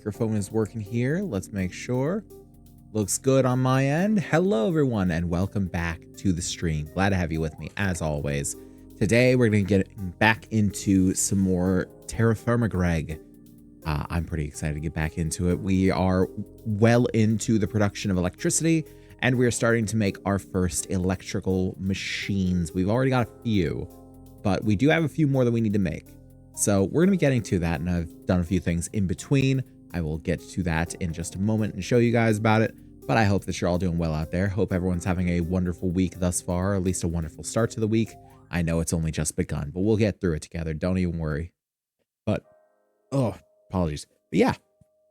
microphone is working here. Let's make sure. Looks good on my end. Hello, everyone, and welcome back to the stream. Glad to have you with me, as always. Today, we're going to get back into some more TerraFirmaGreg. I'm pretty excited to get back into it. We are well into the production of electricity, and we are starting to make our first electrical machines. We've already got a few, but we do have a few more that we need to make. So we're going to be getting to that, and I've done a few things in between. I will get to that in just a moment and show you guys about it, but I hope that you're all doing well out there. Hope everyone's having a wonderful week thus far, or at least a wonderful start to the week. I know it's only just begun, but we'll get through it together. Don't even worry. But, oh, apologies. But yeah,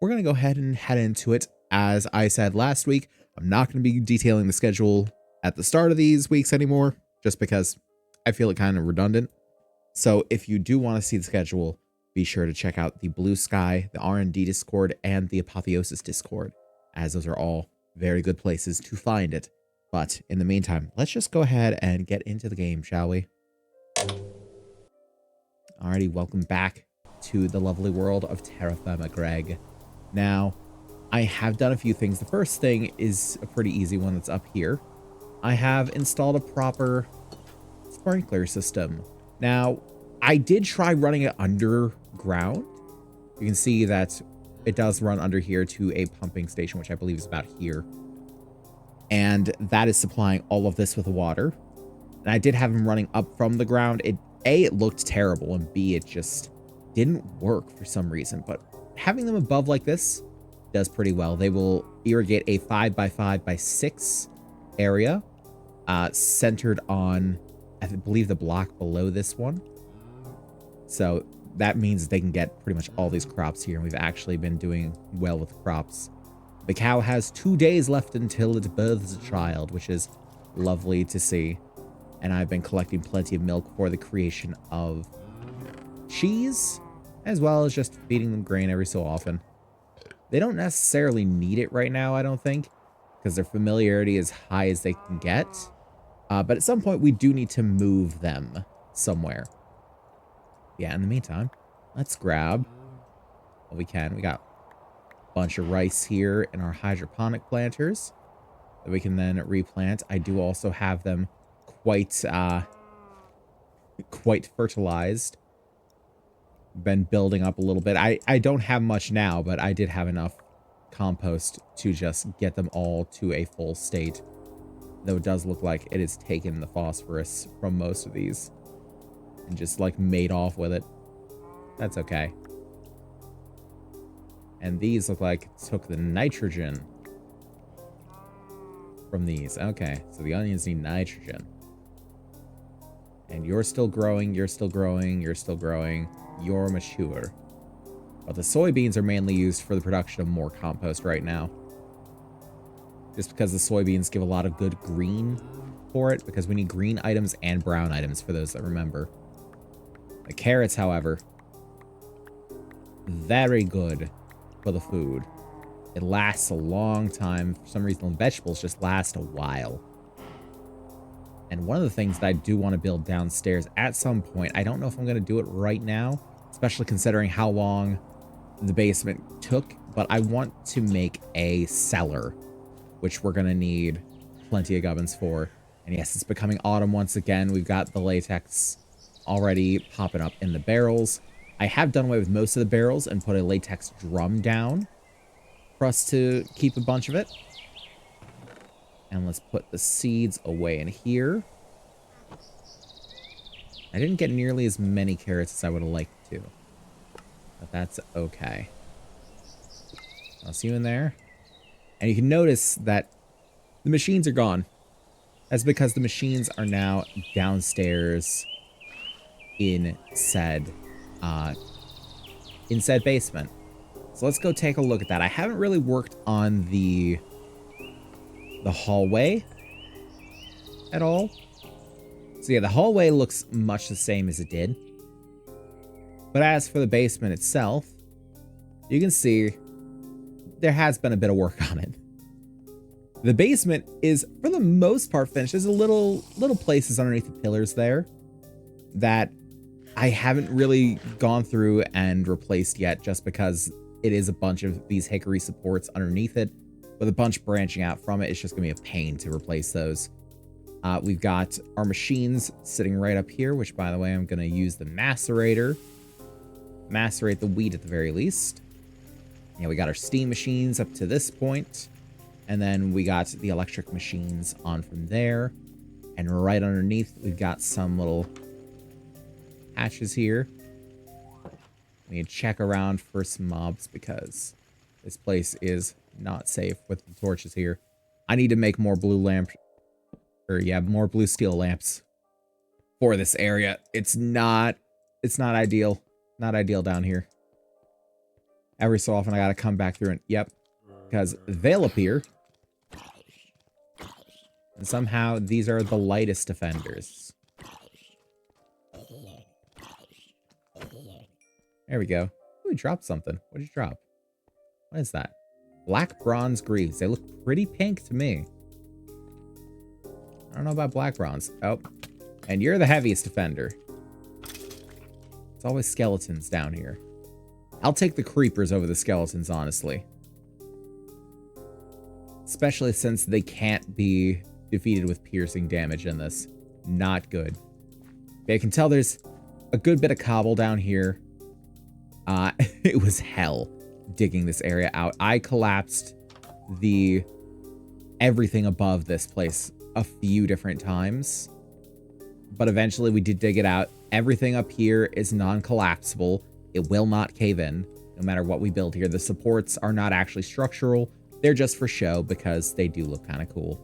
we're going to go ahead and head into it. As I said last week, I'm not going to be detailing the schedule at the start of these weeks anymore, just because I feel it kind of redundant. So if you do want to see the schedule, be sure to check out the Blue Sky, the R&D Discord, and the Apotheosis Discord, as those are all very good places to find it. But in the meantime, let's just go ahead and get into the game, shall we? Alrighty, welcome back to the lovely world of TerraFirmaGreg. Now, I have done a few things. The first thing is a pretty easy one that's up here. I have installed a proper sprinkler system. Now, I did try running it underground. You can see that it does run under here to a pumping station, which I believe is about here. And that is supplying all of this with water. And I did have them running up from the ground. A, it looked terrible, and B, it just didn't work for some reason. But having them above like this does pretty well. They will irrigate a 5x5x6 area centered on, I believe, the block below this one. So that means they can get pretty much all these crops here, and we've actually been doing well with crops. The cow has 2 days left until it births a child, which is lovely to see. And I've been collecting plenty of milk for the creation of cheese, as well as just feeding them grain every so often. They don't necessarily need it right now, I don't think, because their familiarity is high as they can get. But at some point, we do need to move them somewhere. Yeah, in the meantime, let's grab what we can. We got a bunch of rice here in our hydroponic planters that we can then replant. I do also have them quite fertilized. Been building up a little bit. I don't have much now, but I did have enough compost to just get them all to a full state. Though it does look like it has taken the phosphorus from most of these and just like made off with it. That's okay. And these look like it took the nitrogen from these. Okay, so the onions need nitrogen. And you're still growing, you're still growing, you're still growing. You're mature. But the soybeans are mainly used for the production of more compost right now. Just because the soybeans give a lot of good green for it, because we need green items and brown items for those that remember. The carrots, however, very good for the food. It lasts a long time. For some reason, the vegetables just last a while. And one of the things that I do want to build downstairs at some point, I don't know if I'm going to do it right now, especially considering how long the basement took, but I want to make a cellar, which we're going to need plenty of gubbins for. And yes, it's becoming autumn once again. We've got the latex already popping up in the barrels. I have done away with most of the barrels and put a latex drum down for us to keep a bunch of it. And let's put the seeds away in here. I didn't get nearly as many carrots as I would have liked to, but that's okay. I'll see you in there. And you can notice that the machines are gone. That's because the machines are now downstairs in said basement. So let's go take a look at that. I haven't really worked on the hallway at all. So yeah, the hallway looks much the same as it did. But as for the basement itself, you can see there has been a bit of work on it. The basement is, for the most part, finished. There's a little places underneath the pillars there that I haven't really gone through and replaced yet, just because it is a bunch of these hickory supports underneath it, with a bunch branching out from it. It's just gonna be a pain to replace those. We've got our machines sitting right up here, which, by the way, I'm gonna use the macerator. Macerate the wheat at the very least. Yeah, we got our steam machines up to this point, and then we got the electric machines on from there. And right underneath, we've got some little hatches here. We need to check around for some mobs because this place is not safe with the torches here. I need to make more blue lamp, or yeah, more blue steel lamps for this area. It's not ideal. Not ideal down here. Every so often I gotta come back through and, yep, because they'll appear. And somehow these are the lightest offenders. There we go. Ooh, we dropped something. What did you drop? What is that? Black bronze greaves. They look pretty pink to me. I don't know about black bronze. Oh, and you're the heaviest offender. It's always skeletons down here. I'll take the creepers over the skeletons, honestly. Especially since they can't be defeated with piercing damage in this. Not good. Okay, I can tell there's a good bit of cobble down here. It was hell digging this area out. I collapsed everything above this place a few different times. But eventually we did dig it out. Everything up here is non-collapsible. It will not cave in, no matter what we build here. The supports are not actually structural. They're just for show because they do look kind of cool.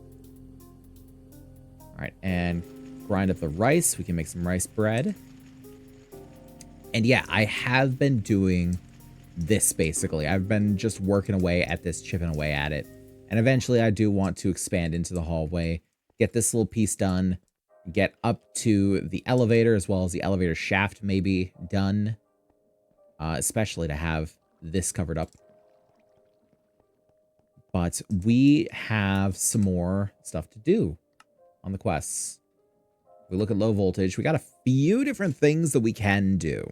All right, and grind up the rice. We can make some rice bread. And yeah, I have been doing this basically. I've been just working away at this, chipping away at it. And eventually I do want to expand into the hallway, get this little piece done, get up to the elevator as well as the elevator shaft maybe done. Especially to have this covered up. But we have some more stuff to do on the quests. We look at low voltage. We got a few different things that we can do.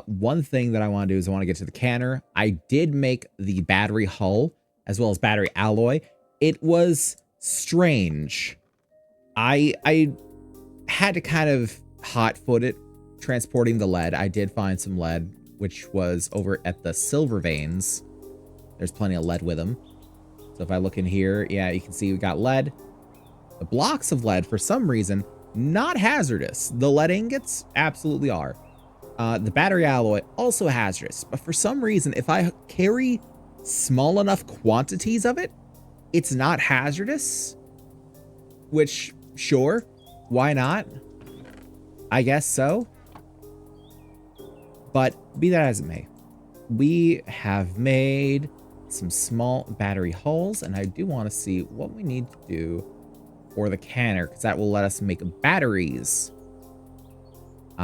One thing that I want to do is I want to get to the canner. I did make the battery hull as well as battery alloy. It was strange. I had to kind of hot-foot it transporting the lead. I did find some lead, which was over at the silver veins. There's plenty of lead with them. So if I look in here, yeah, you can see we got lead. The blocks of lead, for some reason, not hazardous. The lead ingots absolutely are. The battery alloy, also hazardous. But for some reason, if I carry small enough quantities of it, it's not hazardous. Which, sure, why not? I guess so. But be that as it may, we have made some small battery hulls, and I do want to see what we need to do for the canner, because that will let us make batteries,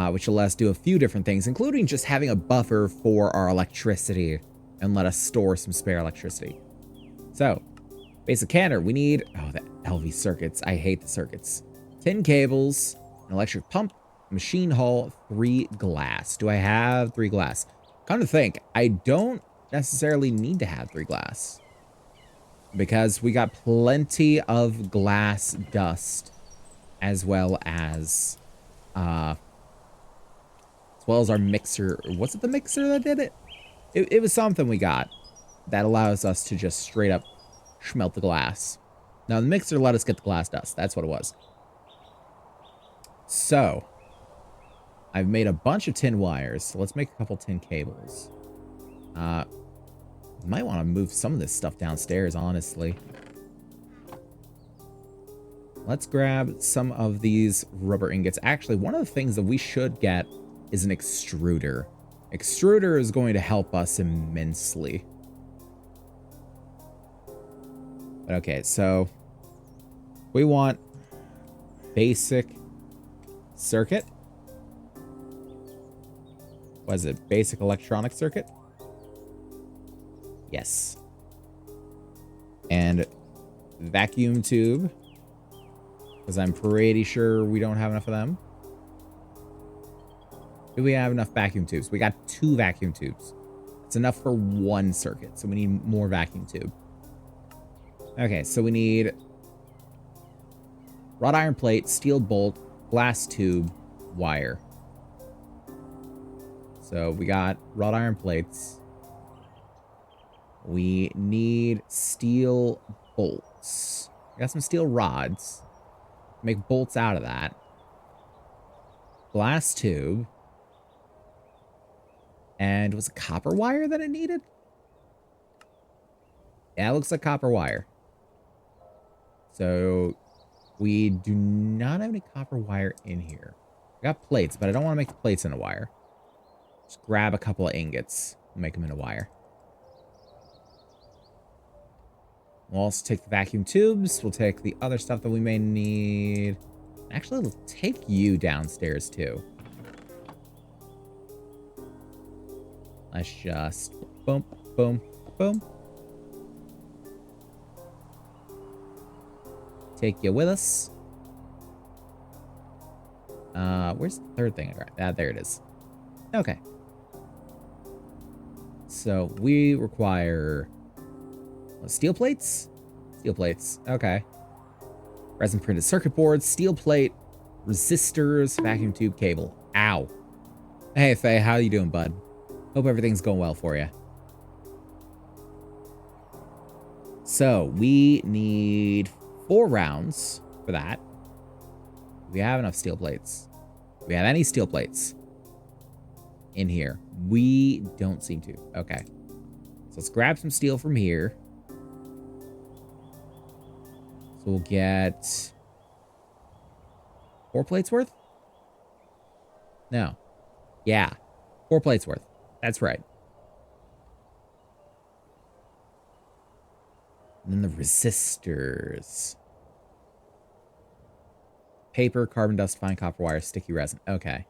which will let us do a few different things, including just having a buffer for our electricity and let us store some spare electricity. So, basic canner, we need, oh, the LV circuits. I hate the circuits. 10 cables, an electric pump, machine hull, 3 glass. Do I have 3 glass? Come to think, I don't necessarily need to have 3 glass because we got plenty of glass dust as well as our mixer. Was it the mixer that did it? It was something we got that allows us to just straight up smelt the glass. Now the mixer let us get the glass dust. That's what it was. So I've made a bunch of tin wires. So let's make a couple tin cables. Might want to move some of this stuff downstairs, honestly. Let's grab some of these rubber ingots. Actually, one of the things that we should get is an extruder. Extruder is going to help us immensely. Okay, so we want basic circuit. What is it? Basic electronic circuit? Yes. And vacuum tube, because I'm pretty sure we don't have enough of them. Do we have enough vacuum tubes? We got 2 vacuum tubes. It's enough for one circuit, so we need more vacuum tube. Okay, so we need wrought iron plate, steel bolt, glass tube, wire. So we got wrought iron plates. We need steel bolts. We got some steel rods. Make bolts out of that. Glass tube. And was it copper wire that it needed? Yeah, it looks like copper wire. So we do not have any copper wire in here. We got plates, but I don't want to make the plates into wire. Just grab a couple of ingots and make them into wire. We'll also take the vacuum tubes. We'll take the other stuff that we may need. Actually, we'll take you downstairs too. Let's just boom, boom, boom. Take you with us. Where's the third thing? There it is. Okay. So we require steel plates? Steel plates. Okay. Resin printed circuit boards, steel plate, resistors, vacuum tube, cable. Ow. Hey, Faye, how you doing, bud? Hope everything's going well for you. So we need 4 rounds for that. We have enough steel plates. Do we have any steel plates in here? We don't seem to. Okay. So let's grab some steel from here. So we'll get 4 plates worth? No. Yeah. 4 plates worth. That's right. And then the resistors. Paper, carbon dust, fine copper wire, sticky resin. Okay.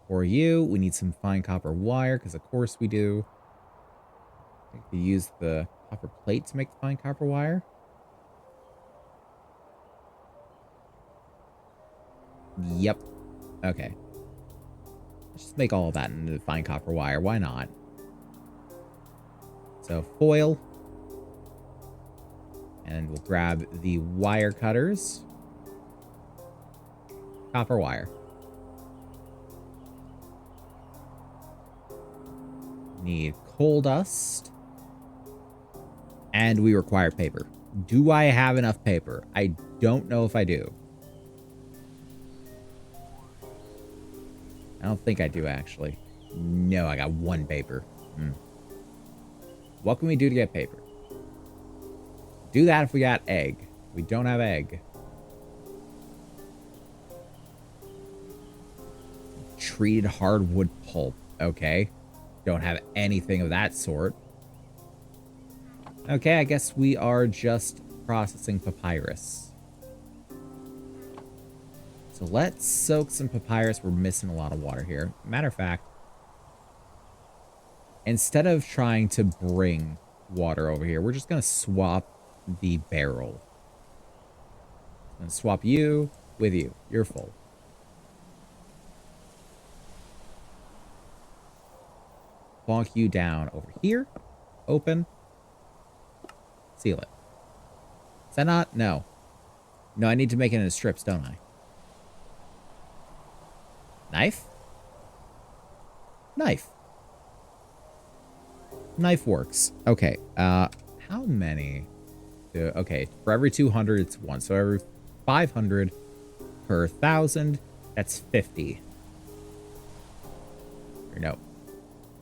For you, we need some fine copper wire, because of course we do. I think we use the copper plate to make the fine copper wire. Yep. Okay. Let's just make all of that into the fine copper wire. Why not? So foil. And we'll grab the wire cutters. Copper wire. Need coal dust. And we require paper. Do I have enough paper? I don't know if I do. I don't think I do, actually. No, I got 1 paper. What can we do to get paper? Do that if we got egg. We don't have egg. Treated hardwood pulp. Okay. Don't have anything of that sort. Okay, I guess we are just processing papyrus. So let's soak some papyrus. We're missing a lot of water here. Matter of fact, instead of trying to bring water over here, we're just going to swap the barrel. I'm going to swap you with you. You're full. Plonk you down over here. Open. Seal it. Is that not? No. No, I need to make it into strips, don't I? Knife? Knife. Knife works. Okay. How many? Okay, for every 200, it's 1. So every 500 per 1,000, that's 50. Or no.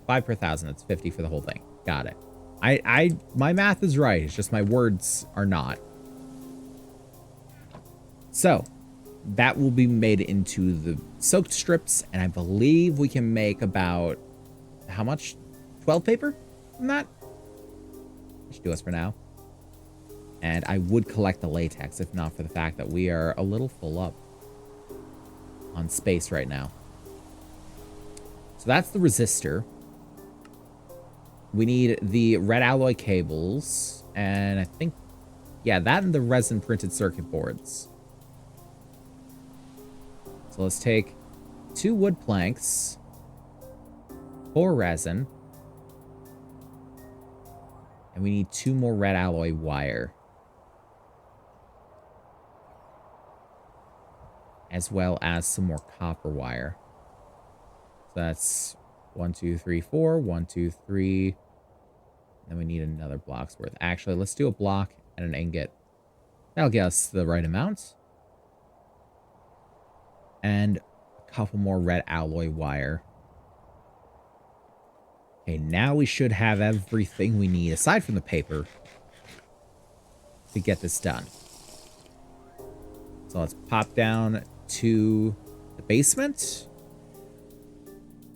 5 per 1,000, that's 50 for the whole thing. Got it. My math is right. It's just my words are not. So, that will be made into the soaked strips, and I believe we can make about, how much? 12 paper from that? That should do us for now. And I would collect the latex, if not for the fact that we are a little full up on space right now. So that's the resistor. We need the red alloy cables, and I think, yeah, that and the resin printed circuit boards. So let's take 2 wood planks. 4 resin. And we need 2 more red alloy wire. As well as some more copper wire. So that's 1, 2, 3, 4. 1, 2, 3. Then we need another block's worth. Actually, let's do a block and an ingot. That'll get us the right amount. And a couple more red alloy wire. Okay, now we should have everything we need, aside from the paper, to get this done. So let's pop down to the basement,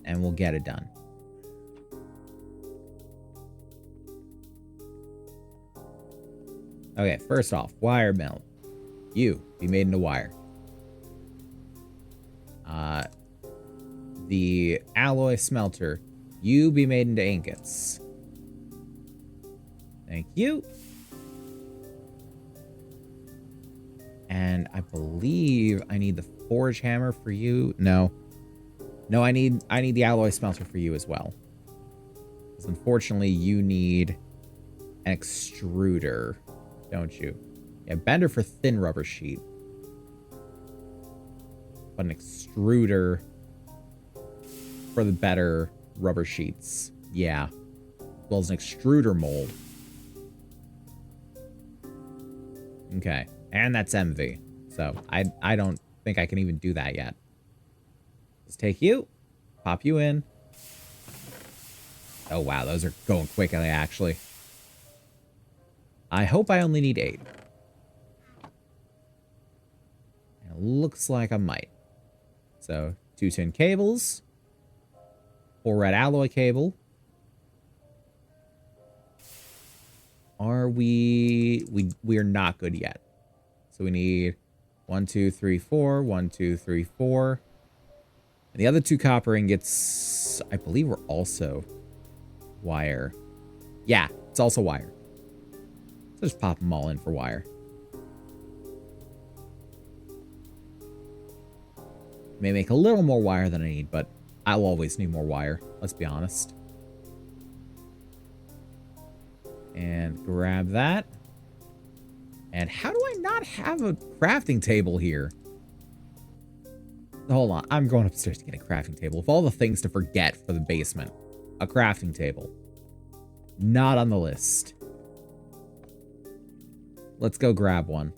and we'll get it done. Okay, first off, wire mill. You be made into wire. The alloy smelter. You be made into ingots. Thank you. And I believe I need the forge hammer for you. No. No, I need the alloy smelter for you as well. Because unfortunately, you need an extruder, don't you? Yeah, bender for thin rubber sheet. But an extruder for the better rubber sheets. Yeah. As well as an extruder mold. Okay. And that's MV. So I don't think I can even do that yet. Let's take you. Pop you in. Oh, wow. Those are going quickly, actually. I hope I only need 8. And it looks like I might. So, 2 tin cables. 4 red alloy cable. Are we are not good yet. So we need 1, 2, 3, 4. 1, 2, 3, 4. And the other 2 copper ingots, I believe, were also wire. Yeah, it's also wire. So just pop them all in for wire. May make a little more wire than I need, but I'll always need more wire. Let's be honest. And grab that. And how do I not have a crafting table here? Hold on. I'm going upstairs to get a crafting table. Of all the things to forget for the basement, a crafting table. Not on the list. Let's go grab one.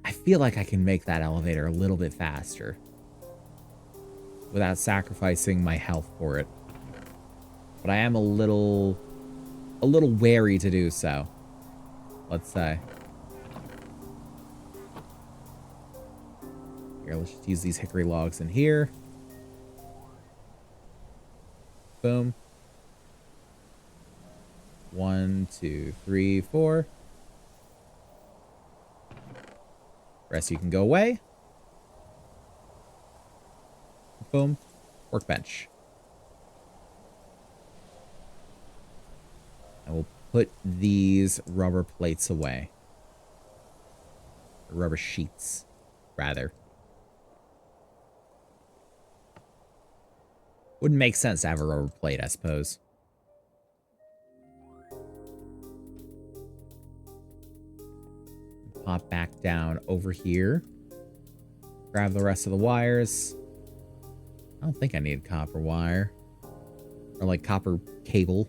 I feel like I can make that elevator a little bit faster without sacrificing my health for it. But I am a little wary to do so. Let's say. Here, let's just use these hickory logs in here. Boom. 1, 2, 3, 4. Rest you can go away. Boom. Workbench. And we'll put these rubber plates away. Or rubber sheets, rather. Wouldn't make sense to have a rubber plate, I suppose. Pop back down over here. Grab the rest of the wires. I don't think I need copper wire. Or like copper cable.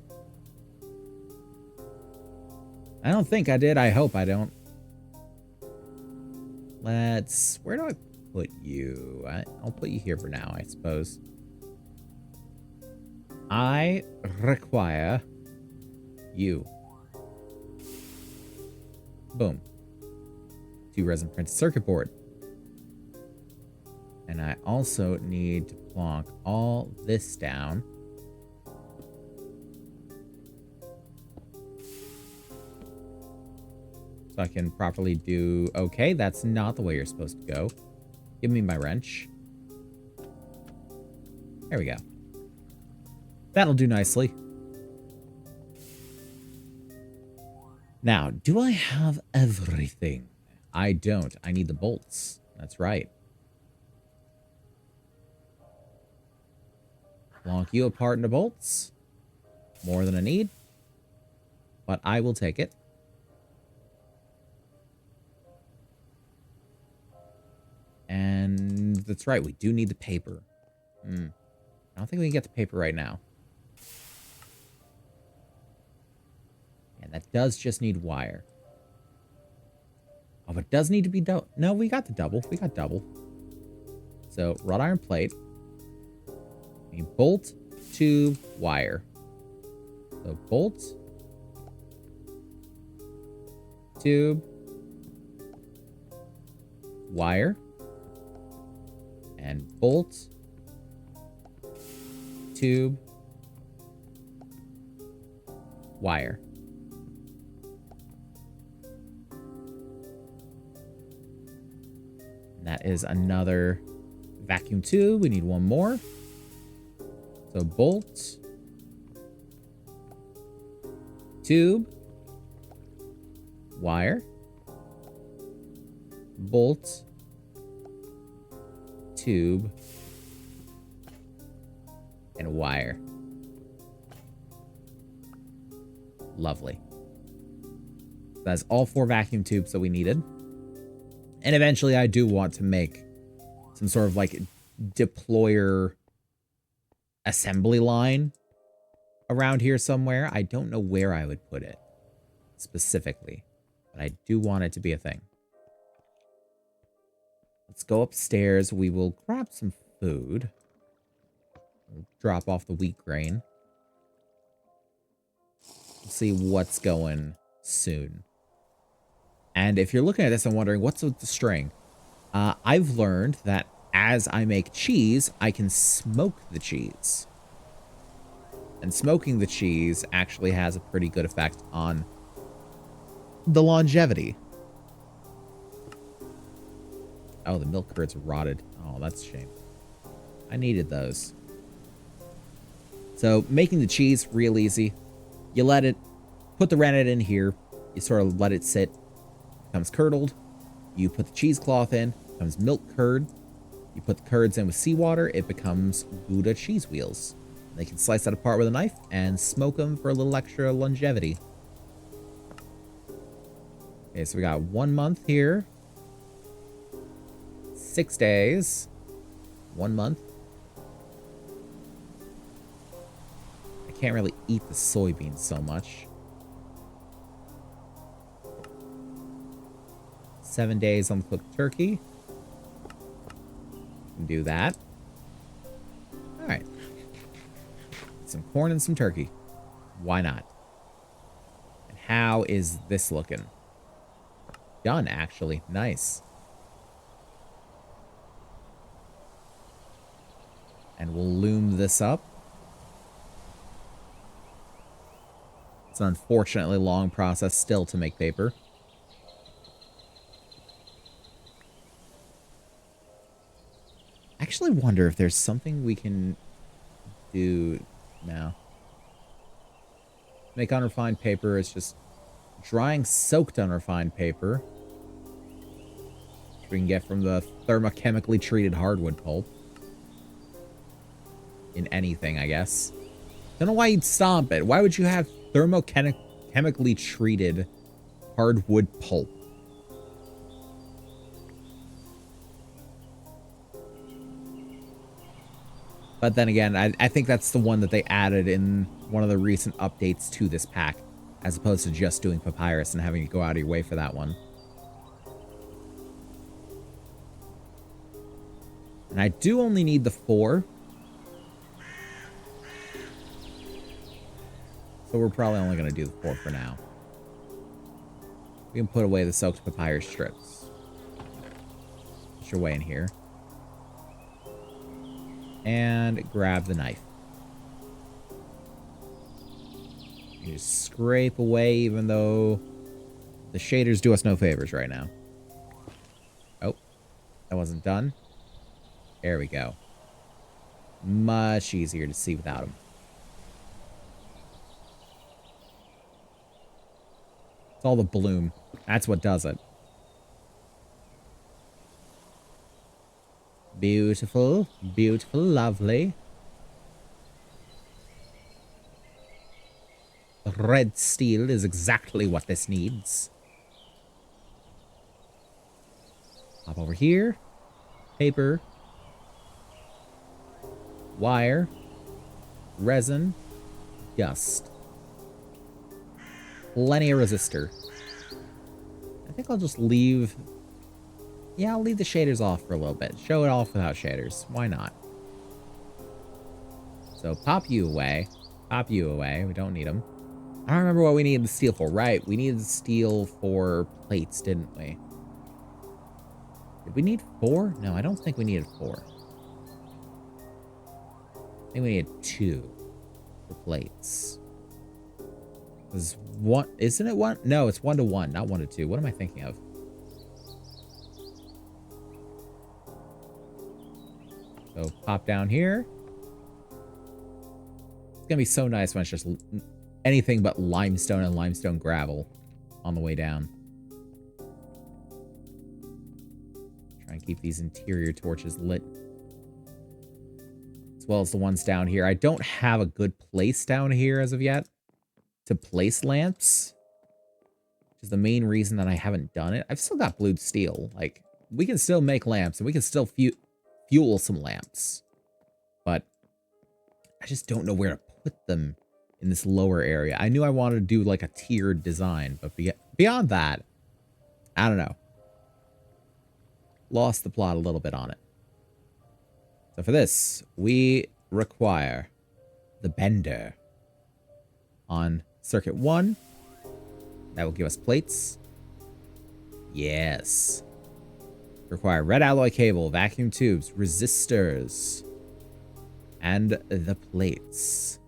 I don't think I did. I hope I don't. Let's... Where do I put you? I'll put you here for now, I suppose. I require you. Boom. 2 resin printed circuit board. And I also need to plonk all this down. So I can properly do... Okay, that's not the way you're supposed to go. Give me my wrench. There we go. That'll do nicely. Now, do I have everything? I don't. I need the bolts. That's right. Plonk you apart into bolts. More than I need. But I will take it. And that's right, we do need the paper. I don't think we can get the paper right now. And that does just need wire. Oh, it does need to be double. No, we got the double. We got double. So, wrought iron plate. A bolt, tube, wire. So, bolt, tube, wire, and bolt, tube, wire. And that is another vacuum tube. We need one more. So bolt, tube, wire, bolt, tube, and wire. Lovely. That's all 4 vacuum tubes that we needed. And eventually I do want to make some sort of like deployer assembly line around here somewhere. I don't know where I would put it specifically, but I do want it to be a thing. Let's go upstairs. We will grab some food. We'll drop off the wheat grain. We'll see what's going soon. And if you're looking at this and wondering, what's with the string? I've learned that as I make cheese, I can smoke the cheese. And smoking the cheese actually has a pretty good effect on the longevity. Oh, the milk curds rotted. Oh, that's a shame. I needed those. So, making the cheese, real easy. You let it, put the rennet in here. You sort of let it sit. Becomes curdled. You put the cheesecloth in. Becomes milk curd. You put the curds in with seawater. It becomes Gouda cheese wheels. They can slice that apart with a knife and smoke them for a little extra longevity. Okay, so we got 1 month here. 6 days. 1 month. I can't really eat the soybeans so much. 7 days on the cooked turkey. Can do that. Alright. Some corn and some turkey. Why not? And how is this looking? Done, actually. Nice. And we'll loom this up. It's an unfortunately long process still to make paper. I actually wonder if there's something we can do now. Make unrefined paper is just drying soaked unrefined paper. Which we can get from the thermochemically treated hardwood pulp. In anything, I guess. Don't know why you'd stomp it. Why would you have thermochemically treated hardwood pulp? But then again, I think that's the one that they added in one of the recent updates to this pack, as opposed to just doing papyrus and having to go out of your way for that one. And I do only need the 4. So we're probably only going to do the 4 for now. We can put away the soaked papyrus strips. Put your way in here. And grab the knife. You just scrape away, even though the shaders do us no favors right now. Oh, that wasn't done. There we go. Much easier to see without them. It's all the bloom. That's what does it. Beautiful, beautiful, lovely. red steel is exactly what this needs. Hop over here. Paper. Wire. Resin. Dust. Plenty of resistor. I think I'll just leave... Yeah, I'll leave the shaders off for a little bit. Show it off without shaders. Why not? So pop you away. Pop you away. We don't need them. I don't remember what we needed the steel for. Right, we needed steel for plates, didn't we? Did we need 4? No, I don't think we needed 4. I think we needed 2 for plates. Is one, isn't it 1? No, it's 1 to 1, not 1 to 2. What am I thinking of? So pop down here. It's gonna be so nice when it's just anything but limestone and limestone gravel on the way down. Try and keep these interior torches lit. As well as the ones down here. I don't have a good place down here as of yet to place lamps. Which is the main reason that I haven't done it. I've still got blued steel. Like, we can still make lamps and we can still fuel some lamps. But I just don't know where to put them in this lower area. I knew I wanted to do like a tiered design, but beyond that, I don't know. Lost the plot a little bit on it. So for this, we require the bender on circuit 1. That will give us plates. Yes. Require red alloy cable, vacuum tubes, resistors, and the plates.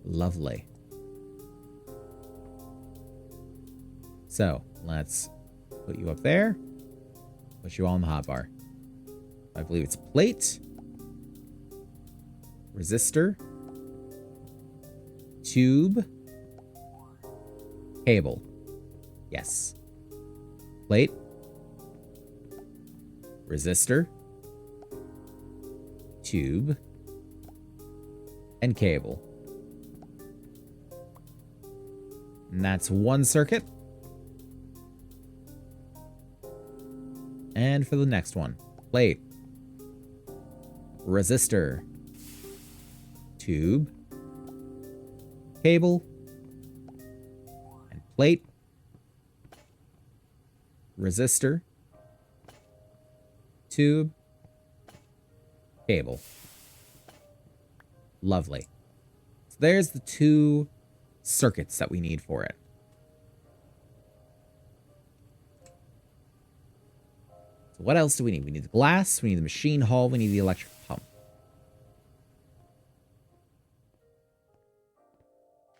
Lovely. So, let's put you up there. Put you all in the hotbar. I believe it's plate, resistor, tube, cable. Yes. Plate, resistor, tube, and cable. And that's 1 circuit. And for the next one, plate, resistor, tube, cable, and plate, resistor, tube, cable. Lovely. So there's the 2 circuits that we need for it. So what else do we need? We need the glass, we need the machine hull, we need the electric pump.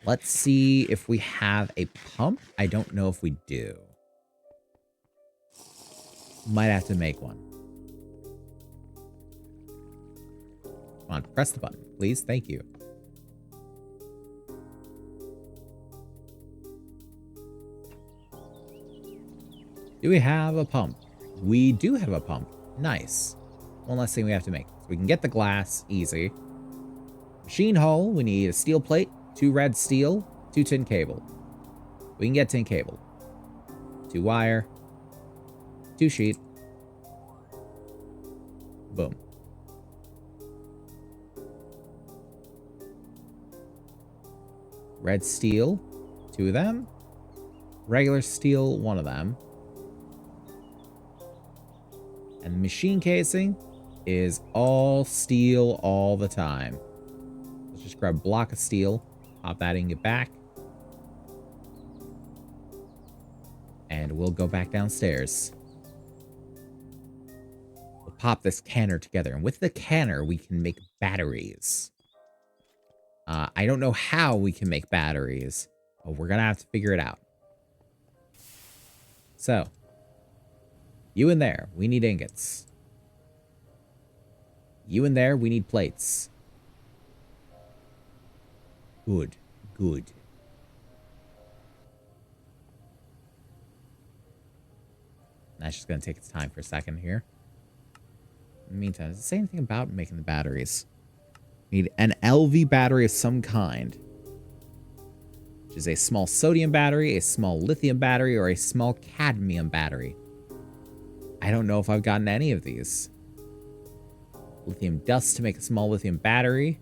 Let's see if we have a pump. I don't know if we do. Might have to make one. Come on, press the button, please. Thank you. Do we have a pump? We do have a pump. Nice. One less thing we have to make. So we can get the glass. Easy. Machine hull. We need a steel plate, 2 red steel, 2 tin cable. We can get tin cable. 2 wire. 2 sheet. Boom. Red steel. 2 of them. Regular steel. 1 of them. And the machine casing is all steel all the time. Let's just grab a block of steel, pop that in, get back. And we'll go back downstairs. We'll pop this canner together. And with the canner, we can make batteries. I don't know how we can make batteries, but we're going to have to figure it out. So, you in there, we need ingots. You in there, we need plates. Good, good. That's just going to take its time for a second here. In the meantime, does it say anything about making the batteries? We need an LV battery of some kind. which is a small sodium battery, a small lithium battery, or a small cadmium battery. I don't know if I've gotten any of these. Lithium dust to make a small lithium battery.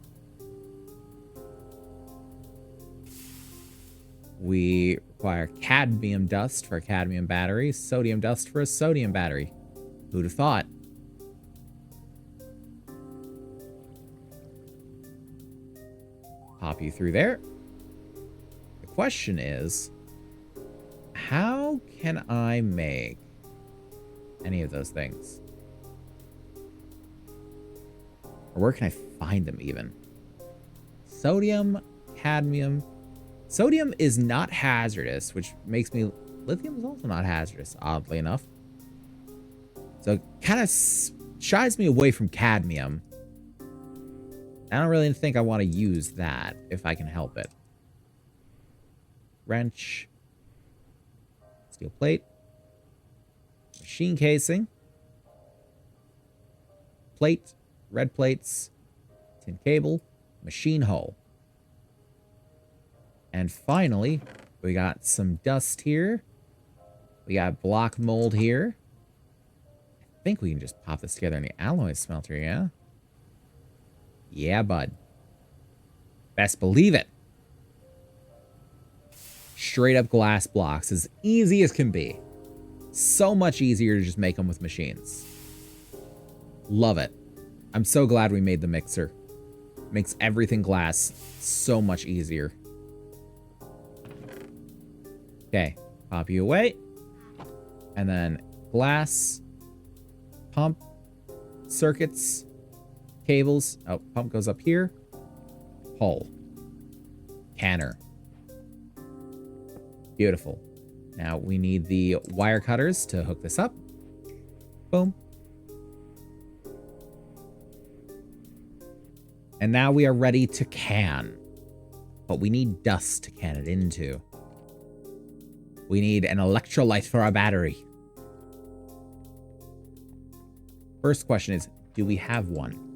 We require cadmium dust for a cadmium battery, sodium dust for a sodium battery. Who'd have thought? Pop you through there. The question is, how can I make any of those things? Or where can I find them even? Sodium, cadmium. Sodium is not hazardous, which makes me... Lithium is also not hazardous, oddly enough. So it kind of shies me away from cadmium. I don't really think I want to use that if I can help it. Wrench. Steel plate. Machine casing. Plate. Red plates. Tin cable. Machine hull. And finally, we got some dust here. We got block mold here. I think we can just pop this together in the alloy smelter, yeah? Yeah, bud. Best believe it. Straight up glass blocks. As easy as can be. So much easier to just make them with machines. Love it. I'm so glad we made the mixer. Makes everything glass so much easier. Okay. Pop you away. And then glass. Pump. Circuits. Cables. Oh, pump goes up here. Hull. Canner. Beautiful. Now we need the wire cutters to hook this up. Boom. And now we are ready to can. But we need dust to can it into. We need an electrolyte for our battery. First question is, do we have one?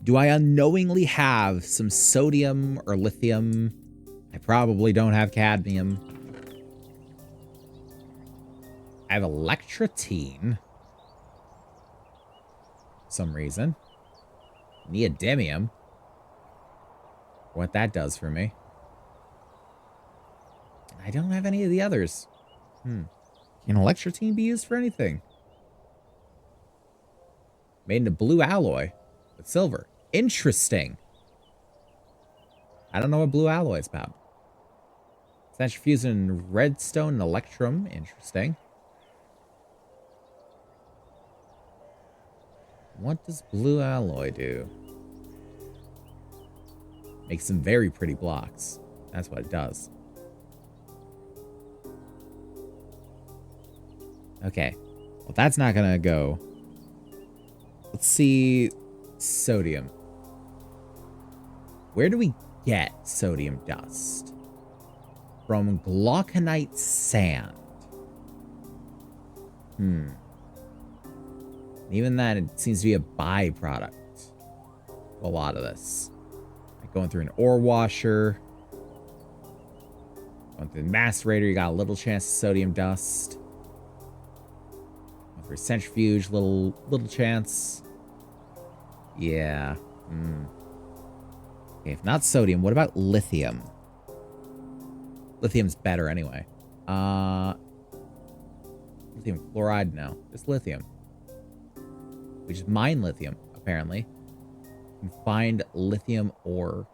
Do I unknowingly have some sodium or lithium? I probably don't have cadmium. I have electrotine. For some reason. Neodymium. What that does for me. I don't have any of the others. Can electrotine be used for anything? Made in a blue alloy with silver. Interesting. I don't know what blue alloy is about. Centrifuges in redstone and electrum. Interesting. What does blue alloy do? Makes some very pretty blocks. That's what it does. Okay. Well, that's not gonna go. Let's see. Sodium. Where do we get sodium dust? From glauconite sand. Even that, it seems to be a byproduct of a lot of this. Like going through an ore washer. Going through the macerator, you got a little chance of sodium dust. Going through a centrifuge, little chance. Yeah. Okay, if not sodium, what about lithium? Lithium's better anyway. Lithium chloride? No, just lithium. We just mine lithium, apparently. And find lithium ore.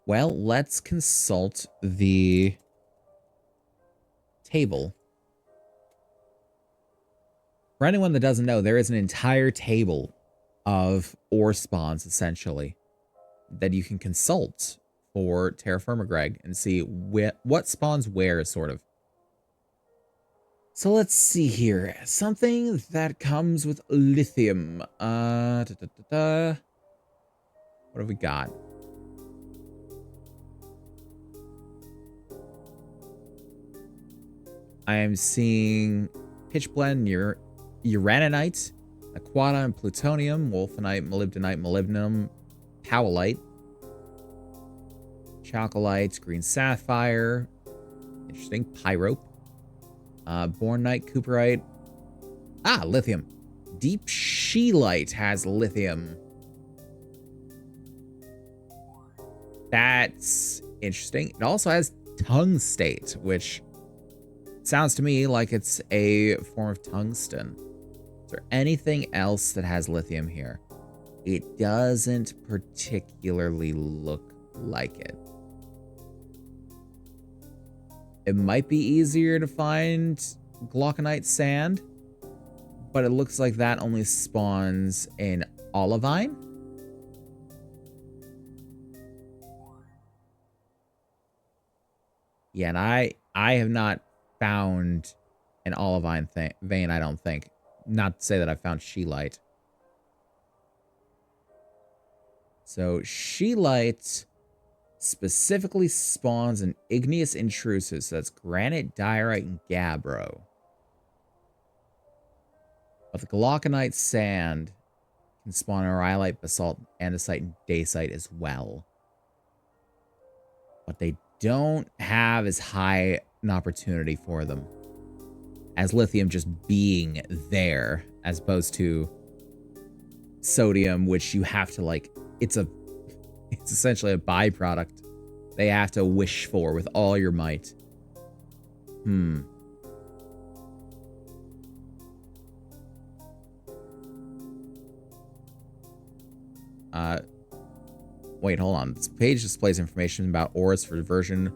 Well, let's consult the table. For anyone that doesn't know, there is an entire table of ore spawns, essentially, that you can consult for TerraFirmaGreg and see what spawns where, sort of. So let's see here. Something that comes with lithium. What have we got? I am seeing pitch blende, uraninite, aquata and plutonium, wolfenite, molybdenite, molybdenum, Cowlite. Chalcolite, green sapphire. Interesting. Pyrope. Bornite, Cooperite. Ah, lithium. Deep Scheelite has lithium. That's interesting. It also has tungstate, which sounds to me like it's a form of tungsten. Is there anything else that has lithium here? It doesn't particularly look like it. It might be easier to find glauconite sand, but it looks like that only spawns in olivine. Yeah, and I have not found an olivine vein, I don't think. Not to say that I found scheelite. So scheelite specifically spawns in igneous intrusives. So that's granite, diorite, and gabbro. But the glauconite sand can spawn rhyolite, basalt, andesite, and dacite as well. But they don't have as high an opportunity for them as lithium just being there, as opposed to sodium, which you have to, like, it's essentially a byproduct they have to wish for with all your might. Wait, hold on. This page displays information about ores for version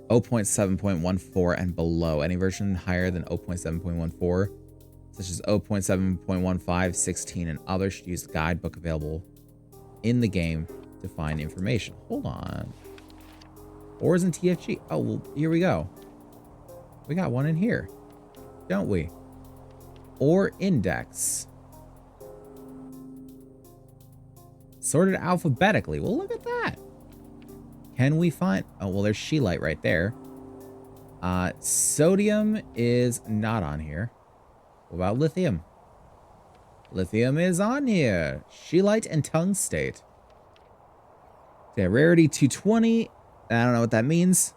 0.7.14 and below. Any version higher than 0.7.14, such as 0.7.15, 16, and others, should use the guidebook available in the game to find information. Hold on. Ores in TFG. Oh, well, here we go. We got one in here, don't we? Ore index. Sorted alphabetically. Well, look at that. Can we find... Oh, well, there's scheelite right there. Sodium is not on here. What about lithium? Lithium is on here. Scheelite and tungstate. Okay, rarity 220. I don't know what that means.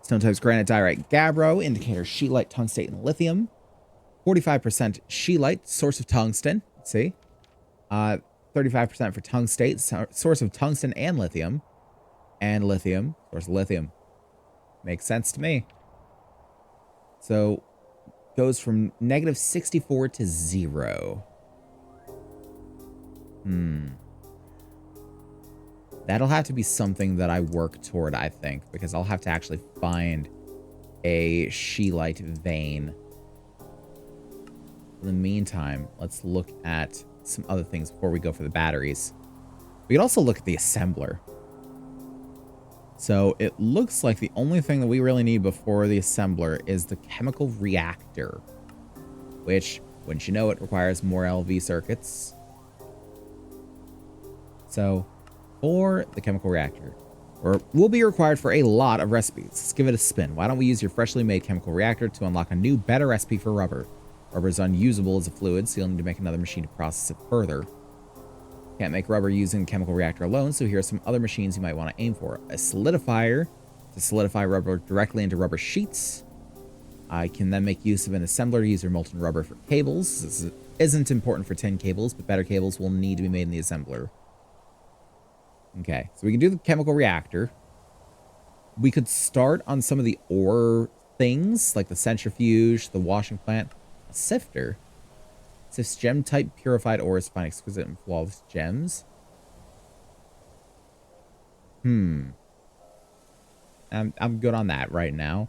Stone types granite, diorite, gabbro. Indicator scheelite, tungstate, and lithium. 45% scheelite, source of tungsten. Let's see. 35% for tungstate, source of tungsten and lithium. And lithium, source of lithium. Makes sense to me. So, goes from negative 64 to 0. That'll have to be something that I work toward, I think, because I'll have to actually find a scheelite vein. In the meantime, let's look at some other things before we go for the batteries. We could also look at the assembler. So it looks like the only thing that we really need before the assembler is the chemical reactor, which, wouldn't you know, it requires more LV circuits. So for the chemical reactor, will be required for a lot of recipes. Let's give it a spin. Why don't we use your freshly made chemical reactor to unlock a new, better recipe for rubber? Rubber is unusable as a fluid, so you'll need to make another machine to process it further. Can't make rubber using a chemical reactor alone, so here are some other machines you might want to aim for. A solidifier to solidify rubber directly into rubber sheets. I can then make use of an assembler to use your molten rubber for cables. This isn't important for tin cables, but better cables will need to be made in the assembler. Okay, so we can do the chemical reactor. We could start on some of the ore things, like the centrifuge, the washing plant. A sifter. Sifts gem-type purified ores to find exquisite and flawless gems. I'm good on that right now.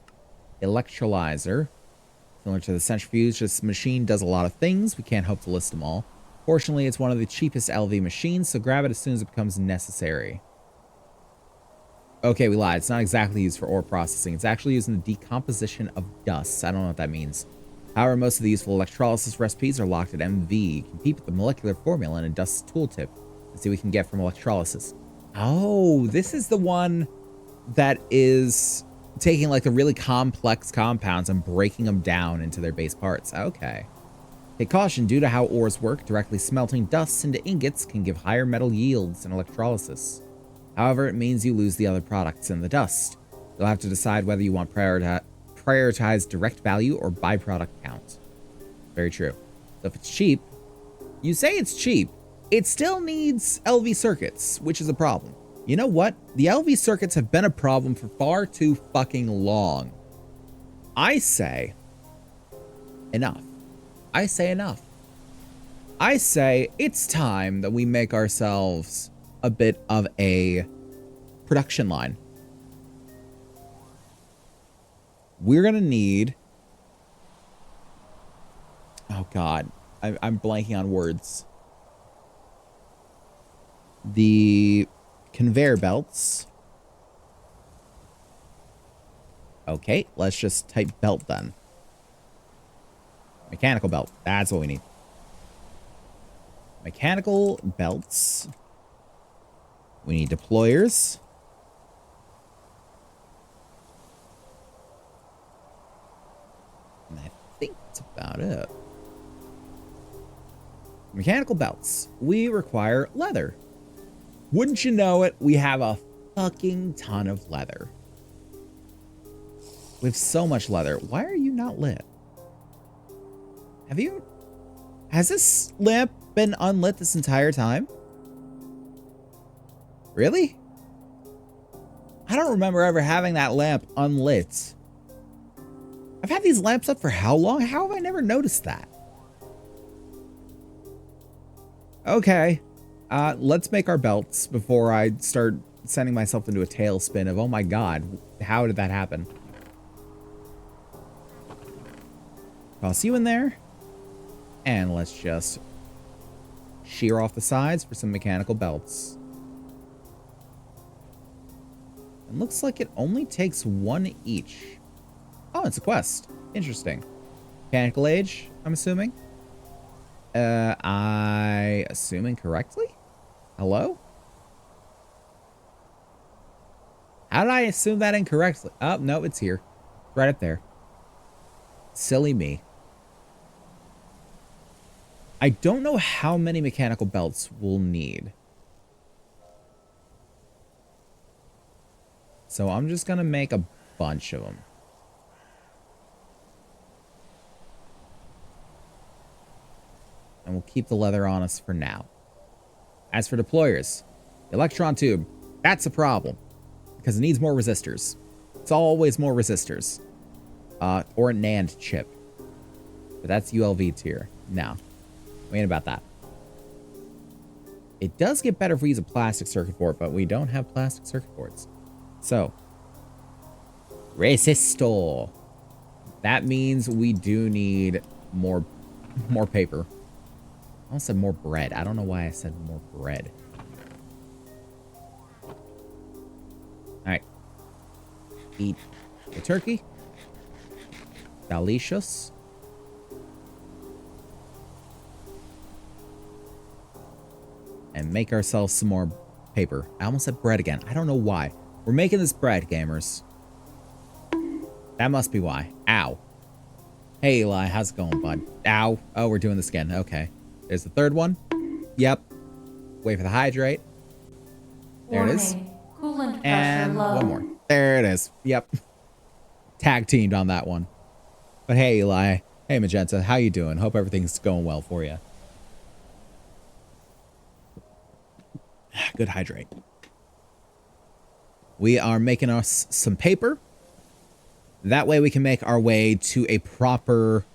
Electrolyzer. Similar to the centrifuge, this machine does a lot of things. We can't hope to list them all. Fortunately, it's one of the cheapest LV machines, so grab it as soon as it becomes necessary. Okay, we lied. It's not exactly used for ore processing. It's actually used in the decomposition of dust. I don't know what that means. However, most of the useful electrolysis recipes are locked at MV. Compete with the molecular formula in a dust tooltip and see what we can get from electrolysis. Oh, this is the one that is taking like the really complex compounds and breaking them down into their base parts. Okay. Take caution, due to how ores work, directly smelting dust into ingots can give higher metal yields in electrolysis. However, it means you lose the other products in the dust. You'll have to decide whether you want prioritize direct value or byproduct count. Very true. So if it's cheap, you say it's cheap, it still needs LV circuits, which is a problem. You know what? The LV circuits have been a problem for far too fucking long. I say enough. I say enough. I say it's time that we make ourselves a bit of a production line. We're gonna need... Oh God, I'm blanking on words. The conveyor belts. Okay, let's just type belt then. Mechanical belt. That's what we need. Mechanical belts. We need deployers. And I think that's about it. Mechanical belts. We require leather. Wouldn't you know it, we have a fucking ton of leather. We have so much leather. Why are you not lit? Has this lamp been unlit this entire time? Really? I don't remember ever having that lamp unlit. I've had these lamps up for how long? How have I never noticed that? Okay. Let's make our belts before I start sending myself into a tailspin of, oh my God, how did that happen? Toss you in there. And let's just shear off the sides for some mechanical belts. It looks like it only takes one each. Oh, it's a quest. Interesting. Mechanical age, I'm assuming. I assume incorrectly? Hello? How did I assume that incorrectly? Oh, no, it's here. Right up there. Silly me. I don't know how many mechanical belts we'll need. So I'm just gonna make a bunch of them. And we'll keep the leather on us for now. As for deployers, the electron tube, that's a problem. Because it needs more resistors. It's always more resistors. Or a NAND chip. But that's ULV tier. No. We ain't about that. It does get better if we use a plastic circuit board, but we don't have plastic circuit boards. So, resistor. That means we do need more paper. I almost said more bread. I don't know why I said more bread. Alright. Eat the turkey. Delicious. And make ourselves some more paper. I almost said bread again. I don't know why. We're making this bread, gamers. That must be why. Ow. Hey, Eli. How's it going, bud? Ow. Oh, we're doing this again. Okay. There's the third one. Yep. Wait for the hydrate. There it is. Coolant And pressure low. one more. There it is. Yep. Tag teamed on that one. But hey, Eli. Hey, Magenta. How you doing? Hope everything's going well for you. Good hydrate. We are making us some paper. That way we can make our way to a proper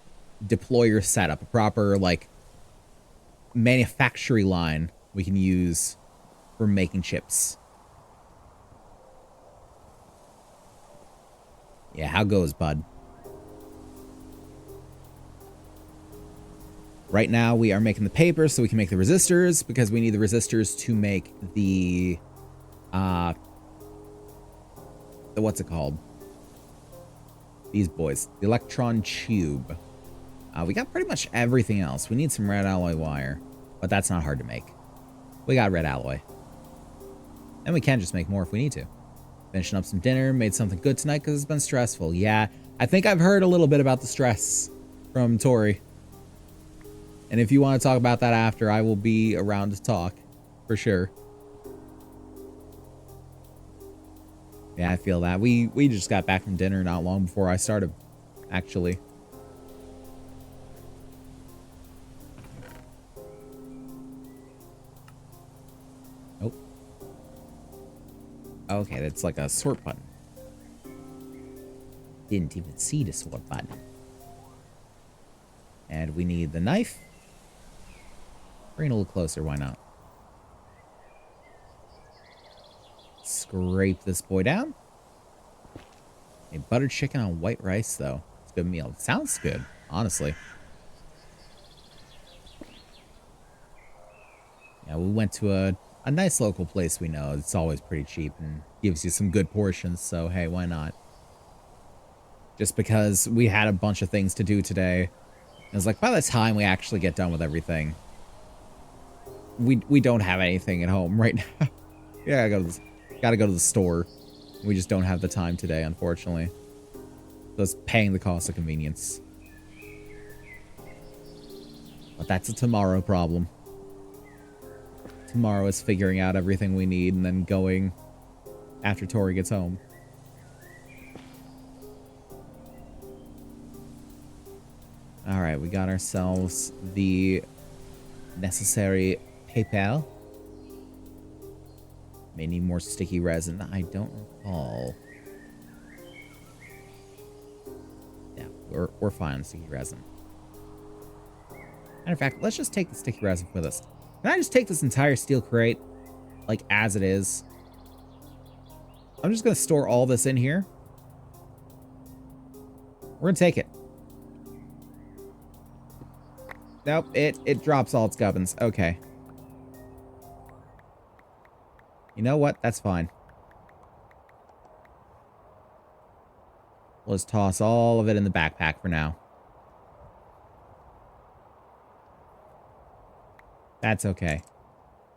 deployer setup. A proper, like, manufacturing line we can use for making chips. Yeah, how goes, bud? Right now, we are making the paper so we can make the resistors, because we need the resistors to make the what's it called? These boys. The electron tube. We got pretty much everything else. We need some red alloy wire, but that's not hard to make. We got red alloy. And we can just make more if we need to. Finishing up some dinner, made something good tonight because it's been stressful. Yeah, I think I've heard a little bit about the stress from Tori. And if you want to talk about that after, I will be around to talk. For sure. Yeah, I feel that. We just got back from dinner not long before I started, actually. Nope. Okay, that's like a sort button. Didn't even see the sort button. And we need the knife. Bring it a little closer, why not? Scrape this boy down. A buttered chicken on white rice, though. It's a good meal. It sounds good, honestly. Yeah, we went to a nice local place we know. It's always pretty cheap and gives you some good portions, so hey, why not? Just because we had a bunch of things to do today. It was like, by the time we actually get done with everything, we don't have anything at home right now. Yeah, gotta go to the store. We just don't have the time today, unfortunately. So it's paying the cost of convenience. But that's a tomorrow problem. Tomorrow is figuring out everything we need and then going after Tori gets home. Alright, we got ourselves the necessary paper. May need more sticky resin. I don't recall. Yeah, we're fine on sticky resin. Matter of fact, let's just take the sticky resin with us. Can I just take this entire steel crate, like, as it is? I'm just going to store all this in here. We're going to take it. Nope, it drops all its gubbins. Okay. You know what? That's fine. We'll just toss all of it in the backpack for now. That's okay.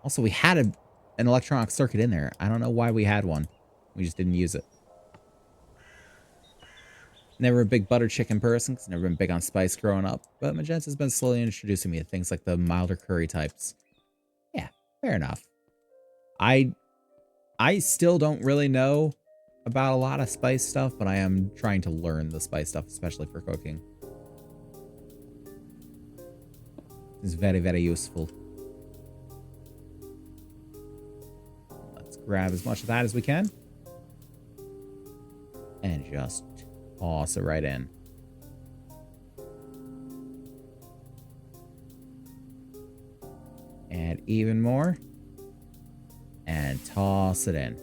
Also, we had an electronic circuit in there. I don't know why we had one. We just didn't use it. Never a big butter chicken person, because never been big on spice growing up. But Magenta's been slowly introducing me to things like the milder curry types. Yeah, fair enough. I still don't really know about a lot of spice stuff, but I am trying to learn the spice stuff, especially for cooking. It's very, very useful. Let's grab as much of that as we can. And just toss it right in. And even more. And toss it in.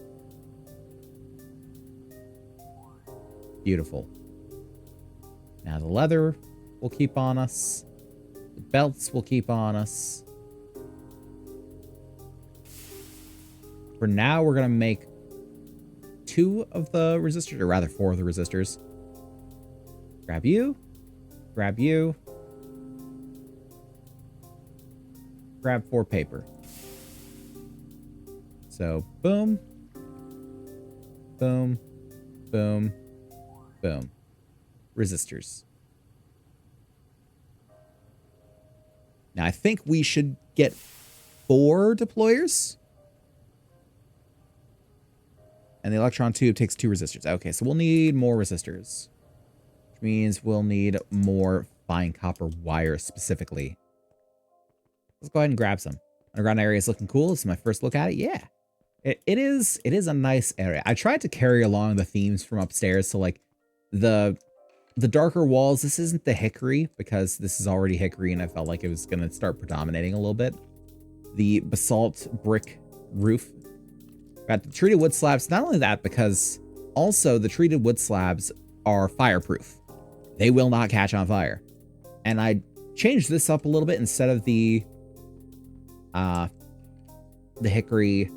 Beautiful. Now the leather will keep on us. The belts will keep on us. For now, we're going to make 2 of the resistors, or rather 4 of the resistors. Grab you. Grab you. Grab 4 paper. So, boom. Boom. Boom. Boom. Resistors. Now, I think we should get 4 deployers. And the electron tube takes 2 resistors. Okay, so we'll need more resistors. Which means we'll need more fine copper wire specifically. Let's go ahead and grab some. Underground area is looking cool. This is my first look at it. Yeah. It is a nice area. I tried to carry along the themes from upstairs. So like the darker walls, this isn't the hickory because this is already hickory and I felt like it was going to start predominating a little bit. The basalt brick roof. Got the treated wood slabs. Not only that, because also the treated wood slabs are fireproof. They will not catch on fire. And I changed this up a little bit. Instead of the hickory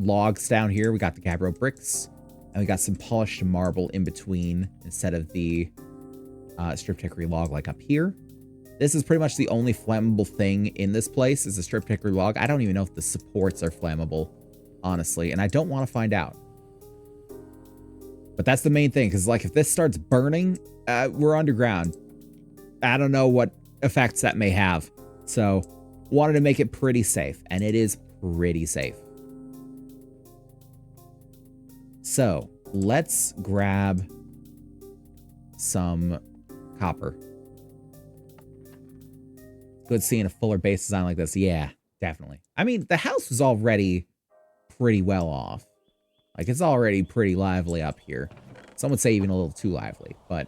logs down here, we got the gabbro bricks. And we got some polished marble in between instead of the stripped hickory log like up here. This is pretty much the only flammable thing in this place is a stripped hickory log. I don't even know if the supports are flammable, honestly, and I don't want to find out. But that's the main thing, because like if this starts burning, we're underground. I don't know what effects that may have. So wanted to make it pretty safe, and it is pretty safe. So let's grab some copper. Good seeing a fuller base design like this. Yeah, definitely. I mean, the house was already pretty well off. Like, it's already pretty lively up here. Some would say even a little too lively, but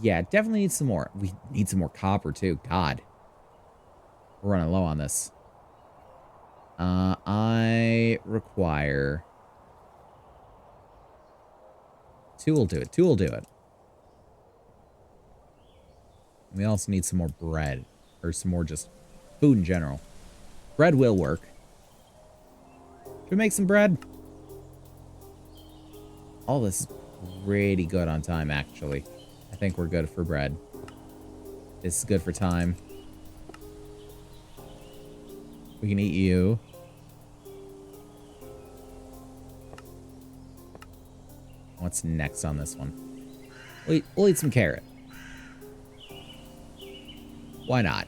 yeah, definitely need some more. We need some more copper too. God, we're running low on this. I require... 2 will do it. 2 will do it. We also need some more bread. Or some more just food in general. Bread will work. Should we make some bread? All this is pretty good on time, actually. I think we're good for bread. This is good for time. We can eat you. What's next on this one? We'll eat some carrot. Why not?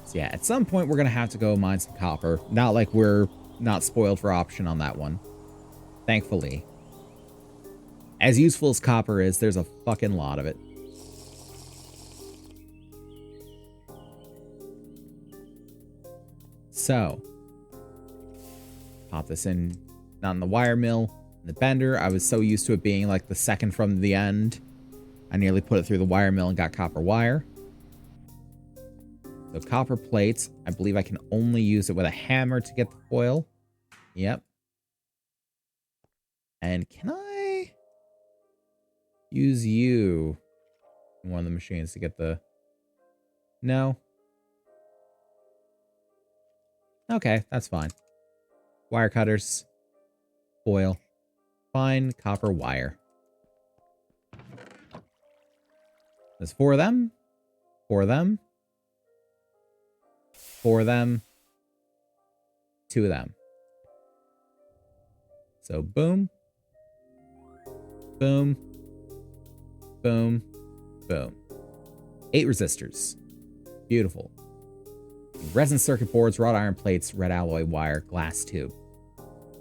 So yeah, at some point we're going to have to go mine some copper. Not like we're not spoiled for option on that one. Thankfully. As useful as copper is, there's a fucking lot of it. So, pop this in, not in the wire mill, in the bender. I was so used to it being like the second from the end. I nearly put it through the wire mill and got copper wire. So copper plates. I believe I can only use it with a hammer to get the foil. Yep. And can I use you in one of the machines to get the... No. Okay, that's fine. Wire cutters. Foil. Fine copper wire. There's 4 of them. 4 of them. 4 of them. 2 of them. So boom. Boom. Boom. Boom. 8 resistors. Beautiful. Resin circuit boards, wrought iron plates, red alloy wire, glass tube.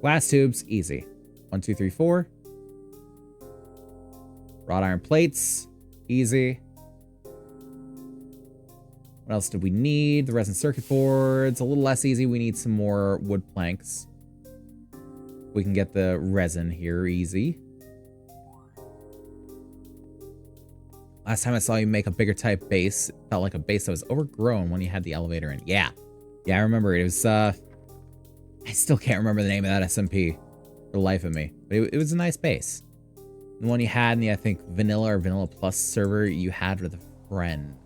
Glass tubes, easy. 1, 2, 3, 4. Wrought iron plates, easy. What else did we need? The resin circuit boards, a little less easy. We need some more wood planks. We can get the resin here, easy. Last time I saw you make a bigger type base, it felt like a base that was overgrown when you had the elevator in. Yeah. Yeah, I remember it. It was, I still can't remember the name of that SMP for the life of me. But it was a nice base. The one you had in the, I think, Vanilla or Vanilla Plus server you had with a friend.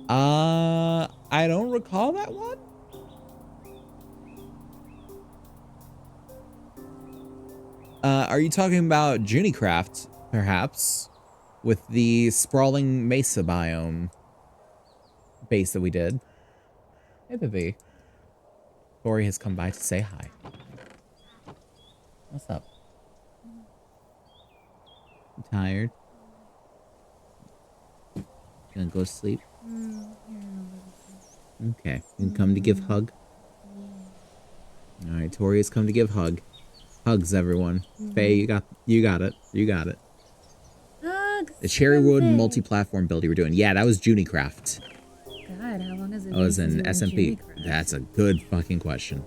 I don't recall that one. Are you talking about Junicraft, perhaps? With the sprawling mesa biome base that we did. Hey, baby. Tori has come by to say hi. What's up? You tired? Gonna go to sleep? Okay. You can come to give hug? Alright, Tori has come to give hug. Hugs, everyone. Faye, you got it. You got it. The Cherrywood multi-platform build you were doing. Yeah, that was Junicraft. God, how long has it been? Oh, it was an SMP. That's a good fucking question.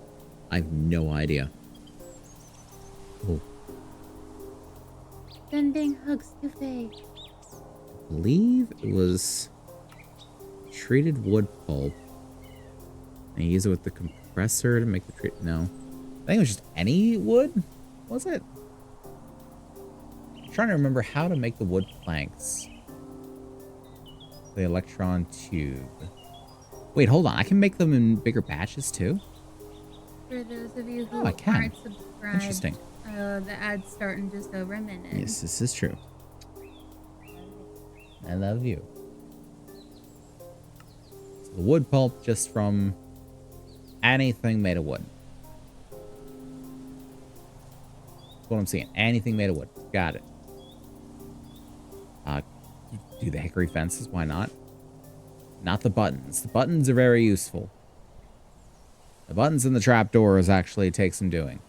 I have no idea. Oh. Sending hugs to Faye. I believe it was treated wood pulp. And you use it with the compressor to make the treat. No. I think it was just any wood. Was it? I'm trying to remember how to make the wood planks. The electron tube. Wait, hold on. I can make them in bigger batches too? For those of you who I can. aren't subscribed, Interesting. The ad's start in just over a minute. Yes, this is true. I love you. So the wood pulp just from anything made of wood. That's what I'm seeing. Anything made of wood. Got it. do the hickory fences. Why not? Not the buttons. The buttons are very useful. The buttons and the trapdoors actually take some doing.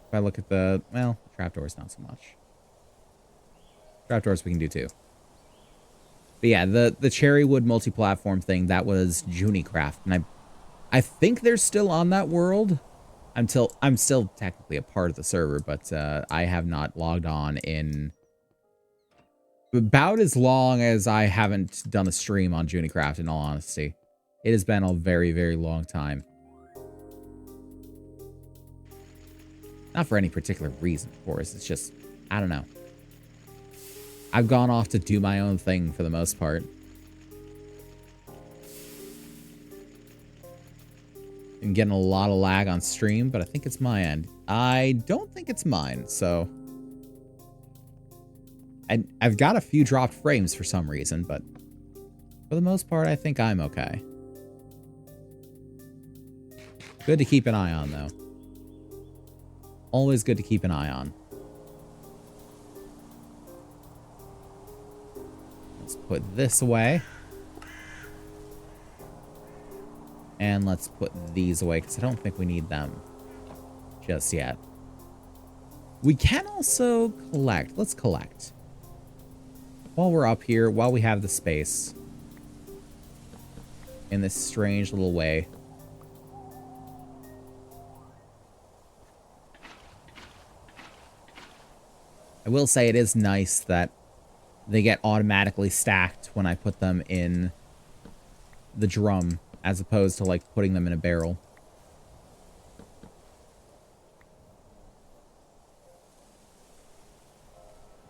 If I look at the... Well, trapdoors not so much. Trapdoors we can do too. But yeah, the cherry wood multi-platform thing, that was Junicraft. And I think they're still on that world. I'm still technically a part of the server, but I have not logged on in about as long as I haven't done a stream on Junicraft, in all honesty. It has been a very, very long time. Not for any particular reason, of course. It's just, I don't know. I've gone off to do my own thing for the most part. I'm getting a lot of lag on stream, but I think it's my end. I don't think it's mine, so... I've got a few dropped frames for some reason, but for the most part, I think I'm okay. Good to keep an eye on, though. Always good to keep an eye on. Let's put this away. And let's put these away, because I don't think we need them just yet. We can also collect. Let's collect. While we're up here, while we have the space. In this strange little way. I will say it is nice that they get automatically stacked when I put them in the drum, as opposed to, like, putting them in a barrel.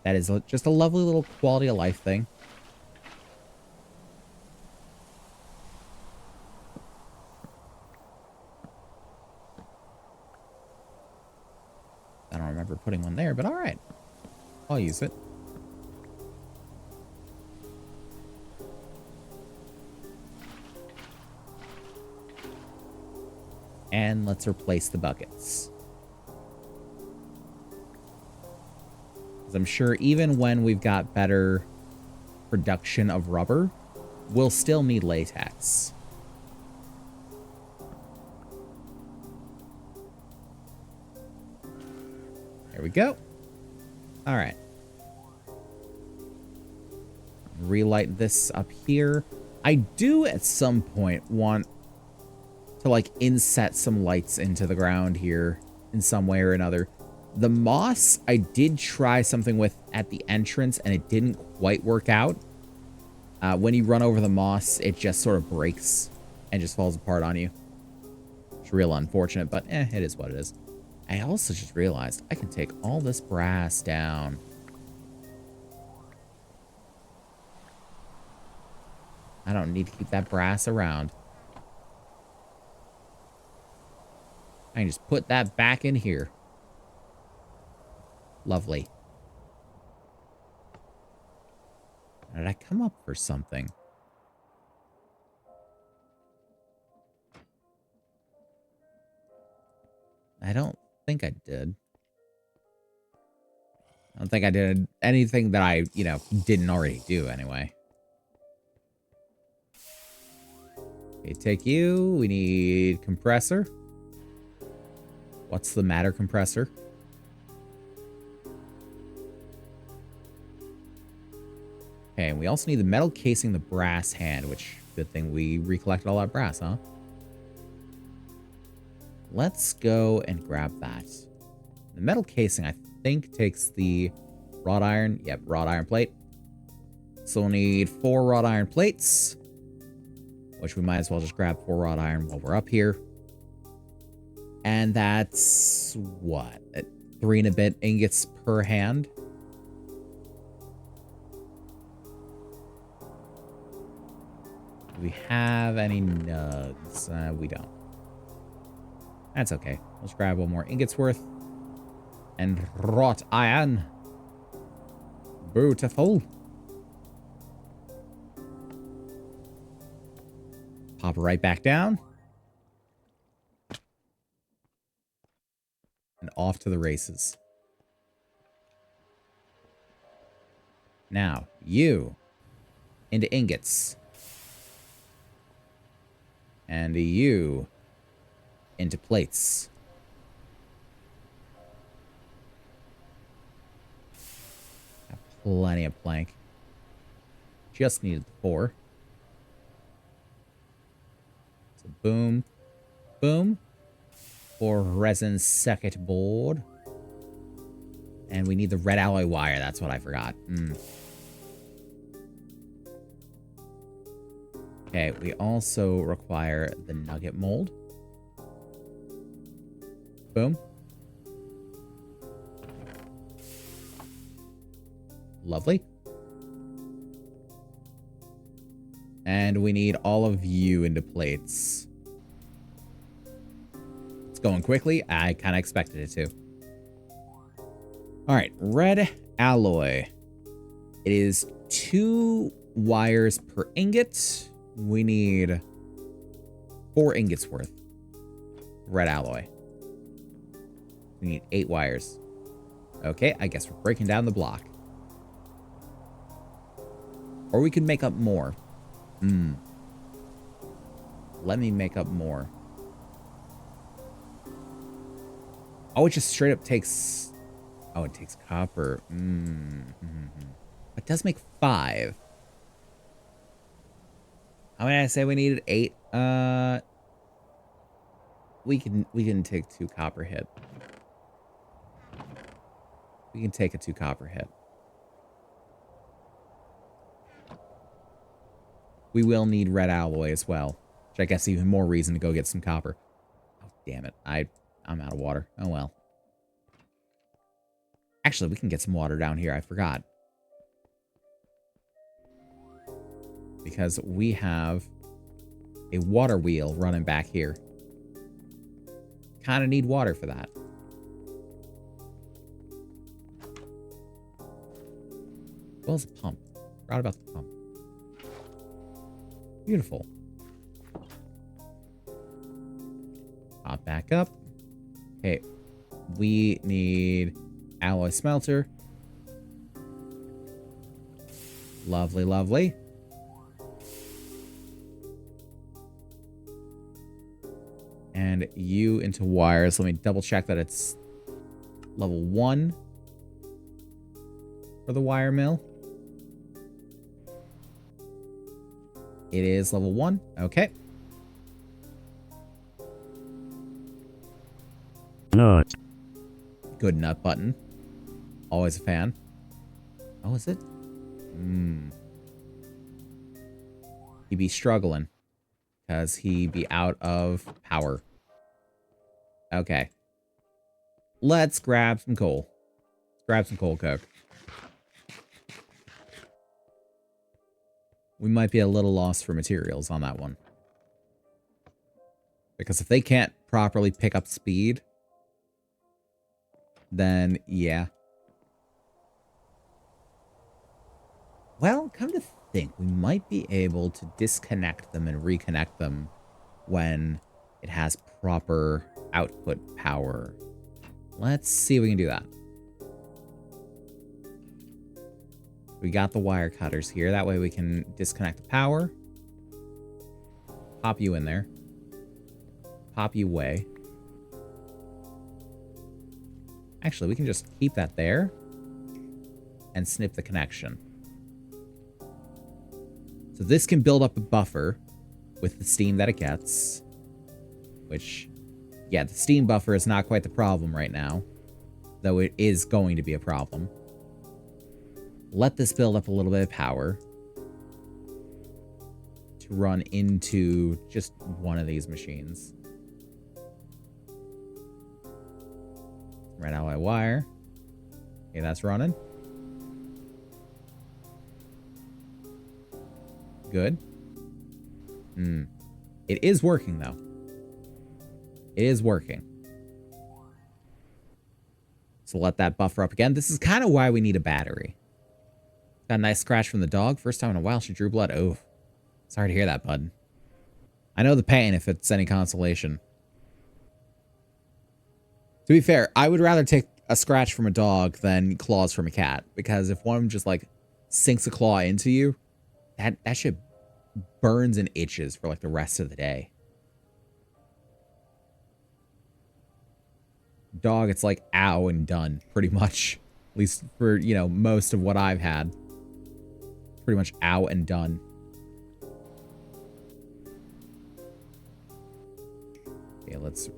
That is just a lovely little quality of life thing. I don't remember putting one there, but all right. I'll use it. And let's replace the buckets. Because I'm sure even when we've got better production of rubber, we'll still need latex. There we go. All right. Relight this up here. I do at some point want to, like, inset some lights into the ground here in some way or another. The moss, I did try something with at the entrance, and it didn't quite work out. When you run over the moss, it just sort of breaks and just falls apart on you. It's real unfortunate, but it is what it is. I also just realized I can take all this brass down. I don't need to keep that brass around. I can just put that back in here. Lovely. Did I come up for something? I don't think I did. I don't think I did anything that I, didn't already do anyway. Okay, take you. We need compressor. What's the matter, compressor? Okay, and we also need the metal casing the brass hand, which, good thing we recollected all that brass, huh? Let's go and grab that. The metal casing, I think, takes the wrought iron. Yep, wrought iron plate. So we'll need 4 wrought iron plates, which we might as well just grab 4 wrought iron while we're up here. And that's, what? 3 and a bit ingots per hand. Do we have any nugs? We don't. That's okay. Let's grab 1 more ingots worth. And wrought iron. Beautiful. Pop right back down. And off to the races. Now, you into ingots. And you into plates. Got plenty of plank. Just needed 4. So boom, boom. 4 resin circuit board. And we need the red alloy wire. That's what I forgot. Okay, we also require the nugget mold. Boom. Lovely. And we need all of you into plates. It's going quickly. I kind of expected it to. All right, red alloy. It is 2 wires per ingot. We need 4 ingots worth. Red alloy. We need 8 wires. Okay, I guess we're breaking down the block. Or we could make up more. Let me make up more. Oh, it just straight up takes... Oh, it takes copper. It does make 5. How many did I say we needed? 8. We can take 2 copper hit. We can take a 2 copper hit. We will need red alloy as well, which I guess even more reason to go get some copper. Oh, damn it. I'm out of water. Oh, well. Actually, we can get some water down here. I forgot. Because we have a water wheel running back here. Kind of need water for that. As well as a pump. Forgot about the pump. Beautiful. Pop back up. Okay. We need alloy smelter. Lovely, lovely. And you into wires. Let me double check that it's level 1 for the wire mill. It is level 1. Okay. Nut. Good nut button. Always a fan. Oh, is it? He be struggling. Because he be out of power. Okay. Let's grab some coal. Let's grab some coal coke. We might be a little lost for materials on that one. Because if they can't properly pick up speed, then yeah. Well, come to think, we might be able to disconnect them and reconnect them when it has proper output power. Let's see if we can do that. We got the wire cutters here. That way we can disconnect the power. Pop you in there. Pop you away. Actually, we can just keep that there and snip the connection. So this can build up a buffer with the steam that it gets. Which, yeah, the steam buffer is not quite the problem right now. Though it is going to be a problem. Let this build up a little bit of power to run into just one of these machines. Red alloy wire. Okay, that's running. Good. It is working, though. It is working. So let that buffer up again. This is kind of why we need a battery. Got a nice scratch from the dog. First time in a while she drew blood. Oh, sorry to hear that, bud. I know the pain if it's any consolation. To be fair, I would rather take a scratch from a dog than claws from a cat. Because if one just, like, sinks a claw into you, that shit burns and itches for like the rest of the day. Dog, it's like ow and done, pretty much. At least for, you know, most of what I've had. Pretty much ow and done. Okay, let's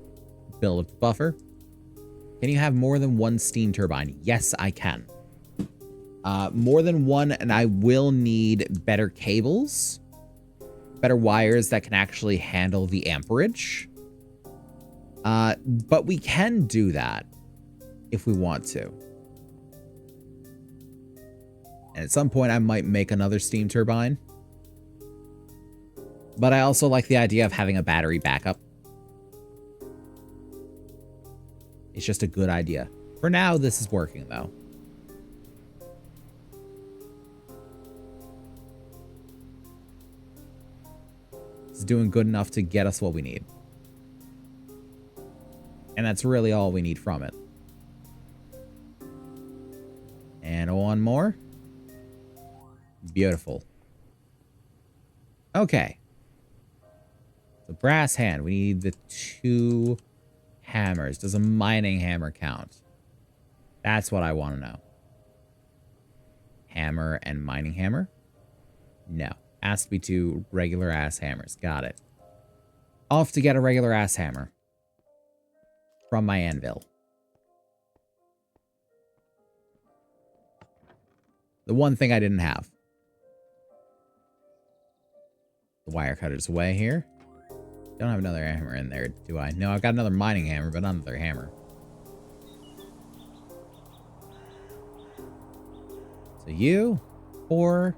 build a buffer. Can you have more than one steam turbine? Yes, I can. More than one, and I will need better cables. Better wires that can actually handle the amperage. But we can do that if we want to. And at some point, I might make another steam turbine. But I also like the idea of having a battery backup. It's just a good idea. For now, this is working, though. It's doing good enough to get us what we need. And that's really all we need from it. And one more. Beautiful. Okay. The brass hand. We need the 2 hammers. Does a mining hammer count? That's what I want to know. Hammer and mining hammer? No. Has to be 2 regular ass hammers. Got it. Off to get a regular ass hammer. From my anvil. The one thing I didn't have. The wire cutter's away here. Don't have another hammer in there, do I? No, I've got another mining hammer, but not another hammer. So you, 4,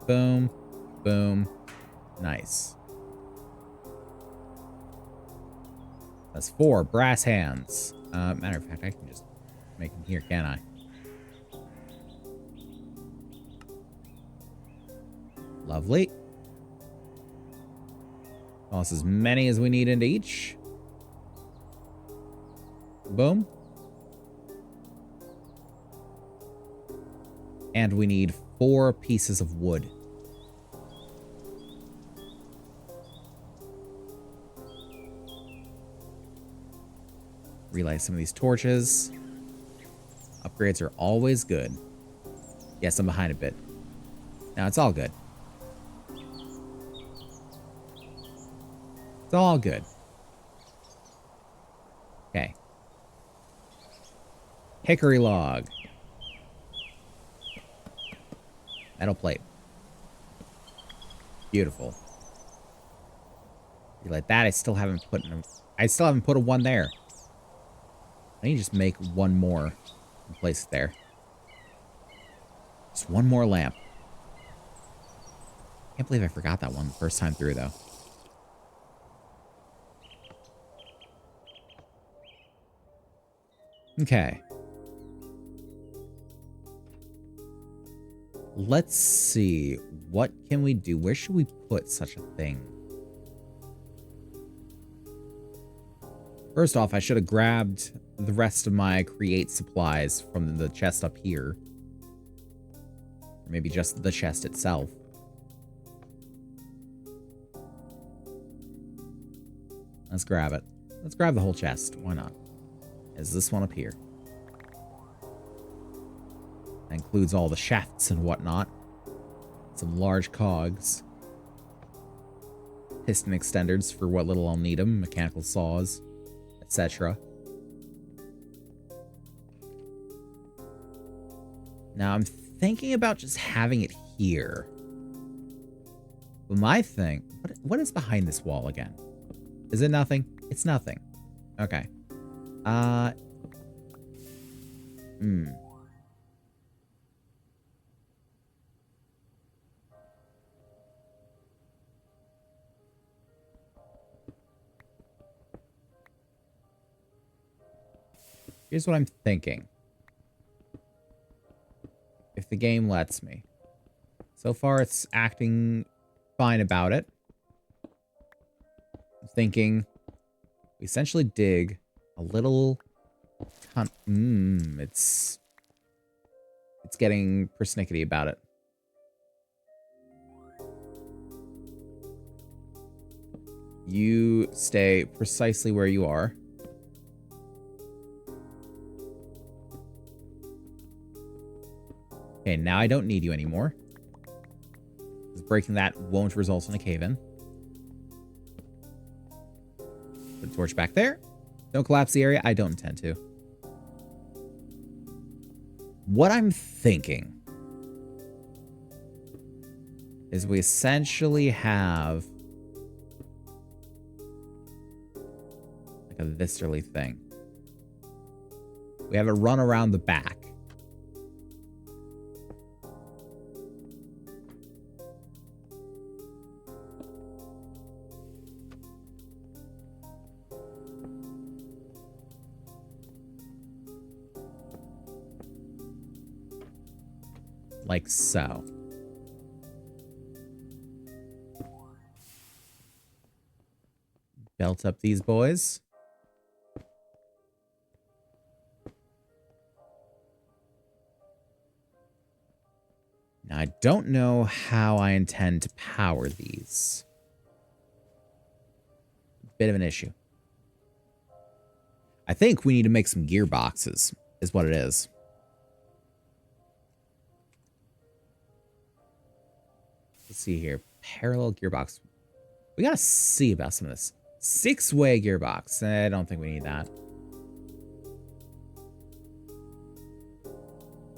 boom, boom, nice. That's 4 brass hands. Matter of fact, I can just make them here, can't I? Lovely. Toss as many as we need into each. Boom. And we need 4 pieces of wood. Relight some of these torches. Upgrades are always good. Yes, I'm behind a bit. Now it's all good. It's all good. Okay. Hickory log. Metal plate. Beautiful. You like that? I still haven't put a 1 there. I need to just make 1 more and place it there. Just 1 more lamp. Can't believe I forgot that one the first time through, though. Okay. Let's see. What can we do? Where should we put such a thing? First off, I should have grabbed the rest of my create supplies from the chest up here. Or maybe just the chest itself. Let's grab it. Let's grab the whole chest. Why not? Is this one up here? That includes all the shafts and whatnot. Some large cogs. Piston extenders for what little I'll need them. Mechanical saws, etc. Now I'm thinking about just having it here. But my thing... What is behind this wall again? Is it nothing? It's nothing. Okay. Here's what I'm thinking. If the game lets me. So far, it's acting fine about it. I'm thinking we essentially dig a little... It's It's getting persnickety about it. You stay precisely where you are. Okay, now I don't need you anymore. Breaking that won't result in a cave-in. Put a torch back there. Don't collapse the area. I don't intend to. What I'm thinking is we essentially have like a viscerally thing. We have it run around the back. Like so. Belt up these boys. Now, I don't know how I intend to power these. Bit of an issue. I think we need to make some gearboxes, is what it is. Let's see here. Parallel gearbox. We gotta see about some of this. 6-way gearbox. I don't think we need that.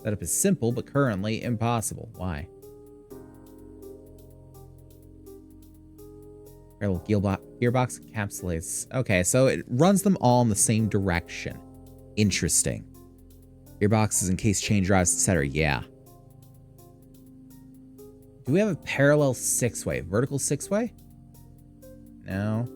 Setup is simple, but currently impossible. Why? Parallel gearbox encapsulates. Okay, so it runs them all in the same direction. Interesting. Gearboxes in case change drives, etc. Yeah. Do we have a parallel 6-way? Vertical 6-way? No.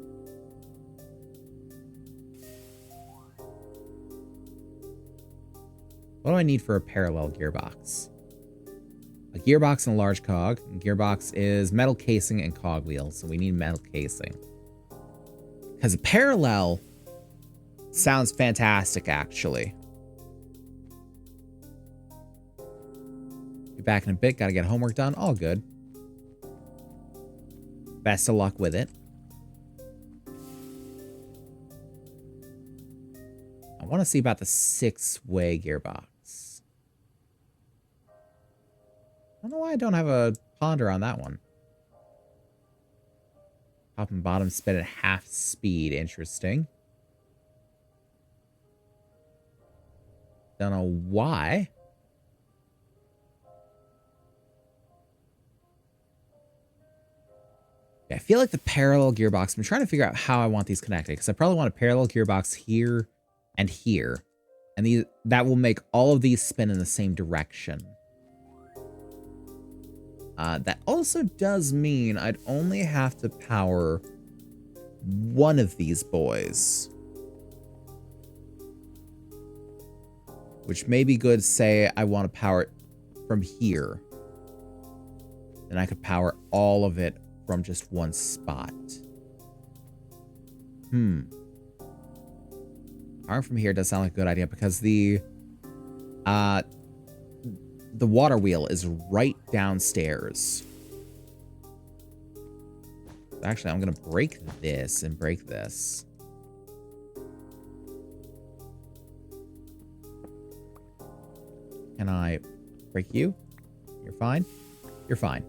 What do I need for a parallel gearbox? A gearbox and a large cog. Gearbox is metal casing and cog wheels, so we need metal casing. Because a parallel sounds fantastic, actually. Be back in a bit. Gotta get homework done. All good. Best of luck with it. I want to see about the 6-way gearbox. I don't know why I don't have a ponder on that one. Top and bottom spin at half speed. Interesting. Don't know why. I feel like the parallel gearbox, I'm trying to figure out how I want these connected, because I probably want a parallel gearbox here and here. And that will make all of these spin in the same direction. That also does mean I'd only have to power one of these boys. Which may be good, say I want to power it from here. Then I could power all of it from just one spot. Powering from here does sound like a good idea, because the water wheel is right downstairs. Actually, I'm gonna break this and break this. Can I break you? You're fine? You're fine.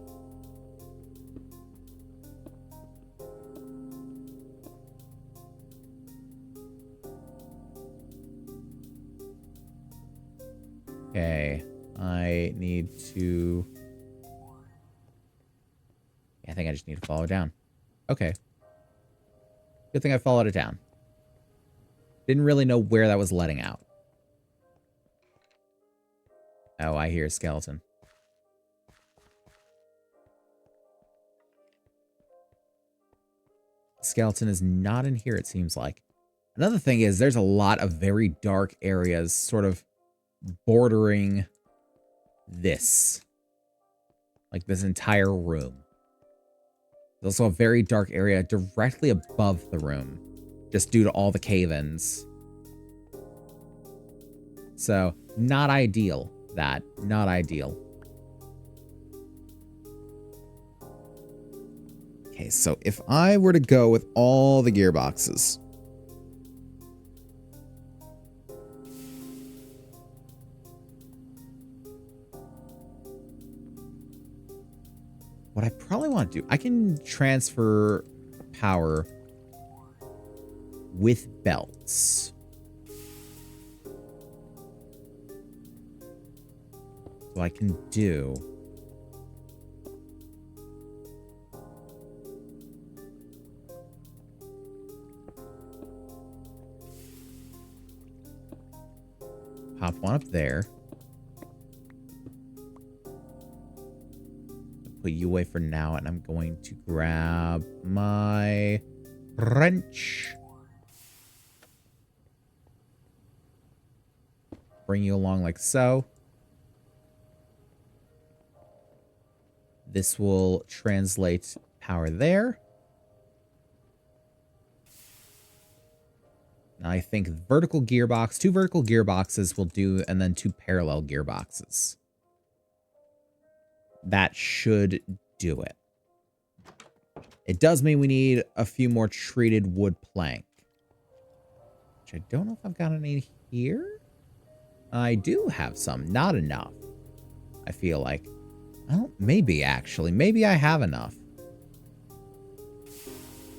Okay, I need to... I think I just need to follow it down. Okay. Good thing I followed it down. Didn't really know where that was letting out. Oh, I hear a skeleton. Skeleton is not in here, it seems like. Another thing is there's a lot of very dark areas sort of bordering this. Like this entire room. There's also a very dark area directly above the room, just due to all the cave-ins. So, not ideal. that. Not ideal. Okay, so if I were to go with all the gearboxes, what I probably want to do, I can transfer power with belts. So I can do... Pop one up there. Put you away for now, and I'm going to grab my wrench. Bring you along like so. This will translate power there. Now I think vertical gearbox, 2 vertical gearboxes will do, and then 2 parallel gearboxes. That should do it. It does mean we need a few more treated wood plank. Which I don't know if I've got any here. I do have some. Not enough. I feel like. Oh, maybe actually. Maybe I have enough.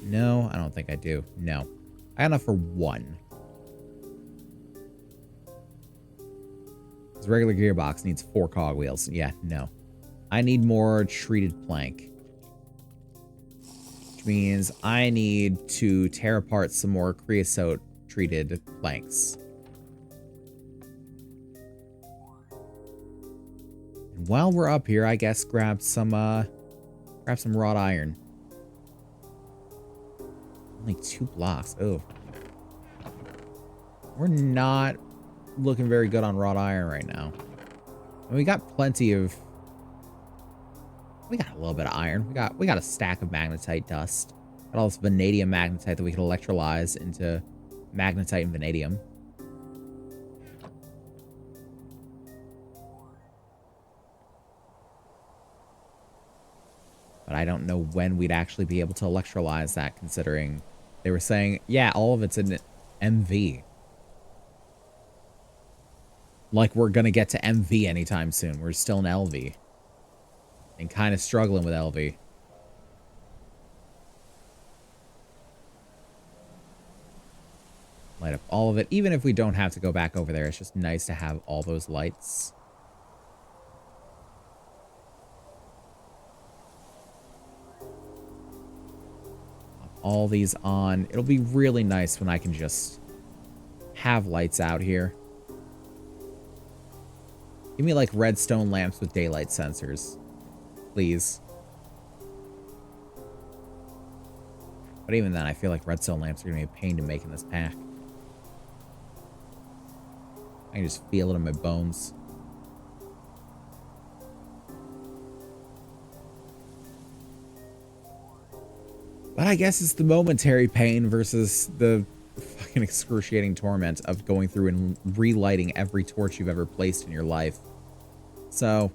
No, I don't think I do. No. I got enough for 1. This regular gearbox needs 4 cogwheels. Yeah, no. I need more treated plank. Which means I need to tear apart some more creosote treated planks. And while we're up here, I guess grab some wrought iron. Only 2 blocks. Oh. We're not looking very good on wrought iron right now. And we got plenty of... We got a little bit of iron. We got a stack of magnetite dust. Got all this vanadium magnetite that we can electrolyze into magnetite and vanadium. But I don't know when we'd actually be able to electrolyze that, considering they were saying, yeah, all of it's in MV. Like we're going to get to MV anytime soon. We're still in LV. And kind of struggling with LV. Light up all of it. Even if we don't have to go back over there, it's just nice to have all those lights. All these on. It'll be really nice when I can just have lights out here. Give me like redstone lamps with daylight sensors. Please. But even then, I feel like redstone lamps are going to be a pain to make in this pack. I can just feel it in my bones. But I guess it's the momentary pain versus the fucking excruciating torment of going through and relighting every torch you've ever placed in your life. So,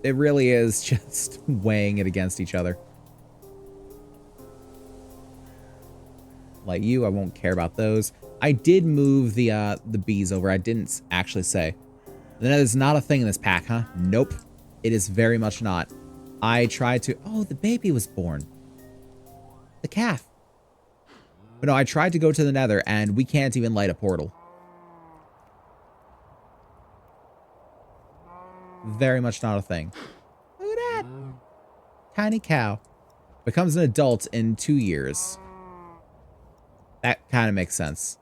it really is just weighing it against each other. Like you, I won't care about those. I did move the bees over. I didn't actually say. That is not a thing in this pack, huh? Nope. It is very much not. I tried to... Oh, the baby was born. The calf. But no, I tried to go to the nether, and we can't even light a portal. Very much not a thing. Look at that. Tiny cow. Becomes an adult in 2 years. That kind of makes sense.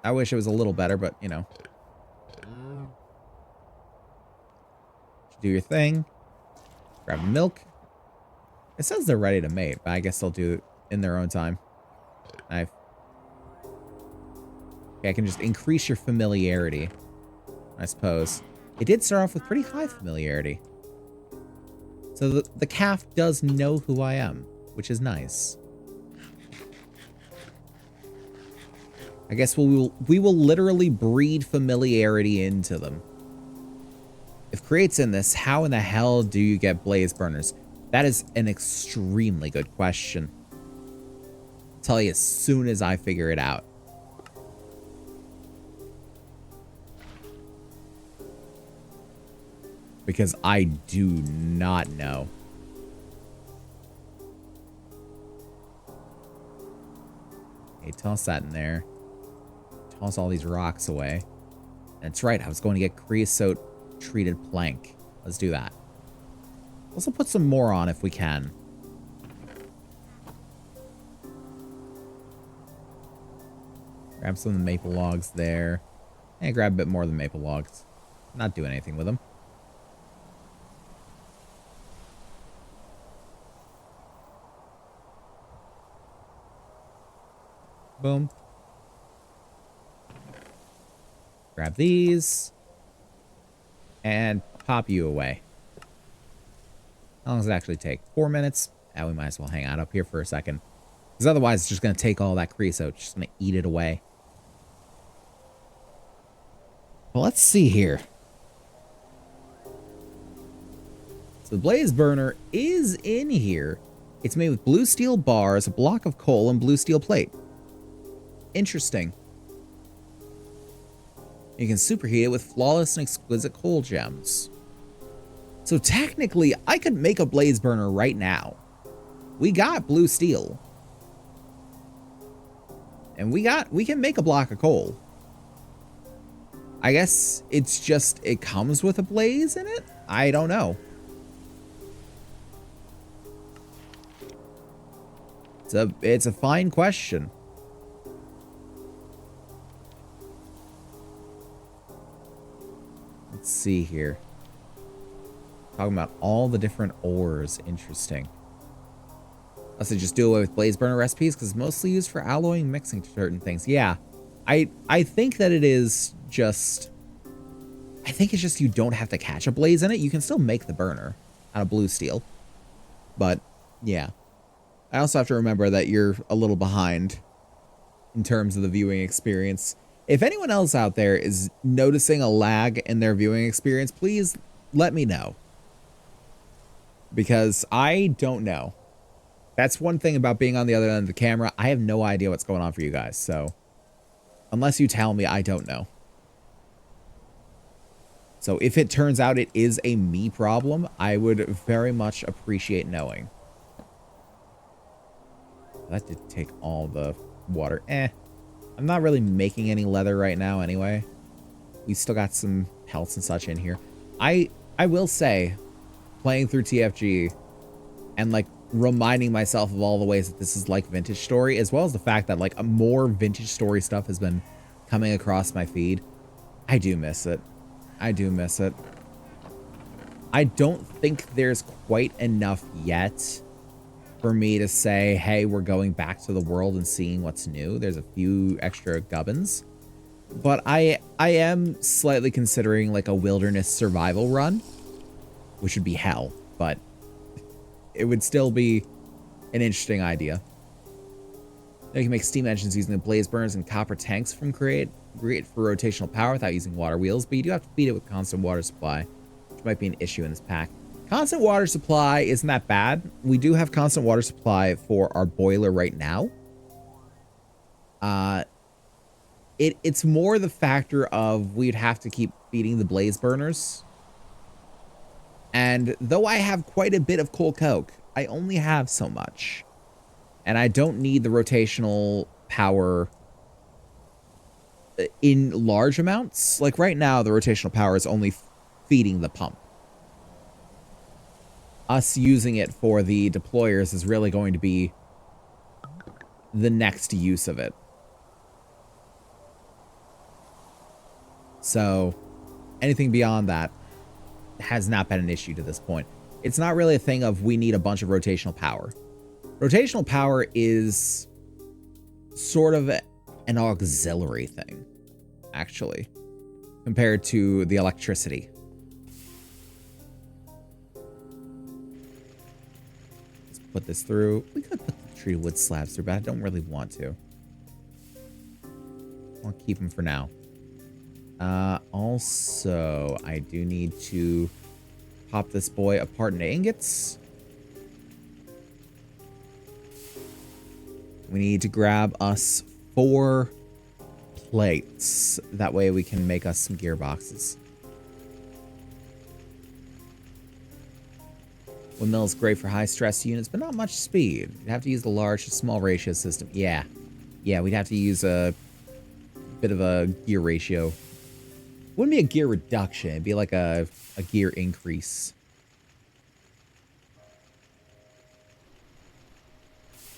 I wish it was a little better, but, you know. Do your thing. Grab the milk. It says they're ready to mate, but I guess they'll do it in their own time. Okay, I can just increase your familiarity, I suppose. It did start off with pretty high familiarity. So the calf does know who I am, which is nice. I guess we will literally breed familiarity into them. If Create's in this, how in the hell do you get blaze burners? That is an extremely good question. I'll tell you as soon as I figure it out. Because I do not know. Hey, toss that in there. Toss all these rocks away. That's right, I was going to get creosote treated plank. Let's do that. Also put some more on if we can. Grab some of the maple logs there. And grab a bit more of the maple logs. Not do anything with them. Boom. Grab these. And pop you away. How long does it actually take? 4 minutes? Yeah, we might as well hang out up here for a second. Because otherwise it's just going to take all that creosote. It's just going to eat it away. Well, let's see here. So the blaze burner is in here. It's made with blue steel bars, a block of coal, and blue steel plate. Interesting. You can superheat it with flawless and exquisite coal gems. So technically, I could make a blaze burner right now. We got blue steel. And we can make a block of coal. I guess it's just, it comes with a blaze in it? I don't know. It's a fine question. Let's see here. Talking about all the different ores. Interesting. Let's just do away with blaze burner recipes because it's mostly used for alloying, mixing certain things. Yeah, I think that it is just. I think it's just you don't have to catch a blaze in it. You can still make the burner out of blue steel. But yeah, I also have to remember that you're a little behind in terms of the viewing experience. If anyone else out there is noticing a lag in their viewing experience, please let me know. Because I don't know. That's one thing about being on the other end of the camera. I have no idea what's going on for you guys. So unless you tell me, I don't know. So if it turns out it is a me problem, I would very much appreciate knowing. That did take all the water. I'm not really making any leather right now anyway. We still got some pelts and such in here. I will say, playing through TFG and like reminding myself of all the ways that this is like vintage story, as well as the fact that like a more vintage story stuff has been coming across my feed. I do miss it. I do miss it. I don't think there's quite enough yet for me to say, hey, we're going back to the world and seeing what's new. There's a few extra gubbins. But I am slightly considering like a wilderness survival run, which would be hell, but it would still be an interesting idea. Now you can make steam engines using the blaze burners and copper tanks from Create for rotational power without using water wheels, but you do have to feed it with constant water supply, which might be an issue in this pack. Constant water supply isn't that bad. We do have constant water supply for our boiler right now. It's more the factor of we'd have to keep feeding the blaze burners. And though I have quite a bit of coal coke, I only have so much. And I don't need the rotational power in large amounts. Like right now, the rotational power is only feeding the pump. Us using it for the deployers is really going to be the next use of it. So anything beyond that has not been an issue to this point. It's not really a thing of we need a bunch of rotational power. Rotational power is sort of an auxiliary thing, actually, compared to the electricity. Let's put this through. We could put the treated wood slabs through, but I don't really want to. I'll keep them for now. Also, I do need to pop this boy apart into ingots. We need to grab us 4 plates. That way we can make us some gearboxes. Windmill is great for high stress units, but not much speed. You'd have to use the large to small ratio system. Yeah. Yeah, we'd have to use a bit of a gear ratio. Wouldn't be a gear reduction. It'd be like a gear increase.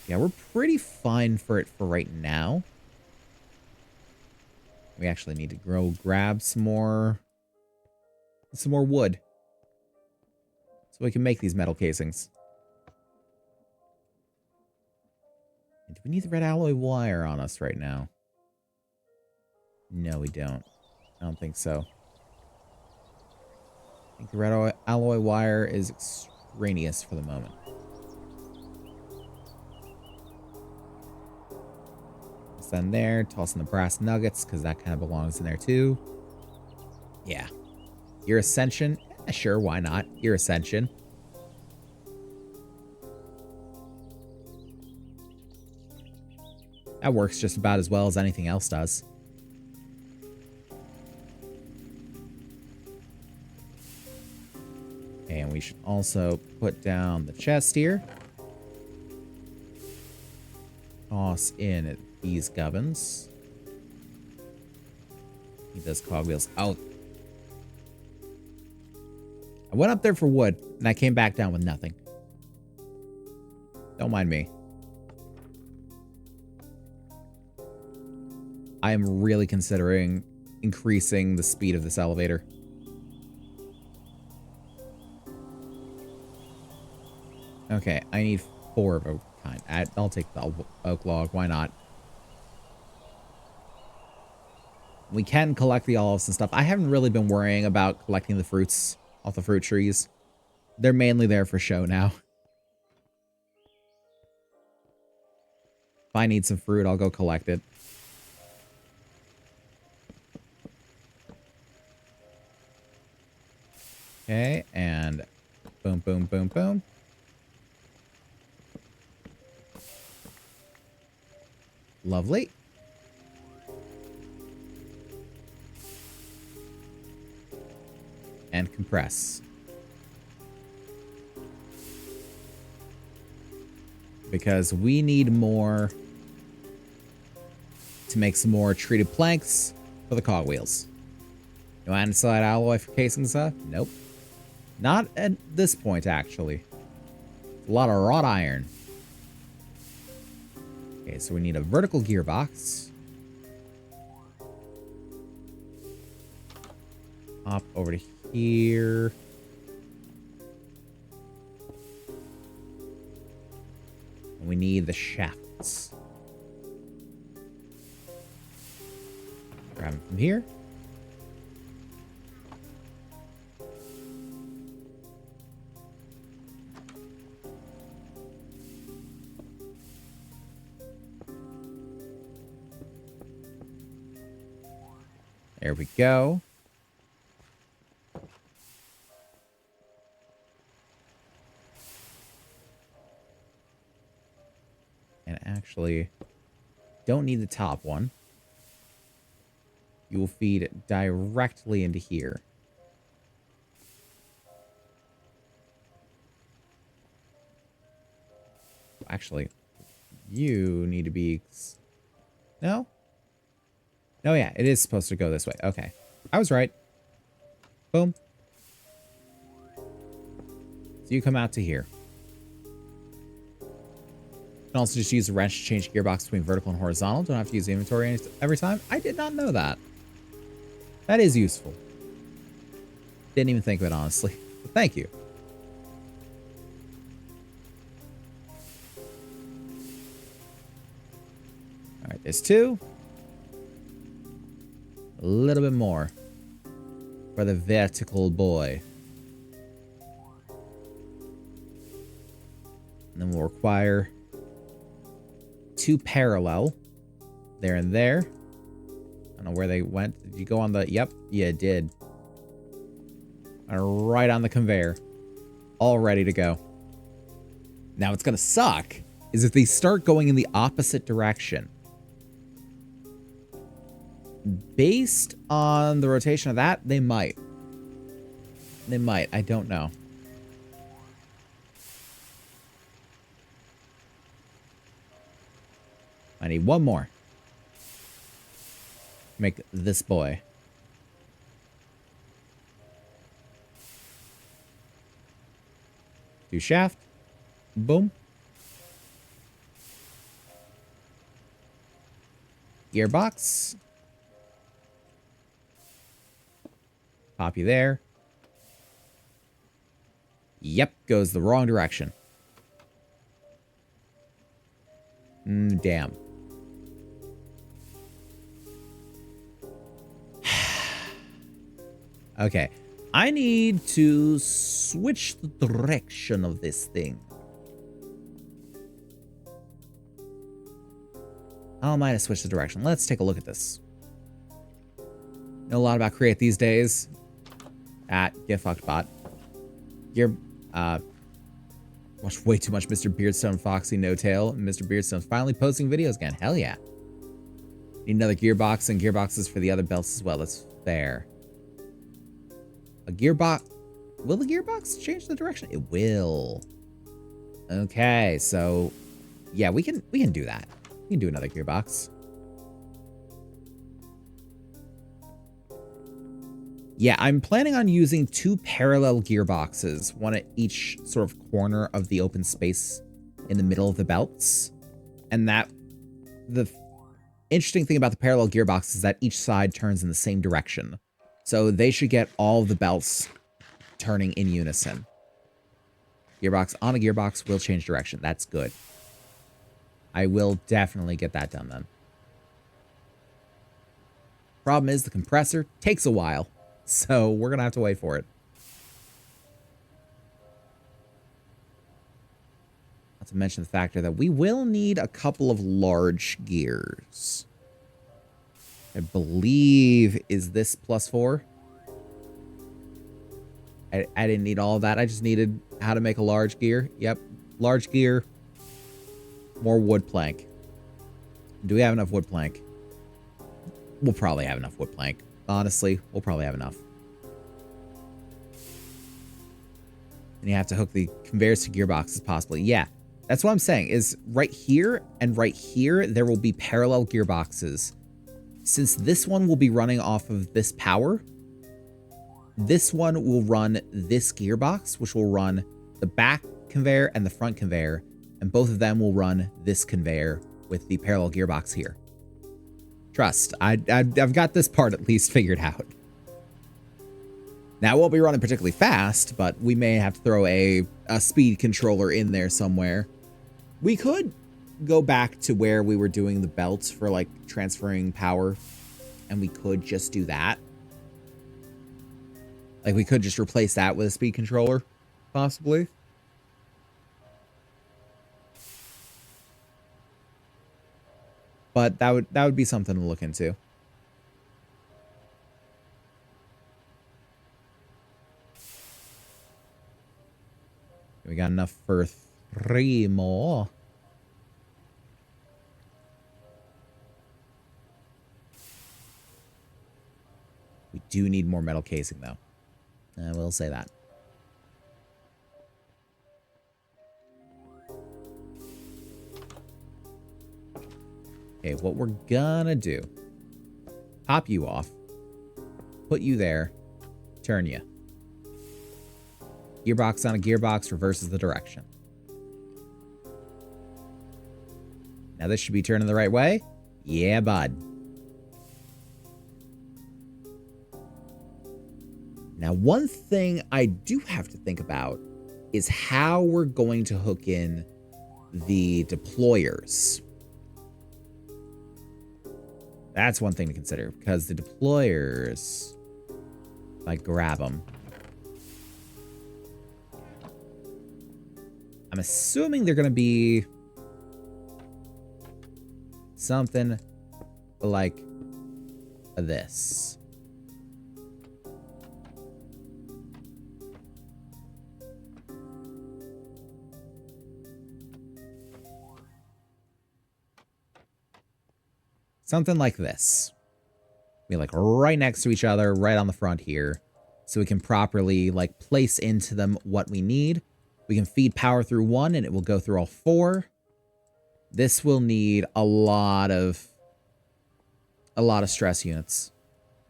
Yeah, we're pretty fine for it for right now. We actually need to grab some more wood. So we can make these metal casings. And do we need the red alloy wire on us right now? No, we don't. I don't think so. I think the red alloy wire is extraneous for the moment. Send there, toss in the brass nuggets, because that kind of belongs in there too. Yeah. Gear Ascension? Sure, why not? Gear Ascension. That works just about as well as anything else does. And we should also put down the chest here. Toss in these gubbins. Need those cogwheels. Oh. I went up there for wood, and I came back down with nothing. Don't mind me. I am really considering increasing the speed of this elevator. Okay, I need 4 of a kind. I'll take the oak log. Why not? We can collect the olives and stuff. I haven't really been worrying about collecting the fruits off the fruit trees. They're mainly there for show now. If I need some fruit, I'll go collect it. Okay, and boom, boom, boom, boom. Lovely. And compress. Because we need more to make some more treated planks for the cogwheels. No andesite alloy for casing stuff? Nope. Not at this point, actually. A lot of wrought iron. Okay, so we need a vertical gearbox. Hop over to here. And we need the shafts. Grab them from here. There we go. And actually, don't need the top one. You will feed it directly into here. Actually, you need to be... No? Oh, yeah, it is supposed to go this way. Okay. I was right. Boom. So you come out to here. You can also just use a wrench to change gearbox between vertical and horizontal. Don't have to use the inventory every time. I did not know that. That is useful. Didn't even think of it, honestly. But thank you. All right, there's 2. A little bit more for the vertical boy. And then we'll require 2 parallel there and there. I don't know where they went. Did you go on the... Yep, you did. Right on the conveyor. All ready to go. Now, what's going to suck is if they start going in the opposite direction. Based on the rotation of that, they might. They might. I don't know. I need one more. Make this boy. Do shaft. Boom. Gearbox. Pop you there. Yep, goes the wrong direction. Damn. Okay. I need to switch the direction of this thing. How am I to switch the direction? Let's take a look at this. Know a lot about Create these days. At Get Fucked Bot. You're, watch way too much Mr. Beardstone, Foxy, No Tail. Mr. Beardstone's finally posting videos again. Hell yeah. Need another gearbox and gearboxes for the other belts as well. That's fair. A gearbox. Will the gearbox change the direction? It will. Okay, so yeah, we can do that. We can do another gearbox. Yeah, I'm planning on using 2 parallel gearboxes, one at each sort of corner of the open space in the middle of the belts. And that the interesting thing about the parallel gearbox is that each side turns in the same direction. So they should get all of the belts turning in unison. Gearbox on a gearbox will change direction. That's good. I will definitely get that done then. Problem is the compressor takes a while. So we're going to have to wait for it. Not to mention the factor that we will need a couple of large gears. I believe, is this +4? I didn't need all of that. I just needed how to make a large gear. Yep. Large gear. More wood plank. Do we have enough wood plank? We'll probably have enough wood plank. Honestly, we'll probably have enough. And you have to hook the conveyors to gearboxes possibly. Yeah, that's what I'm saying is right here and right here, there will be parallel gearboxes. Since this one will be running off of this power, this one will run this gearbox, which will run the back conveyor and the front conveyor. And both of them will run this conveyor with the parallel gearbox here. Trust, I've got this part at least figured out. Now, it won't be running particularly fast, but we may have to throw a speed controller in there somewhere. We could go back to where we were doing the belts for, like, transferring power, and we could just do that. Like, we could just replace that with a speed controller, possibly. But that would be something to look into. We got enough for 3 more. We do need more metal casing, though. I will say that. Okay, what we're gonna do. Pop you off. Put you there. Turn you. Gearbox on a gearbox reverses the direction. Now this should be turning the right way. Yeah, bud. Now, one thing I do have to think about is how we're going to hook in the deployers. That's one thing to consider, because the deployers, if I grab them, I'm assuming they're going to be something like this. Something like this. Be like right next to each other, right on the front here. So we can properly like place into them what we need. We can feed power through one and it will go through all four. This will need a lot of stress units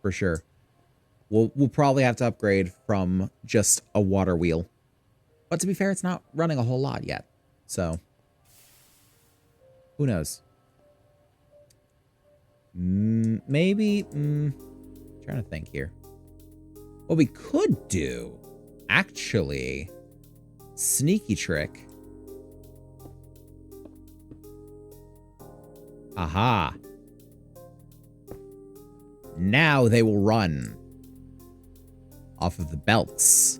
for sure. We'll probably have to upgrade from just a water wheel. But to be fair, it's not running a whole lot yet. So who knows? Maybe, trying to think here. What we could do, actually, sneaky trick. Aha. Now they will run off of the belts.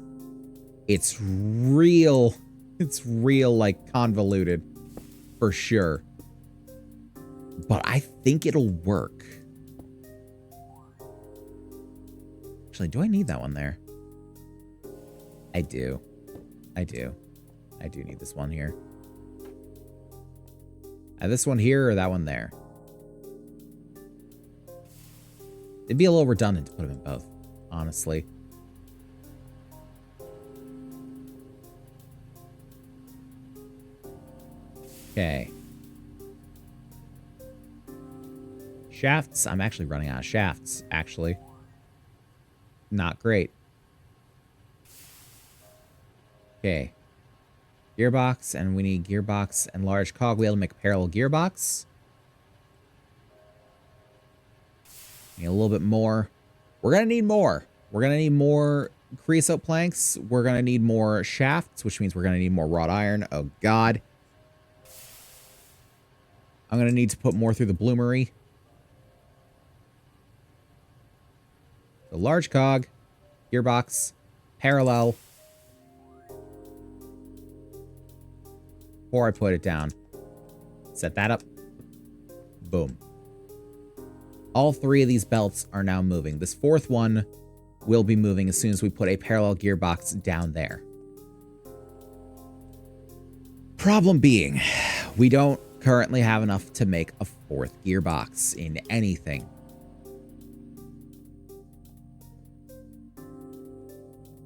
It's real like convoluted for sure. But I think it'll work. Actually, do I need that one there? I do. I do need this one here. This one here or that one there? It'd be a little redundant to put them in both, honestly. Okay. Shafts. I'm actually running out of shafts, actually. Not great. Okay. Gearbox, and we need gearbox and large cogwheel to make a parallel gearbox. Need a little bit more. We're going to need more. We're going to need more creosote planks. We're going to need more shafts, which means we're going to need more wrought iron. Oh, God. I'm going to need to put more through the bloomery. The large cog, gearbox, parallel. Before I put it down. Set that up. Boom. All three of these belts are now moving. This fourth one will be moving as soon as we put a parallel gearbox down there. Problem being, we don't currently have enough to make a fourth gearbox in anything.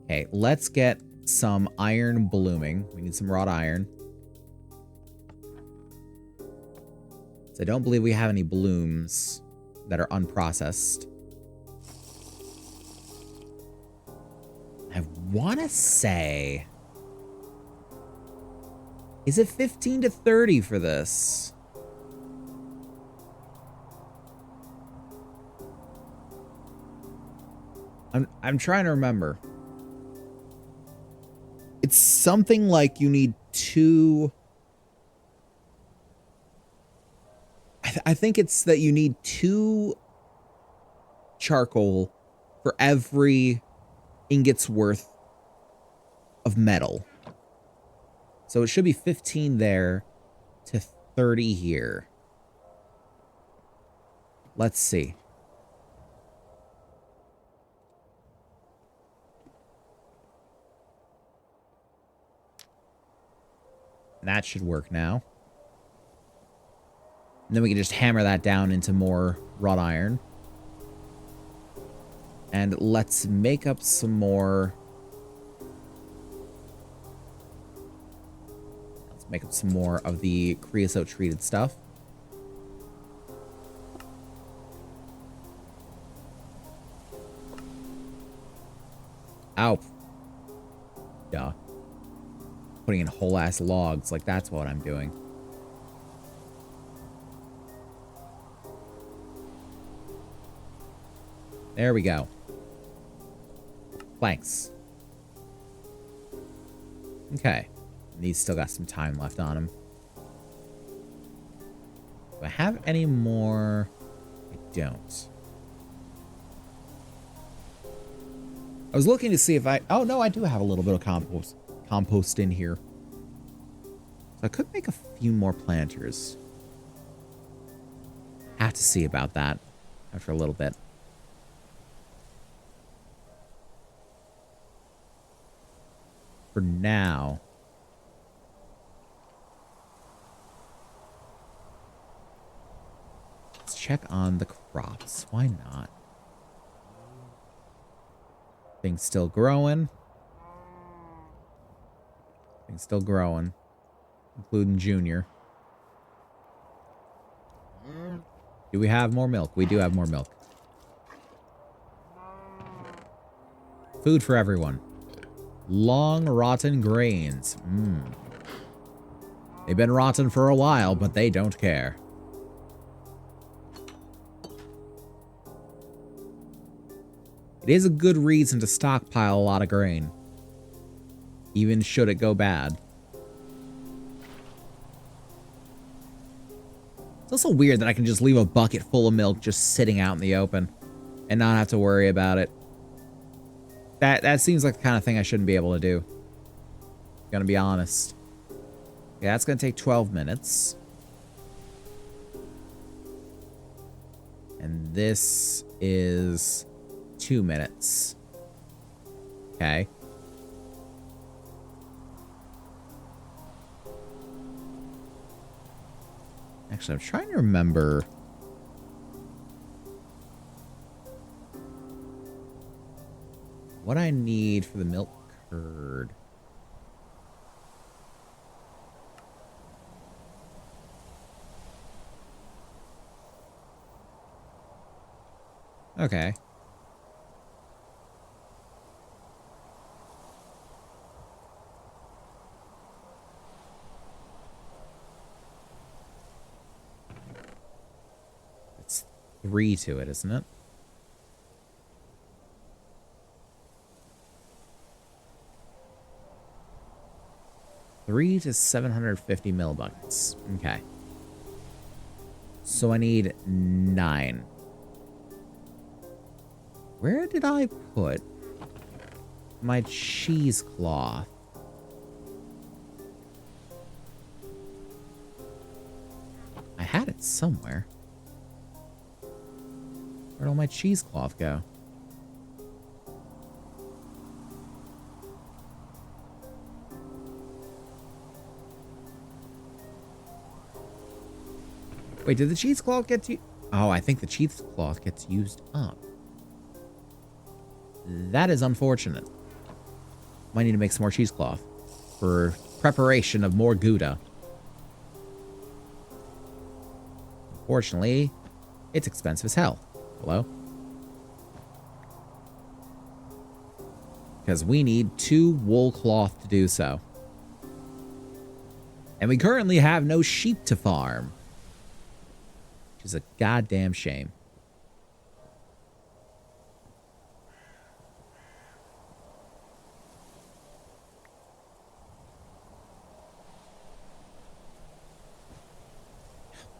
Okay, let's get some iron blooming. We need some wrought iron. So I don't believe we have any blooms that are unprocessed. I want to say... Is it 15 to 30 for this? I'm trying to remember. It's something like you need 2... I think it's that you need 2 charcoal for every ingot's worth of metal. So it should be 15 there to 30 here. Let's see. That should work now. And then we can just hammer that down into more wrought iron. And let's make up some more... Let's make up some more of the creosote treated stuff. Ow. Duh. Putting in whole ass logs, like that's what I'm doing. There we go. Planks. Okay. These still got some time left on them. Do I have any more? I don't. I was looking to see if I... Oh, no, I do have a little bit of compost in here. So I could make a few more planters. Have to see about that after a little bit. for now. Let's check on the crops. Why not? Things still growing. Things still growing. Including Junior. Do we have more milk? We do have more milk. Food for everyone. Long rotten grains. They've been rotten for a while, but they don't care. It is a good reason to stockpile a lot of grain. Even should it go bad. It's also weird that I can just leave a bucket full of milk just sitting out in the open and not have to worry about it. That seems like the kind of thing I shouldn't be able to do. Gonna be honest. Yeah, that's gonna take 12 minutes. And this is 2 minutes. Okay. Actually, I'm trying to remember. What I need for the milk curd. Okay. It's 3 to it, isn't it? Three to 750 millibuckets. Okay. So I need 9. Where did I put my cheesecloth? I had it somewhere. Where'd all my cheesecloth go? Wait, did the cheesecloth get to... Oh, I think the cheesecloth gets used up. That is unfortunate. Might need to make some more cheesecloth for preparation of more Gouda. Unfortunately, it's expensive as hell. Hello? Because we need 2 wool cloth to do so. And we currently have no sheep to farm. Which is a goddamn shame.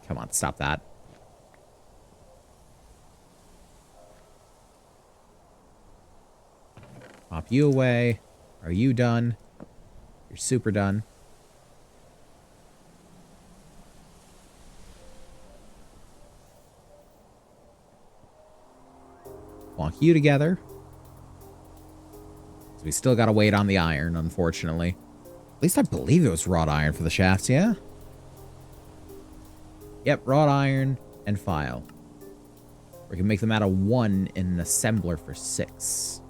Come on, stop that. Pop you away. Are you done? You're super done. Plonk you together. So we still gotta wait on the iron, unfortunately. At least I believe it was wrought iron for the shafts, yeah? Yep, wrought iron and file. We can make them out of 1 in an assembler for 6.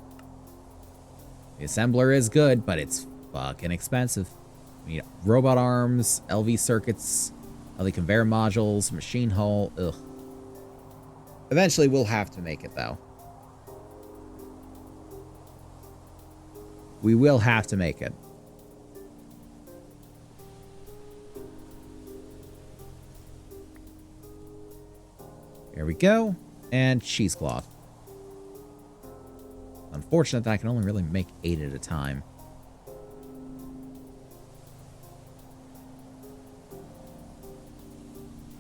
The assembler is good, but it's fucking expensive. We need robot arms, LV circuits, LV conveyor modules, machine hull. Ugh. Eventually, we'll have to make it, though. We will have to make it. Here we go. And cheesecloth. Unfortunate that I can only really make 8 at a time.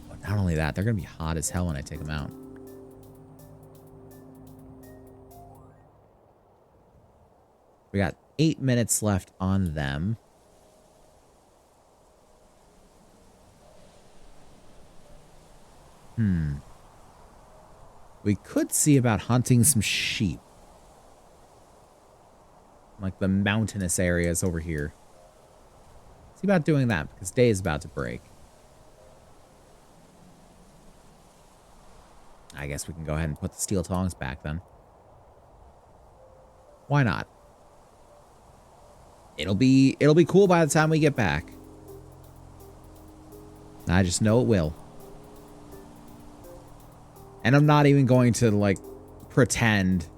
But not only that, they're going to be hot as hell when I take them out. We got 8 minutes left on them. We could see about hunting some sheep. Like the mountainous areas over here. See about doing that because day is about to break. I guess we can go ahead and put the steel tongs back then. Why not? It'll be cool by the time we get back. I just know it will. And I'm not even going to like pretend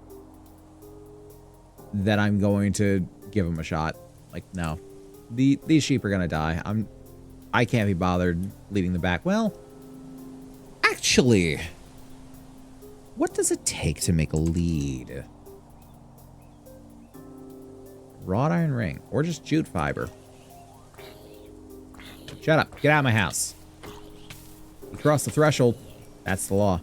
that I'm going to give them a shot. Like, no. These sheep are gonna die. I can't be bothered leading them back. Well, actually, what does it take to make a lead? Wrought iron ring, or just jute fiber. Shut up. Get out of my house. You cross the threshold. That's the law.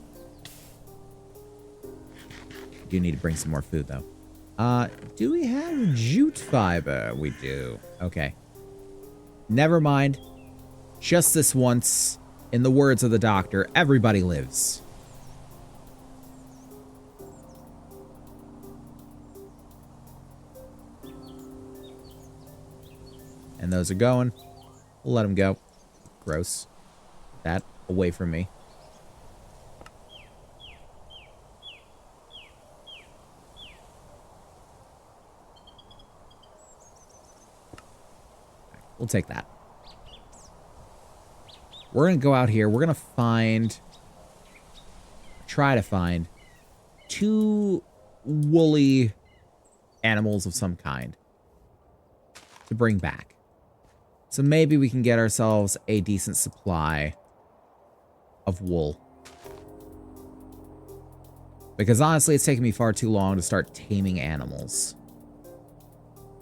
You do need to bring some more food, though. Do we have jute fiber? We do. Okay. Never mind. Just this once. In the words of the doctor, everybody lives. And those are going. We'll let them go. Gross. That away from me. We'll take that. We're going to go out here. We're going to try to find 2 woolly animals of some kind to bring back. So maybe we can get ourselves a decent supply of wool. Because honestly, it's taken me far too long to start taming animals.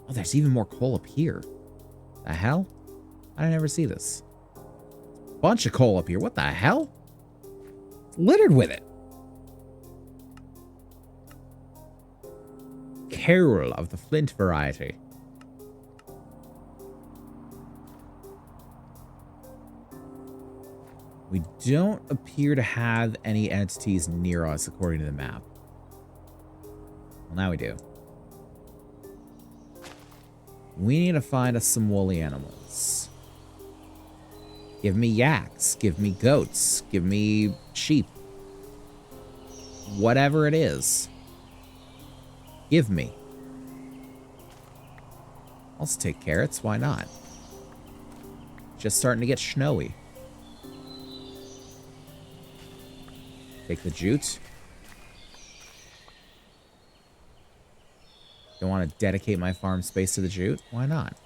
Oh, there's even more coal up here. The hell? I didn't ever see this. Bunch of coal up here. What the hell? It's littered with it. Coal of the flint variety. We don't appear to have any entities near us according to the map. Well, now we do. We need to find us some woolly animals. Give me yaks. Give me goats. Give me sheep. Whatever it is. Give me. I'll also take carrots. Why not? Just starting to get snowy. Take the jute. Don't want to dedicate my farm space to the jute? Why not?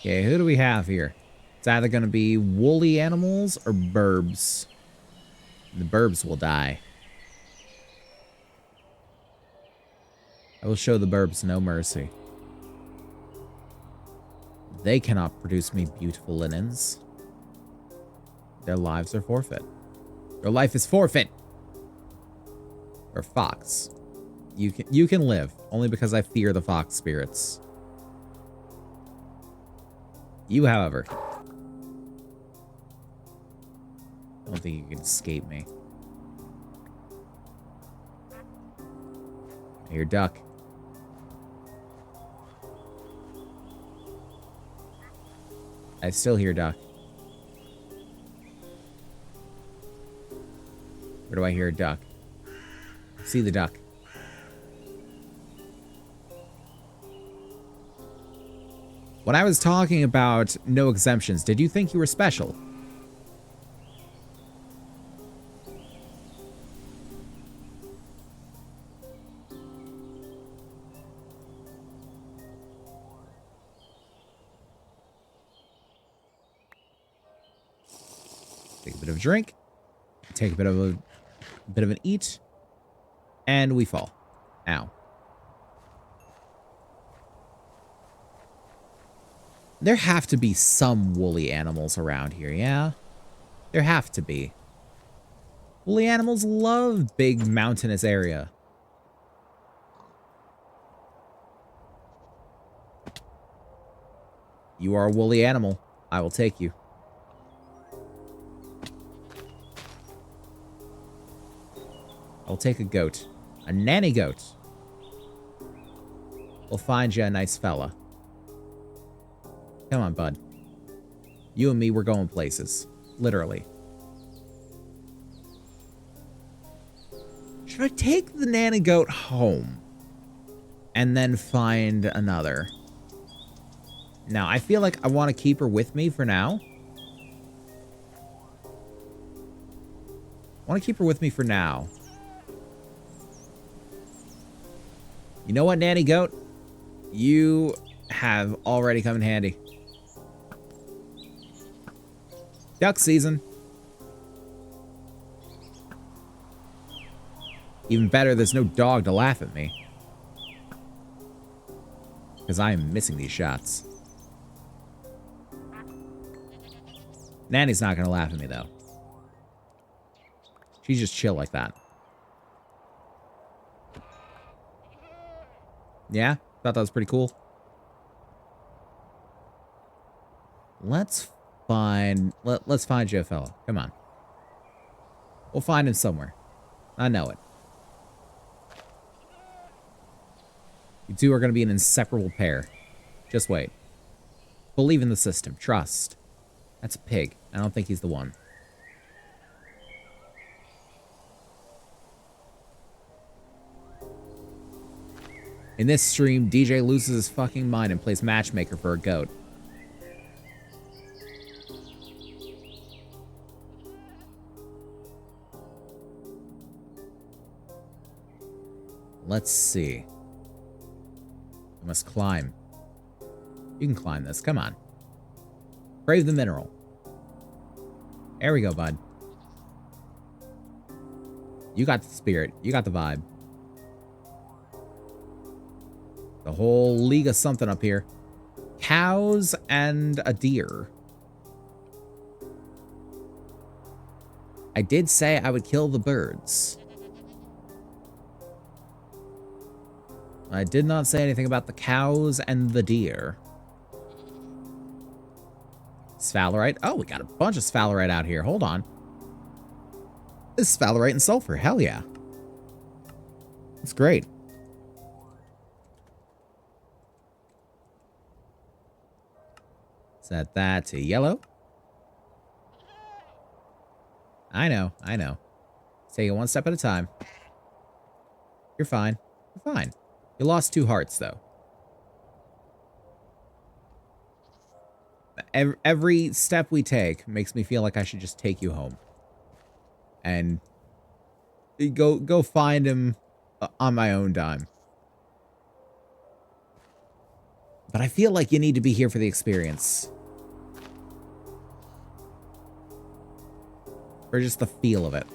Okay, who do we have here? It's either going to be woolly animals or burbs. The burbs will die. I will show the burbs no mercy. They cannot produce me beautiful linens. Their lives are forfeit. Their life is forfeit. Or fox. You can live, only because I fear the fox spirits. You, however, don't think you can escape me. I hear duck. I still hear duck. Where do I hear a duck? See the duck. When I was talking about no exemptions, did you think you were special? Take a bit of a drink, take a bit of an eat, and we fall. Ow. There have to be some woolly animals around here, yeah? There have to be. Woolly animals love big mountainous area. You are a woolly animal. I will take you. I'll take a goat. A nanny goat. We'll find you a nice fella. Come on, bud. You and me, we're going places. Literally. Should I take the nanny goat home? And then find another? Now, I feel like I want to keep her with me for now. I want to keep her with me for now. You know what, nanny goat? You have already come in handy. Duck season. Even better, there's no dog to laugh at me. Because I am missing these shots. Nanny's not going to laugh at me, though. She's just chill like that. Yeah? Thought that was pretty cool. Let's find you a fella. Come on. We'll find him somewhere. I know it. You two are going to be an inseparable pair. Just wait. Believe in the system. Trust. That's a pig. I don't think he's the one. In this stream, DJ loses his fucking mind and plays matchmaker for a goat. Let's see. We must climb. You can climb this. Come on. Brave the mineral. There we go, bud. You got the spirit. You got the vibe. The whole league of something up here. Cows and a deer. I did say I would kill the birds. I did not say anything about the cows and the deer. Sphalerite. Oh, we got a bunch of sphalerite out here. Hold on. This is sphalerite and sulfur. Hell yeah. That's great. Set that to yellow. I know. Take it one step at a time. You're fine. You're fine. You lost 2 hearts, though. Every step we take makes me feel like I should just take you home. And go find him on my own dime. But I feel like you need to be here for the experience. Or just the feel of it.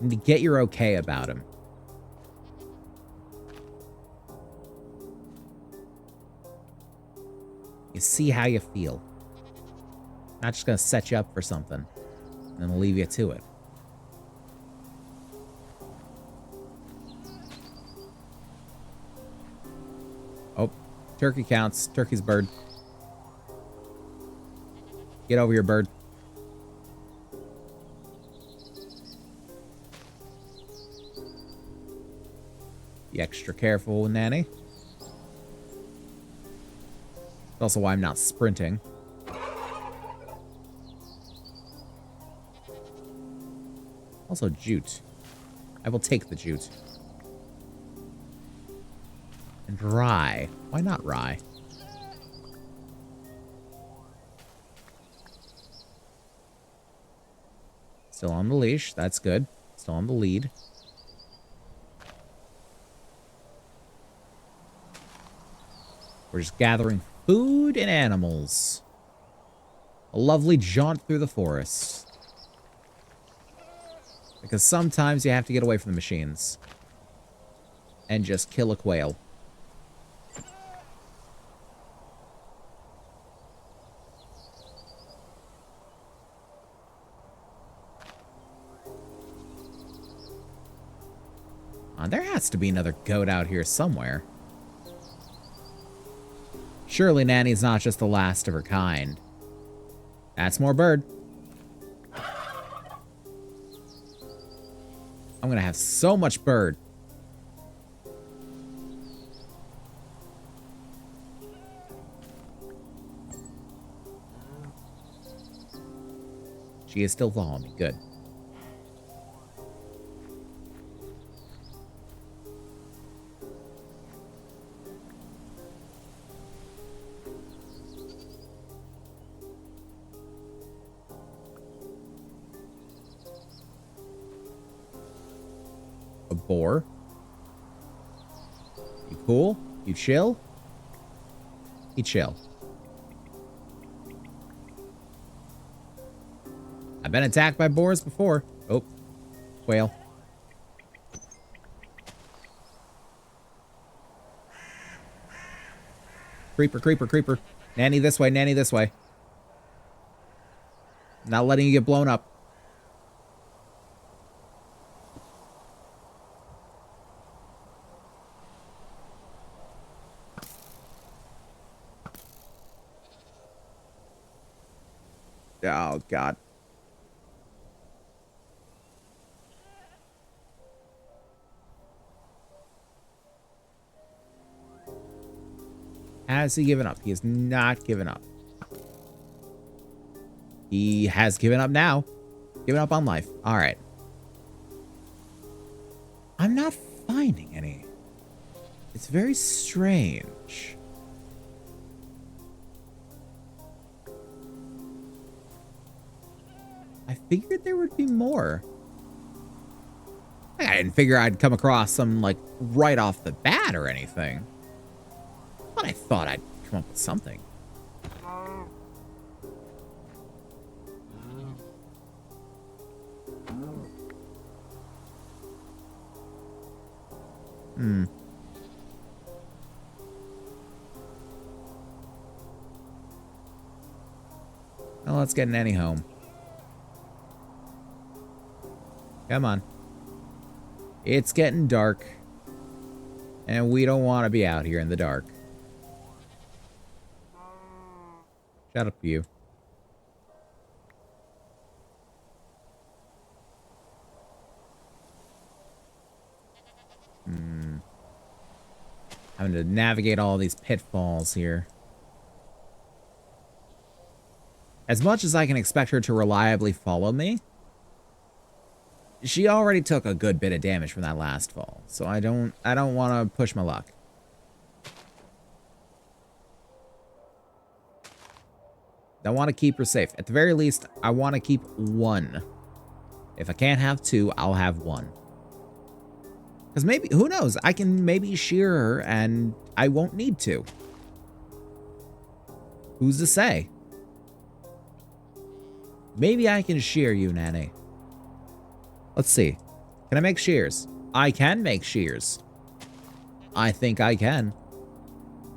And to get your okay about him. You see how you feel. Not just gonna set you up for something. And then leave you to it. Oh, turkey counts. Turkey's bird. Get over here, bird. Be extra careful, Nanny. That's also why I'm not sprinting. Also, jute. I will take the jute. And rye. Why not rye? Still on the leash. That's good. Still on the lead. We're just gathering food and animals. A lovely jaunt through the forest. Because sometimes you have to get away from the machines. And just kill a quail. There has to be another goat out here somewhere. Surely Nanny's not just the last of her kind. That's more bird. I'm gonna have so much bird. She is still following me. Good. A boar? You cool? You chill? You chill. I've been attacked by boars before. Oh, quail. Creeper, creeper, creeper. Nanny this way, nanny this way. Not letting you get blown up. Oh, God. Has he given up? He has not given up. He has given up now. Given up on life. All right. I'm not finding any. It's very strange. I figured there would be more. I didn't figure I'd come across some, like, right off the bat or anything. But I thought I'd come up with something. Well, let's get Nanny home. Come on. It's getting dark. And we don't want to be out here in the dark. Shut up, you. Having to navigate all these pitfalls here. As much as I can expect her to reliably follow me, she already took a good bit of damage from that last fall, so I don't want to push my luck. I want to keep her safe. At the very least, I want to keep one. If I can't have two, I'll have one. Because maybe, who knows, I can maybe shear her and I won't need to. Who's to say? Maybe I can shear you, Nanny. Let's see. Can I make shears? I can make shears. I think I can.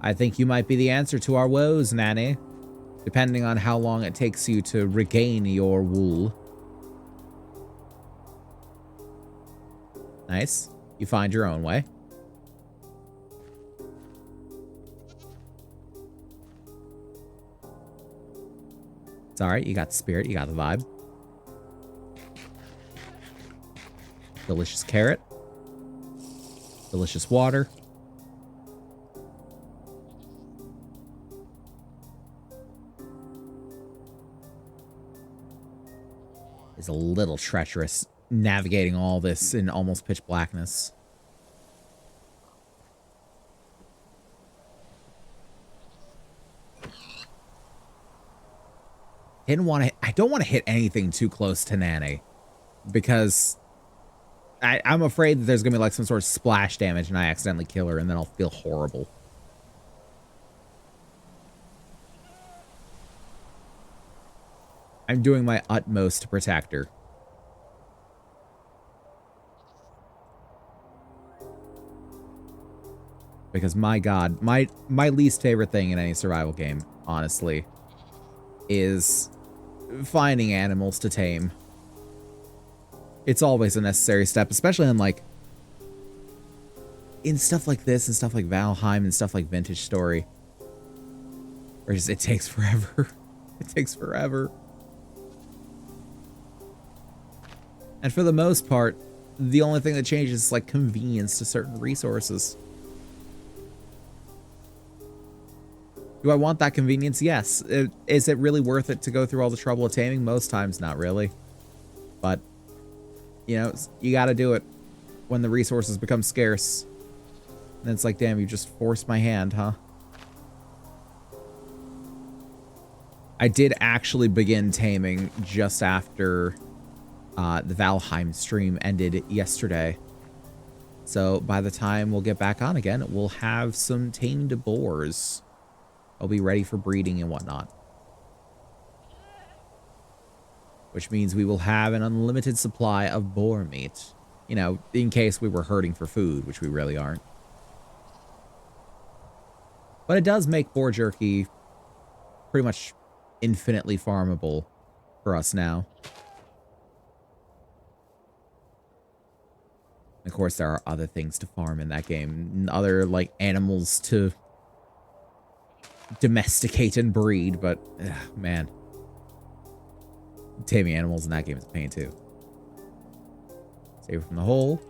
I think you might be the answer to our woes, Nanny. Depending on how long it takes you to regain your wool. Nice. You find your own way. It's alright, you got the spirit, you got the vibe. Delicious carrot. Delicious water. It's a little treacherous navigating all this in almost pitch blackness. I don't want to hit anything too close to Nanny because I'm afraid that there's gonna be like some sort of splash damage and I accidentally kill her and then I'll feel horrible. I'm doing my utmost to protect her. Because my God, my least favorite thing in any survival game, honestly, is finding animals to tame. It's always a necessary step, especially in stuff like this and stuff like Valheim and stuff like Vintage Story. Or just, it takes forever. It takes forever. And for the most part, the only thing that changes is like convenience to certain resources. Do I want that convenience? Yes. Is it really worth it to go through all the trouble of taming? Most times, not really. But, you know, you got to do it when the resources become scarce. And it's like, damn, you just forced my hand, huh? I did actually begin taming just after the Valheim stream ended yesterday. So by the time we'll get back on again, we'll have some tamed boars. I'll be ready for breeding and whatnot. Which means we will have an unlimited supply of boar meat. You know, in case we were hurting for food, which we really aren't. But it does make boar jerky pretty much infinitely farmable for us now. Of course, there are other things to farm in that game. Other, like, animals to domesticate and breed, but, man. Taming animals in that game is a pain, too. Save from the hole.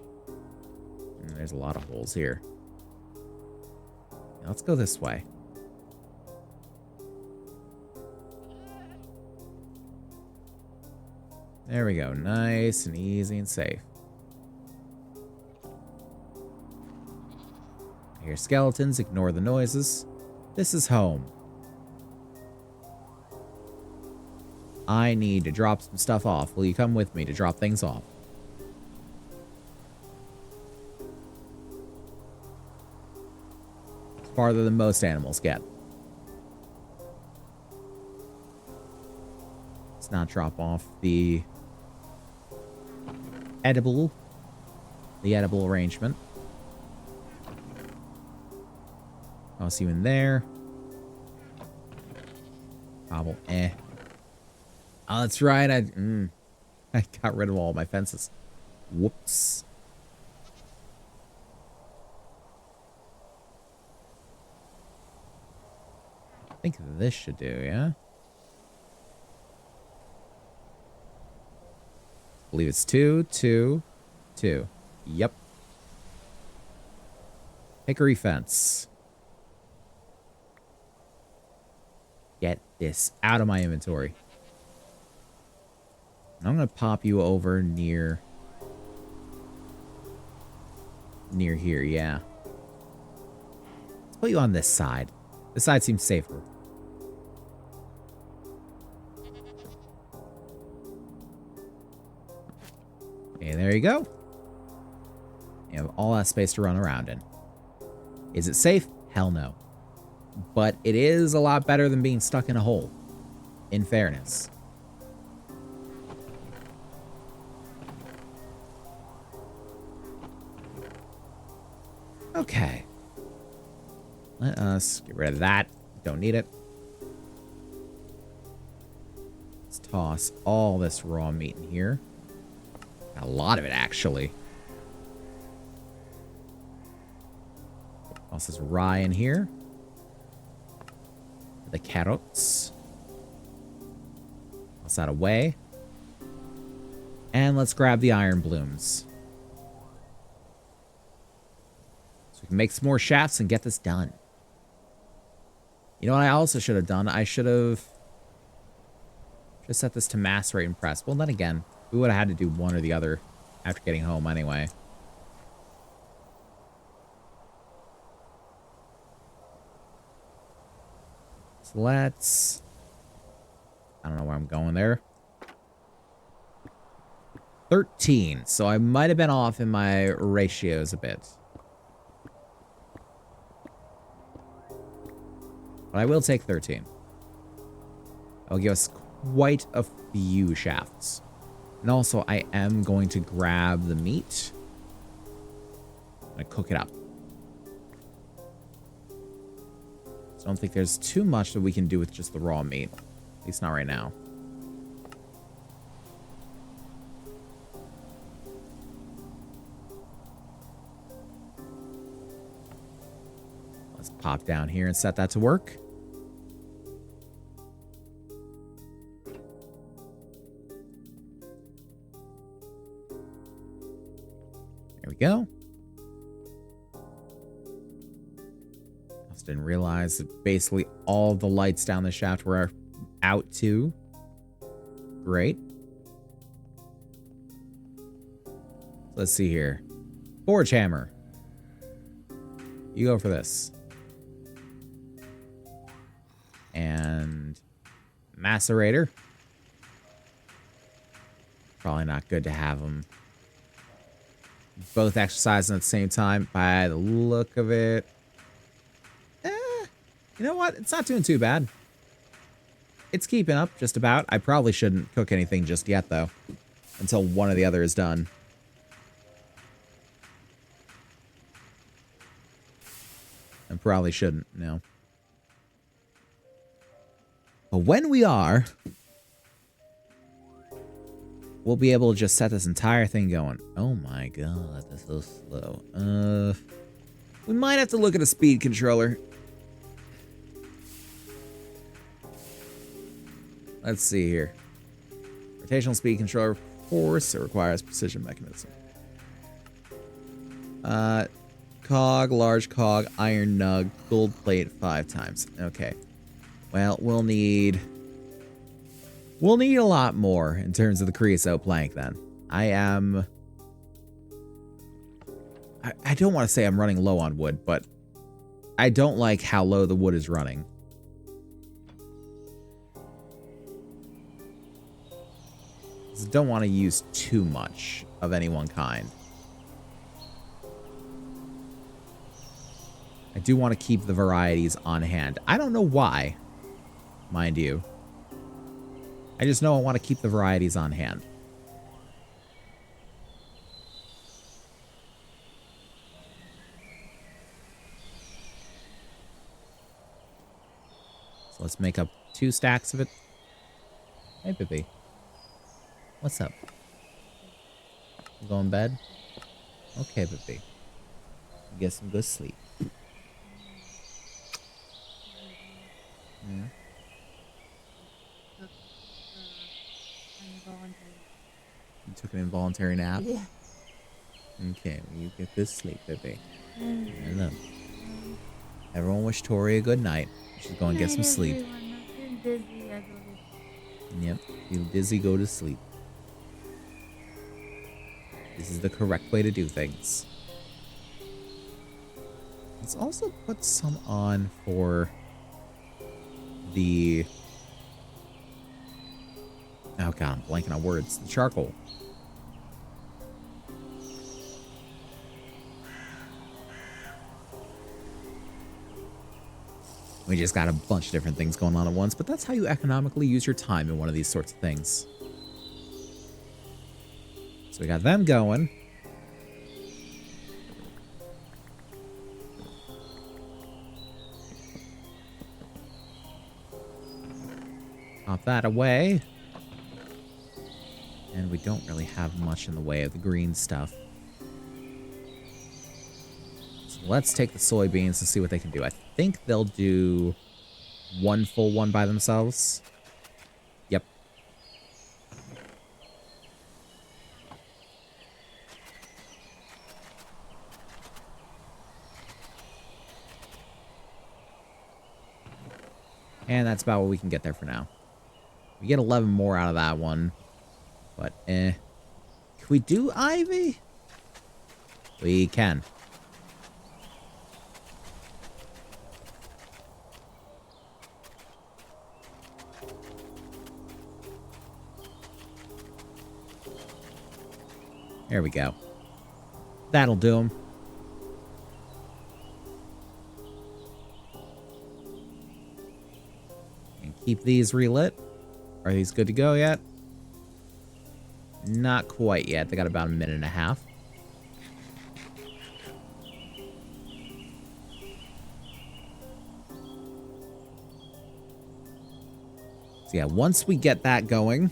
And there's a lot of holes here. Now let's go this way. There we go. Nice and easy and safe. I hear skeletons. Ignore the noises. This is home. I need to drop some stuff off. Will you come with me to drop things off? It's farther than most animals get. Let's not drop off the edible arrangement. I'll see you in there. Cobble, eh. Oh, that's right. I got rid of all my fences. Whoops. I think this should do, yeah? I believe it's 2, 2, 2. Yep. Hickory fence. Get this out of my inventory. I'm going to pop you over near here, yeah. Let's put you on this side. This side seems safer. Okay, there you go. You have all that space to run around in. Is it safe? Hell no. But it is a lot better than being stuck in a hole, in fairness. Okay. Let us get rid of that. Don't need it. Let's toss all this raw meat in here. Got a lot of it, actually. Toss this rye in here. The carrots. Toss that away. And let's grab the iron blooms. So we can make some more shafts and get this done. You know what I also should have done? I should have just set this to macerate and press. Well, then again, we would have had to do one or the other after getting home anyway. So let's... I don't know where I'm going there. 13. So I might have been off in my ratios a bit. But I will take 13. That'll give us quite a few shafts. And also, I am going to grab the meat. I'm going to cook it up. So I don't think there's too much that we can do with just the raw meat. At least not right now. Let's pop down here and set that to work. go. Just didn't realize that basically all the lights down the shaft were out too. Great. Let's see here. Forge hammer. You go for this. And macerator. Probably not good to have them both exercising at the same time by the look of it. You know what? It's not doing too bad. It's keeping up just about. I probably shouldn't cook anything just yet, though, until one or the other is done. I probably shouldn't, no. But when we are, we'll be able to just set this entire thing going. Oh my god, that's so slow. We might have to look at a speed controller. Let's see here. Rotational speed controller, of course, it requires precision mechanism. Cog, large cog, iron nug, gold plate 5 times. Okay. Well, we'll need a lot more in terms of the creosote plank then. I don't want to say I'm running low on wood, but I don't like how low the wood is running. Just don't want to use too much of any one kind. I do want to keep the varieties on hand. I don't know why, mind you. I just know I want to keep the varieties on hand. So let's make up 2 stacks of it. Hey, Pippi. What's up? You go in bed? Okay, Pippi. Get some good sleep. Yeah. You took an involuntary nap? Yeah. Okay, well, you get good sleep, Pippi. Hello. Everyone wish Tori a good night. She's going to get some sleep. Everyone. I'm feeling dizzy. I go to sleep. Yep. Feel dizzy, go to sleep. This is the correct way to do things. Let's also put some on for the... Oh god, I'm blanking on words. The charcoal. We just got a bunch of different things going on at once, but that's how you economically use your time in one of these sorts of things. So we got them going. Pop that away. And we don't really have much in the way of the green stuff. So let's take the soybeans and see what they can do. I think they'll do one full one by themselves. Yep. And that's about what we can get there for now. We get 11 more out of that one. But, Can we do ivy? We can. There we go. That'll do them. And keep these relit. Are these good to go yet? Not quite yet. They got about a minute and a half. So yeah, once we get that going,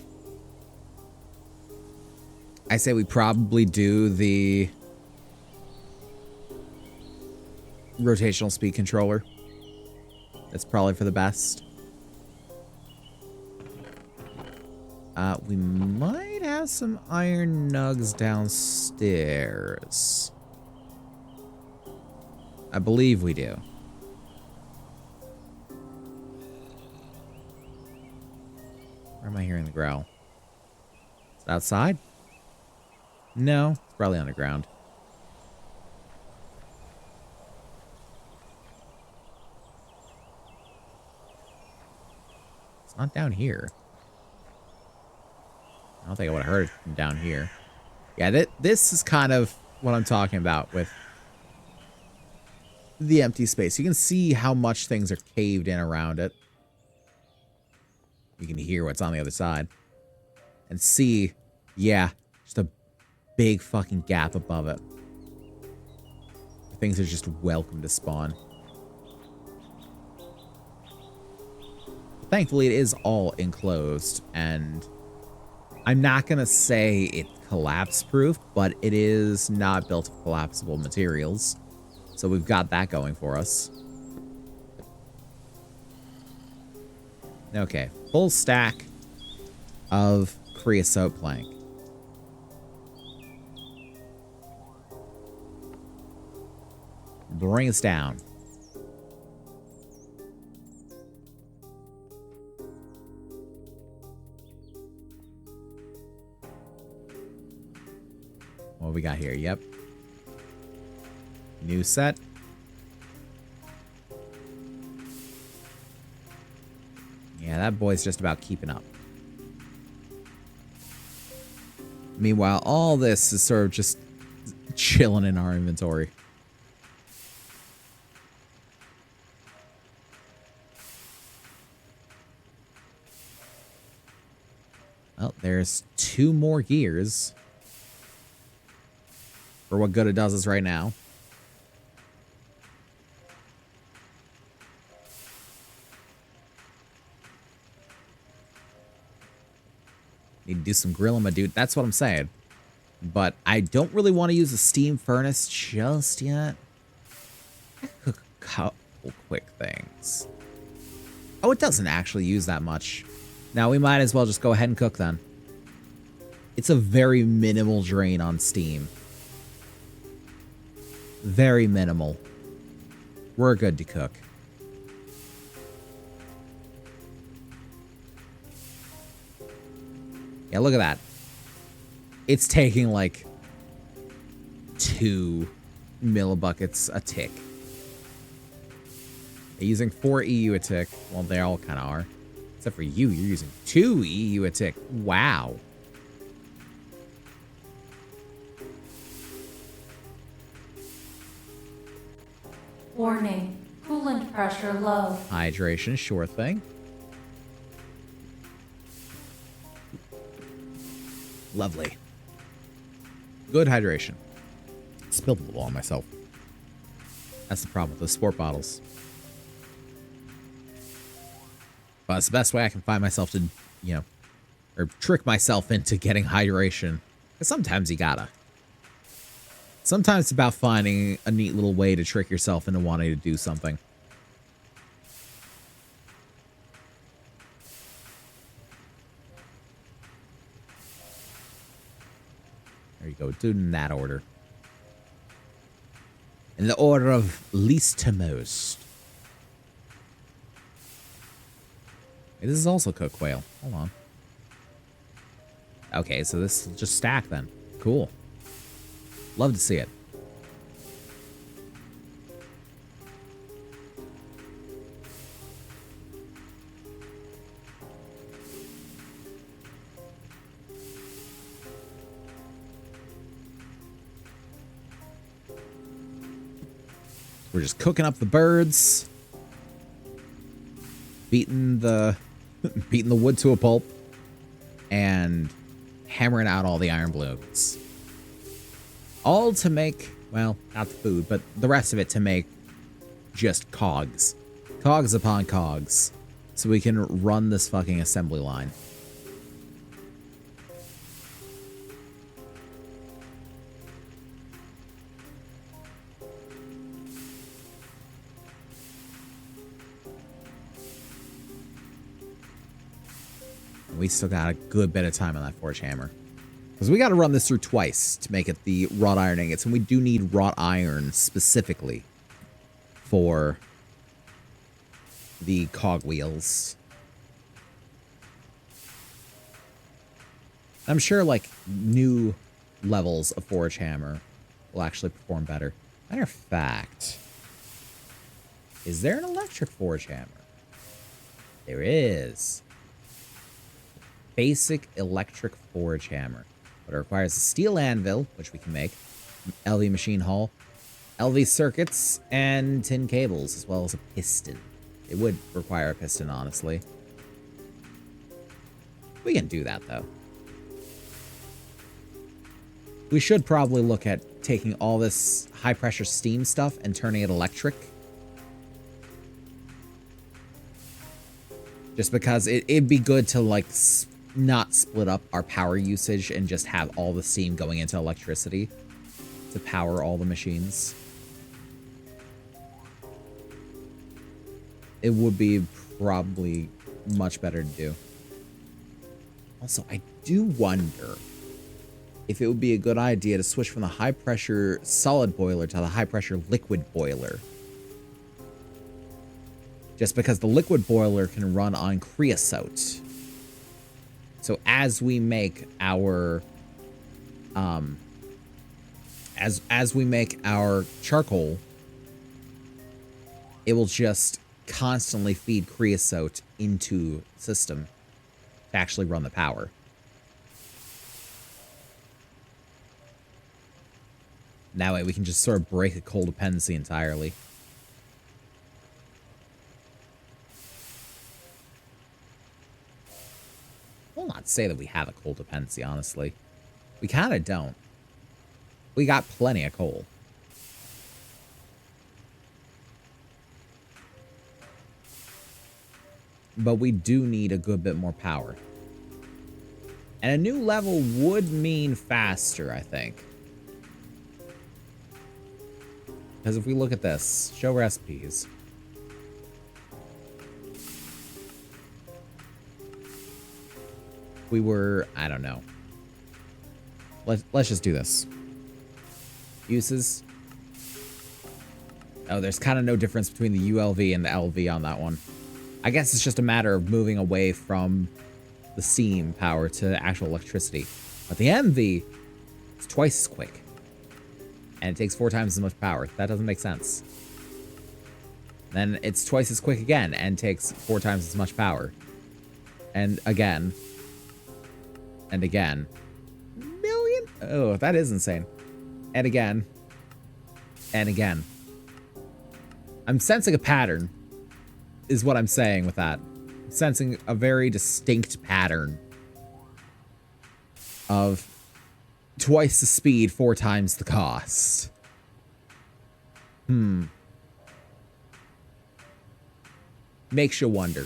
I say we probably do the rotational speed controller. That's probably for the best. We might have some iron nugs downstairs. I believe we do. Where am I hearing the growl? Is it outside? No, it's probably underground. It's not down here. I don't think I would have heard it from down here. Yeah, this is kind of what I'm talking about with the empty space. You can see how much things are caved in around it. You can hear what's on the other side. And see, yeah, just a big fucking gap above it. Things are just welcome to spawn. Thankfully, it is all enclosed, and I'm not going to say it's collapse-proof, but it is not built of collapsible materials. So we've got that going for us. Okay, full stack of creosote plank. Bring us down. What we got here? Yep. New set. Yeah, that boy's just about keeping up. Meanwhile, all this is sort of just chilling in our inventory. Well, there's 2 more gears. For what good it does us right now. Need to do some grilling, my dude. That's what I'm saying. But I don't really want to use a steam furnace just yet. I could cook a couple quick things. Oh, it doesn't actually use that much. Now, we might as well just go ahead and cook then. It's a very minimal drain on steam. Very minimal. We're good to cook. Yeah, look at that. It's taking like 2 millibuckets a tick. Using 4 EU a tick. Well, they all kind of are. Except for you, you're using 2 EU a tick. Wow. Warning. Coolant pressure low. Hydration, sure thing. Lovely. Good hydration. Spilled a little on myself. That's the problem with the sport bottles. But it's the best way I can find myself to, you know, or trick myself into getting hydration. Because sometimes you gotta. Sometimes it's about finding a neat little way to trick yourself into wanting to do something. There you go. Do it in that order. In the order of least to most. Hey, this is also cooked quail. Hold on. Okay, so this will just stack then. Cool. Love to see it. We're just cooking up the birds. Beating the wood to a pulp. And hammering out all the iron blooms. All to make, well, not the food, but the rest of it to make just cogs. Cogs upon cogs. So we can run this fucking assembly line. We still got a good bit of time on that forge hammer. Because we got to run this through twice to make it the wrought iron ingots. And we do need wrought iron specifically. for the cogwheels. I'm sure, like, new levels of Forge Hammer will actually perform better. Matter of fact, is there an electric Forge Hammer? There is. Basic electric Forge Hammer. But it requires a steel anvil, which we can make, LV machine hull, LV circuits, and tin cables, as well as a piston. It would require a piston, honestly. We can do that, though. We should probably look at taking all this high-pressure steam stuff and turning it electric. Just because it'd be good to, like, not split up our power usage and just have all the steam going into electricity to power all the machines. It would be probably much better to do. Also, I do wonder if it would be a good idea to switch from the high-pressure solid boiler to the high-pressure liquid boiler. Just because the liquid boiler can run on creosote. So as we make our as we make our charcoal, it will just constantly feed creosote into the system to actually run the power. That way we can just sort of break the coal dependency entirely. We'll not say that we have a coal dependency, honestly. We kind of don't. We got plenty of coal. But we do need a good bit more power. And a new level would mean faster, I think. Because if we look at this, show recipes. We were, I don't know. Let's just do this. Uses. Oh, there's kind of no difference between the ULV and the LV on that one. I guess it's just a matter of moving away from the steam power to actual electricity. But the MV is twice as quick. And it takes 4 times as much power. That doesn't make sense. Then it's twice as quick again and takes 4 times as much power. And again. And again. Million? Oh, that is insane. And again. And again. I'm sensing a pattern, is what I'm saying with that. I'm sensing a very distinct pattern of twice the speed, 4 times the cost. Makes you wonder.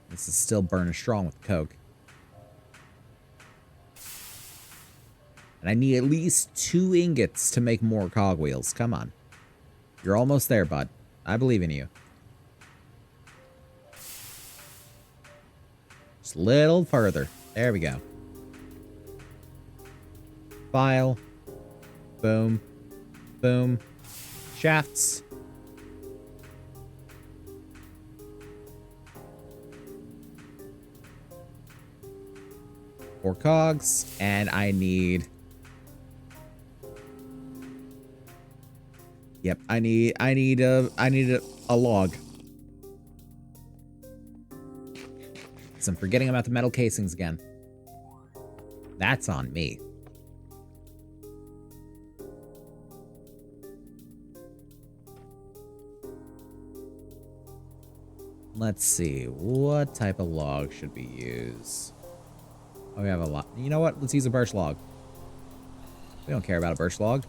This is still burning strong with Coke. And I need at least 2 ingots to make more cogwheels. Come on. You're almost there, bud. I believe in you. Just a little further. There we go. File. Boom. Boom. Shafts. Four cogs. And I need... Yep, I need a log. Because I'm forgetting about the metal casings again. That's on me. Let's see, what type of log should we use? Oh, we have a lot. You know what? Let's use a birch log. We don't care about a birch log.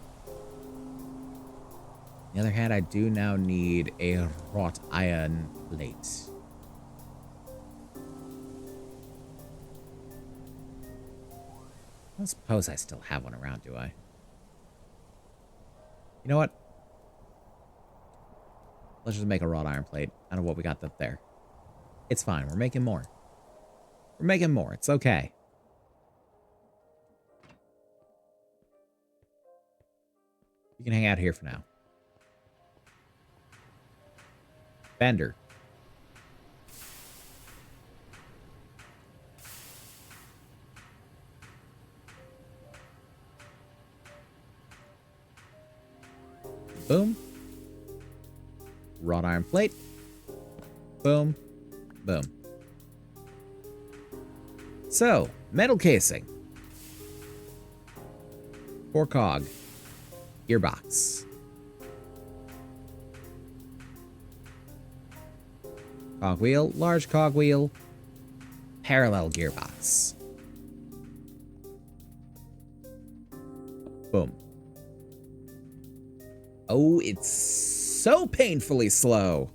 On the other hand, I do now need a wrought iron plate. I don't suppose I still have one around, do I? You know what? Let's just make a wrought iron plate out of what we got up there. It's fine. We're making more. We're making more. It's okay. You can hang out here for now. Bender. Boom. Wrought iron plate. Boom. Boom. So, metal casing. 4 cog. Gearbox. Cogwheel, large cogwheel. Parallel gearbox. Boom. Oh, it's so painfully slow.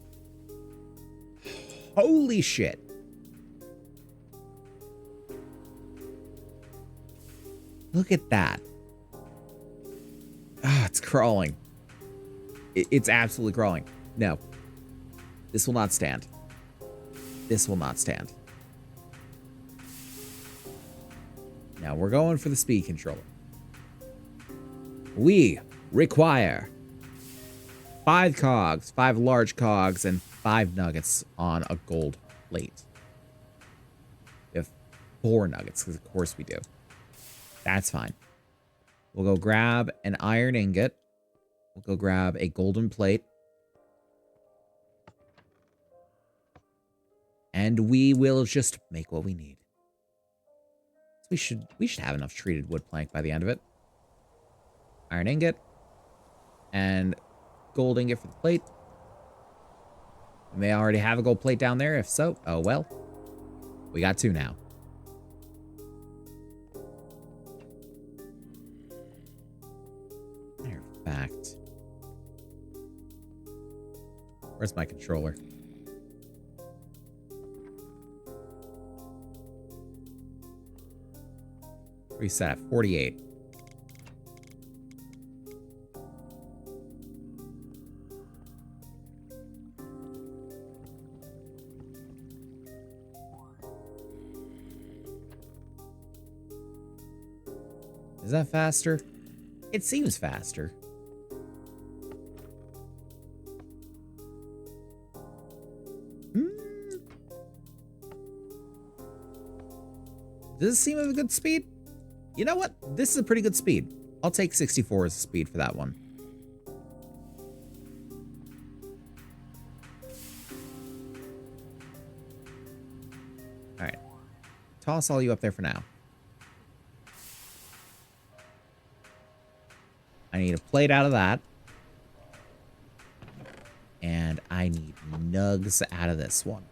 Holy shit. Look at that. Ah, it's crawling. It's absolutely crawling. No. This will not stand. This will not stand. Now we're going for the speed controller. We require 5 cogs, 5 large cogs, and 5 nuggets on a gold plate. We have 4 nuggets, because of course we do. That's fine. We'll go grab an iron ingot. We'll go grab a golden plate. And we will just make what we need. So we should have enough treated wood plank by the end of it. Iron ingot. And gold ingot for the plate. We may already have a gold plate down there. If so, oh well. We got 2 now. Matter of fact. Where's my controller? Reset at 48. Is that faster? It seems faster. Does it seem of a good speed? You know what? This is a pretty good speed. I'll take 64 as a speed for that one. Alright. Toss all you up there for now. I need a plate out of that. And I need nugs out of this one.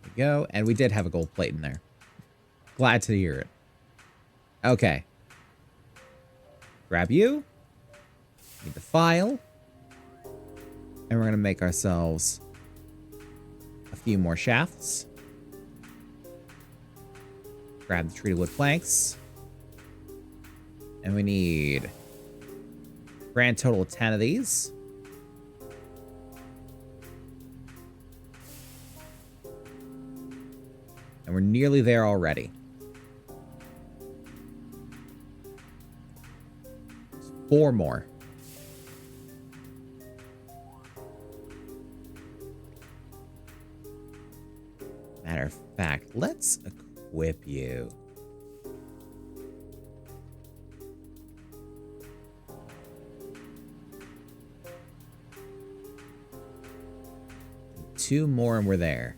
There we go. And we did have a gold plate in there. Glad to hear it. Okay. Grab you. Need the file. And we're going to make ourselves a few more shafts. Grab the treated wood planks. And we need a grand total of 10 of these. And we're nearly there already. Just 4 more. Matter of fact, let's equip you. Two more and we're there.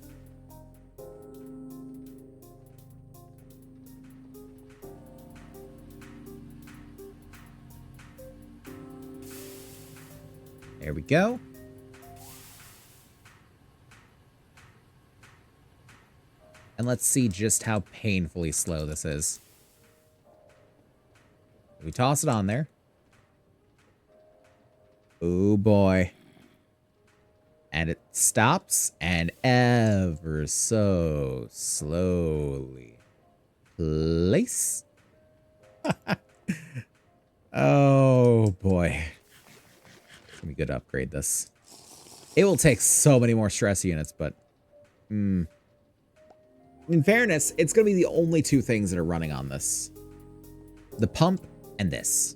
There we go. And let's see just how painfully slow this is. We toss it on there. Oh boy. And it stops and ever so slowly. Place. Oh boy. It's gonna be good to upgrade this. It will take so many more stress units, but... in fairness, it's going to be the only two things that are running on this. The pump and this.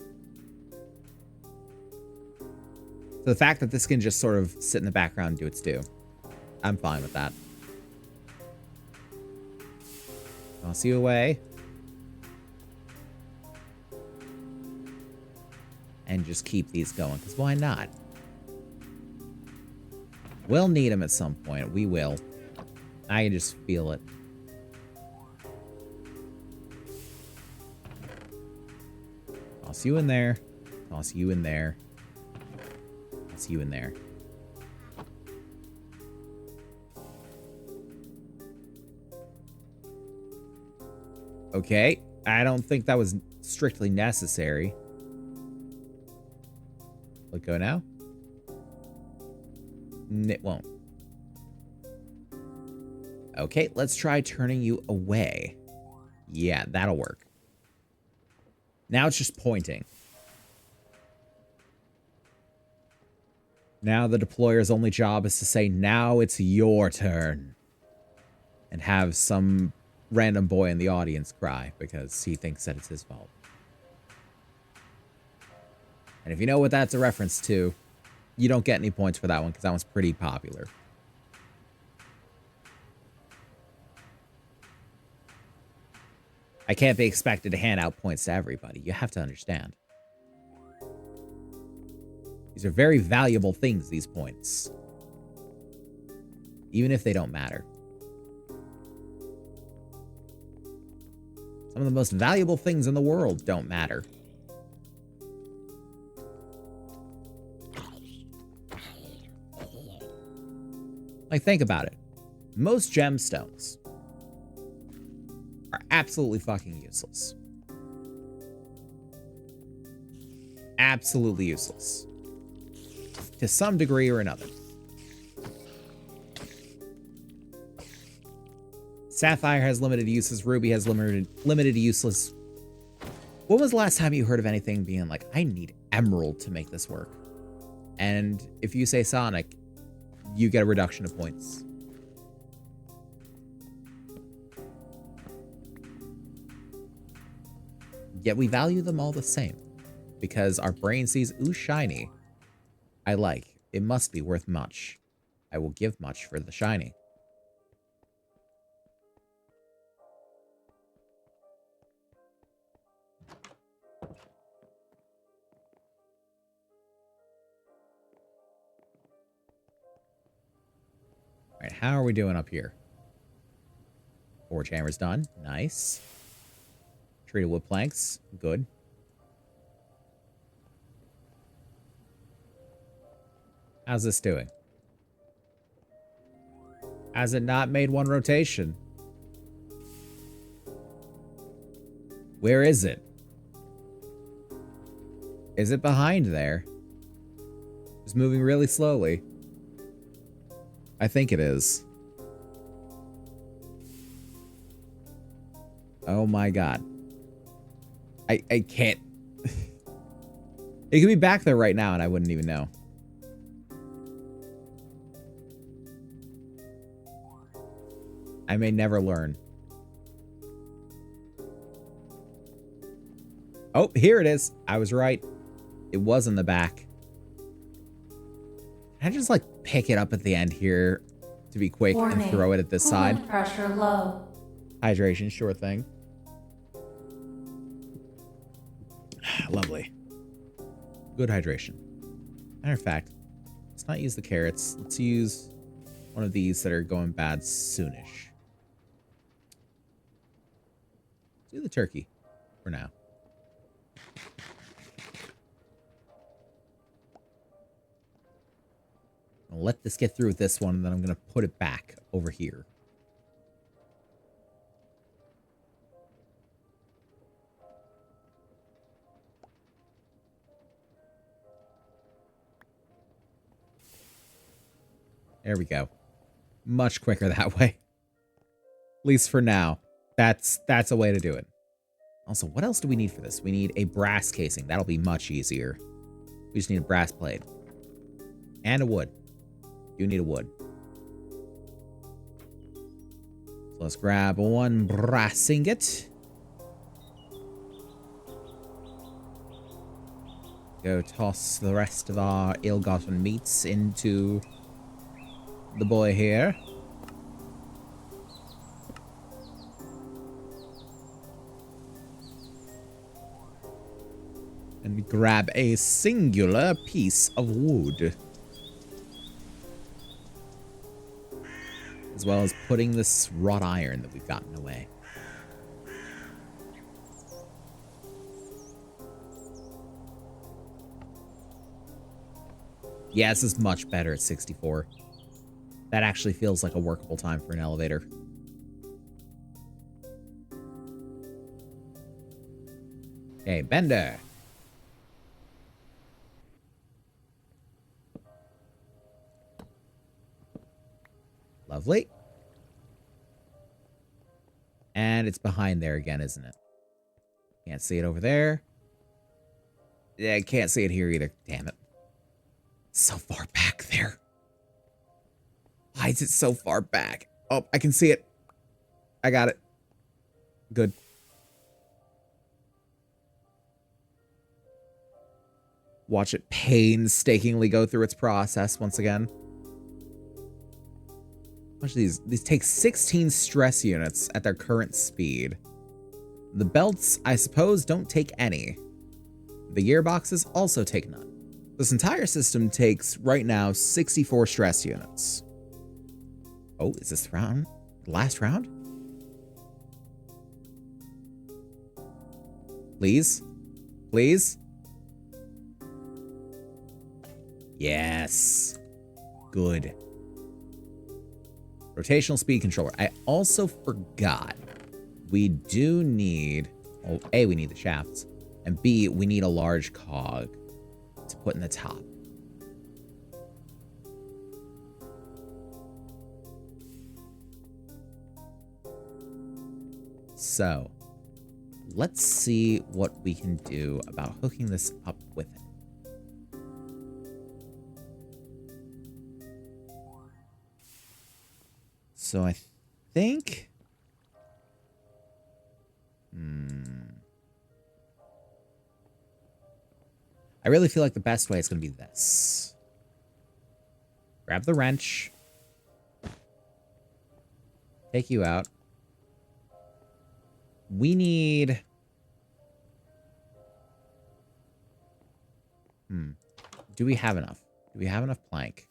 So the fact that this can just sort of sit in the background and do its due, I'm fine with that. Toss you away. And just keep these going, because why not? We'll need them at some point. We will. I can just feel it. Toss you in there. Toss you in there. Toss you in there. Okay. I don't think that was strictly necessary. Will it go now? It won't. Okay, let's try turning you away. Yeah, that'll work. Now it's just pointing. Now the deployer's only job is to say, now it's your turn. And have some random boy in the audience cry because he thinks that it's his fault. And if you know what that's a reference to, you don't get any points for that one because that one's pretty popular. I can't be expected to hand out points to everybody. You have to understand. These are very valuable things, these points. Even if they don't matter. Some of the most valuable things in the world don't matter. Like, think about it. Most gemstones are absolutely fucking useless. Absolutely useless. To some degree or another. Sapphire has limited uses. Ruby has limited useless. When was the last time you heard of anything being like, I need emerald to make this work? And if you say Sonic, you get a reduction of points. Yet we value them all the same. Because our brain sees, ooh, shiny. I like. It must be worth much. I will give much for the shiny. Alright, how are we doing up here? Forge hammer's done. Nice. Treated wood planks. Good. How's this doing? Has it not made one rotation? Where is it? Is it behind there? It's moving really slowly. I think it is. Oh my god. I can't. It could be back there right now and I wouldn't even know. I may never learn. Oh, here it is. I was right. It was in the back. Can I just like pick it up at the end here to be quick and throw it at this side? Pressure low. Hydration, sure thing. Lovely. Good hydration. Matter of fact, let's not use the carrots. Let's use one of these that are going bad soonish. Let's do the turkey for now. I'll let this get through with this one, and then I'm going to put it back over here. There we go. Much quicker that way. At least for now. That's a way to do it. Also, what else do we need for this? We need a brass casing. That'll be much easier. We just need a brass plate. And a wood. Do need a wood. So let's grab one brass ingot. Go toss the rest of our ill-gotten meats into the boy here. And we grab a singular piece of wood. As well as putting this wrought iron that we've gotten away. Yeah, this is much better at 64. That actually feels like a workable time for an elevator. Okay, Bender. Lovely. And it's behind there again, isn't it? Can't see it over there. Yeah, I can't see it here either. Damn it. So far back there. Why is it so far back? Oh, I can see it. I got it. Good. Watch it painstakingly go through its process once again. Watch these. These take 16 stress units at their current speed. The belts, I suppose, don't take any. The gearboxes also take none. This entire system takes, right now, 64 stress units. Oh, is this round? Last round? Please? Please? Yes. Good. Rotational speed controller. I also forgot. We do need... Oh, A, we need the shafts. And B, we need a large cog to put in the top. So, let's see what we can do about hooking this up with it. So I think... I really feel like the best way is going to be this. Grab the wrench. Take you out. We need... Do we have enough? Do we have enough plank?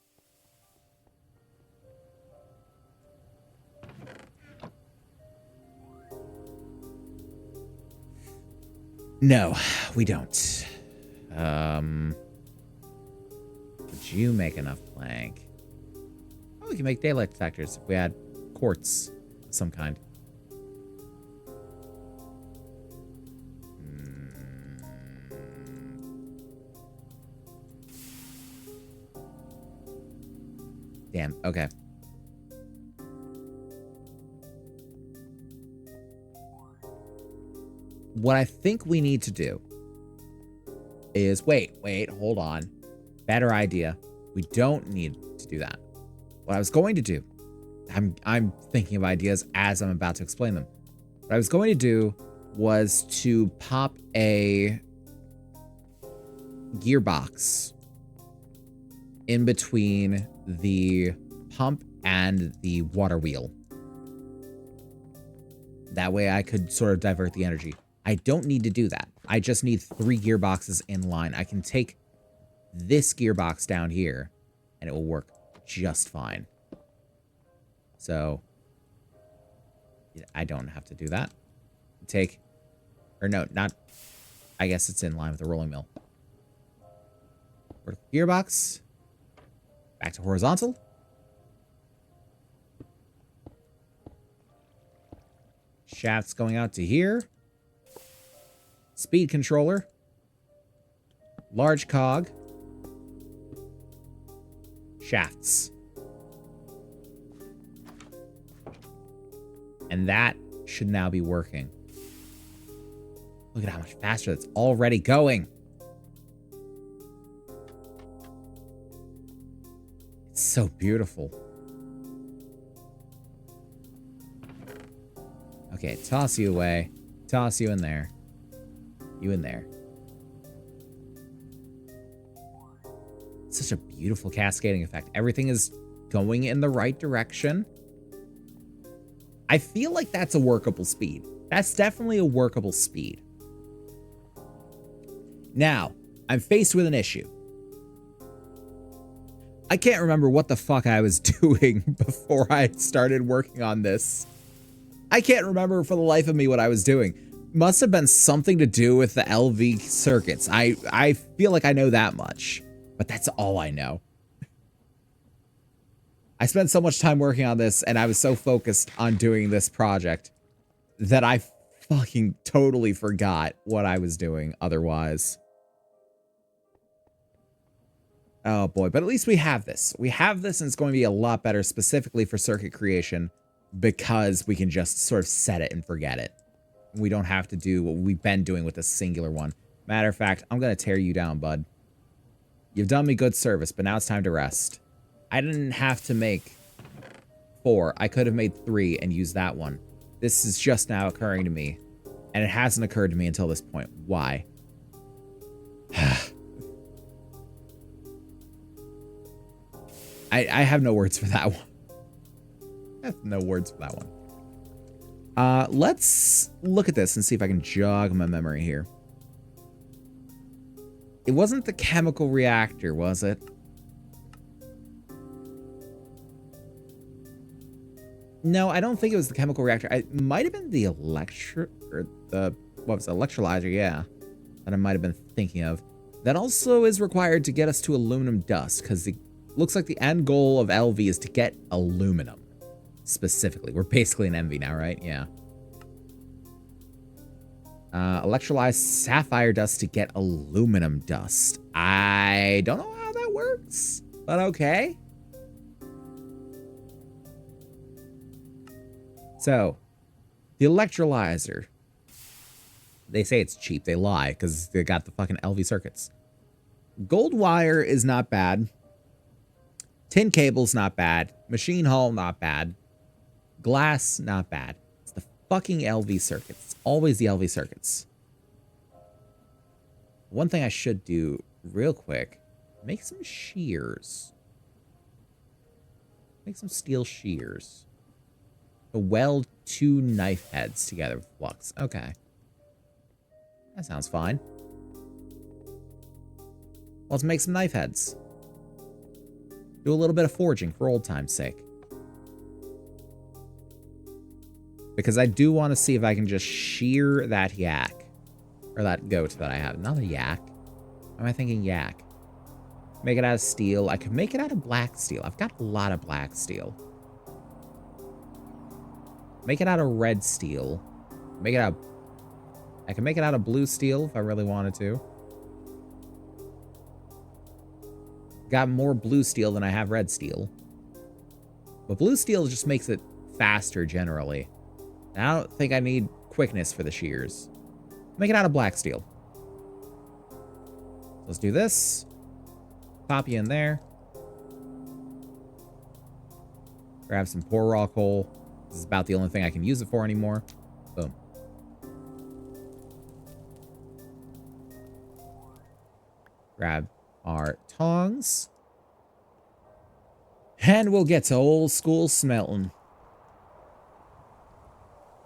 No, we don't. Would you make enough plank? Oh, we can make daylight detectors if we had quartz of some kind. Damn, okay. What I think we need to do is... Wait, hold on. Better idea. We don't need to do that. What I was going to do... I'm thinking of ideas as I'm about to explain them. What I was going to do was to pop a gearbox in between the pump and the water wheel. That way I could sort of divert the energy. I don't need to do that. I just need 3 gearboxes in line. I can take this gearbox down here and it will work just fine. So I don't have to do that. Take, or no, not, I guess it's in line with the rolling mill. Vertical gearbox. Back to horizontal. Shafts going out to here. Speed controller. Large cog. Shafts. And that should now be working. Look at how much faster it's already going. It's so beautiful. Okay, toss you away. Toss you in there. You in there. Such a beautiful cascading effect. Everything is going in the right direction. I feel like that's a workable speed. That's definitely a workable speed. Now, I'm faced with an issue. I can't remember what the fuck I was doing before I started working on this. I can't remember for the life of me what I was doing. Must have been something to do with the LV circuits. I feel like I know that much, but that's all I know. I spent so much time working on this and I was so focused on doing this project that I fucking totally forgot what I was doing otherwise. Oh boy, but at least we have this. We have this and it's going to be a lot better specifically for circuit creation because we can just sort of set it and forget it. We don't have to do what we've been doing with a singular one. Matter of fact, I'm going to tear you down, bud. You've done me good service, but now it's time to rest. I didn't have to make 4. I could have made 3 and used that one. This is just now occurring to me. And it hasn't occurred to me until this point. Why? I have no words for that one. I have no words for that one. Let's look at this and see if I can jog my memory here. It wasn't the chemical reactor, was it? No, I don't think it was the chemical reactor. It might have been the electrolyzer, yeah. That I might have been thinking of. That also is required to get us to aluminum dust, because it looks like the end goal of LV is to get aluminum. Specifically. We're basically an MV now, right? Yeah. Electrolyzed sapphire dust to get aluminum dust. I don't know how that works, but okay. So, the electrolyzer. They say it's cheap. They lie because they got the fucking LV circuits. Gold wire is not bad. Tin cable's not bad. Machine hull, not bad. Glass, not bad. It's the fucking LV circuits. It's always the LV circuits. One thing I should do real quick, make some shears. Make some steel shears. To weld 2 knife heads together with flux. Okay. That sounds fine. Let's make some knife heads. Do a little bit of forging for old time's sake. Because I do want to see if I can just shear that yak. Or that goat that I have. Not a yak. Why am I thinking yak? Make it out of steel. I could make it out of black steel. I've got a lot of black steel. Make it out of red steel. Make it out... I can make it out of blue steel if I really wanted to. Got more blue steel than I have red steel. But blue steel just makes it faster generally. And I don't think I need quickness for the shears. Make it out of black steel. Let's do this. Pop you in there. Grab some poor raw coal. This is about the only thing I can use it for anymore. Boom. Grab our tongs. And we'll get to old school smelting.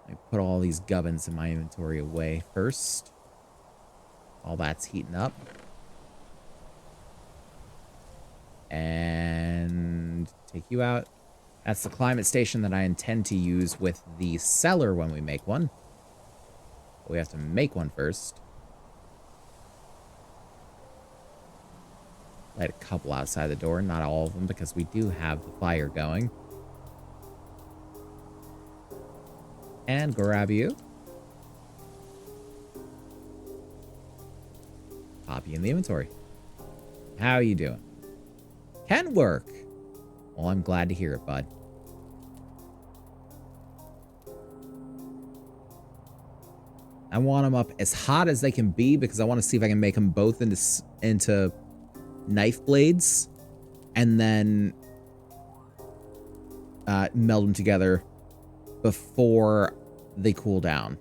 I put all these gubbins in my inventory away first. All that's heating up. And take you out. That's the climate station that I intend to use with the cellar when we make one. But we have to make one first. Light a couple outside the door, not all of them, because we do have the fire going. And grab you. Pop you in the inventory. How are you doing? Can work. Well, I'm glad to hear it, bud. I want them up as hot as they can be because I want to see if I can make them both into knife blades. And then meld them together before they cool down.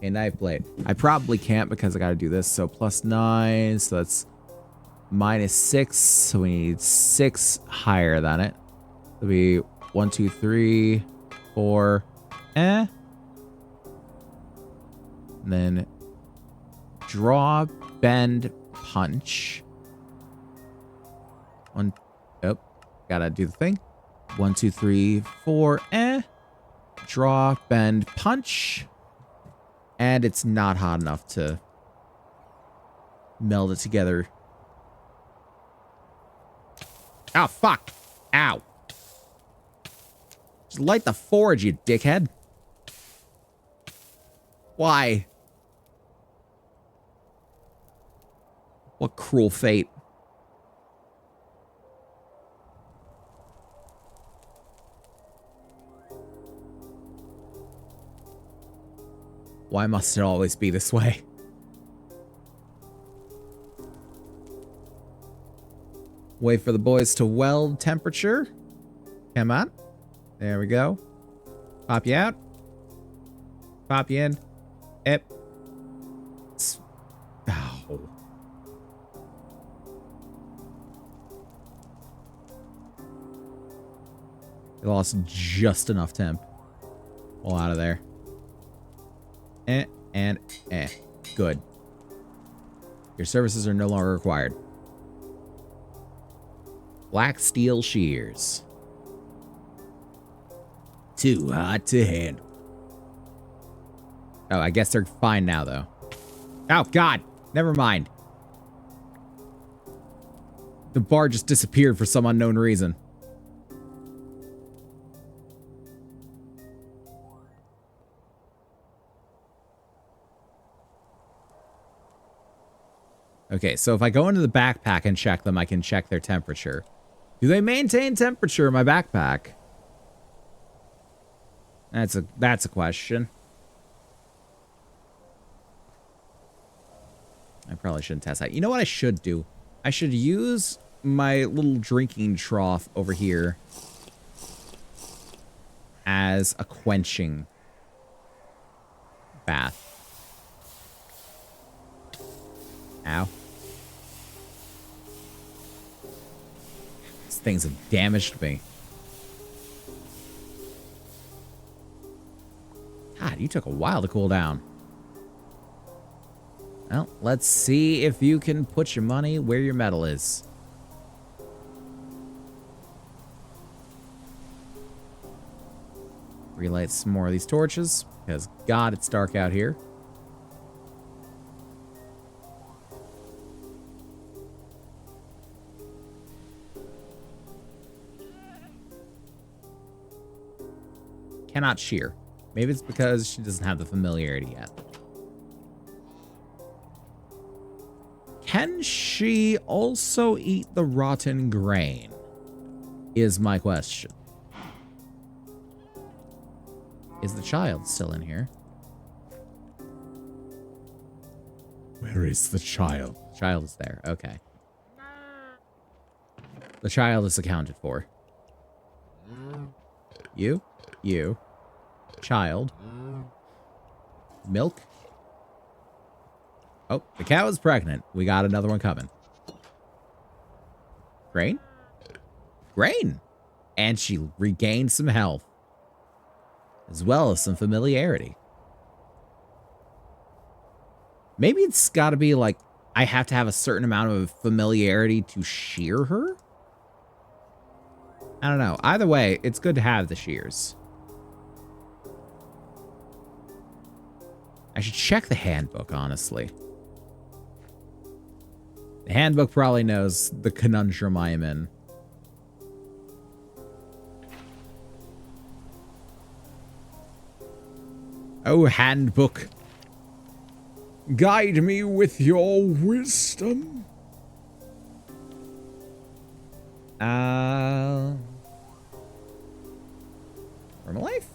A knife blade. I probably can't because I got to do this. So +9. So that's -6. So we need 6 higher than it. It'll be 1, 2, 3, 4. And then draw, bend, punch. One. Oh, gotta do the thing. 1, 2, 3, 4. Draw, bend, punch. And it's not hot enough to meld it together. Oh, fuck. Ow. Just light the forge, you dickhead. Why? What cruel fate. Why must it always be this way? Wait for the boys to weld temperature. Come on. There we go. Pop you out. Pop you in. Yep. Ow. They lost just enough temp. All out of there. And good. Your services are no longer required. Black steel shears. Too hot to handle. Oh, I guess they're fine now, though. Oh, God. Never mind. The bar just disappeared for some unknown reason. Okay, so if I go into the backpack and check them, I can check their temperature. Do they maintain temperature in my backpack? That's a question. I probably shouldn't test that. You know what I should do? I should use my little drinking trough over here as a quenching bath. Ow. These things have damaged me. God, you took a while to cool down. Well, let's see if you can put your money where your metal is. Relight some more of these torches, because God, it's dark out here. Cannot shear. Maybe it's because she doesn't have the familiarity yet. Can she also eat the rotten grain? Is my question. Is the child still in here? Where is the child? The child is there. Okay. The child is accounted for. You. Child. Milk. Oh, the cow is pregnant. We got another one coming. Grain? Grain! And she regained some health. As well as some familiarity. Maybe it's got to be like, I have to have a certain amount of familiarity to shear her? I don't know. Either way, it's good to have the shears. I should check the handbook, honestly. The handbook probably knows the conundrum I am in. Oh, handbook. Guide me with your wisdom. Life?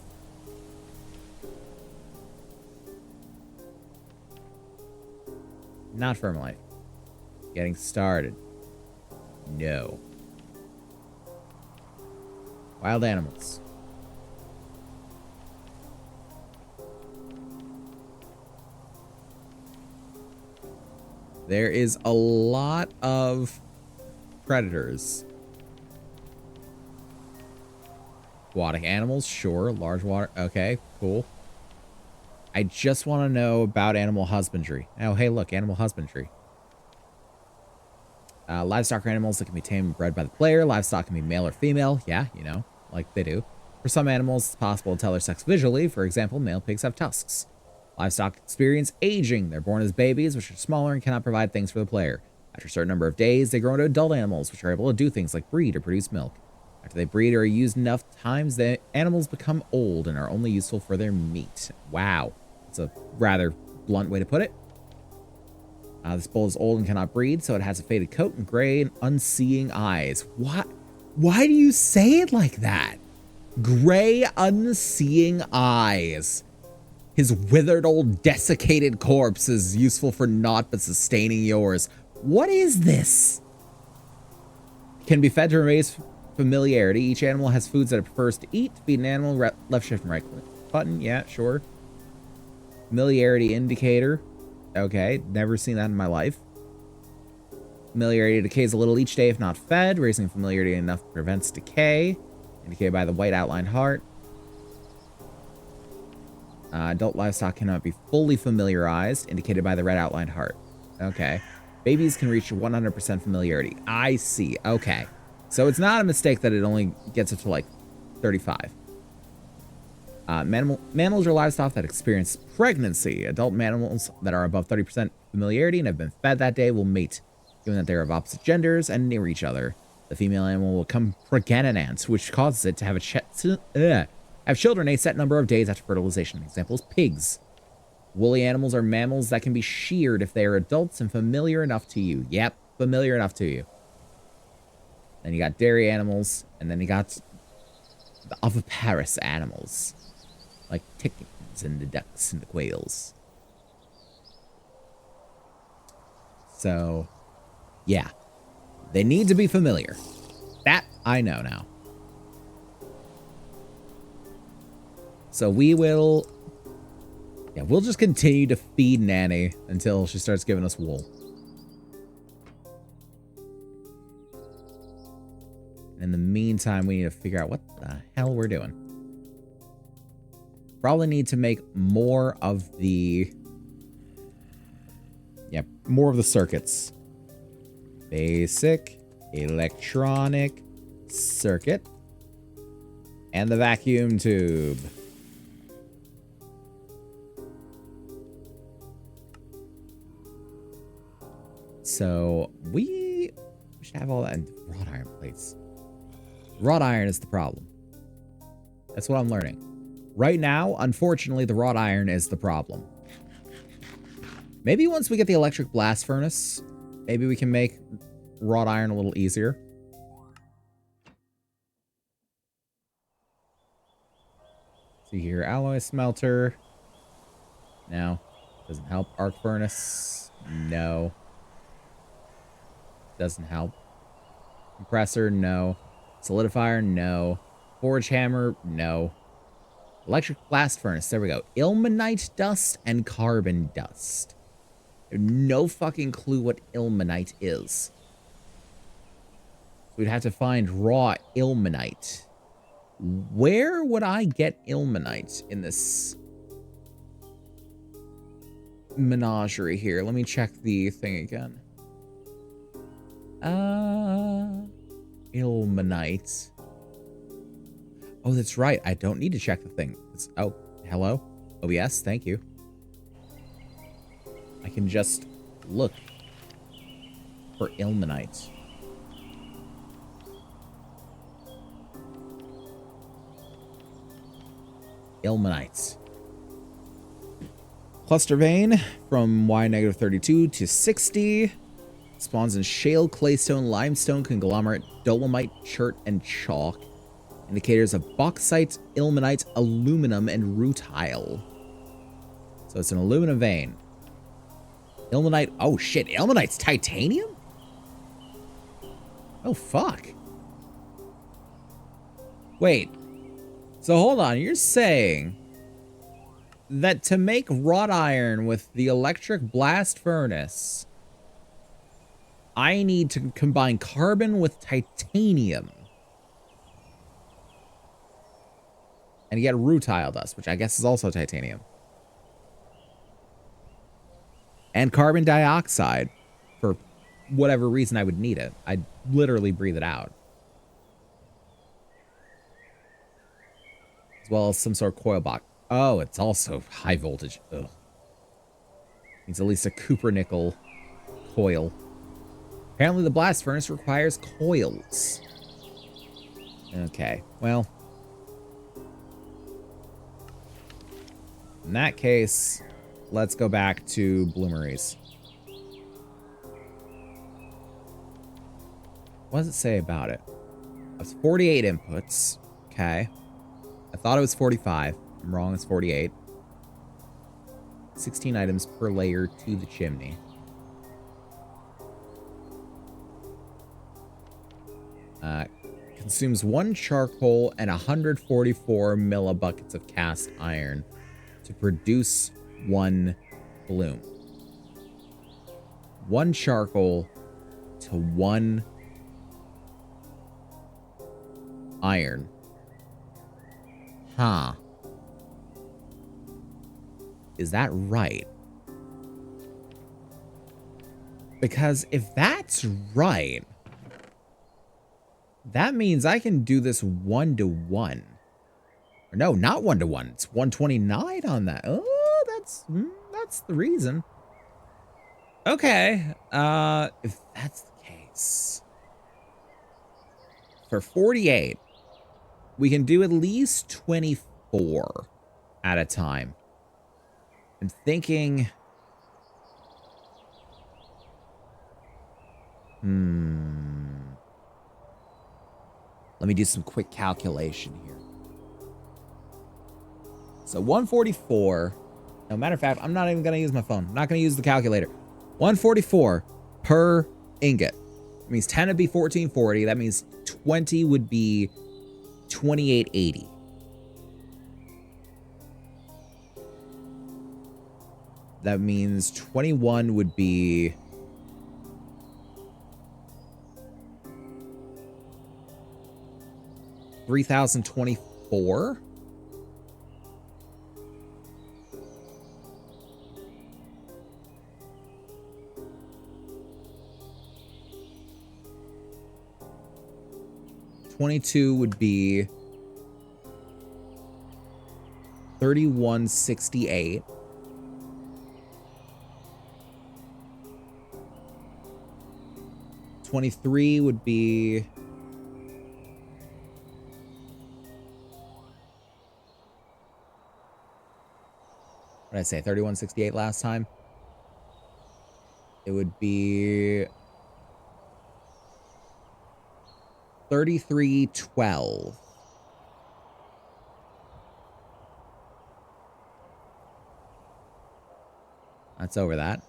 Not Life. Getting started. No. Wild animals. There is a lot of predators. Aquatic animals, sure. Large water. Okay, cool. I just want to know about animal husbandry. Oh, hey, look, animal husbandry. Livestock are animals that can be tamed and bred by the player. Livestock can be male or female. Yeah, you know, like they do. For some animals, it's possible to tell their sex visually. For example, male pigs have tusks. Livestock experience aging. They're born as babies, which are smaller and cannot provide things for the player. After a certain number of days, they grow into adult animals, which are able to do things like breed or produce milk. After they breed or are used enough times, the animals become old and are only useful for their meat. Wow. That's a rather blunt way to put it. This bull is old and cannot breed, so it has a faded coat and gray and unseeing eyes. What? Why do you say it like that? Gray, unseeing eyes. His withered old desiccated corpse is useful for naught but sustaining yours. What is this? Can be fed to raise familiarity. Each animal has foods that it prefers to eat. Feed an animal, left shift and right button. Yeah, sure. Familiarity indicator. Okay, never seen that in my life. Familiarity decays a little each day if not fed. Raising familiarity enough prevents decay. Indicated by the white outlined heart. Adult livestock cannot be fully familiarized. Indicated by the red outlined heart. Okay. Babies can reach 100% familiarity. I see. Okay. So it's not a mistake that it only gets up to like 35. Mammals are livestock that experience pregnancy. Adult mammals that are above 30% familiarity and have been fed that day will mate, given that they are of opposite genders and near each other. The female animal will become pregnant, which causes it to have have children a set number of days after fertilization. Examples: pigs. Woolly animals are mammals that can be sheared if they are adults and familiar enough to you. Yep, familiar enough to you. Then you got dairy animals, and then you got the oviparous animals. Like chickens and the ducks and the quails. So, yeah. They need to be familiar. That I know now. So we will... Yeah, we'll just continue to feed Nanny until she starts giving us wool. In the meantime, we need to figure out what the hell we're doing. Probably need to make more of the... Yeah, more of the circuits. Basic, electronic, circuit, and the vacuum tube. So we should have all that in wrought iron plates. Wrought iron is the problem. That's what I'm learning. Right now, unfortunately, the wrought iron is the problem. Maybe once we get the electric blast furnace, maybe we can make wrought iron a little easier. See here, alloy smelter. No. Doesn't help. Arc furnace. No. Doesn't help. Compressor. No. Solidifier. No. Forge hammer. No. Electric blast furnace. There we go. Ilmenite dust and carbon dust. I have no fucking clue what ilmenite is. We'd have to find raw ilmenite. Where would I get ilmenite in this menagerie here? Let me check the thing again. Ilmenite. Oh, that's right. I don't need to check the thing. Oh, hello? OBS, thank you. I can just look for ilmenite. Ilmenite. Cluster vein from Y-32 to 60. Spawns in shale, claystone, limestone, conglomerate, dolomite, chert, and chalk. Indicators of bauxite, ilmenite, aluminum, and rutile. So it's an aluminum vein. Ilmenite. Oh shit, ilmenite's titanium? Oh fuck. Wait. So hold on. You're saying that to make wrought iron with the electric blast furnace, I need to combine carbon with titanium and get rutile dust, which I guess is also titanium, and carbon dioxide for whatever reason I would need it. I'd literally breathe it out. As well as some sort of coil box. Oh, it's also high voltage. Ugh. Needs at least a copper nickel coil. Apparently the blast furnace requires coils. Okay, well. In that case, let's go back to Bloomeries. What does it say about it? That's 48 inputs. Okay. I thought it was 45. I'm wrong, it's 48. 16 items per layer to the chimney. Consumes 1 charcoal and 144 millibuckets of cast iron to produce 1 bloom. 1 charcoal to 1 iron. Huh. Is that right? Because if that's right, that means I can do this 1-to-1. Or no, not 1-to-1. It's 129 on that. Oh, that's the reason. Okay. If that's the case, for 48, we can do at least 24 at a time. I'm thinking. Let me do some quick calculation here. So 144. No, matter of fact, I'm not even going to use my phone. I'm not going to use the calculator. 144 per ingot. That means 10 would be 1440. That means 20 would be 2880. That means 21 would be 3024. $22 would be 3168. $23 would be what did I say? 3168 last time. It would be 3312. That's over that.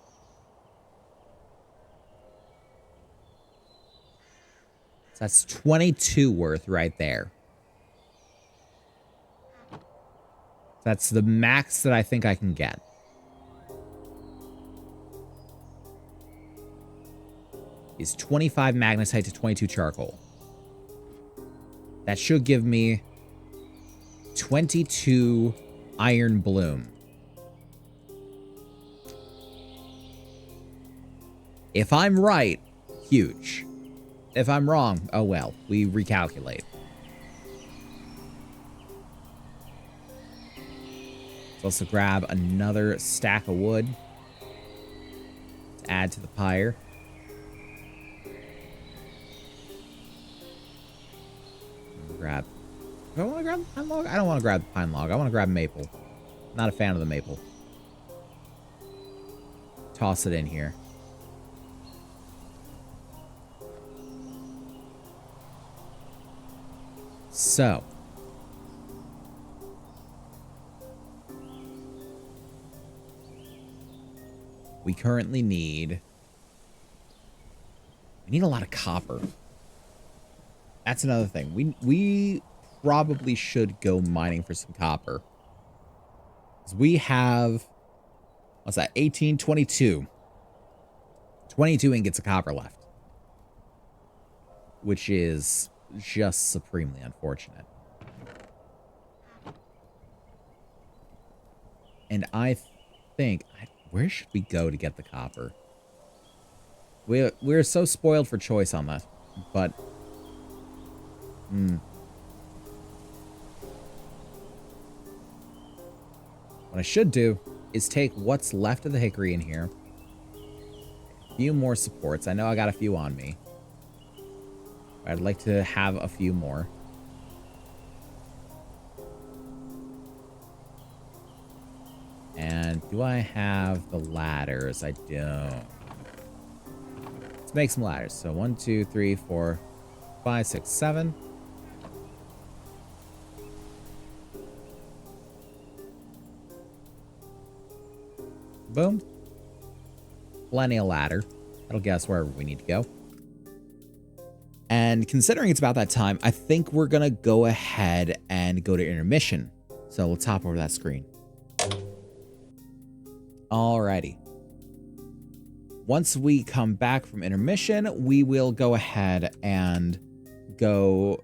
So that's 22 worth right there. That's the max that I think I can get. Is 25 magnetite to 22 charcoal. That should give me 22 iron bloom. If I'm right, huge. If I'm wrong, oh well, we recalculate. Let's also grab another stack of wood to add to the pyre. Grab. Do I want to grab the pine log? I don't want to grab the pine log. I want to grab maple. Not a fan of the maple. Toss it in here. So. We currently need... We need a lot of copper. That's another thing. We probably should go mining for some copper. 'Cause we have, what's that, 18, 22. 22 ingots of copper left, which is just supremely unfortunate. And I think, where should we go to get the copper? We're so spoiled for choice on that, but what I should do is take what's left of the hickory in here, a few more supports. I know I got a few on me. I'd like to have a few more. And do I have the ladders? I don't. Let's make some ladders. So 1, 2, 3, 4, 5, 6, 7. Boom. Plenty of ladder. That'll get us wherever we need to go. And considering it's about that time, I think we're going to go ahead and go to intermission. So let's hop over that screen. Alrighty. Once we come back from intermission, we will go ahead and go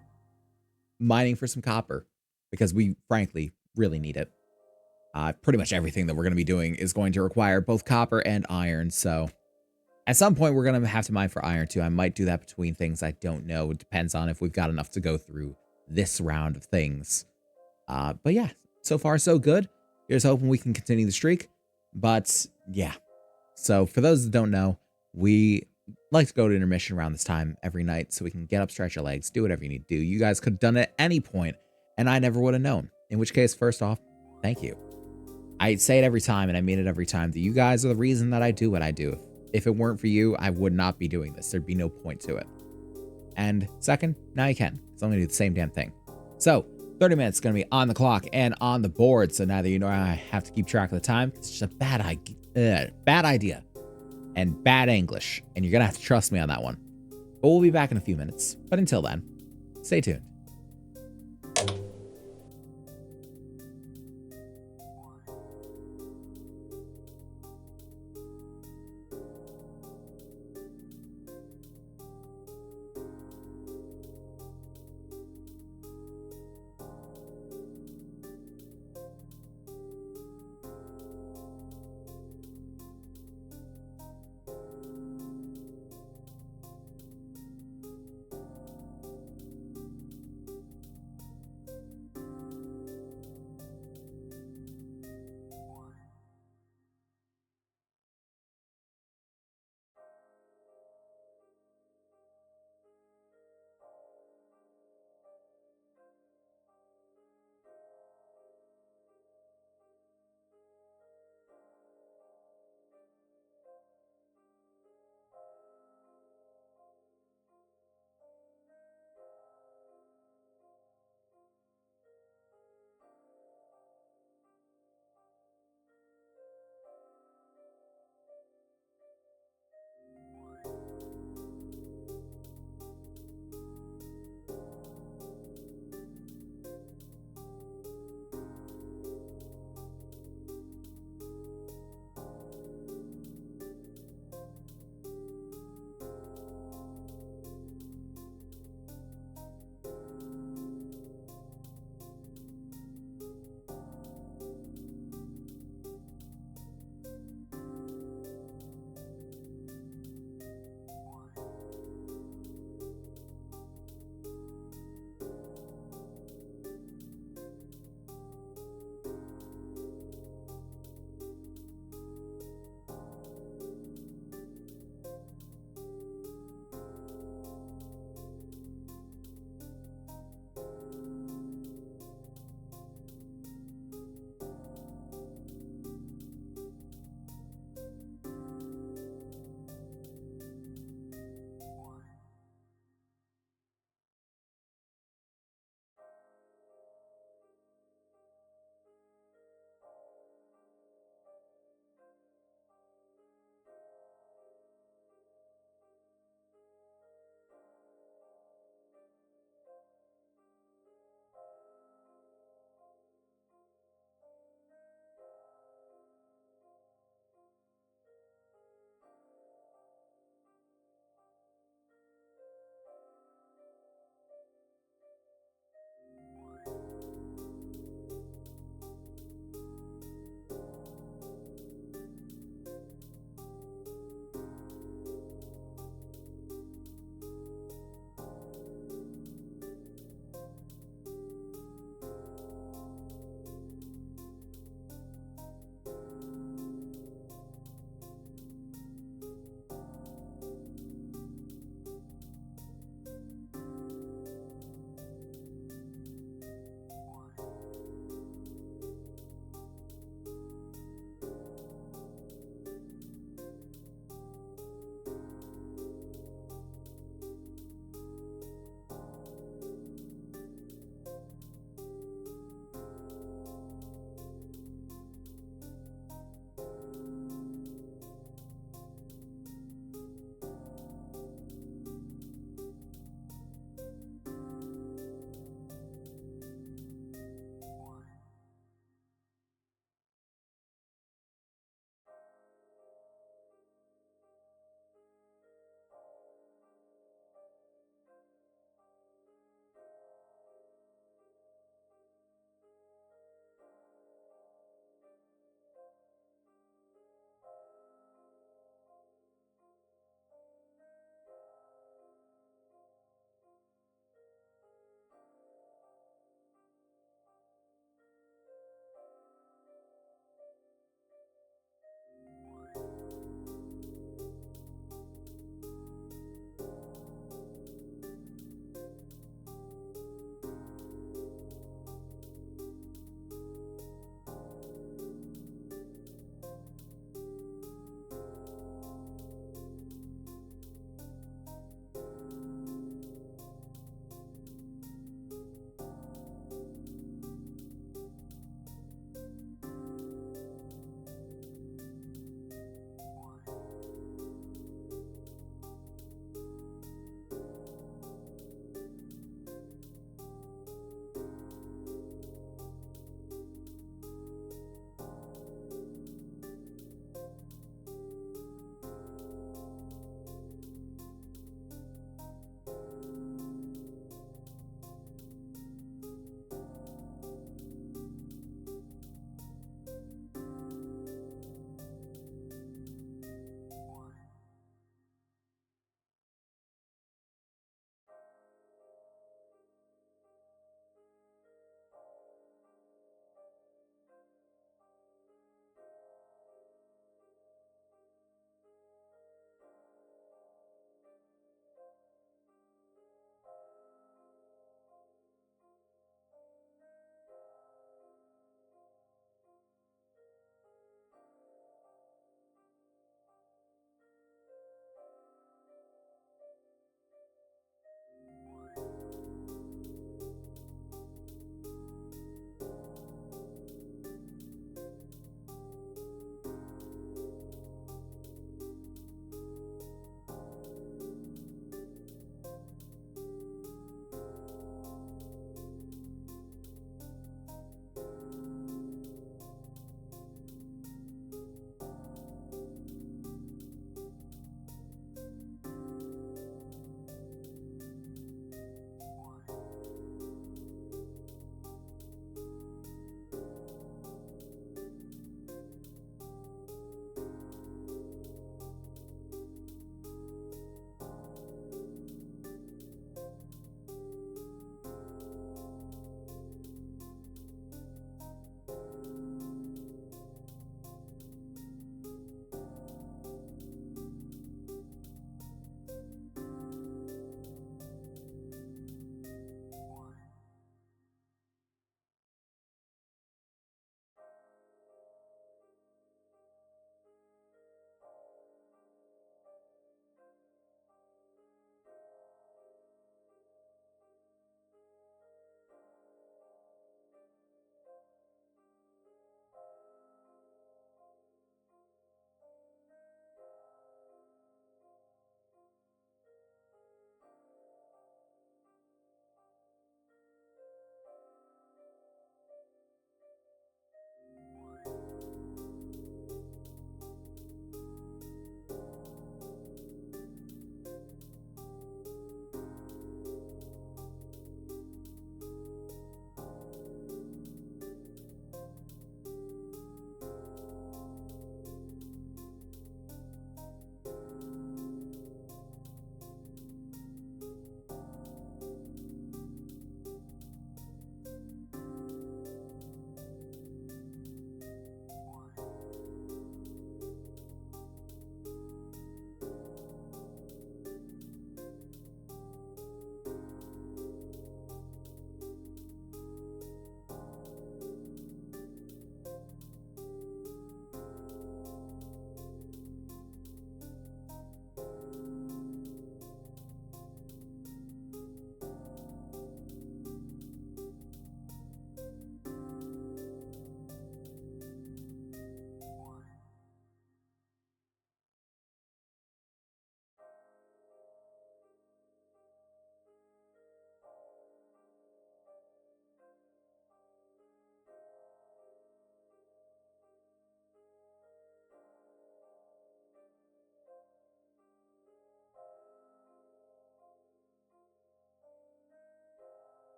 mining for some copper because we frankly really need it. Pretty much everything that we're going to be doing is going to require both copper and iron. So at some point, we're going to have to mine for iron too. I might do that between things. I don't know. It depends on if we've got enough to go through this round of things. But yeah, so far so good. Here's hoping we can continue the streak. But yeah, so for those that don't know, we like to go to intermission around this time every night so we can get up, stretch your legs, do whatever you need to do. You guys could have done it at any point, and I never would have known. In which case, first off, thank you. I say it every time, and I mean it every time, that you guys are the reason that I do what I do. If it weren't for you, I would not be doing this. There'd be no point to it. And second, now you can. Because I'm going to do the same damn thing. So, 30 minutes is going to be on the clock and on the board. So now that you know I have to keep track of the time, it's just a bad idea. And bad English. And you're going to have to trust me on that one. But we'll be back in a few minutes. But until then, stay tuned.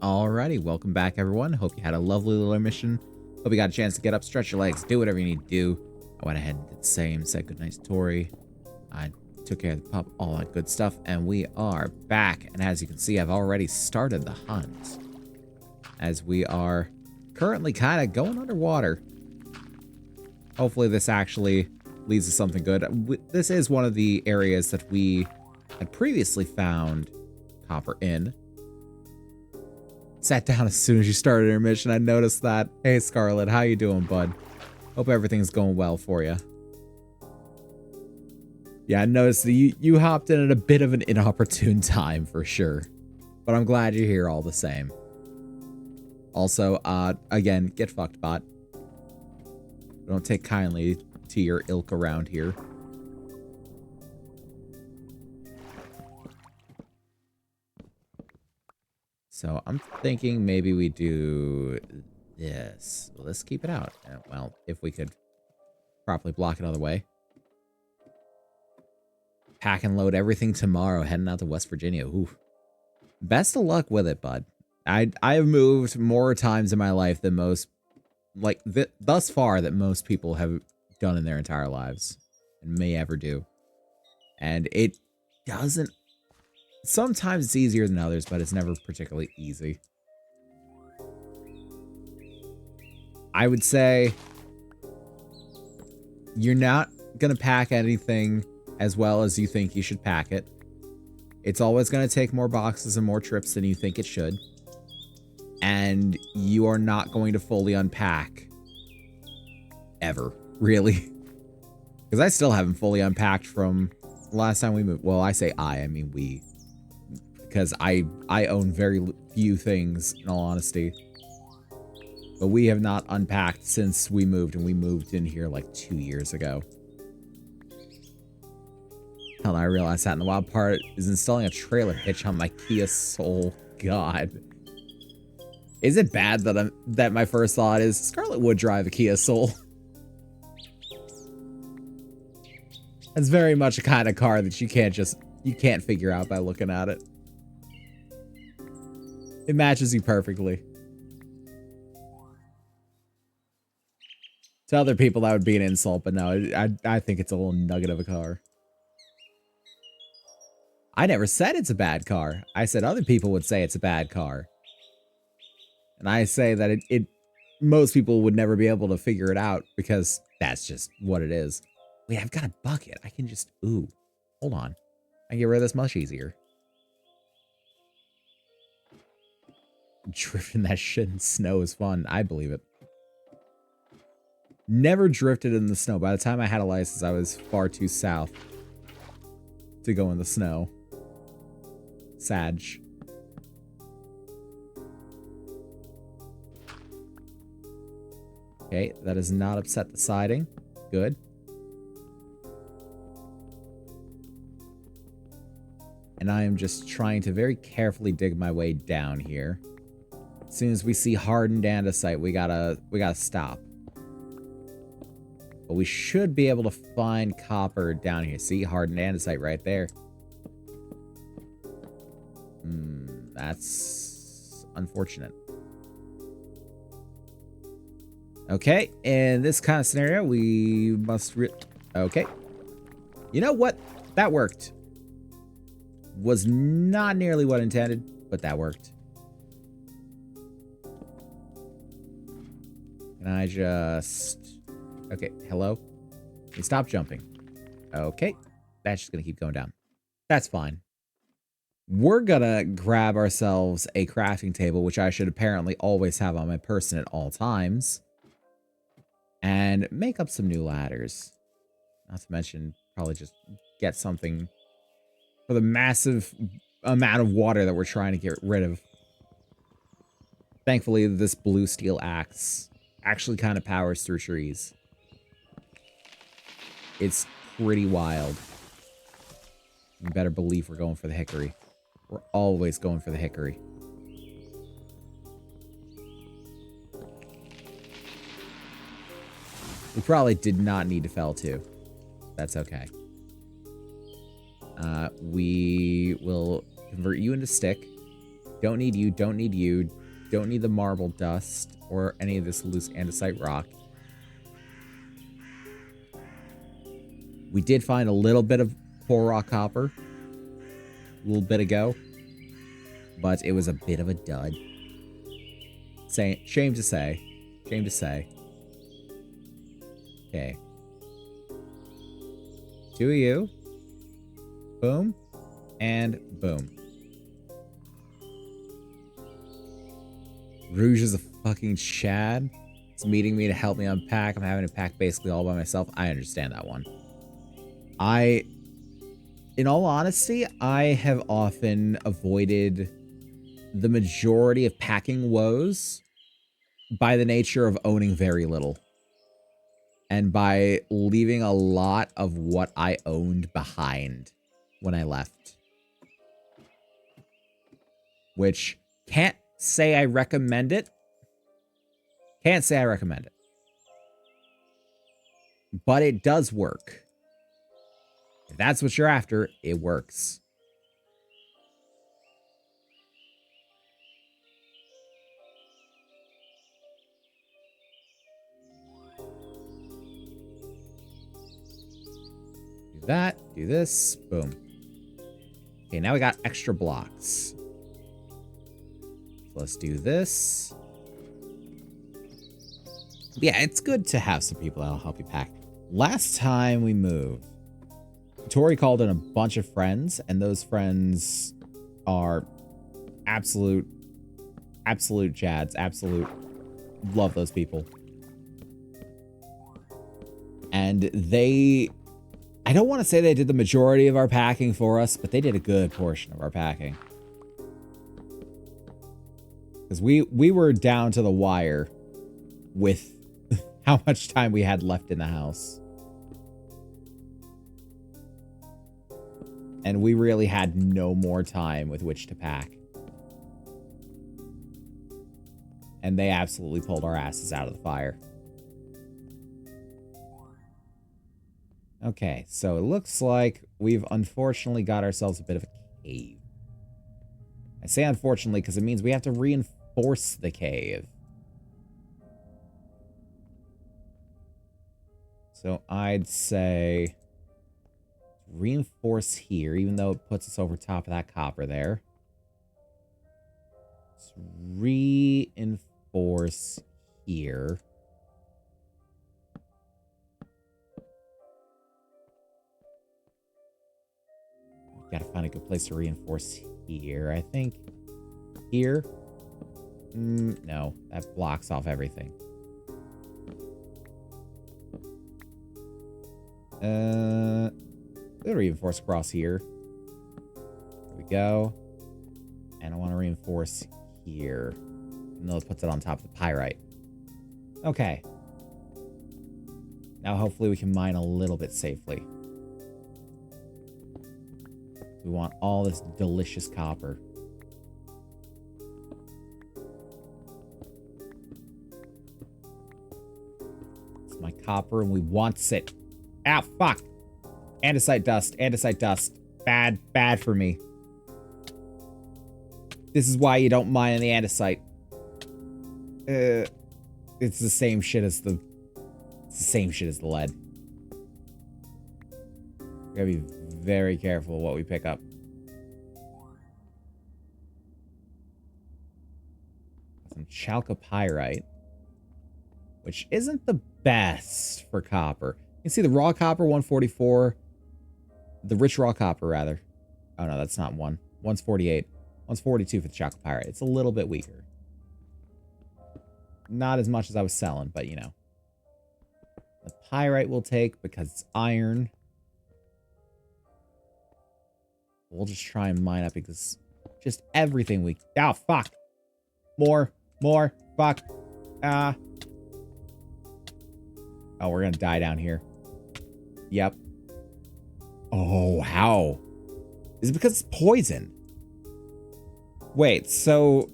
Alrighty, welcome back everyone. Hope you had a lovely little mission. Hope you got a chance to get up, stretch your legs, do whatever you need to do. I went ahead and did the same, said goodnight to Tori. I took care of the pup, all that good stuff, and we are back. And as you can see, I've already started the hunt. As we are currently kind of going underwater. Hopefully this actually leads to something good. This is one of the areas that we had previously found copper in. Sat down as soon as you started your mission. I noticed that. Hey, Scarlet, how you doing, bud? Hope everything's going well for you. Yeah, I noticed that you hopped in at a bit of an inopportune time for sure. But I'm glad you're here all the same. Also, again, get fucked, bot. Don't take kindly to your ilk around here. So I'm thinking maybe we do this. Well, let's keep it out. Well, if we could properly block it other way. Pack and load everything tomorrow, heading out to West Virginia. Ooh. Best of luck with it, bud. I have moved more times in my life than most, like, thus far, that most people have done in their entire lives and may ever do. And it doesn't, sometimes it's easier than others, but it's never particularly easy. I would say you're not going to pack anything as well as you think you should pack it. It's always going to take more boxes and more trips than you think it should. And you are not going to fully unpack ever, really. Because I still haven't fully unpacked from the last time we moved. Well, I say I mean we. Because I own very few things, in all honesty. But we have not unpacked since we moved, and we moved in here like 2 years ago. Hell, I realized that, and the wild part is installing a trailer hitch on my Kia Soul. God. Is it bad that my first thought is Scarlet would drive a Kia Soul? It's very much a kind of car that you can't figure out by looking at it. It matches you perfectly. To other people, that would be an insult, but no, I think it's a little nugget of a car. I never said it's a bad car. I said other people would say it's a bad car. And I say that most people would never be able to figure it out because that's just what it is. Wait, I've got a bucket. I can just, ooh, hold on. I can get rid of this much easier. Drifting that shit in snow is fun. I believe it. Never drifted in the snow. By the time I had a license, I was far too south to go in the snow. Sag. Okay, that does not upset the siding. Good. And I am just trying to very carefully dig my way down here. As soon as we see hardened andesite, we gotta stop. But we should be able to find copper down here. See, hardened andesite right there. That's unfortunate. Okay, in this kind of scenario, we must... Okay. You know what? That worked. Was not nearly what intended, but that worked. Can I just... Okay, hello? Can you stop jumping? Okay. That's just gonna keep going down. That's fine. We're gonna grab ourselves a crafting table, which I should apparently always have on my person at all times. And make up some new ladders. Not to mention, probably just get something for the massive amount of water that we're trying to get rid of. Thankfully, this blue steel axe actually kind of powers through trees. It's pretty wild. You better believe we're going for the hickory. We're always going for the hickory. We probably did not need to fell two. That's okay. We will convert you into stick. Don't need you. Don't need you. Don't need the marble dust or any of this loose andesite rock. We did find a little bit of poor raw copper a little bit ago, but it was a bit of a dud. Shame to say. Shame to say. Okay. 2 of you. Boom. And boom. Rouge is a fucking Chad. It's meeting me to help me unpack. I'm having to pack basically all by myself. I understand that one. In all honesty, I have often avoided the majority of packing woes by the nature of owning very little. And by leaving a lot of what I owned behind when I left. Which, can't say I recommend it. Can't say I recommend it. But it does work. If that's what you're after, it works. Do that, do this, boom. Okay, now we got extra blocks. Let's do this. Yeah, it's good to have some people that'll help you pack. Last time we moved, Tori called in a bunch of friends, and those friends are absolute Chads. Absolute love those people. And they, I don't want to say they did the majority of our packing for us, but they did a good portion of our packing. Because we were down to the wire with how much time we had left in the house. And we really had no more time with which to pack. And they absolutely pulled our asses out of the fire. Okay, so it looks like we've unfortunately got ourselves a bit of a cave. I say unfortunately because it means we have to reinforce the cave. So I'd say reinforce here, even though it puts us over top of that copper there. Let's reinforce here. Gotta find a good place to reinforce here. I think here. No, that blocks off everything. We'll reinforce across here. There we go. And I want to reinforce here. And then it puts it on top of the pyrite. Okay. Now hopefully we can mine a little bit safely. We want all this delicious copper. It's my copper and we want it. Ow, fuck. Andesite dust, andesite dust. Bad, bad for me. This is why you don't mine in the andesite. It's the same shit as the... It's the same shit as the lead. We gotta be very careful what we pick up. Some chalcopyrite, which isn't the best for copper. You can see the raw copper 144, the rich raw copper rather. Oh no, that's not one. One's 48. One's 42 for the chalcopyrite. It's a little bit weaker. Not as much as I was selling, but you know. The pyrite we'll take because it's iron. We'll just try and mine up because just everything we... Oh, fuck. More. Fuck. Oh, we're going to die down here. Yep. Oh, how? Is it because it's poison? Wait, so...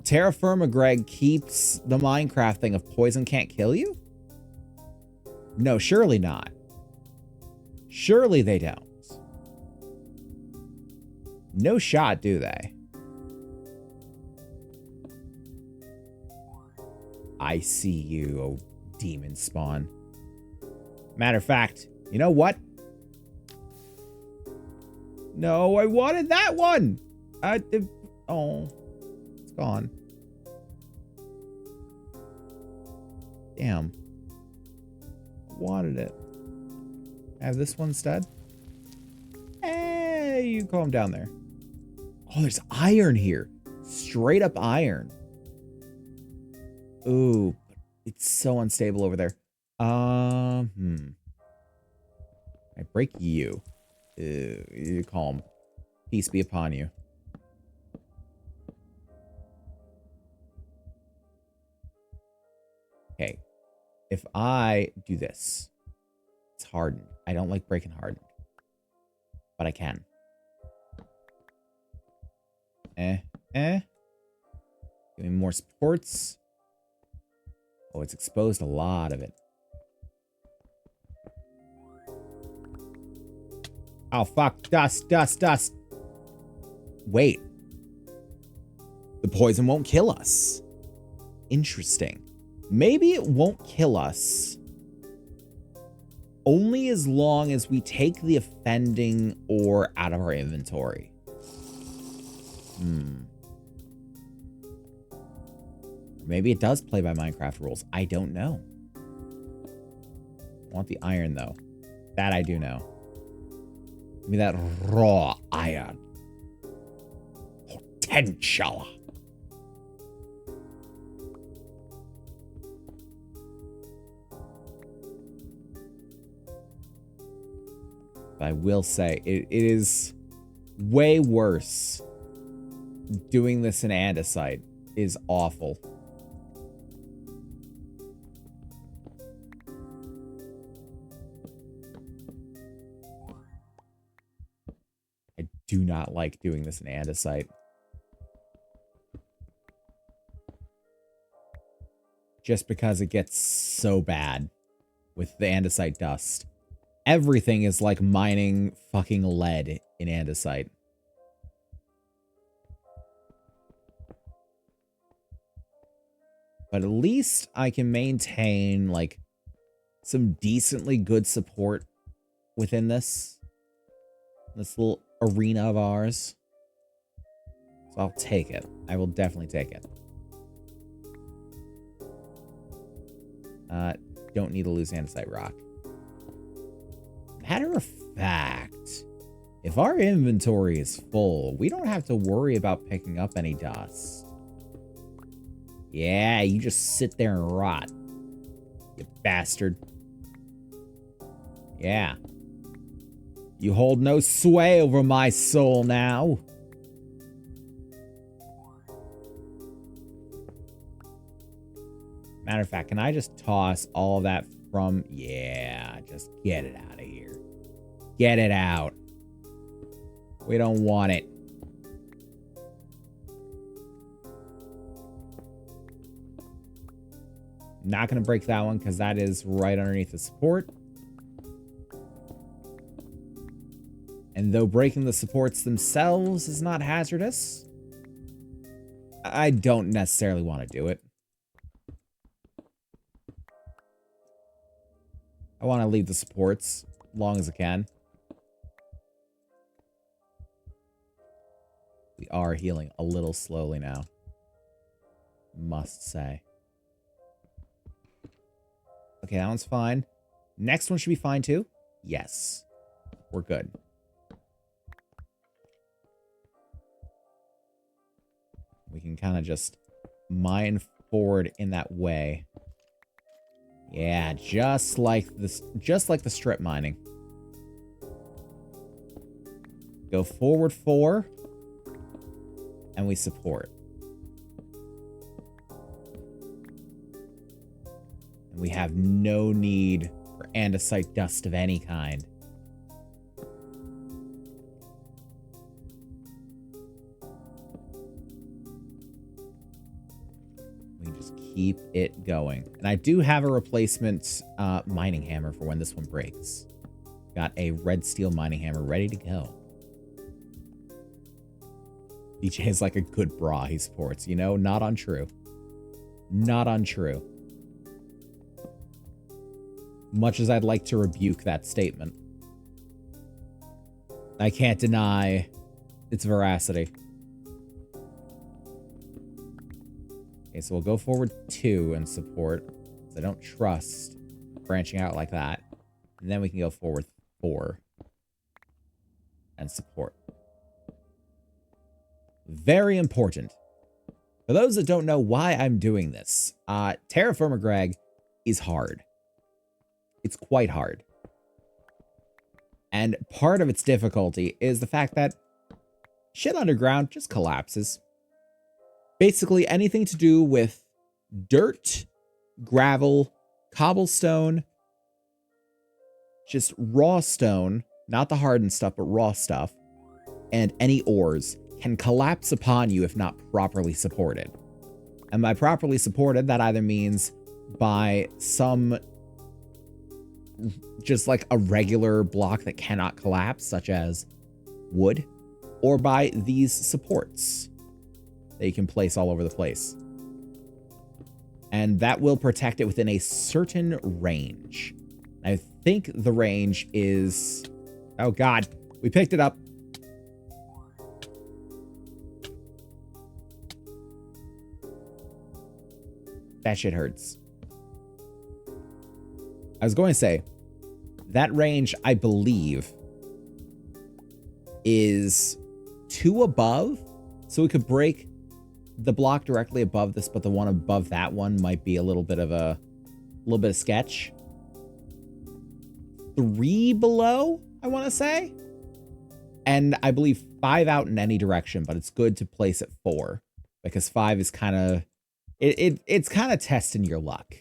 TerraFirmaGreg keeps the Minecraft thing of poison can't kill you? No, surely not. Surely they don't. No shot, do they? I see you, oh demon spawn. Matter of fact, you know what? No, I wanted that one. Oh, it's gone. Damn. I wanted it. I have this one instead. Hey, you calm down there. Oh, there's iron here. Straight up iron. Ooh, it's so unstable over there. I break you. You calm. Peace be upon you. Okay. If I do this, it's hardened. I don't like breaking hardened. But I can. Give me more supports. Oh, it's exposed a lot of it. Oh, fuck. Dust, dust, dust. Wait. The poison won't kill us. Interesting. Maybe it won't kill us only as long as we take the offending ore out of our inventory. Maybe it does play by Minecraft rules. I don't know. I want the iron, though. That I do know. Give me that raw iron. Potential. But I will say, it is way worse. Doing this in andesite is awful. I do not like doing this in andesite. Just because it gets so bad with the andesite dust. Everything is like mining fucking lead in andesite. But at least I can maintain, like, some decently good support within this little arena of ours. So I'll take it. I will definitely take it. Don't need to lose andesite rock. Matter of fact, if our inventory is full, we don't have to worry about picking up any dust. Yeah, you just sit there and rot. You bastard. Yeah. You hold no sway over my soul now. Matter of fact, can I just toss all of that from... Yeah, just get it out of here. Get it out. We don't want it. Not going to break that one because that is right underneath the support. And though breaking the supports themselves is not hazardous, I don't necessarily want to do it. I want to leave the supports as long as I can. We are healing a little slowly now. Must say. Okay, that one's fine. Next one should be fine too. Yes. We're good. We can kind of just mine forward in that way. Yeah, just like this, just like the strip mining. Go forward 4. And we support. And we have no need for andesite dust of any kind. We can just keep it going. And I do have a replacement mining hammer for when this one breaks. Got a red steel mining hammer ready to go. DJ is like a good bra he supports, you know? Not untrue. Not untrue. much as I'd like to rebuke that statement. I can't deny its veracity. Okay, so we'll go forward 2 and support. I don't trust branching out like that. And then we can go forward 4 and support. Very important. For those that don't know why I'm doing this, TerraFirmaGreg is hard. It's quite hard. And part of its difficulty is the fact that shit underground just collapses. Basically anything to do with dirt, gravel, cobblestone, just raw stone, not the hardened stuff, but raw stuff, and any ores can collapse upon you if not properly supported. And by properly supported, that either means by some, just like a regular block that cannot collapse, such as wood, or by these supports that you can place all over the place. And that will protect it within a certain range. I think the range is... Oh god, we picked it up. That shit hurts. I was going to say, that range, I believe, is 2 above. So we could break the block directly above this, but the one above that one might be a little bit of sketch. 3 below, I want to say. And I believe 5 out in any direction, but it's good to place at 4 because 5 is kind of... It's kind of testing your luck.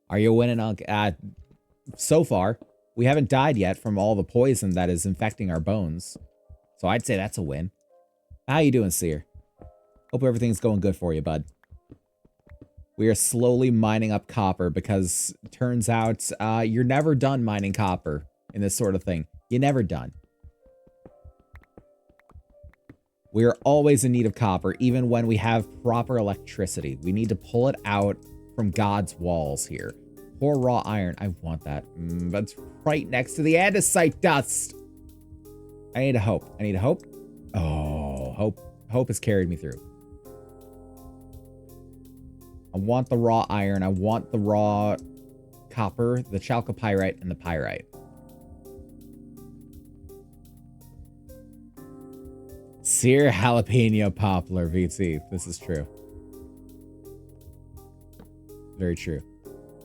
Are you winning on... so far, we haven't died yet from all the poison that is infecting our bones. So I'd say that's a win. How you doing, Seer? Hope everything's going good for you, bud. We are slowly mining up copper because it turns out you're never done mining copper in this sort of thing. You're never done. We are always in need of copper, even when we have proper electricity. We need to pull it out from God's walls here. Poor raw iron. I want that. But it's right next to the andesite dust. I need a hope. I need a hope. Oh, hope has carried me through. I want the raw iron. I want the raw copper, the chalcopyrite, and the pyrite. Sear jalapeno poplar VT. This is true. Very true.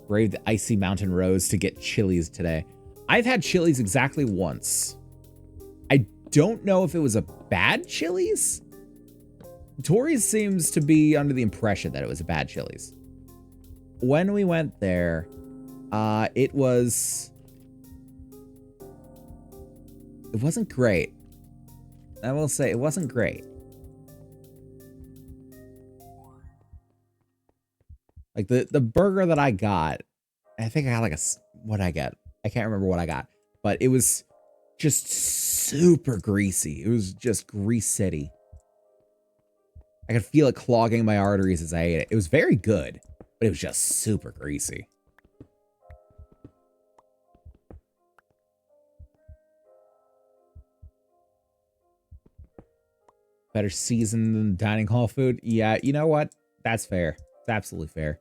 Braved the icy mountain rose to get chilies today. I've had chilies exactly once. I don't know if it was a bad chilies. Tori seems to be under the impression that it was a bad chilies. When we went there, it wasn't great. I will say it wasn't great. Like the burger that I got, I think I got like what'd I get? I can't remember what I got, but it was just super greasy. It was just grease city. I could feel it clogging my arteries as I ate it. It was very good, but it was just super greasy. Better seasoned than dining hall food? Yeah, you know what? That's fair. It's absolutely fair.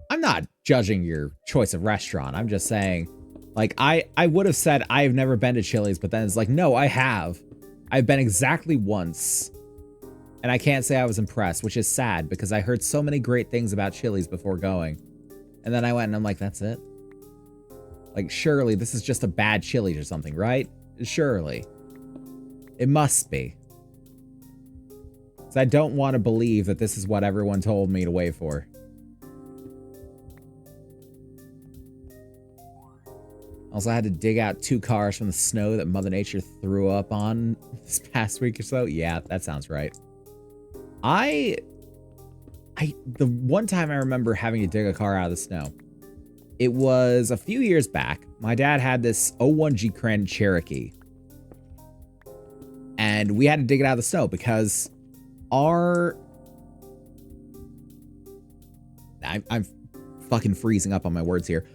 I'm not judging your choice of restaurant. I'm just saying, like, I would have said I've never been to Chili's, but then it's like, no, I have. I've been exactly once. And I can't say I was impressed, which is sad because I heard so many great things about Chili's before going. And then I went and I'm like, that's it? Like, surely this is just a bad Chili's or something, right? Surely. It must be. So I don't want to believe that this is what everyone told me to wait for. Also, I had to dig out 2 cars from the snow that Mother Nature threw up on this past week or so. Yeah, that sounds right. The one time I remember having to dig a car out of the snow, it was a few years back. My dad had this 01 Grand Cherokee. And we had to dig it out of the snow because I'm fucking freezing up on my words here.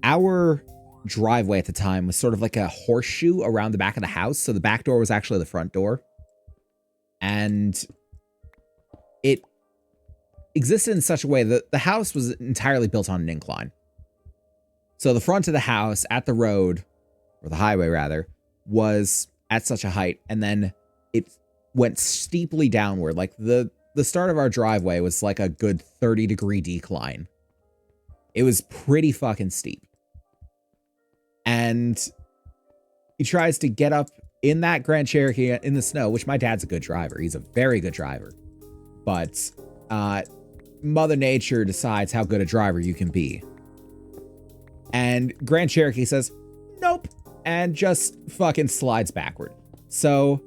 Our driveway at the time was sort of like a horseshoe around the back of the house. So the back door was actually the front door. And it existed in such a way that the house was entirely built on an incline. So the front of the house at the road, or the highway rather, was at such a height. And then it went steeply downward. Like the start of our driveway was like a good 30-degree decline. It was pretty fucking steep. And he tries to get up in that Grand Cherokee in the snow, which my dad's a good driver. He's a very good driver. But Mother Nature decides how good a driver you can be. And Grand Cherokee says, nope, and just fucking slides backward. So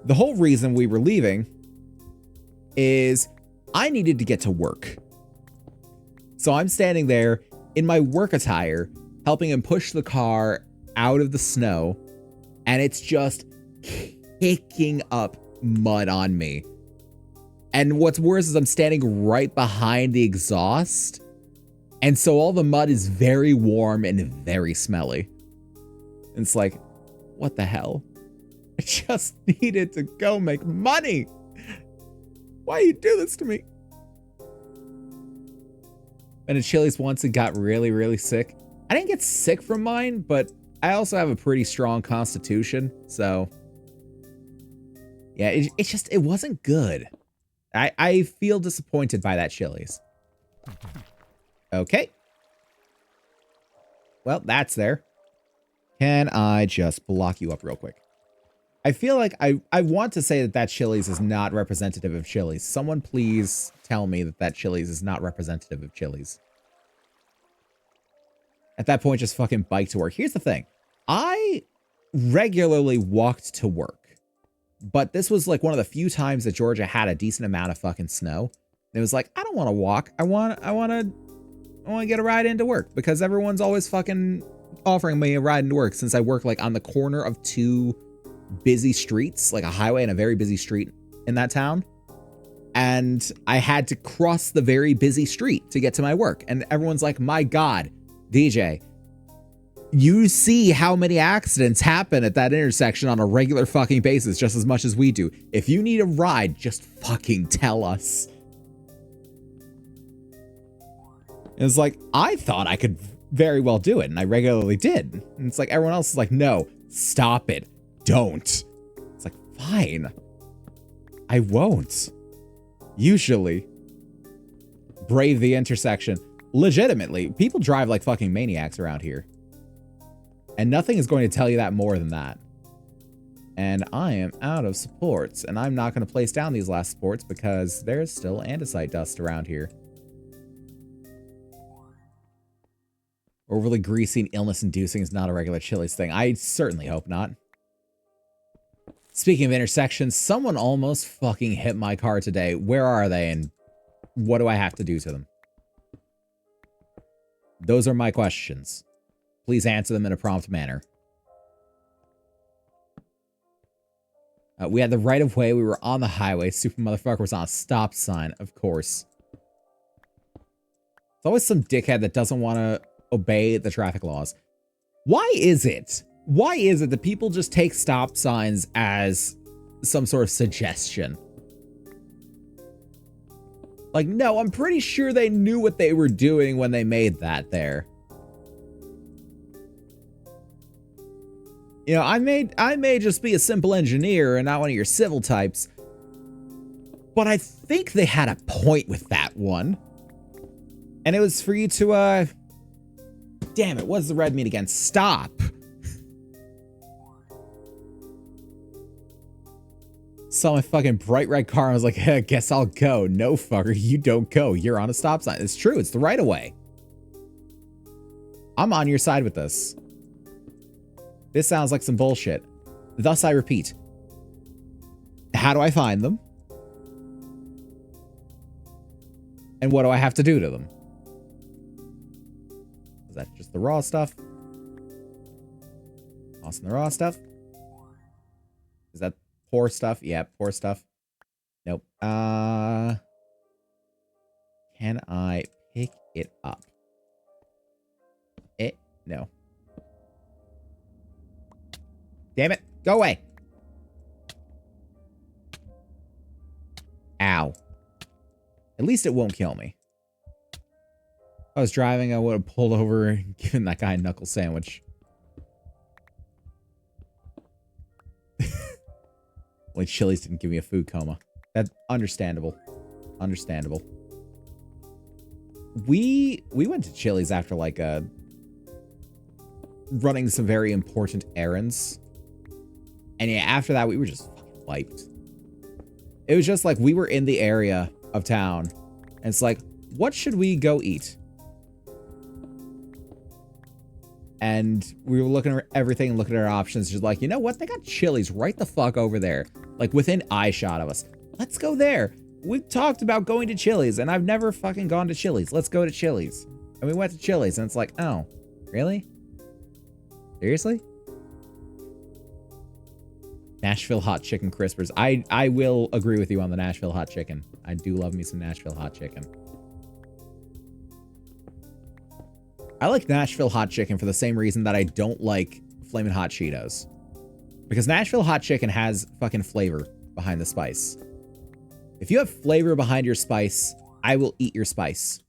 the whole reason we were leaving is I needed to get to work. So I'm standing there in my work attire, helping him push the car out of the snow, and it's just kicking up mud on me. And what's worse is I'm standing right behind the exhaust, and so all the mud is very warm and very smelly. And it's like, what the hell? I just needed to go make money. Why you do this to me? And at Chili's once, it got really, really sick. I didn't get sick from mine, but I also have a pretty strong constitution. So yeah, it wasn't good. I feel disappointed by that Chili's. Okay. Well, that's there. Can I just block you up real quick? I feel like I want to say that Chili's is not representative of Chili's. Someone please tell me that Chili's is not representative of Chili's. At that point, just fucking bike to work. Here's the thing. I regularly walked to work. But this was like one of the few times that Georgia had a decent amount of fucking snow. And it was like, I don't want to walk. I want to get a ride into work because everyone's always fucking offering me a ride into work since I work like on the corner of two busy streets, like a highway and a very busy street in that town. And I had to cross the very busy street to get to my work. And everyone's like, my God, DJ, you see how many accidents happen at that intersection on a regular fucking basis, just as much as we do. If you need a ride, just fucking tell us. It's like, I thought I could very well do it, and I regularly did. And it's like, everyone else is like, no, stop it. Don't. It's like, fine. I won't. Usually. Brave the intersection. Legitimately, people drive like fucking maniacs around here. And nothing is going to tell you that more than that. And I am out of supports, and I'm not going to place down these last supports because there's still andesite dust around here. Overly greasy and illness-inducing is not a regular Chili's thing. I certainly hope not. Speaking of intersections, someone almost fucking hit my car today. Where are they, and what do I have to do to them? Those are my questions. Please answer them in a prompt manner. We had the right of way. We were on the highway. Super motherfucker was on a stop sign, of course. There's always some dickhead that doesn't want to obey the traffic laws. Why is it? Why is it that people just take stop signs as some sort of suggestion? Like, no, I'm pretty sure they knew what they were doing when they made that there. You know, I may just be a simple engineer and not one of your civil types, but I think they had a point with that one. And it was for you to, damn it, what does the red mean again? Stop. Saw my fucking bright red car and I was like, hey, guess I'll go. No, fucker, you don't go. You're on a stop sign. It's true, it's the right of way. I'm on your side with this. This sounds like some bullshit. Thus, I repeat. How do I find them? And what do I have to do to them? Is that just the raw stuff? Awesome, the raw stuff? Is that poor stuff? Yeah, poor stuff. Nope. Can I pick it up. No. Damn it. Go away. Ow. At least it won't kill me. If I was driving, I would have pulled over and given that guy a knuckle sandwich. Only Chili's didn't give me a food coma. That's understandable. Understandable. We went to Chili's after like running some very important errands. And yeah, after that we were just fucking wiped. It was just like we were in the area of town and it's like, what should we go eat? And we were looking at everything, looking at our options, just like, you know what? They got Chili's right the fuck over there. Like within eye shot of us. Let's go there. We've talked about going to Chili's and I've never fucking gone to Chili's. Let's go to Chili's. And we went to Chili's and it's like, oh, really? Seriously? Nashville hot chicken crispers. I will agree with you on the Nashville hot chicken. I do love me some Nashville hot chicken. I like Nashville hot chicken for the same reason that I don't like Flamin' Hot Cheetos. Because Nashville hot chicken has fucking flavor behind the spice. If you have flavor behind your spice, I will eat your spice.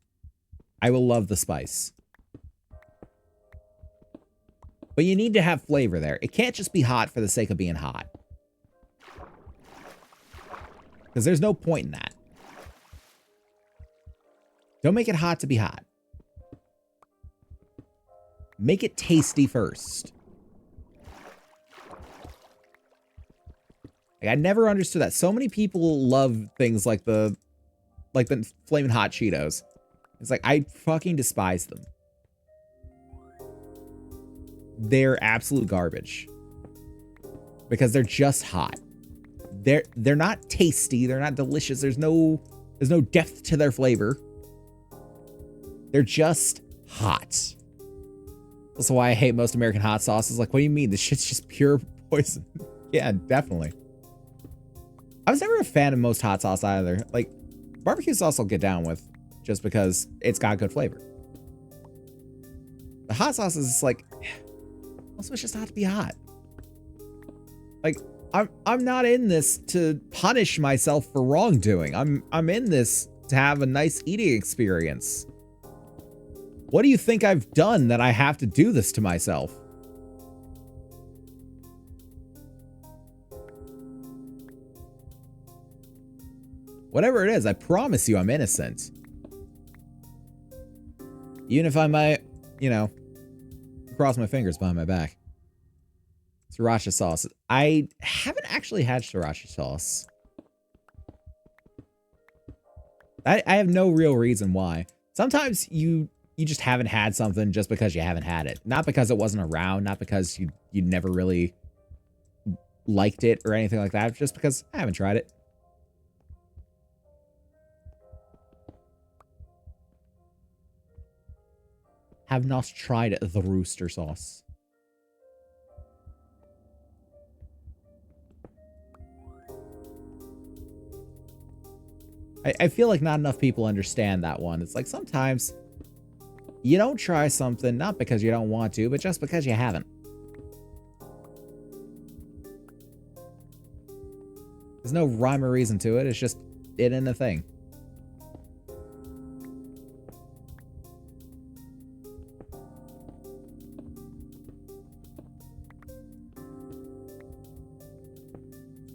I will love the spice. But you need to have flavor there. It can't just be hot for the sake of being hot. Because there's no point in that. Don't make it hot to be hot. Make it tasty first. Like, I never understood that. So many people love things like the Flamin' Hot Cheetos. It's like, I fucking despise them. They're absolute garbage. Because they're just hot. They're not tasty. They're not delicious. There's no depth to their flavor. They're just hot. That's why I hate most American hot sauces. Like, what do you mean? This shit's just pure poison. Yeah, definitely. I was never a fan of most hot sauce either. Like, barbecue sauce I'll get down with just because it's got good flavor. The hot sauce is just like, also it's just not to be hot. Like, I'm not in this to punish myself for wrongdoing. I'm in this to have a nice eating experience. What do you think I've done that I have to do this to myself? Whatever it is, I promise you I'm innocent. Even if I might, you know, cross my fingers behind my back. Sriracha sauce. I haven't actually had sriracha sauce. I have no real reason why. Sometimes you just haven't had something just because you haven't had it. Not because it wasn't around, not because you never really liked it or anything like that. Just because I haven't tried it. Have not tried the rooster sauce. I feel like not enough people understand that one. It's like sometimes you don't try something not because you don't want to, but just because you haven't. There's no rhyme or reason to it. It's just it in a thing.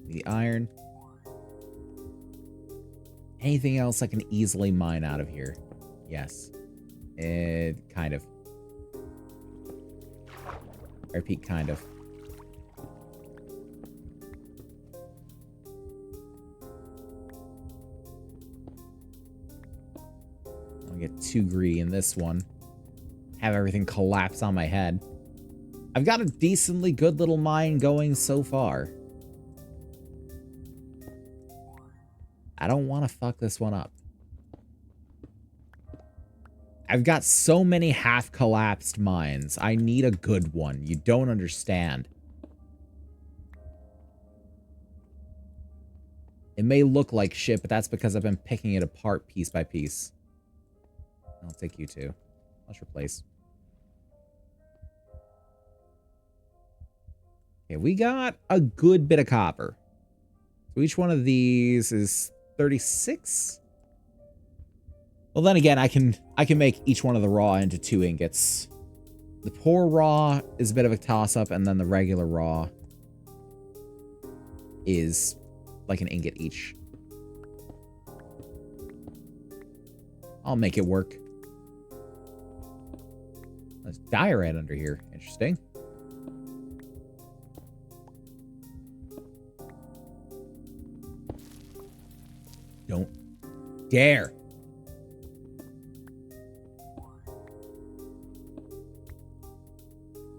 The iron. Anything else I can easily mine out of here? Yes. Kind of. I repeat, kind of. I'll get too greedy in this one. Have everything collapse on my head. I've got a decently good little mine going so far. I don't want to fuck this one up. I've got so many half-collapsed mines. I need a good one. You don't understand. It may look like shit, but that's because I've been picking it apart piece by piece. I'll take you too. Let's replace. Okay, we got a good bit of copper. So each one of these is 36. Well, then again, I can make each one of the raw into 2 ingots. The poor raw is a bit of a toss-up, and then the regular raw is like an ingot each. I'll make it work. There's diorite under here. Interesting. Don't dare.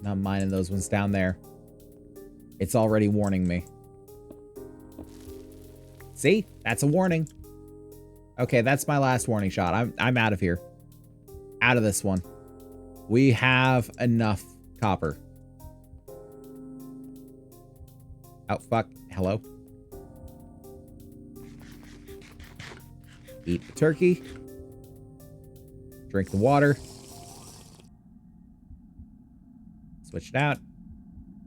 Not minding those ones down there. It's already warning me. See? That's a warning. Okay, that's my last warning shot. I'm out of here. Out of this one. We have enough copper. Oh, fuck. Hello? Eat the turkey. Drink the water. Switch it out.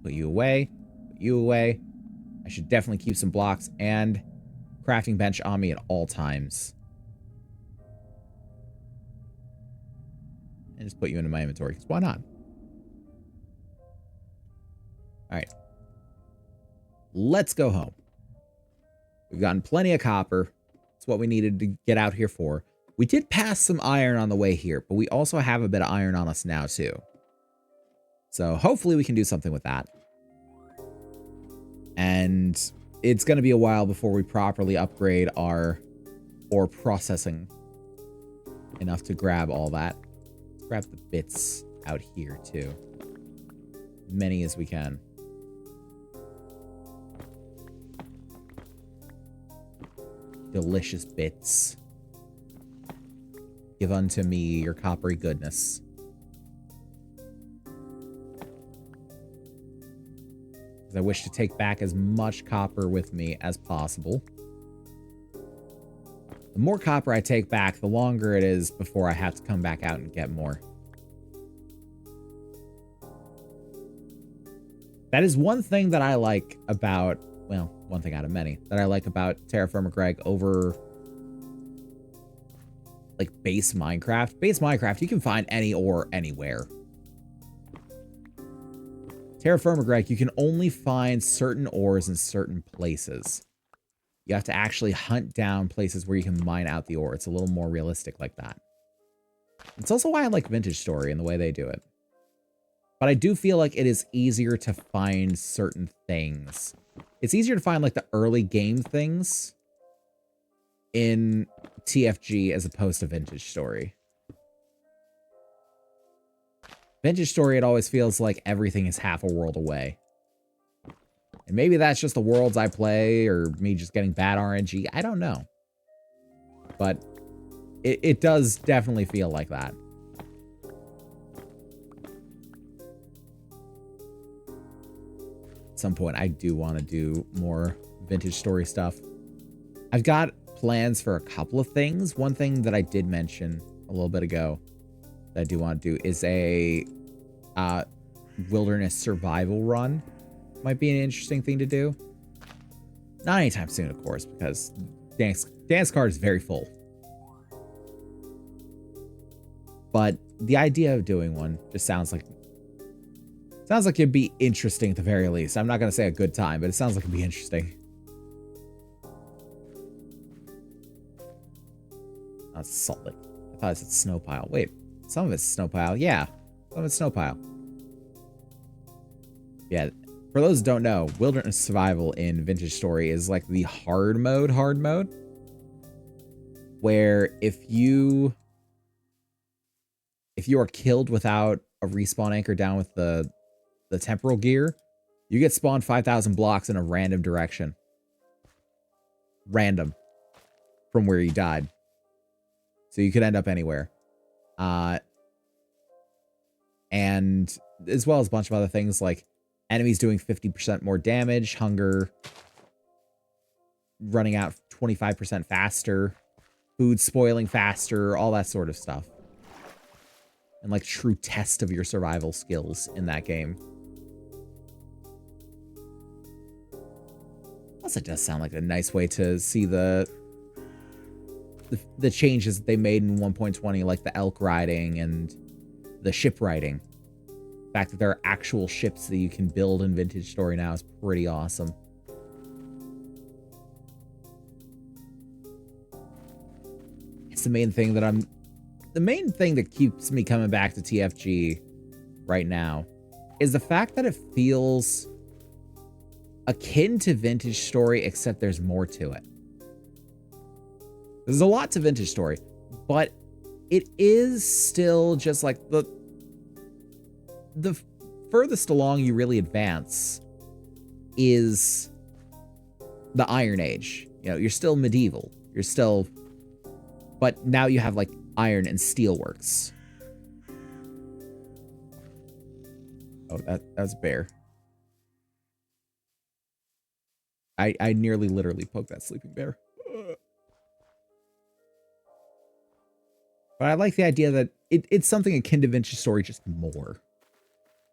Put you away. Put you away. I should definitely keep some blocks and crafting bench on me at all times. And just put you into my inventory, because why not? Alright. Let's go home. We've gotten plenty of copper. That's what we needed to get out here for. We did pass some iron on the way here, but we also have a bit of iron on us now, too. So hopefully we can do something with that. And it's going to be a while before we properly upgrade our ore processing enough to grab all that. Let's grab the bits out here, too. Many as we can. Delicious bits. Give unto me your coppery goodness. I wish to take back as much copper with me as possible. The more copper I take back, the longer it is before I have to come back out and get more. That is one thing that I like about, well, one thing out of many, that I like about TerraFirmaGreg over, like, base Minecraft. Base Minecraft, you can find any ore anywhere. TerraFirmaGreg, you can only find certain ores in certain places. You have to actually hunt down places where you can mine out the ore. It's a little more realistic like that. It's also why I like Vintage Story and the way they do it. But I do feel like it is easier to find certain things. It's easier to find, like, the early game things in TFG as opposed to Vintage Story. Vintage Story, it always feels like everything is half a world away. And maybe that's just the worlds I play, or me just getting bad RNG. I don't know. But it does definitely feel like that. At some point, I do want to do more Vintage Story stuff. I've got plans for a couple of things. One thing that I did mention a little bit ago that I do want to do is a wilderness survival run. Might be an interesting thing to do. Not anytime soon, of course, because dance card is very full. But the idea of doing one just sounds like it'd be interesting at the very least. I'm not gonna say a good time, but it sounds like it'd be interesting. That's salt lick. I thought it said snow pile. Wait. Some of it's snow pile. Yeah. Some of it's snow pile. Yeah. For those who don't know, wilderness survival in Vintage Story is like the hard mode. Where if you are killed without a respawn anchor down with the temporal gear, you get spawned 5,000 blocks in a random direction. Random. From where you died. So you could end up anywhere. And as well as a bunch of other things like enemies doing 50% more damage, hunger, running out 25% faster, food spoiling faster, all that sort of stuff. and like true test of your survival skills in that game. Plus, it does sound like a nice way to see the changes that they made in 1.20, like the elk riding and the ship riding. The fact that there are actual ships that you can build in Vintage Story now is pretty awesome. It's the main thing that keeps me coming back to TFG right now is the fact that it feels akin to Vintage Story, except there's more to it. There's a lot to Vintage Story, but it is still just like the furthest along you really advance is the Iron Age. You know, you're still medieval. You're still, but now you have like iron and steel works. Oh, that was a bear. I nearly literally poked that sleeping bear. But I like the idea that it's something akin to Vintage Story, just more.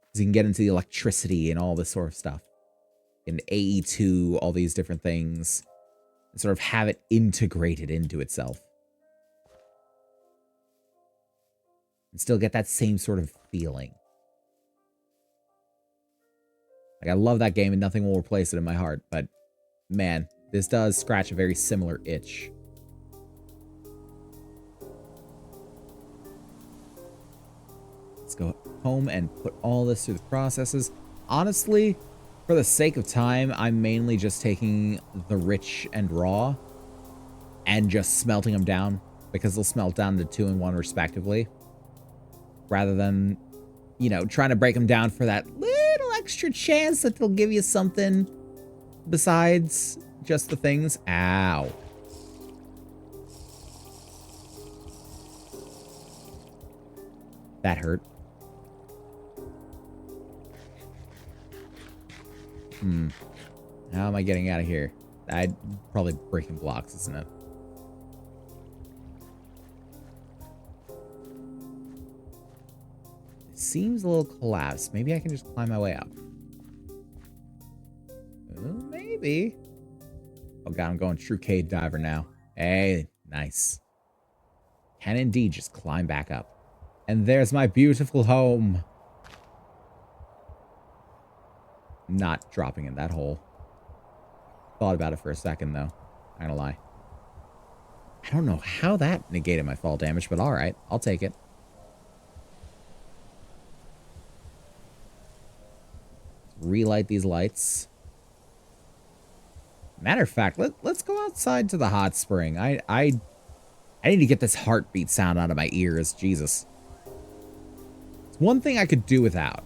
Because you can get into the electricity and all this sort of stuff. And AE2, all these different things. And sort of have it integrated into itself. And still get that same sort of feeling. Like, I love that game and nothing will replace it in my heart. But, man, this does scratch a very similar itch. Let's go home and put all this through the processes. Honestly, for the sake of time, I'm mainly just taking the rich and raw and just smelting them down because they'll smelt down to 2 and 1 respectively. Rather than, you know, trying to break them down for that little extra chance that they'll give you something besides just the things. Ow. That hurt. How am I getting out of here? I'd probably breaking blocks, isn't it? It seems a little collapsed. Maybe I can just climb my way up. Maybe. Oh god, I'm going true cave diver now. Hey, nice. Can indeed just climb back up. And there's my beautiful home. Not dropping in that hole. Thought about it for a second, though. Not gonna lie. I don't know how that negated my fall damage, but alright. I'll take it. Relight these lights. Matter of fact, let's go outside to the hot spring. I need to get this heartbeat sound out of my ears. Jesus. It's one thing I could do without.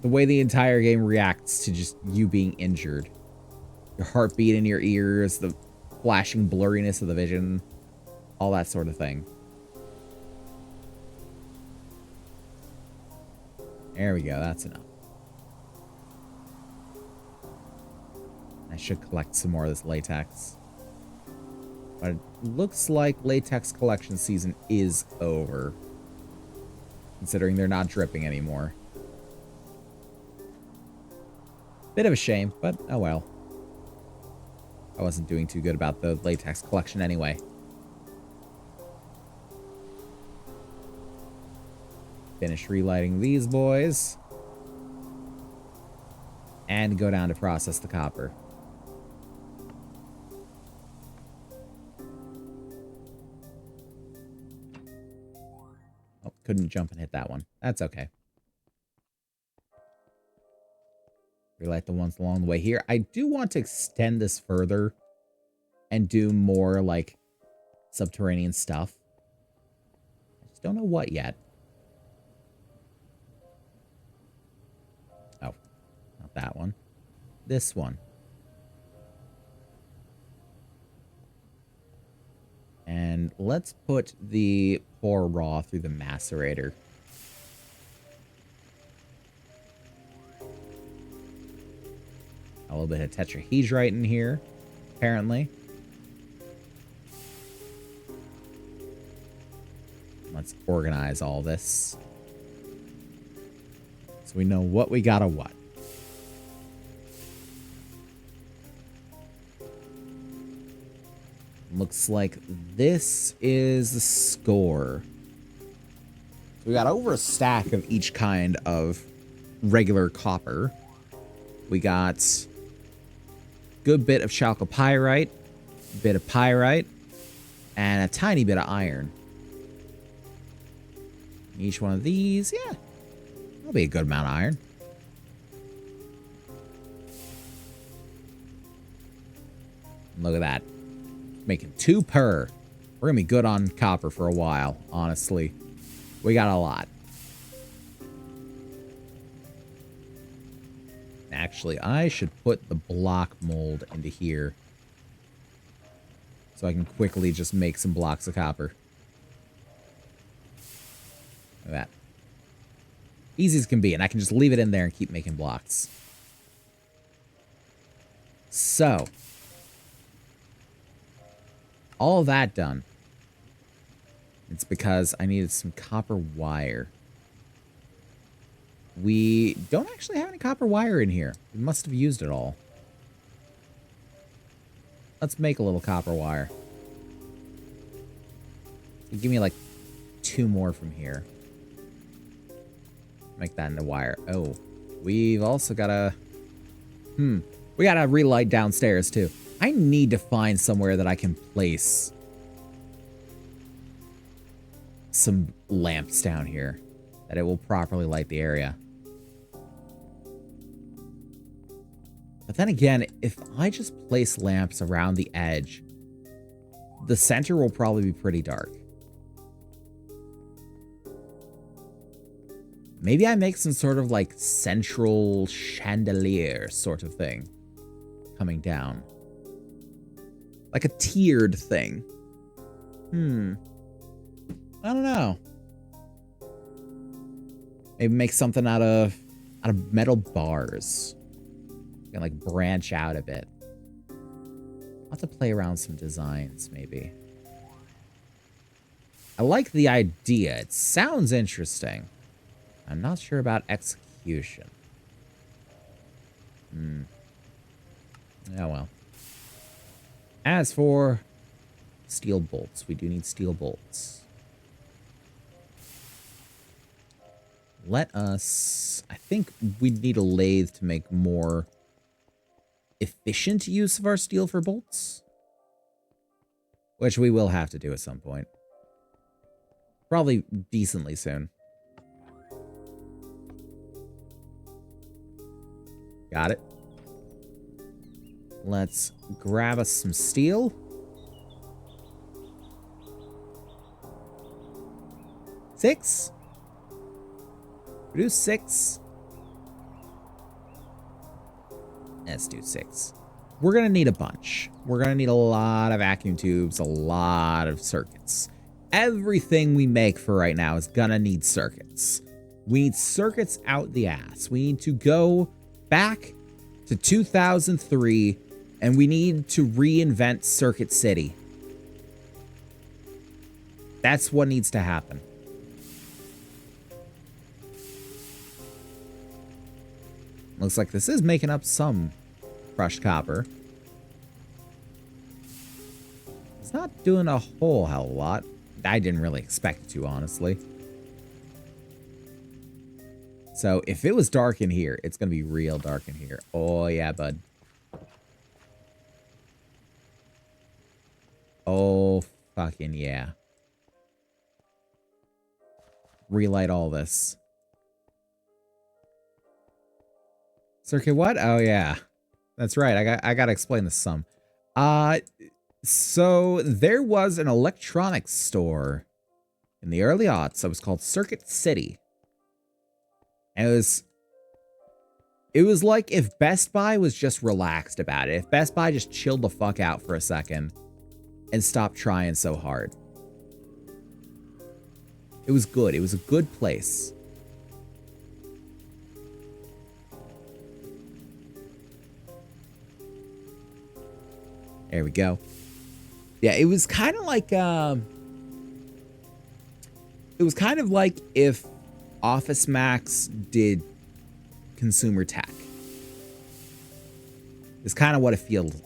The way the entire game reacts to just you being injured. Your heartbeat in your ears, the flashing blurriness of the vision, all that sort of thing. There we go, that's enough. I should collect some more of this latex. But it looks like latex collection season is over. Considering they're not dripping anymore. Bit of a shame, but oh well. I wasn't doing too good about the latex collection anyway. Finish relighting these boys. And go down to process the copper. Oh, couldn't jump and hit that one. That's okay. Relight the ones along the way here. I do want to extend this further and do more, like, subterranean stuff. I just don't know what yet. Oh, not that one. This one. And let's put the poor raw through the macerator. A little bit of tetrahedrite in here, apparently. Let's organize all this. So we know what we gotta what. Looks like this is the score. So we got over a stack of each kind of regular copper. We got good bit of chalcopyrite, bit of pyrite, and a tiny bit of iron. Each one of these, yeah, that'll be a good amount of iron. Look at that. Making 2 per. We're gonna be good on copper for a while, honestly. We got a lot. Actually, I should put the block mold into here so I can quickly just make some blocks of copper. Look at that. Easy as can be, and I can just leave it in there and keep making blocks. So, all that done. It's because I needed some copper wire. We don't actually have any copper wire in here. We must have used it all. Let's make a little copper wire. Give me like 2 more from here. Make that into wire. Oh, we've also got a... we got a relight downstairs too. I need to find somewhere that I can place some lamps down here that it will properly light the area. But then again, if I just place lamps around the edge, the center will probably be pretty dark. Maybe I make some sort of like central chandelier sort of thing coming down. Like a tiered thing. I don't know. Maybe make something out of metal bars. And like branch out a bit. I'll have to play around some designs, maybe. I like the idea. It sounds interesting. I'm not sure about execution. Oh well. As for steel bolts, we do need steel bolts. Let us... I think we'd need a lathe to make more efficient use of our steel for bolts. Which we will have to do at some point. Probably decently soon. Got it. Let's grab us some steel. 6. Produce 6. Let's do 6. We're going to need a bunch. We're going to need a lot of vacuum tubes, a lot of circuits. Everything we make for right now is going to need circuits. We need circuits out the ass. We need to go back to 2003 and we need to reinvent Circuit City. That's what needs to happen. Looks like this is making up some crushed copper. It's not doing a whole hell of a lot. I didn't really expect it to, honestly. So if it was dark in here, it's going to be real dark in here. Oh, yeah, bud. Oh, fucking yeah. Relight all this. Circuit what? Oh, yeah. That's right. I got to explain this some. So there was an electronics store in the early aughts that was called Circuit City. And it was like if Best Buy was just relaxed about it. If Best Buy just chilled the fuck out for a second and stopped trying so hard. It was good. It was a good place. There we go. Yeah, it was kind of like It was kind of like if Office Max did consumer tech. It's kind of what it feels.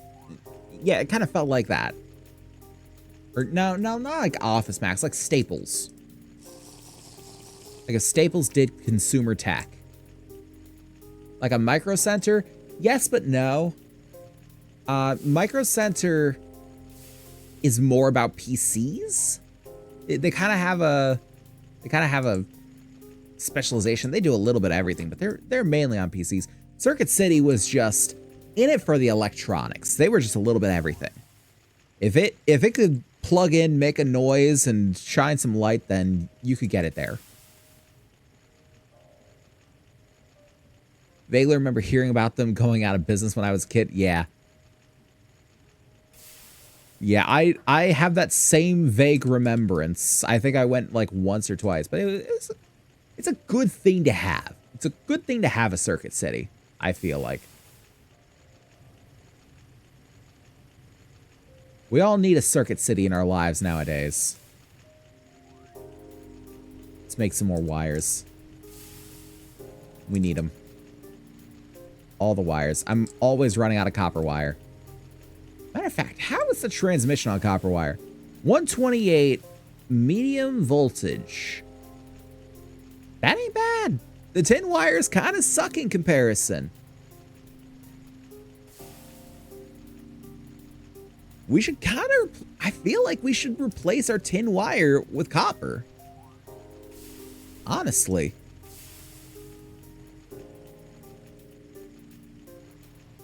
Yeah, it kind of felt like that. Or no, not like Office Max, like Staples. Like if Staples did consumer tech. Like a Micro Center, yes, but no. Micro Center is more about PCs. They kind of have a specialization. They do a little bit of everything, but they're mainly on PCs. Circuit City was just in it for the electronics. They were just a little bit of everything. If it could plug in, make a noise, and shine some light, then you could get it there. Vaguely remember hearing about them going out of business when I was a kid. Yeah. Yeah, I have that same vague remembrance. I think I went like once or twice, but it's a good thing to have. It's a good thing to have a Circuit City, I feel like. We all need a Circuit City in our lives nowadays. Let's make some more wires. We need them. All the wires. I'm always running out of copper wire. Matter of fact, how is the transmission on copper wire? 128 medium voltage. That ain't bad. The tin wires kind of suck in comparison. We should I feel like we should replace our tin wire with copper. Honestly.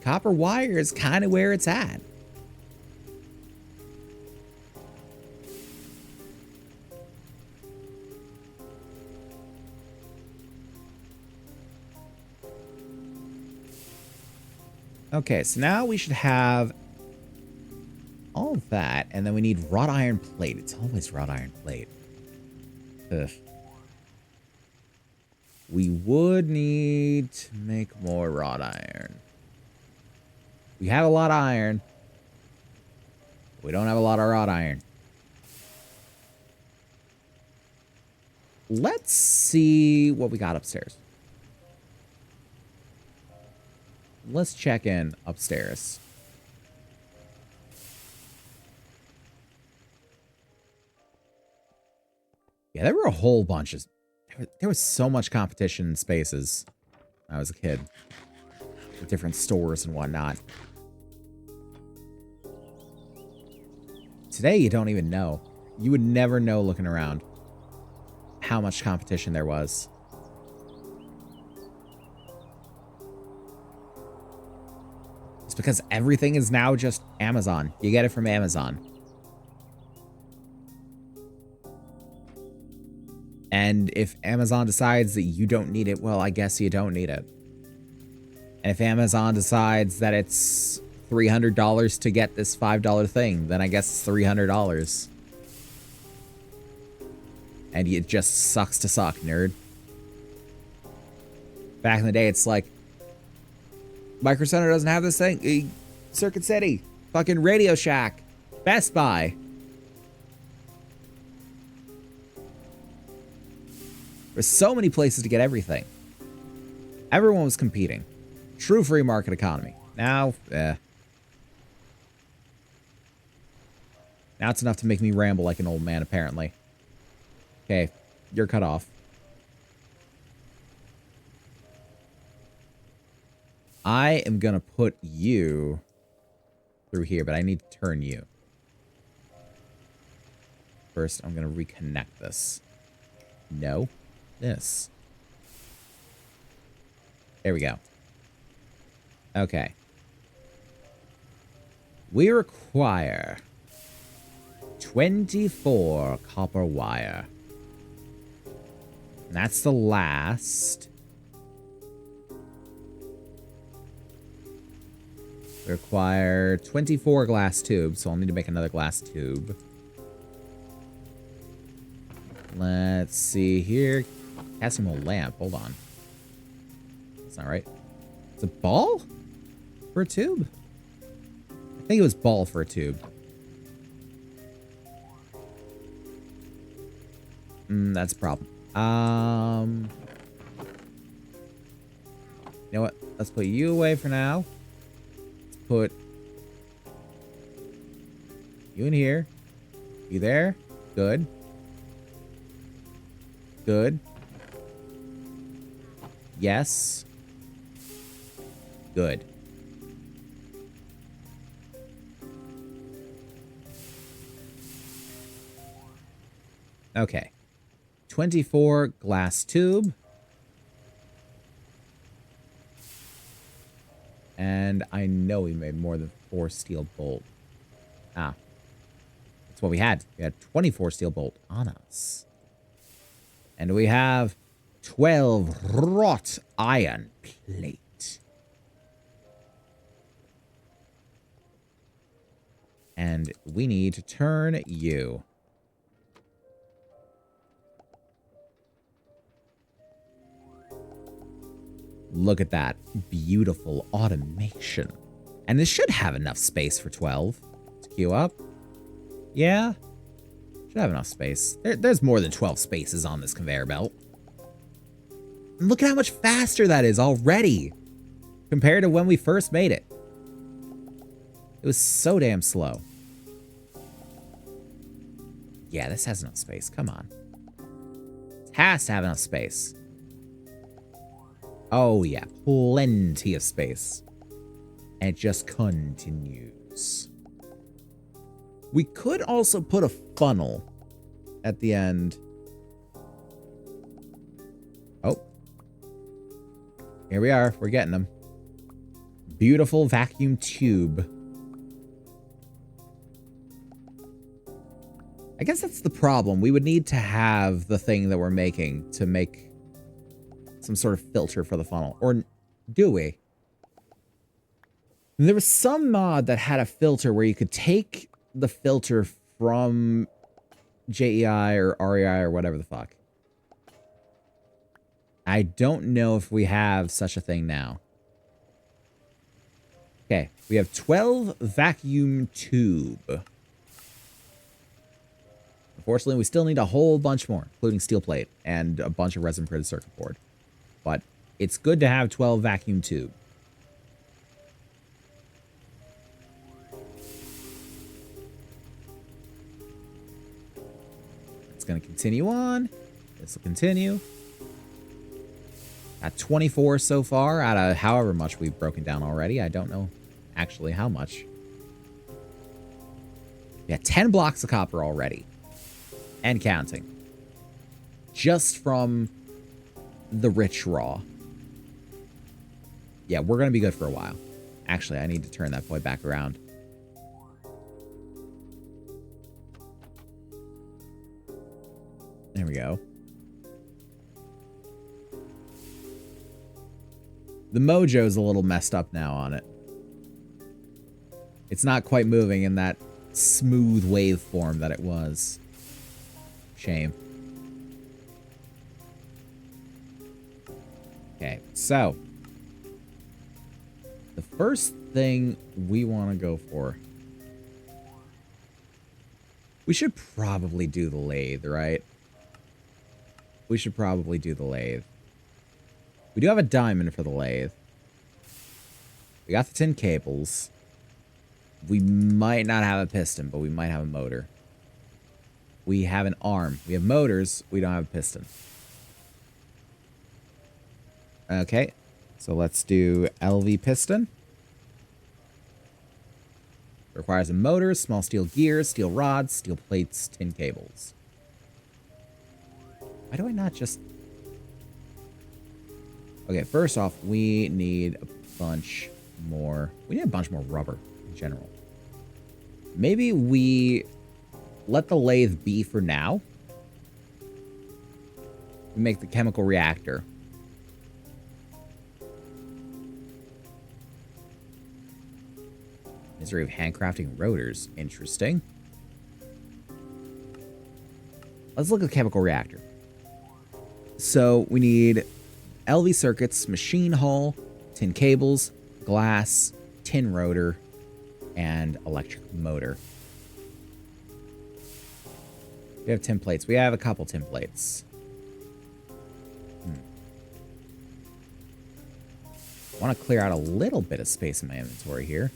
Copper wire is kind of where it's at. Okay, so now we should have all of that, and then we need wrought iron plate. It's always wrought iron plate. Ugh. We would need to make more wrought iron. We have a lot of iron. We don't have a lot of wrought iron. Let's see what we got upstairs. Let's check in upstairs. Yeah, there were a whole bunch of... There was so much competition in spaces when I was a kid. With different stores and whatnot. Today, you don't even know. You would never know looking around how much competition there was. It's because everything is now just Amazon. You get it from Amazon. And if Amazon decides that you don't need it, well, I guess you don't need it. And if Amazon decides that it's $300 to get this $5 thing, then I guess it's $300. And it just sucks to suck, nerd. Back in the day, it's like, Micro Center doesn't have this thing. Circuit City, fucking Radio Shack, Best Buy. There's so many places to get everything. Everyone was competing. True free market economy. Now, Now it's enough to make me ramble like an old man, apparently. Okay, you're cut off. I am gonna put you through here, but I need to turn you. First, I'm gonna reconnect this. No. This. There we go. Okay. We require 24 copper wire. And that's the last. We require 24 glass tubes, so I'll need to make another glass tube. Let's see here. Casimo lamp. Hold on. That's not right. Is it ball for a tube? I think it was ball for a tube. That's a problem. You know what? Let's put you away for now. Let's put you in here. You there? Good. Good. Yes. Good. Okay. 24 glass tube. And I know we made more than 4 steel bolt. Ah. That's what we had. We had 24 steel bolt on us. And we have 12 wrought iron plate. And we need to turn you. Look at that beautiful automation. And this should have enough space for 12 to queue up. Yeah. Should have enough space. There's more than 12 spaces on this conveyor belt. And look at how much faster that is already compared to when we first made it. It was so damn slow. Yeah, this has enough space. Come on. It has to have enough space. Oh, yeah. Plenty of space. And it just continues. We could also put a funnel at the end. Oh. Here we are. We're getting them. Beautiful vacuum tube. I guess that's the problem. We would need to have the thing that we're making to make some sort of filter for the funnel. Or do we? There was some mod that had a filter where you could take the filter from JEI or REI or whatever the fuck. I don't know if we have such a thing now. Okay, we have 12 vacuum tube. Unfortunately, we still need a whole bunch more, including steel plate and a bunch of resin printed circuit board. But it's good to have 12 vacuum tube. It's going to continue on. This will continue. At 24 so far, out of however much we've broken down already. I don't know actually how much. Yeah, 10 blocks of copper already. And counting. Just from the rich raw. Yeah, we're going to be good for a while. Actually, I need to turn that boy back around. There we go. The mojo's a little messed up now on it. It's not quite moving in that smooth waveform that it was. Shame. Okay, so the first thing we want to go for, we should probably do the lathe, right? We should probably do the lathe. We do have a diamond for the lathe. We got the tin cables. We might not have a piston, but we might have a motor. We have an arm. We have motors. We don't have a piston. Okay, so let's do LV piston. Requires a motor, small steel gears, steel rods, steel plates, tin cables. Why do I not just... Okay, first off, we need a bunch more... We need a bunch more rubber in general. Maybe we let the lathe be for now. We make the chemical reactor. Misery of handcrafting rotors. Interesting. Let's look at the chemical reactor. So we need LV circuits, machine hull, tin cables, glass, tin rotor, and electric motor. We have tin plates. We have a couple tin plates. I want to clear out a little bit of space in my inventory here.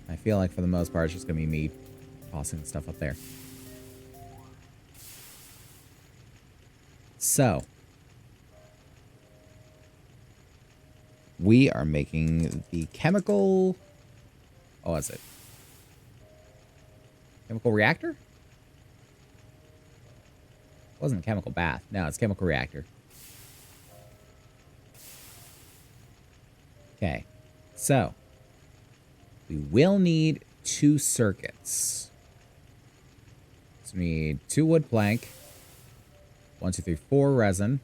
I feel like for the most part, it's just going to be me tossing stuff up there. So, we are making the chemical... Oh, what's it? Chemical reactor? It wasn't a chemical bath. No, it's chemical reactor. Okay. So, we will need 2 circuits. So we need 2 wood plank. 1, 2, 3, 4 resin.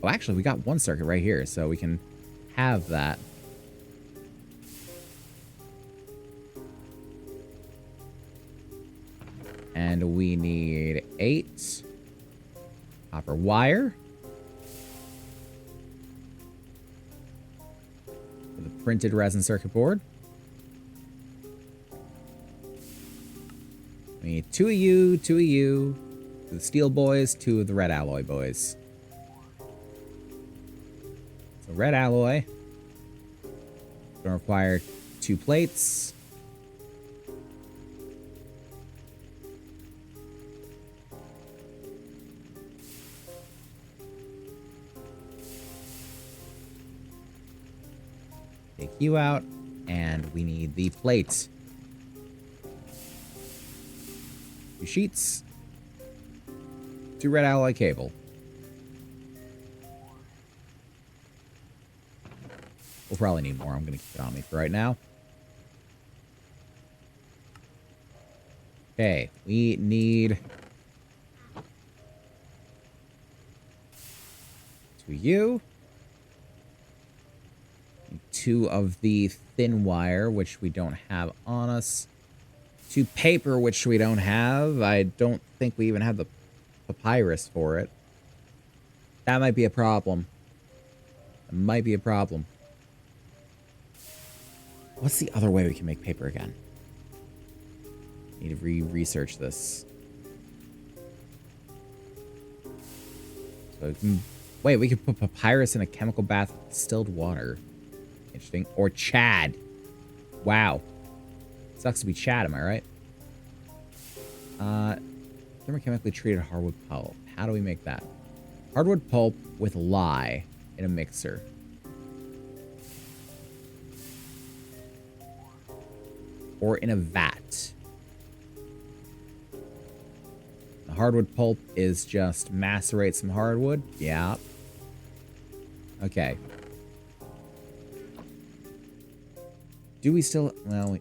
Oh, actually, we got 1 circuit right here, so we can have that. And we need 8 copper wire for the printed resin circuit board. We need 2 of you, 2 of you, 2 of the steel boys, 2 of the red alloy boys. So red alloy gonna require 2 plates. Take you out, and we need the plate. 2 sheets. 2 red alloy cable. We'll probably need more. I'm going to keep it on me for right now. Okay, we need 2 of you. 2 of the thin wire, which we don't have on us. 2 paper, which we don't have. I don't think we even have the papyrus for it. That might be a problem. That might be a problem. What's the other way we can make paper again? Need to research this. So, wait, we could put papyrus in a chemical bath with distilled water. Interesting. Or Chad. Wow. Sucks to be Chad, am I right? Thermochemically treated hardwood pulp. How do we make that? Hardwood pulp with lye in a mixer. Or in a vat. The hardwood pulp is just macerate some hardwood. Yeah. Okay. Do we still... Well,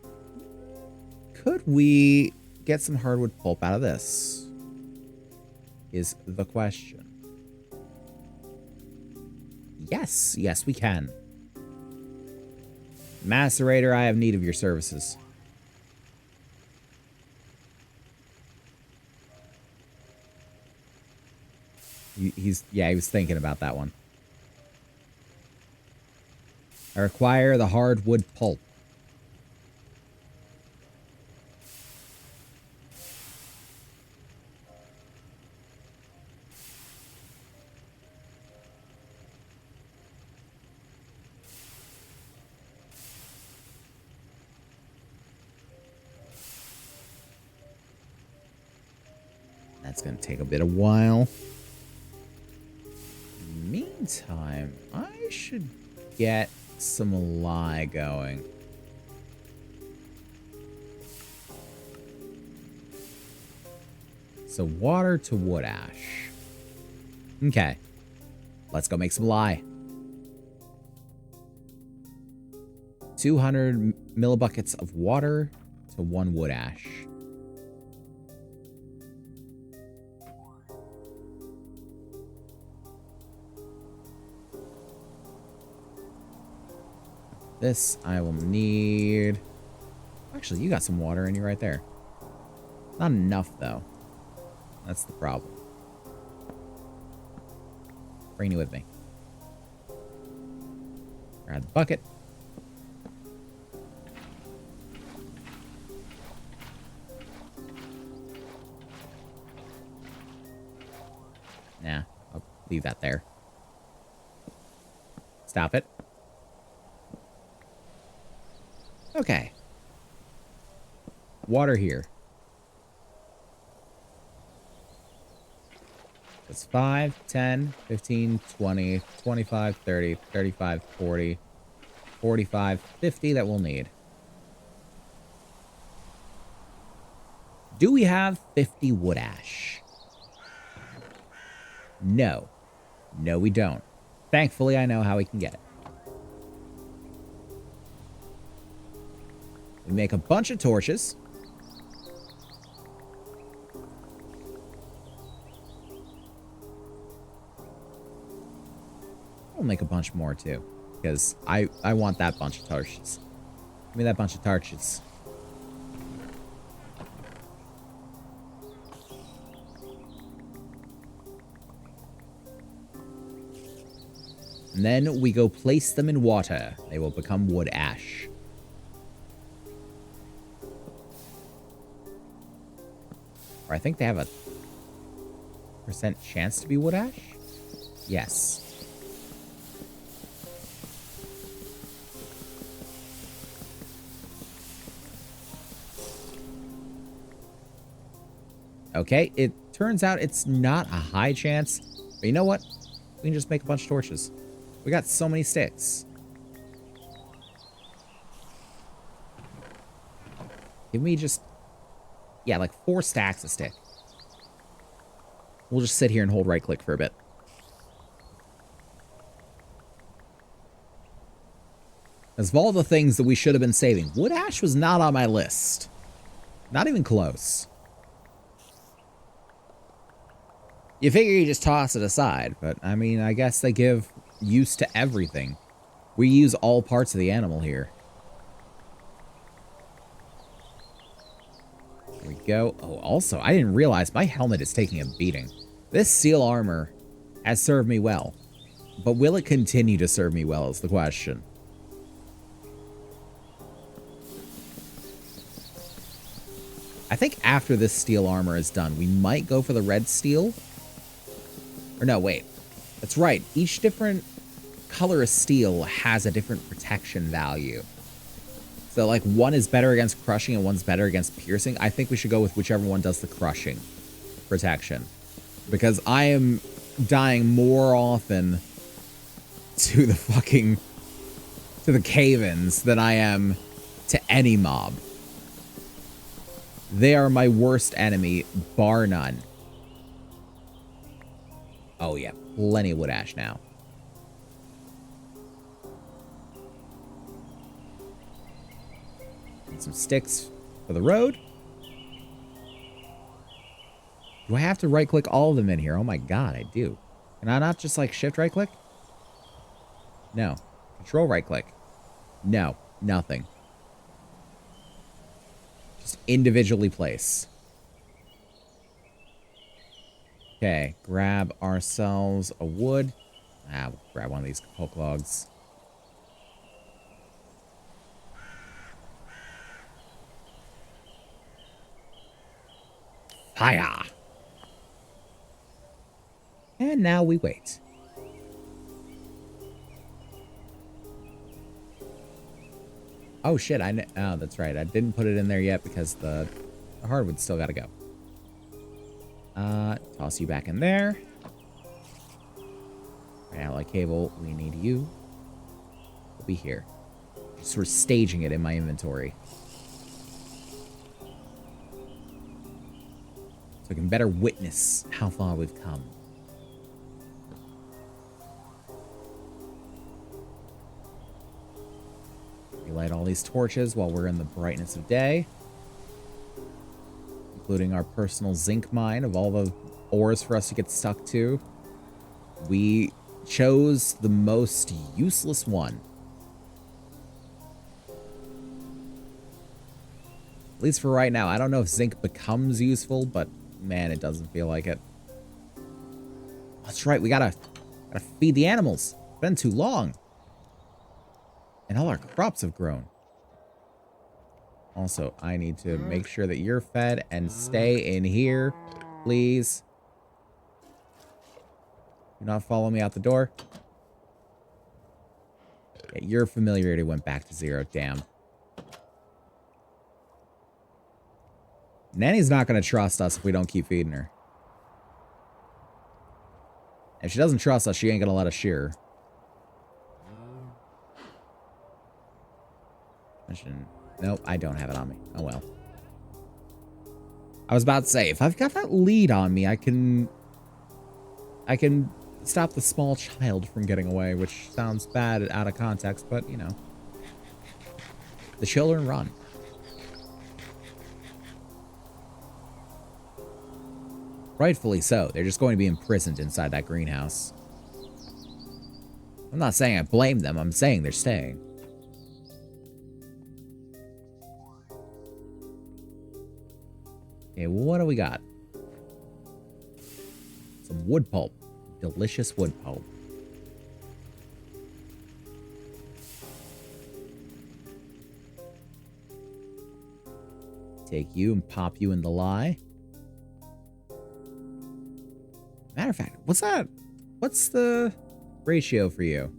could we get some hardwood pulp out of this? Is the question. Yes. Yes, we can. Macerator, I have need of your services. He was thinking about that one. I require the hardwood pulp. That's going to take a bit of while. Meantime, I should get some lye going. So water to wood ash. Okay. Let's go make some lye. 200 millibuckets of water to 1 wood ash. This I will need. Actually, you got some water in you right there. Not enough, though. That's the problem. Bring you with me. Grab the bucket. Nah, I'll leave that there. Stop it. Okay. Water here. That's 5, 10, 15, 20, 25, 30, 35, 40, 45, 50 that we'll need. Do we have 50 wood ash? No. No, we don't. Thankfully, I know how we can get it. We make a bunch of torches. I'll make a bunch more, too. Because I want that bunch of torches. Give me that bunch of torches. And then we go place them in water. They will become wood ash. Or I think they have a % chance to be wood ash? Yes. Okay, it turns out it's not a high chance. But you know what? We can just make a bunch of torches. We got so many sticks. Give me just... yeah, like 4 stacks of stick. We'll just sit here and hold right-click for a bit. As of all the things that we should have been saving, wood ash was not on my list. Not even close. You figure you just toss it aside, but I mean, I guess they give use to everything. We use all parts of the animal here. Here we go. Oh, also, I didn't realize my helmet is taking a beating. This steel armor has served me well, but will it continue to serve me well is the question. I think after this steel armor is done, we might go for the red steel. Or no, wait. That's right. Each different color of steel has a different protection value. So, like, one is better against crushing and one's better against piercing. I think we should go with whichever one does the crushing protection. Because I am dying more often to the fucking... to the cave-ins than I am to any mob. They are my worst enemy, bar none. Oh, yeah. Plenty of wood ash now. And some sticks for the road. Do I have to right-click all of them in here? Oh, my God, I do. Can I not just, like, shift right-click? No. Control right-click. No. Nothing. Just individually place. Okay, grab ourselves a wood. We'll grab one of these poke logs. Fire! And now we wait. Oh shit, oh, that's right. I didn't put it in there yet because the hardwood still gotta go. Toss you back in there. Alloy cable, we need you. We'll be here. Just sort of staging it in my inventory. So I can better witness how far we've come. We light all these torches while we're in the brightness of day. Including our personal zinc mine of all the ores for us to get stuck to. We chose the most useless one. At least for right now. I don't know if zinc becomes useful, but man, it doesn't feel like it. That's right, we gotta feed the animals. It's been too long. And all our crops have grown. Also, I need to make sure that you're fed and stay in here, please. Do not follow me out the door. Yeah, your familiarity went back to 0. Damn. Nanny's not going to trust us if we don't keep feeding her. If she doesn't trust us, she ain't going to let us shear her. Nope, I don't have it on me. Oh well. I was about to say, if I've got that lead on me, I can stop the small child from getting away, which sounds bad out of context, but, you know. The children run. Rightfully so. They're just going to be imprisoned inside that greenhouse. I'm not saying I blame them. I'm saying they're staying. Okay, what do we got? Some wood pulp. Delicious wood pulp. Take you and pop you in the lye. Matter of fact, what's that? What's the ratio for you?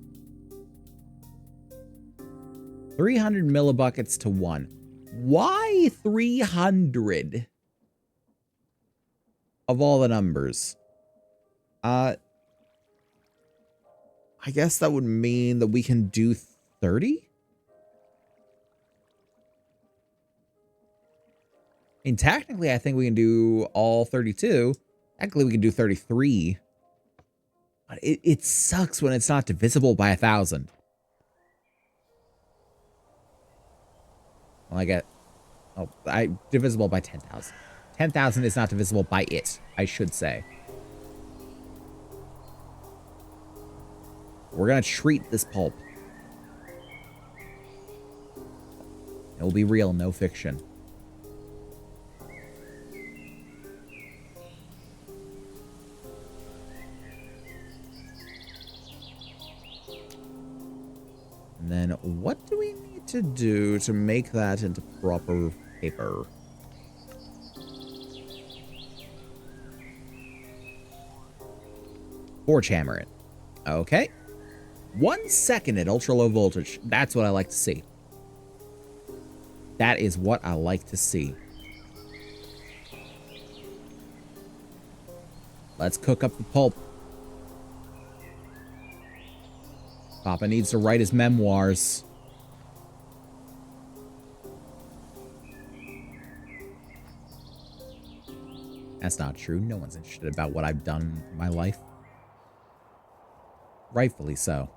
300 millibuckets to 1. Why 300? Of all the numbers. I guess that would mean that we can do 30? And technically, I think we can do all 32. Technically, we can do 33. But it sucks when it's not divisible by 1,000. Well, I get... Oh, divisible by 10,000. 10,000 is not divisible by it, I should say. We're gonna treat this pulp. It will be real, no fiction. And then what do we need to do to make that into proper paper? Forge hammer it. Okay. 1 second at ultra low voltage. That's what I like to see. That is what I like to see. Let's cook up the pulp. Papa needs to write his memoirs. That's not true. No one's interested about what I've done in my life. Rightfully so.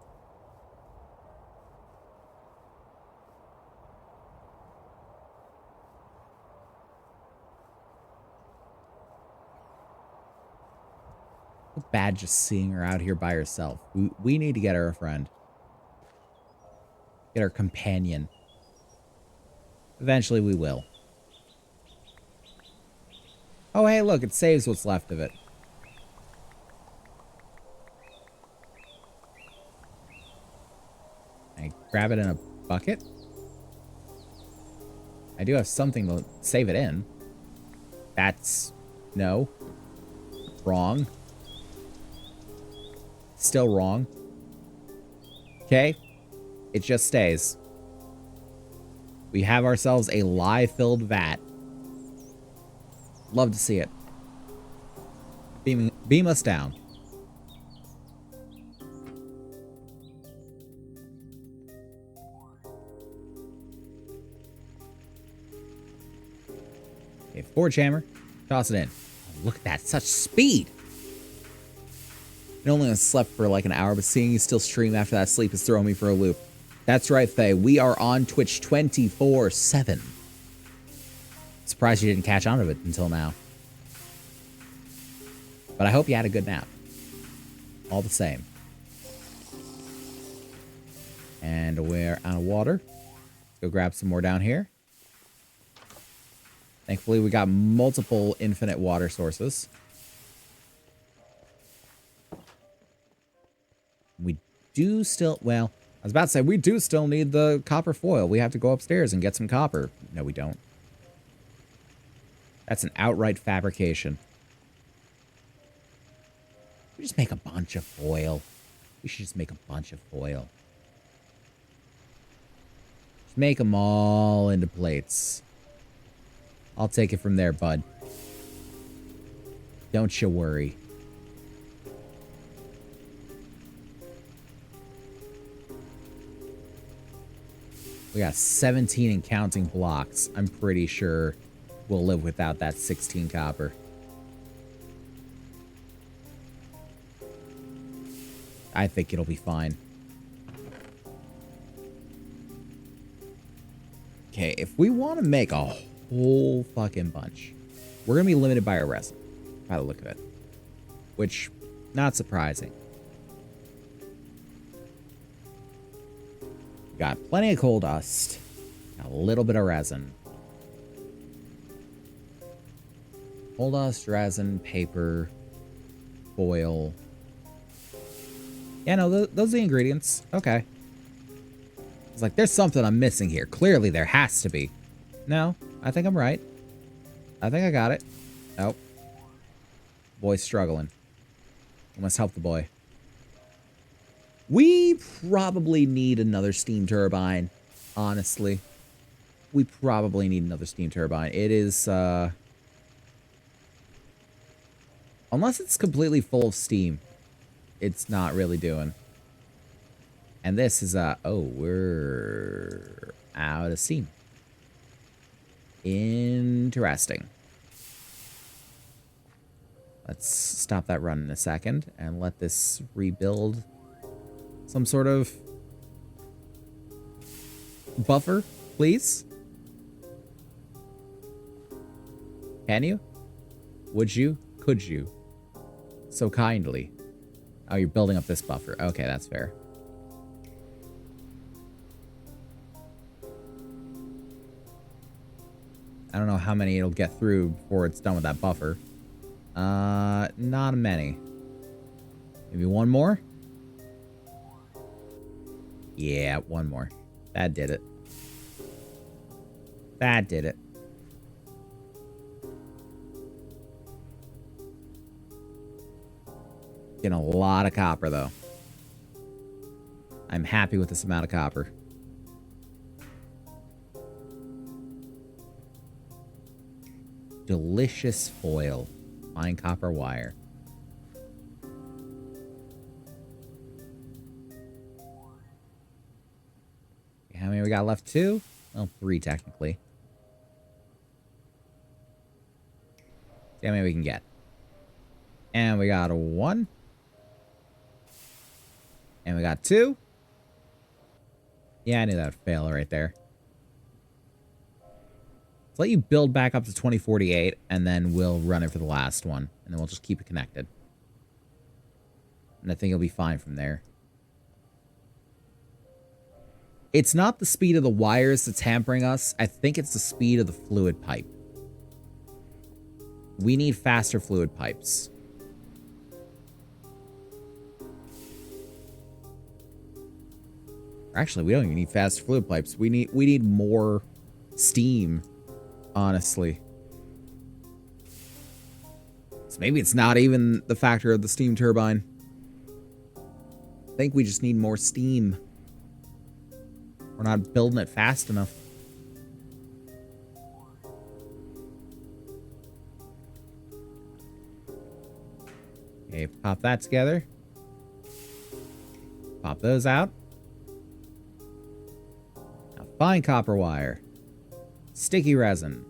Bad just seeing her out here by herself. We need to get her a friend. Get her a companion. Eventually we will. Oh, hey, look, it saves what's left of it. I grab it in a bucket. I do have something to save it in. That's... no. Wrong. Still wrong. Okay. It just stays. We have ourselves a lye-filled vat. Love to see it. Beam us down. Okay, forge hammer. Toss it in. Oh, look at that. Such speed. I only slept for like an hour, but seeing you still stream after that sleep is throwing me for a loop. That's right, Faye. We are on Twitch 24/7. Surprised you didn't catch on to it until now. But I hope you had a good nap. All the same. And we're out of water. Let's go grab some more down here. Thankfully, we got multiple infinite water sources. We do still... well, I was about to say, we do still need the copper foil. We have to go upstairs and get some copper. No, we don't. That's an outright fabrication. We just make a bonfire. bunch of foil. We should just make a bunch of foil. Just make them all into plates. I'll take it from there, bud. Don't you worry. We got 17 and counting blocks. I'm pretty sure we'll live without that 16 copper. I think it'll be fine. Okay, if we want to make a whole fucking bunch, we're going to be limited by our resin, by the look of it. Which, not surprising. Got plenty of coal dust. A little bit of resin. Coal dust, resin, paper, foil. Yeah, no, those are the ingredients. Okay. It's like, there's something I'm missing here. Clearly, there has to be. No, I think I'm right. I think I got it. Nope. Boy's struggling. We must help the boy. We probably need another steam turbine, honestly. We probably need another steam turbine. It is, unless it's completely full of steam, it's not really doing. And this is, oh, we're out of steam. Interesting. Let's stop that run in a second and let this rebuild some sort of buffer, please. Can you? Would you? Could you? So kindly. Oh, you're building up this buffer. Okay, that's fair. I don't know how many it'll get through before it's done with that buffer. Not many. Maybe one more? Yeah, one more. That did it. That did it. Getting a lot of copper, though. I'm happy with this amount of copper. Delicious foil. Fine copper wire. How many we got left? 2? Well, 3 technically. See how many we can get. And we got a 1. And we got 2. Yeah, I knew that would fail right there. Let's let you build back up to 2048, and then we'll run it for the last one. And then we'll just keep it connected. And I think it'll be fine from there. It's not the speed of the wires that's hampering us. I think it's the speed of the fluid pipe. We need faster fluid pipes. Actually, we don't even need faster fluid pipes. We need more steam, honestly. So maybe it's not even the factor of the steam turbine. I think we just need more steam. We're not building it fast enough. Okay, pop that together. Pop those out. Now, fine copper wire. Sticky resin.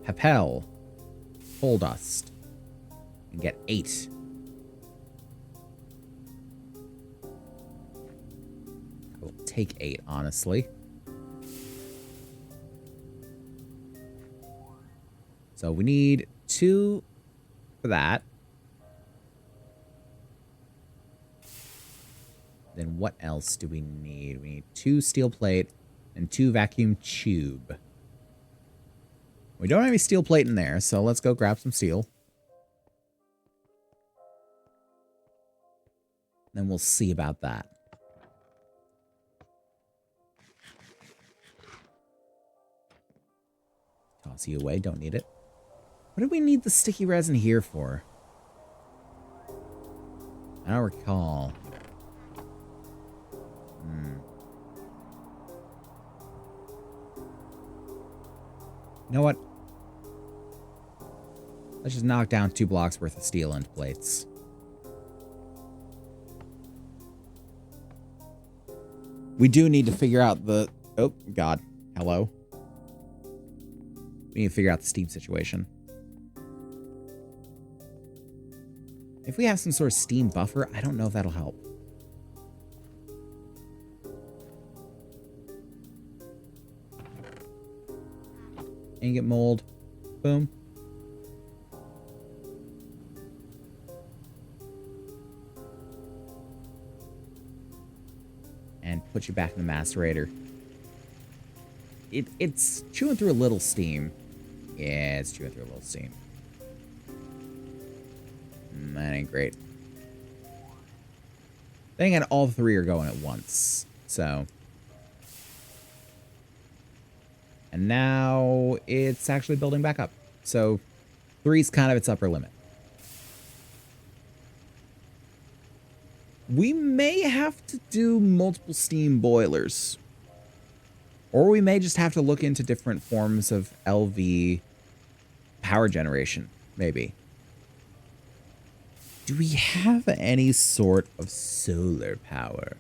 Papel. Coal dust. And get 8. I will take 8, honestly. So we need 2 for that. Then what else do we need? We need 2 steel plate and 2 vacuum tube. We don't have any steel plate in there, so let's go grab some steel. Then we'll see about that. Toss you away, don't need it. What do we need the sticky resin here for? I don't recall. You know what? Let's just knock down 2 blocks worth of steel end plates. We do need to figure out the... Oh, God. Hello? We need to figure out the steam situation. If we have some sort of steam buffer, I don't know if that'll help. Ingot mold. Boom. And put you back in the macerator. It's chewing through a little steam. Yeah, it's chewing through a little steam. That ain't great. Then again, all 3 are going at once. So. And now it's actually building back up. So 3's kind of its upper limit. We may have to do multiple steam boilers. Or we may just have to look into different forms of LV power generation, maybe. Do we have any sort of solar power?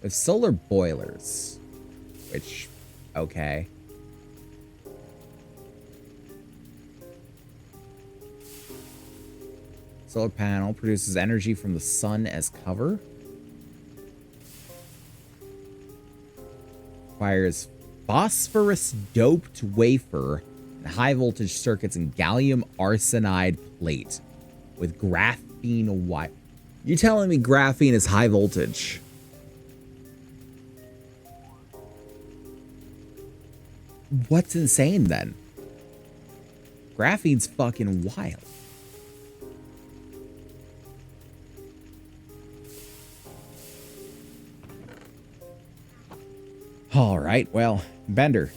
With solar boilers, which, okay. Solar panel produces energy from the sun as cover. Requires phosphorus doped wafer and high voltage circuits and gallium arsenide plate with graphene wire. You telling me graphene is high voltage? What's insane then? Graphene's fucking wild. All right, well, Bender.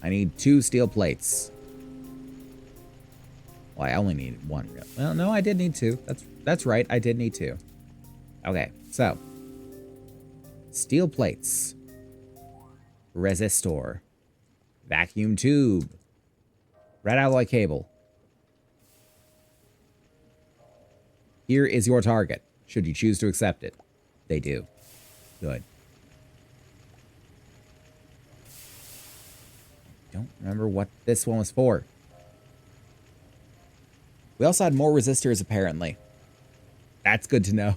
I need 2 steel plates. Well, I only need 1. Well, no, I did need 2. That's right, I did need 2. Okay, so. Steel plates. Resistor. Vacuum tube. Red alloy cable. Here is your target, should you choose to accept it. They do. Good. Don't remember what this one was for. We also had more resistors, apparently. That's good to know.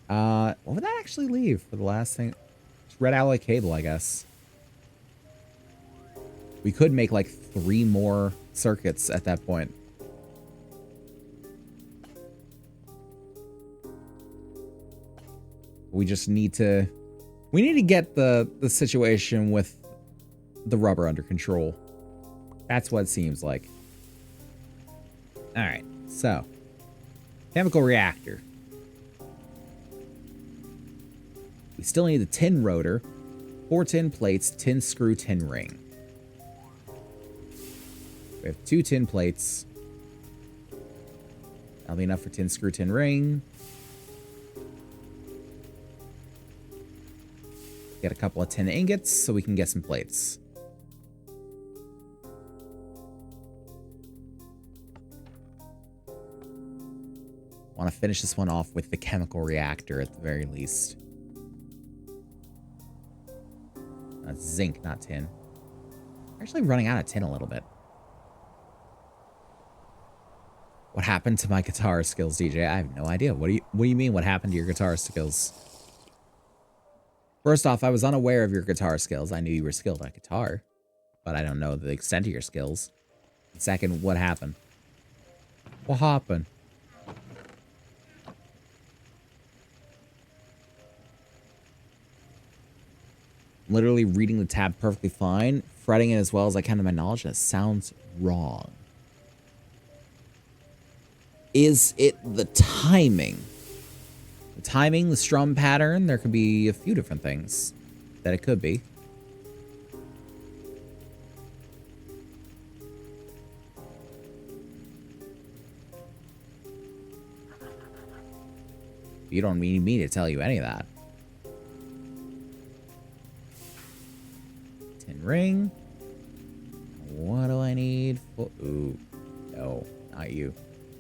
What would that actually leave for the last thing? It's red alloy cable, I guess. We could make like 3 more circuits at that point. We just need to... We need to get the situation with the rubber under control. That's what it seems like. Alright, so. Chemical reactor. We still need the tin rotor, 4 tin plates, tin screw, tin ring. We have 2 tin plates. That'll be enough for tin screw, tin ring. Get a couple of tin ingots so we can get some plates. Want to finish this one off with the chemical reactor at the very least. That's zinc, not tin. We're actually running out of tin a little bit. What happened to my guitar skills, DJ? I have no idea. What do you mean what happened to your guitar skills? First off, I was unaware of your guitar skills. I knew you were skilled at guitar, but I don't know the extent of your skills. Second, what happened? What happened? Literally reading the tab perfectly fine, fretting it as well as I can to my knowledge, and it sounds wrong. Is it the timing? The timing, the strum pattern, there could be a few different things that it could be. You don't need me to tell you any of that. Tin ring. What do I need for... Ooh. No, not you.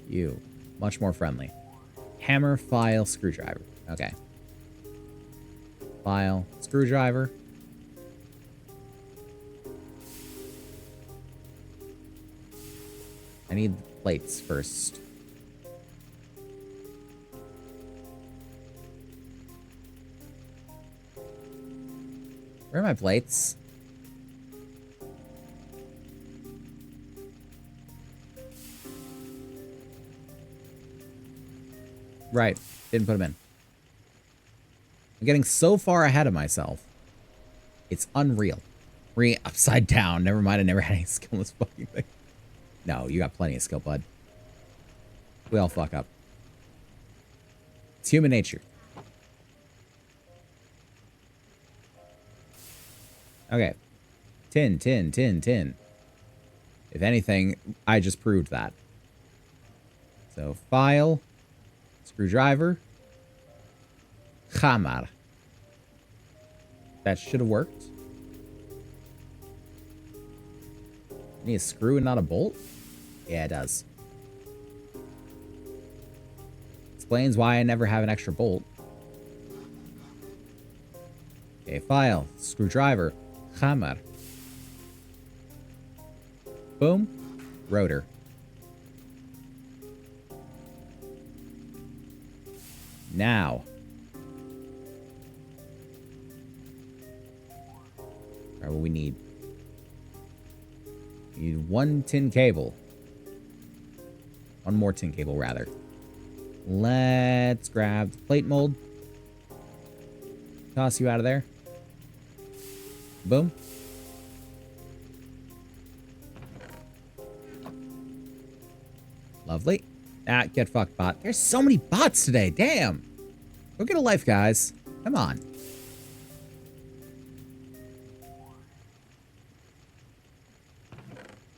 You. Much more friendly. Hammer, file, screwdriver. Okay. File, screwdriver. I need the plates first. Where are my plates? Right. Didn't put them in. I'm getting so far ahead of myself. It's unreal. Bring it upside down. Never mind, I never had any skill in this fucking thing. No, you got plenty of skill, bud. We all fuck up. It's human nature. Okay. Tin, tin, tin, tin. If anything, I just proved that. So, file, screwdriver, hammer. That should have worked. Need a screw and not a bolt? Yeah, it does. Explains why I never have an extra bolt. Okay, file, screwdriver, hammer. Boom. Rotor. Now. All right, what we need. We need one tin cable. One more tin cable, rather. Let's grab the plate mold. Toss you out of there. Boom. Lovely. Ah, get fucked, bot. There's so many bots today. Damn. Go get a life, guys. Come on.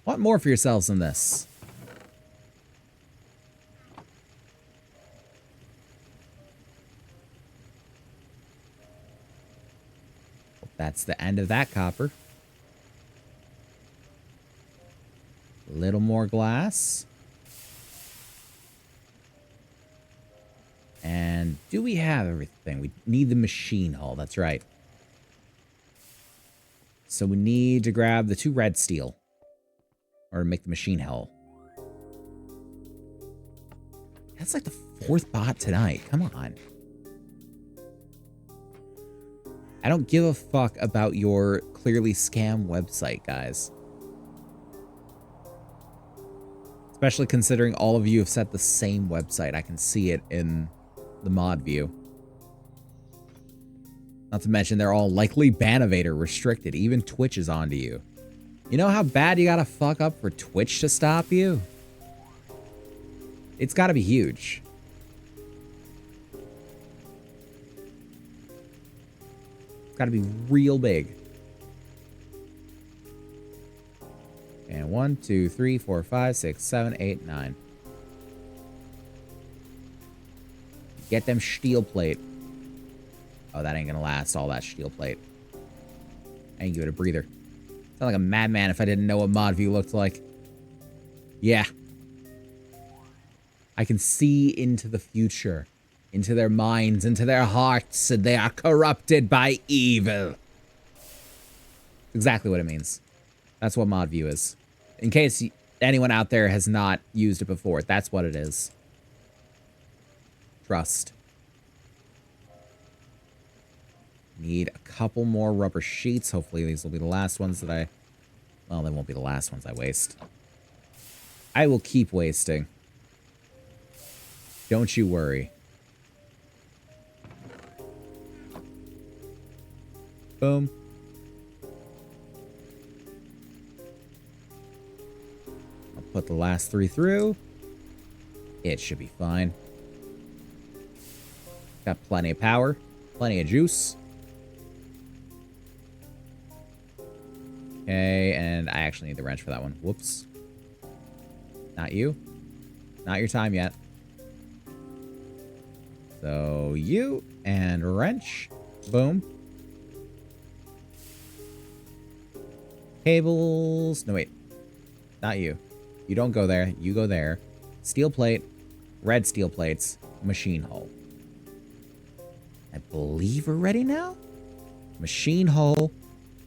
Want more for yourselves than this. That's the end of that copper. A little more glass. And do we have everything? We need the machine hull. That's right. So we need to grab the 2 red steel. Or to make the machine hull. That's like the 4th bot tonight. Come on. I don't give a fuck about your clearly scam website, guys. Especially considering all of you have set the same website. I can see it in the mod view. Not to mention they're all likely Banovator restricted. Even Twitch is onto you. You know how bad you gotta fuck up for Twitch to stop you? It's gotta be huge. It's gotta be real big. And 1, 2, 3, 4, 5, 6, 7, 8, 9. Get them steel plate. Oh, that ain't gonna last, all that steel plate. I ain't give it a breather. Sound like a madman if I didn't know what mod view looked like. Yeah. I can see into the future. Into their minds, into their hearts, and they are corrupted by evil. Exactly what it means. That's what mod view is. In case anyone out there has not used it before, that's what it is. Trust. Need a couple more rubber sheets. Hopefully these will be the last ones that I... Well, they won't be the last ones I waste. I will keep wasting. Don't you worry. Boom. I'll put the last 3 through. It should be fine. Got plenty of power. Plenty of juice. Okay, and I actually need the wrench for that one. Whoops. Not you. Not your time yet. So you and wrench. Boom. Cables. No, wait. Not you. You don't go there. You go there. Steel plate. Red steel plates. Machine hull. I believe we're ready now? Machine hull.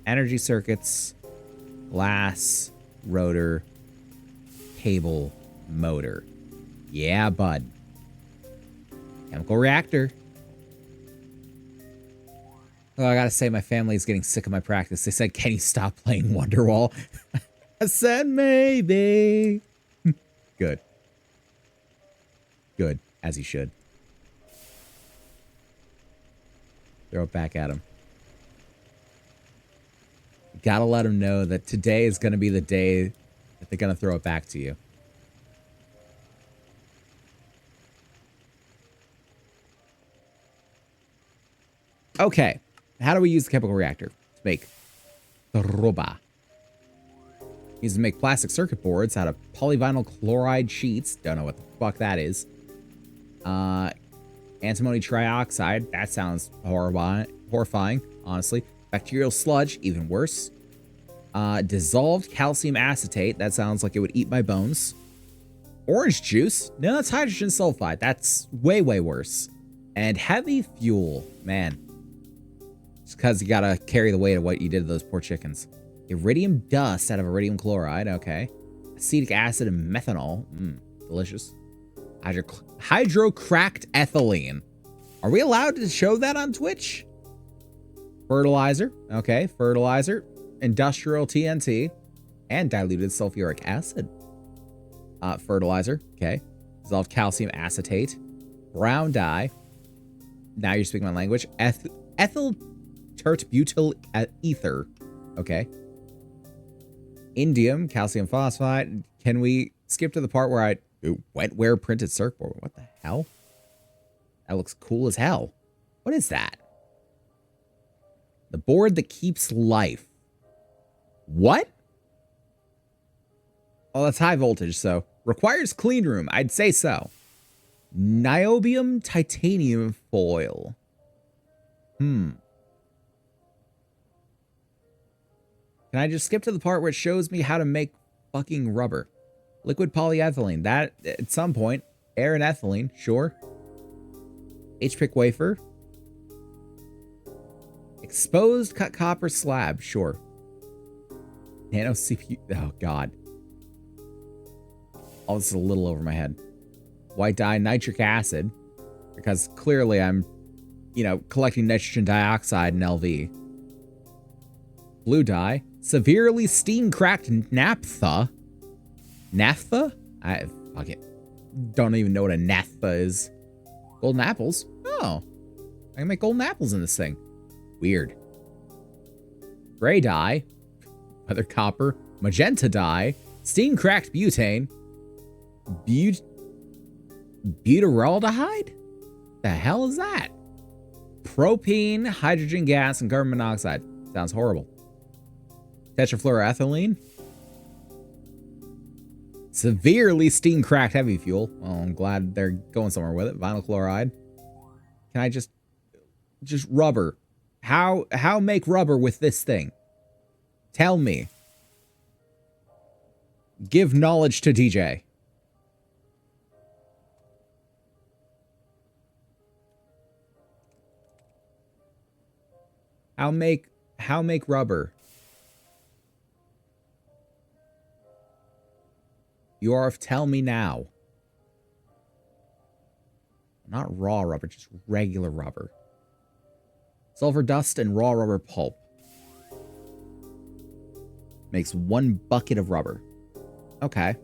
Energy circuits. Glass. Rotor. Cable. Motor. Yeah, bud. Chemical reactor. Oh, I gotta say, my family is getting sick of my practice. They said, can you stop playing Wonderwall? I said, maybe. Good. Good. As he should. Throw it back at him. Gotta let him know that today is gonna be the day that they're gonna throw it back to you. Okay. How do we use the chemical reactor to make roba? Use to make plastic circuit boards out of polyvinyl chloride sheets. Don't know what the fuck that is. Antimony trioxide. That sounds horrifying, honestly. Bacterial sludge, even worse. Dissolved calcium acetate. That sounds like it would eat my bones. Orange juice. No, that's hydrogen sulfide. That's way, way worse. And heavy fuel. Man. Just because you gotta carry the weight of what you did to those poor chickens. Iridium dust out of iridium chloride. Okay. Acetic acid and methanol. Delicious. Hydrocracked ethylene. Are we allowed to show that on Twitch? Fertilizer. Okay. Fertilizer. Industrial TNT. And diluted sulfuric acid. Fertilizer. Okay. Dissolved calcium acetate. Brown dye. Now you're speaking my language. Ethyl tert-butyl ether. Okay. Indium, calcium phosphide. Can we skip to the part where I wetware printed circuit board? What the hell? That looks cool as hell. What is that? The board that keeps life. What? Oh, that's high voltage, so requires clean room. I'd say so. Niobium titanium foil. Can I just skip to the part where it shows me how to make fucking rubber? Liquid polyethylene. That, at some point. Air and ethylene. Sure. H-pick wafer. Exposed cut copper slab. Sure. Nano CPU. Oh, God. Oh, this is a little over my head. White dye, nitric acid. Because clearly I'm, collecting nitrogen dioxide in LV. Blue dye. Severely steam-cracked naphtha. Naphtha? Fuck it. Don't even know what a naphtha is. Golden apples? Oh. I can make golden apples in this thing. Weird. Gray dye. Other copper. Magenta dye. Steam-cracked butane. Butyraldehyde? The hell is that? Propane, hydrogen gas, and carbon monoxide. Sounds horrible. Tetrafluoroethylene. Severely steam-cracked heavy fuel. Well, I'm glad they're going somewhere with it. Vinyl chloride. Can I just rubber? How make rubber with this thing? Tell me. Give knowledge to DJ. How make rubber? Tell me now. Not raw rubber, just regular rubber. Sulfur dust and raw rubber pulp. Makes 1 bucket of rubber. Okay.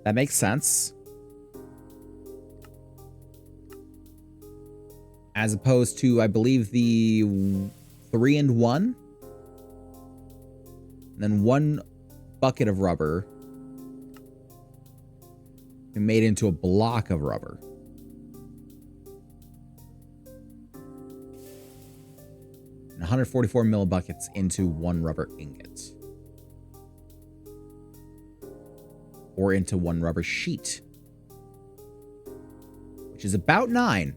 That makes sense. As opposed to, I believe, the 3-in-1. And then 1 bucket of rubber. And made into a block of rubber. And 144 millibuckets into 1 rubber ingot. Or into 1 rubber sheet. which is about 9.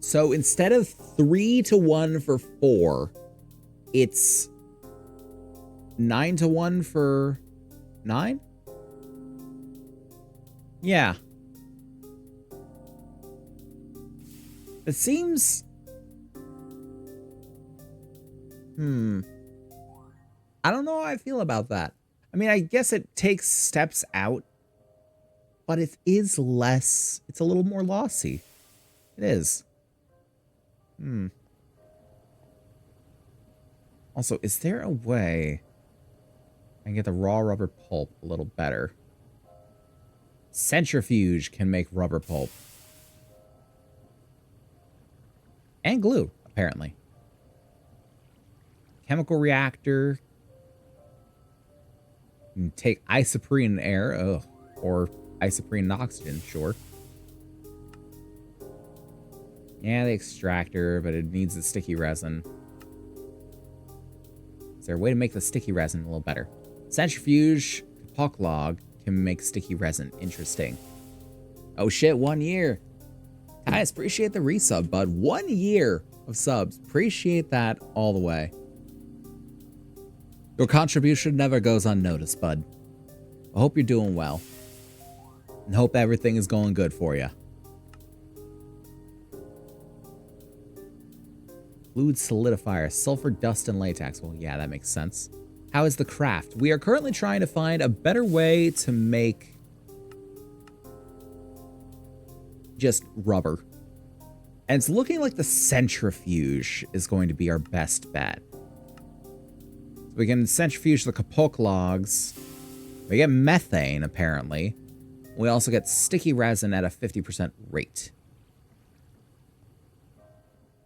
So instead of 3 to 1 for 4, it's 9 to 1 for 9? Yeah. It seems... I don't know how I feel about that. I mean, I guess it takes steps out, but it is less... It's a little more lossy. It is. Also, is there a way I can get the raw rubber pulp a little better? Centrifuge can make rubber pulp. And glue, apparently. Chemical reactor. You can take isoprene and air. Or isoprene and oxygen, sure. Yeah, the extractor, but it needs the sticky resin. Is there a way to make the sticky resin a little better? Centrifuge, log can make sticky resin. Interesting. Oh shit, 1 year. Guys, appreciate the resub, bud. 1 year of subs. Appreciate that all the way. Your contribution never goes unnoticed, bud. I hope you're doing well. And hope everything is going good for you. Fluid solidifier, sulfur, dust, and latex. Well, yeah, that makes sense. How is the craft? We are currently trying to find a better way to make just rubber. And it's looking like the centrifuge is going to be our best bet. So we can centrifuge the kapok logs. We get methane, apparently. We also get sticky resin at a 50% rate.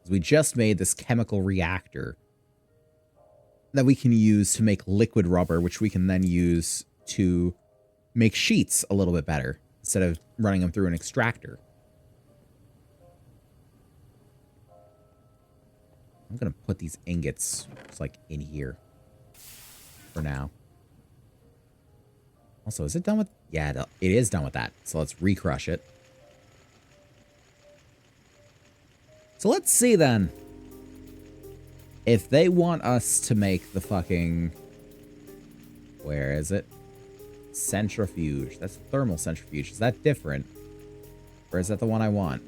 We just made this chemical reactor that we can use to make liquid rubber, which we can then use to make sheets a little bit better instead of running them through an extractor. I'm going to put these ingots just like in here for now. Also, is it done with... Yeah, it is done with that. So let's recrush it. So let's see then if they want us to make the fucking... Where is it? Centrifuge. That's the thermal centrifuge. Is that different? Or is that the one I want?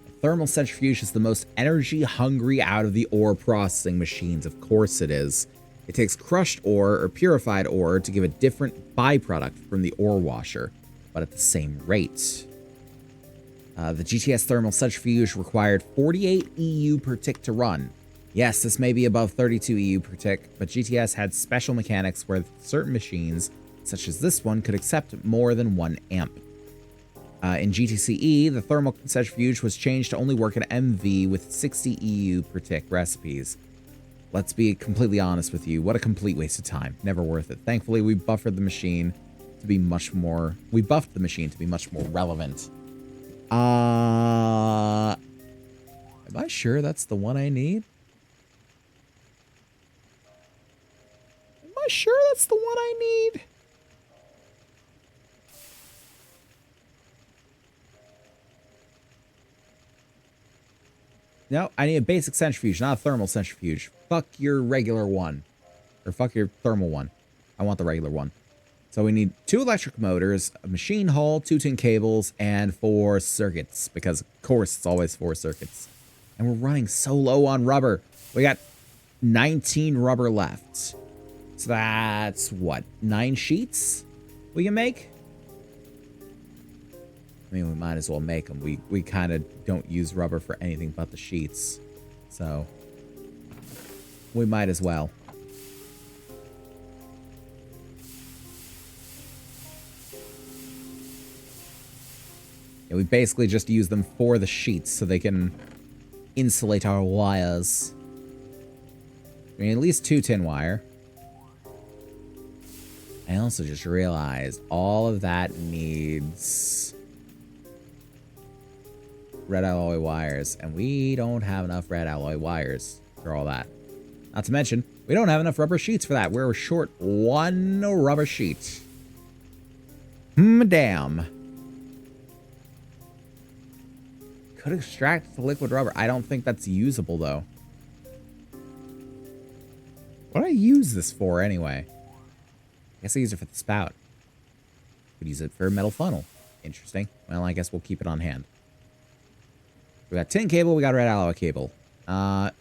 The thermal centrifuge is the most energy hungry out of the ore processing machines. Of course it is. It takes crushed ore or purified ore to give a different byproduct from the ore washer, but at the same rate. The GTS thermal centrifuge required 48 EU per tick to run. Yes, this may be above 32 EU per tick, but GTS had special mechanics where certain machines, such as this one, could accept more than 1 amp. In GTCE, the thermal centrifuge was changed to only work at MV with 60 EU per tick recipes. Let's be completely honest with you. What a complete waste of time. Never worth it. Thankfully, we buffed the machine to be much more relevant. Am I sure that's the one I need? Am I sure that's the one I need? No, I need a basic centrifuge, not a thermal centrifuge. Fuck your regular one. Or fuck your thermal one. I want the regular one. So we need 2 electric motors, a machine hull, 2 tin cables, and 4 circuits. Because, of course, it's always 4 circuits. And we're running so low on rubber. We got 19 rubber left. So that's, what, 9 sheets we can make? I mean, we might as well make them. We kind of don't use rubber for anything but the sheets. So, we might as well. Yeah, we basically just use them for the sheets so they can insulate our wires. I mean, at least 2 tin wire. I also just realized all of that needs red alloy wires, and we don't have enough red alloy wires for all that. Not to mention, we don't have enough rubber sheets for that. We're short 1 rubber sheet. Damn. could extract the liquid rubber. I don't think that's usable, though. What do I use this for, anyway? I guess I use it for the spout. Could use it for a metal funnel. Interesting. Well, I guess we'll keep it on hand. We got tin cable. We got red alloy cable. Let's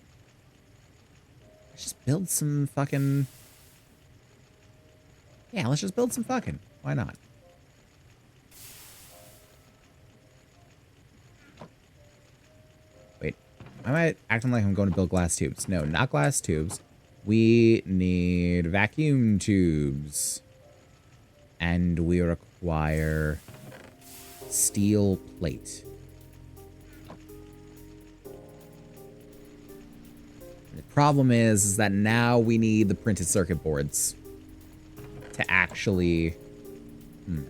just build some fucking... Yeah, let's just build some fucking. Why not? Wait. Am I acting like I'm going to build glass tubes? No, not glass tubes. We need vacuum tubes. And we require steel plate. The problem is that now we need the printed circuit boards to actually...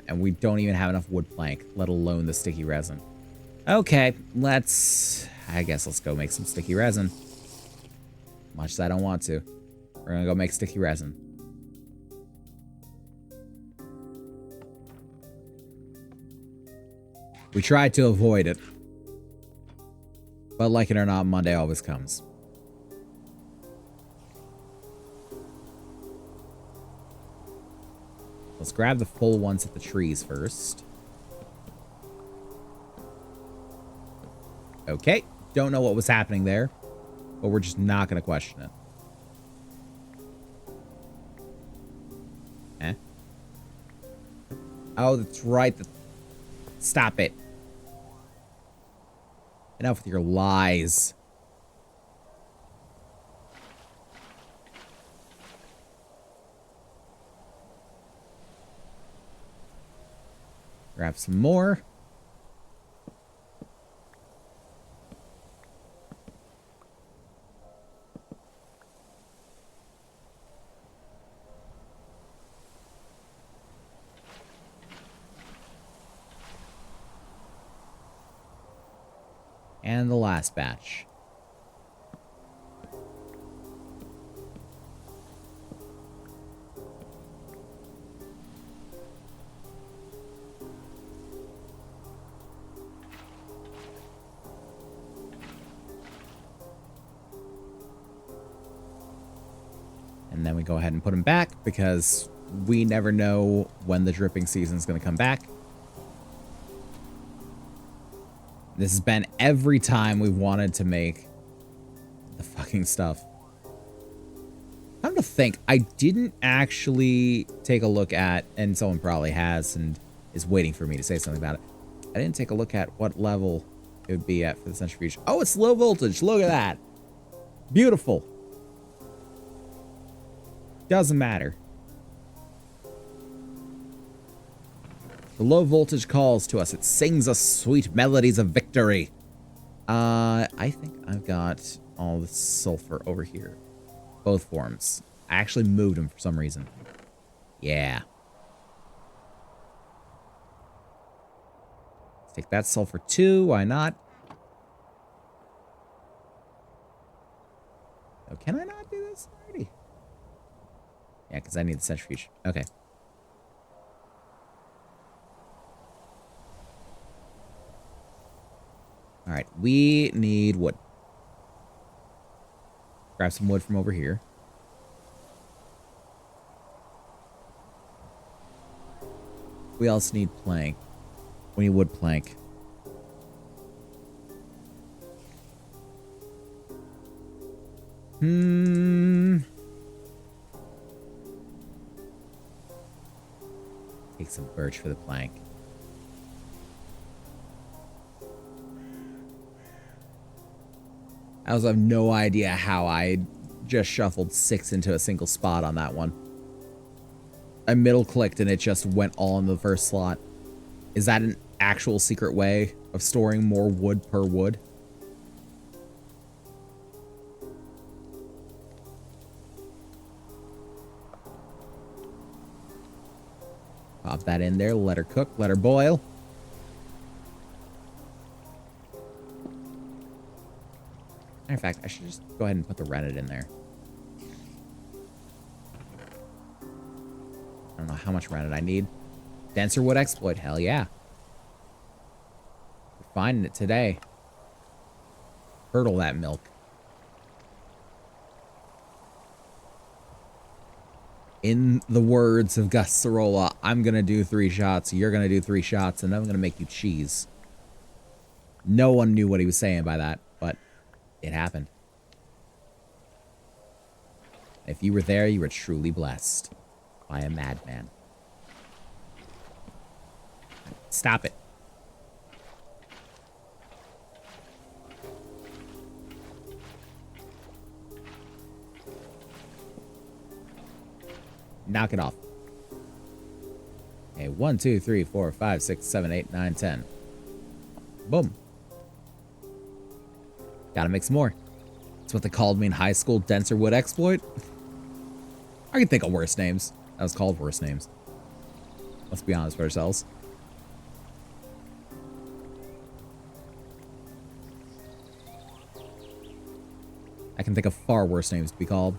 and we don't even have enough wood plank, let alone the sticky resin. Okay, I guess let's go make some sticky resin. Much as I don't want to. We're gonna go make sticky resin. We tried to avoid it. But like it or not, Monday always comes. Let's grab the full ones at the trees first. Okay. Don't know what was happening there, but we're just not going to question it. Eh? Oh, that's right. Stop it. Enough with your lies. Grab some more. And the last batch. And then we go ahead and put them back because we never know when the dripping season is going to come back. This has been every time we wanted to make the fucking stuff. Come to think, I didn't actually take a look at, and someone probably has and is waiting for me to say something about it. I didn't take a look at what level it would be at for the centrifuge. Oh, it's low voltage. Look at that. Beautiful. Doesn't matter. The low voltage calls to us. It sings us sweet melodies of victory. I think I've got all the sulfur over here. Both forms. I actually moved them for some reason. Yeah. Let's take that sulfur too. Why not? Oh, can I not do this already? Yeah, because I need the centrifuge. Okay. All right, we need wood. Grab some wood from over here. We also need plank. We need wood plank. Take some birch for the plank. I also have no idea how I just shuffled 6 into a single spot on that one. I middle clicked and it just went all in the first slot. Is that an actual secret way of storing more wood per wood? Pop that in there, let her cook, let her boil. Matter of fact, I should just go ahead and put the rennet in there. I don't know how much rennet I need. Denser wood exploit, hell yeah. We're finding it today. curdle that milk. In the words of Gus Sorolla, I'm going to do 3 shots, you're going to do 3 shots, and I'm going to make you cheese. No one knew what he was saying by that, but it happened. If you were there, you were truly blessed by a madman. Stop it. Knock it off. Okay, 1, 2, 3, 4, 5, 6, 7, 8, 9, 10. Boom. Gotta make some more. That's what they called me in high school, denser wood exploit. I can think of worse names. That was called worse names. Let's be honest with ourselves. I can think of far worse names to be called.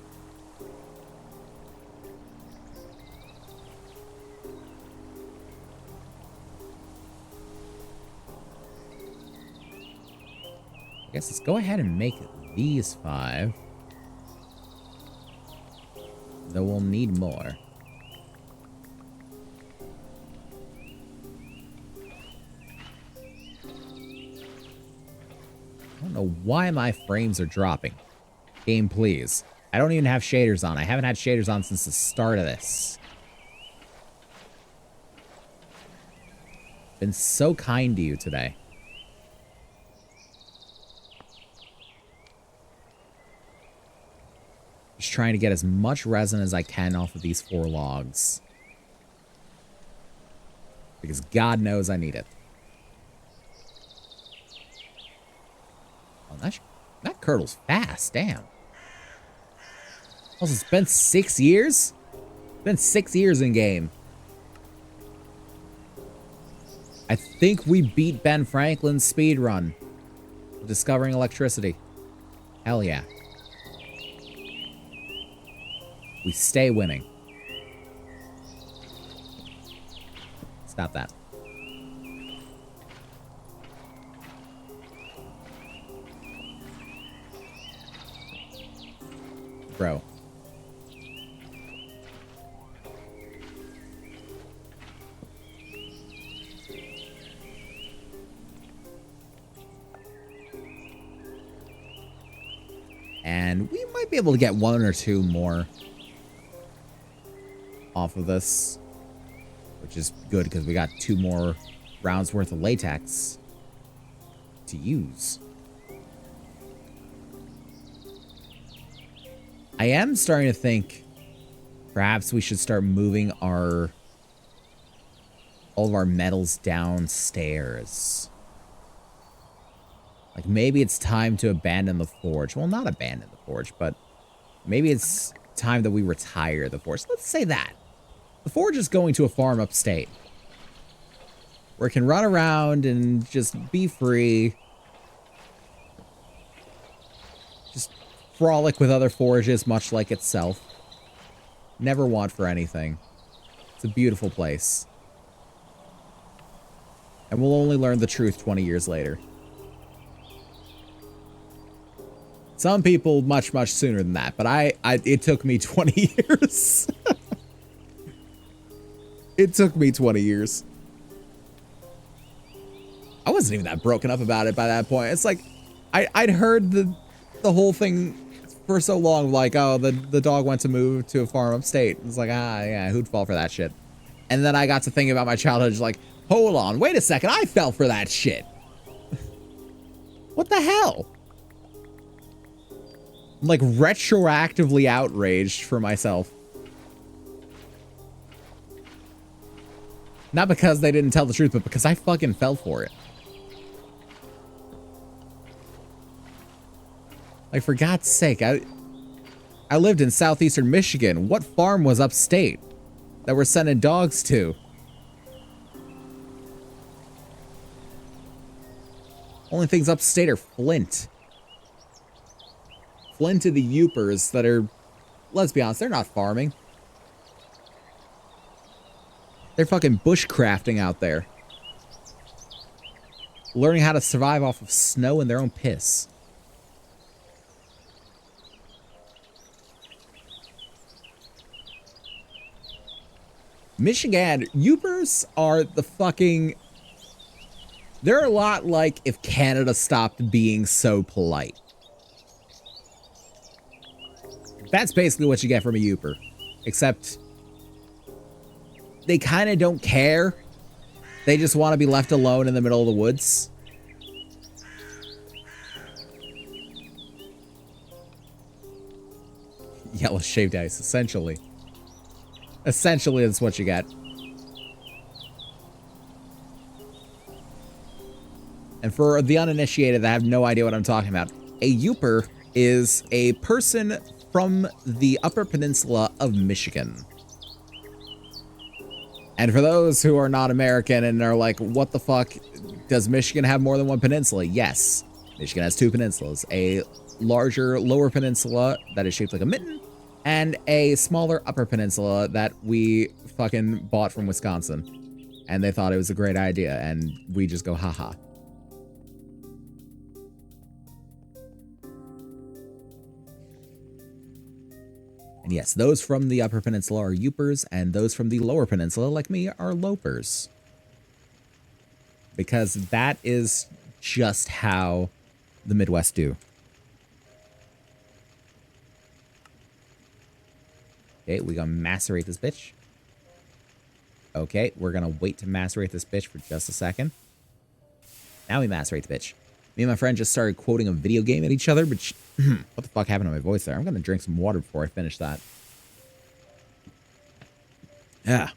I guess let's go ahead and make these 5. Though we'll need more. I don't know why my frames are dropping. Game, please. I don't even have shaders on. I haven't had shaders on since the start of this. Been so kind to you today. Just trying to get as much resin as I can off of these 4 logs. Because God knows I need it. Oh, that curdles fast, damn. Also, it's been 6 years? It's been 6 years in game. I think we beat Ben Franklin's speed run. Discovering electricity. Hell yeah. We stay winning. Stop that. Bro. And we might be able to get 1 or 2 more off of this, which is good because we got 2 more rounds worth of latex to use. I am starting to think perhaps we should start moving all of our metals downstairs. Like maybe it's time to abandon the forge. Well, not abandon the forge, but maybe it's time that we retire the forge. Let's say that. The forge is going to a farm upstate where it can run around and just be free. Just frolic with other forges, much like itself. Never want for anything. It's a beautiful place. And we'll only learn the truth 20 years later. Some people much, much sooner than that, but it took me 20 years. It took me 20 years. I wasn't even that broken up about it by that point. It's like, I'd heard the whole thing for so long, like, oh, the dog went to move to a farm upstate. It's like, ah, yeah, who'd fall for that shit? And then I got to thinking about my childhood, like, hold on, wait a second, I fell for that shit. What the hell? I'm like retroactively outraged for myself. Not because they didn't tell the truth, but because I fucking fell for it. Like, for God's sake, I lived in southeastern Michigan. What farm was upstate that we're sending dogs to? Only things upstate are Flint. Flint to the Yoopers that are, let's be honest, they're not farming. They're fucking bushcrafting out there. Learning how to survive off of snow and their own piss. Michigan, Ubers are the fucking... They're a lot like if Canada stopped being so polite. That's basically what you get from a Uber. Except they kind of don't care. They just want to be left alone in the middle of the woods. Yellow shaved ice, essentially. Essentially, that's what you get. And for the uninitiated that have no idea what I'm talking about, a Yooper is a person from the Upper Peninsula of Michigan. And for those who are not American and are like, what the fuck, does Michigan have more than one peninsula? Yes, Michigan has two peninsulas. A larger lower peninsula that is shaped like a mitten, and a smaller upper peninsula that we fucking bought from Wisconsin. And they thought it was a great idea, and we just go, haha. And yes, those from the Upper Peninsula are Yoopers, and those from the Lower Peninsula, like me, are Lopers. Because that is just how the Midwest do. Okay, we gonna macerate this bitch. Okay, we're gonna wait to macerate this bitch for just a second. Now we macerate the bitch. Me and my friend just started quoting a video game at each other, but what the fuck happened to my voice there? I'm gonna drink some water before I finish that. Yeah.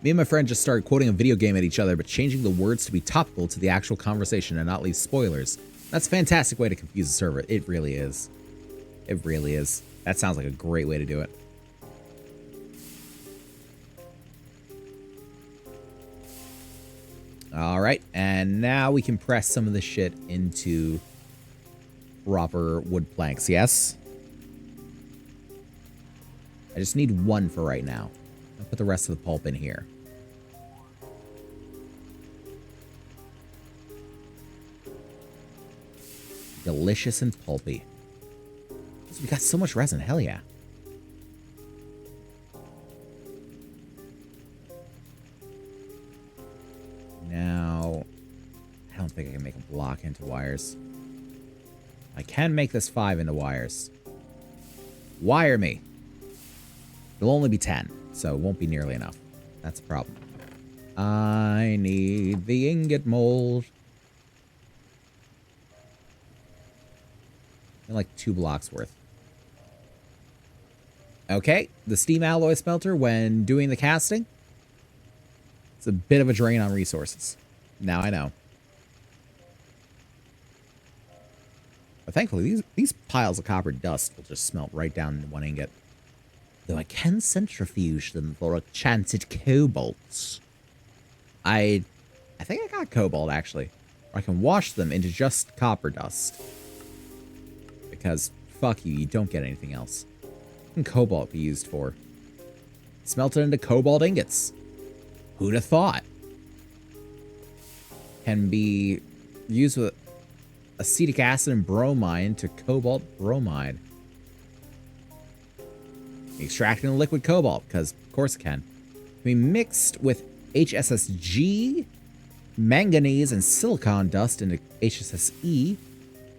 Me and my friend just started quoting a video game at each other, but changing the words to be topical to the actual conversation and not leave spoilers. That's a fantastic way to confuse the server. It really is. It really is. That sounds like a great way to do it. All right, and now we can press some of this shit into proper wood planks, yes? I just need one for right now. I'll put the rest of the pulp in here. Delicious and pulpy. We got so much resin, hell yeah. Now, I don't think I can make a block into wires. I can make this 5 into wires. Wire me. It'll only be 10, so it won't be nearly enough. That's a problem. I need the ingot mold. Like 2 blocks worth. Okay, the steam alloy smelter, when doing the casting, it's a bit of a drain on resources. Now I know. But thankfully, these piles of copper dust will just smelt right down into 1 ingot. Though I can centrifuge them for enchanted cobalts. I think I got cobalt, actually. Or I can wash them into just copper dust. Because, fuck you, you don't get anything else. What can cobalt be used for? Smelt it into cobalt ingots. Who'd have thought? Can be used with acetic acid and bromine to cobalt bromide. Extracting liquid cobalt, because of course it can. Can be mixed with HSSG, manganese, and silicon dust into HSSE.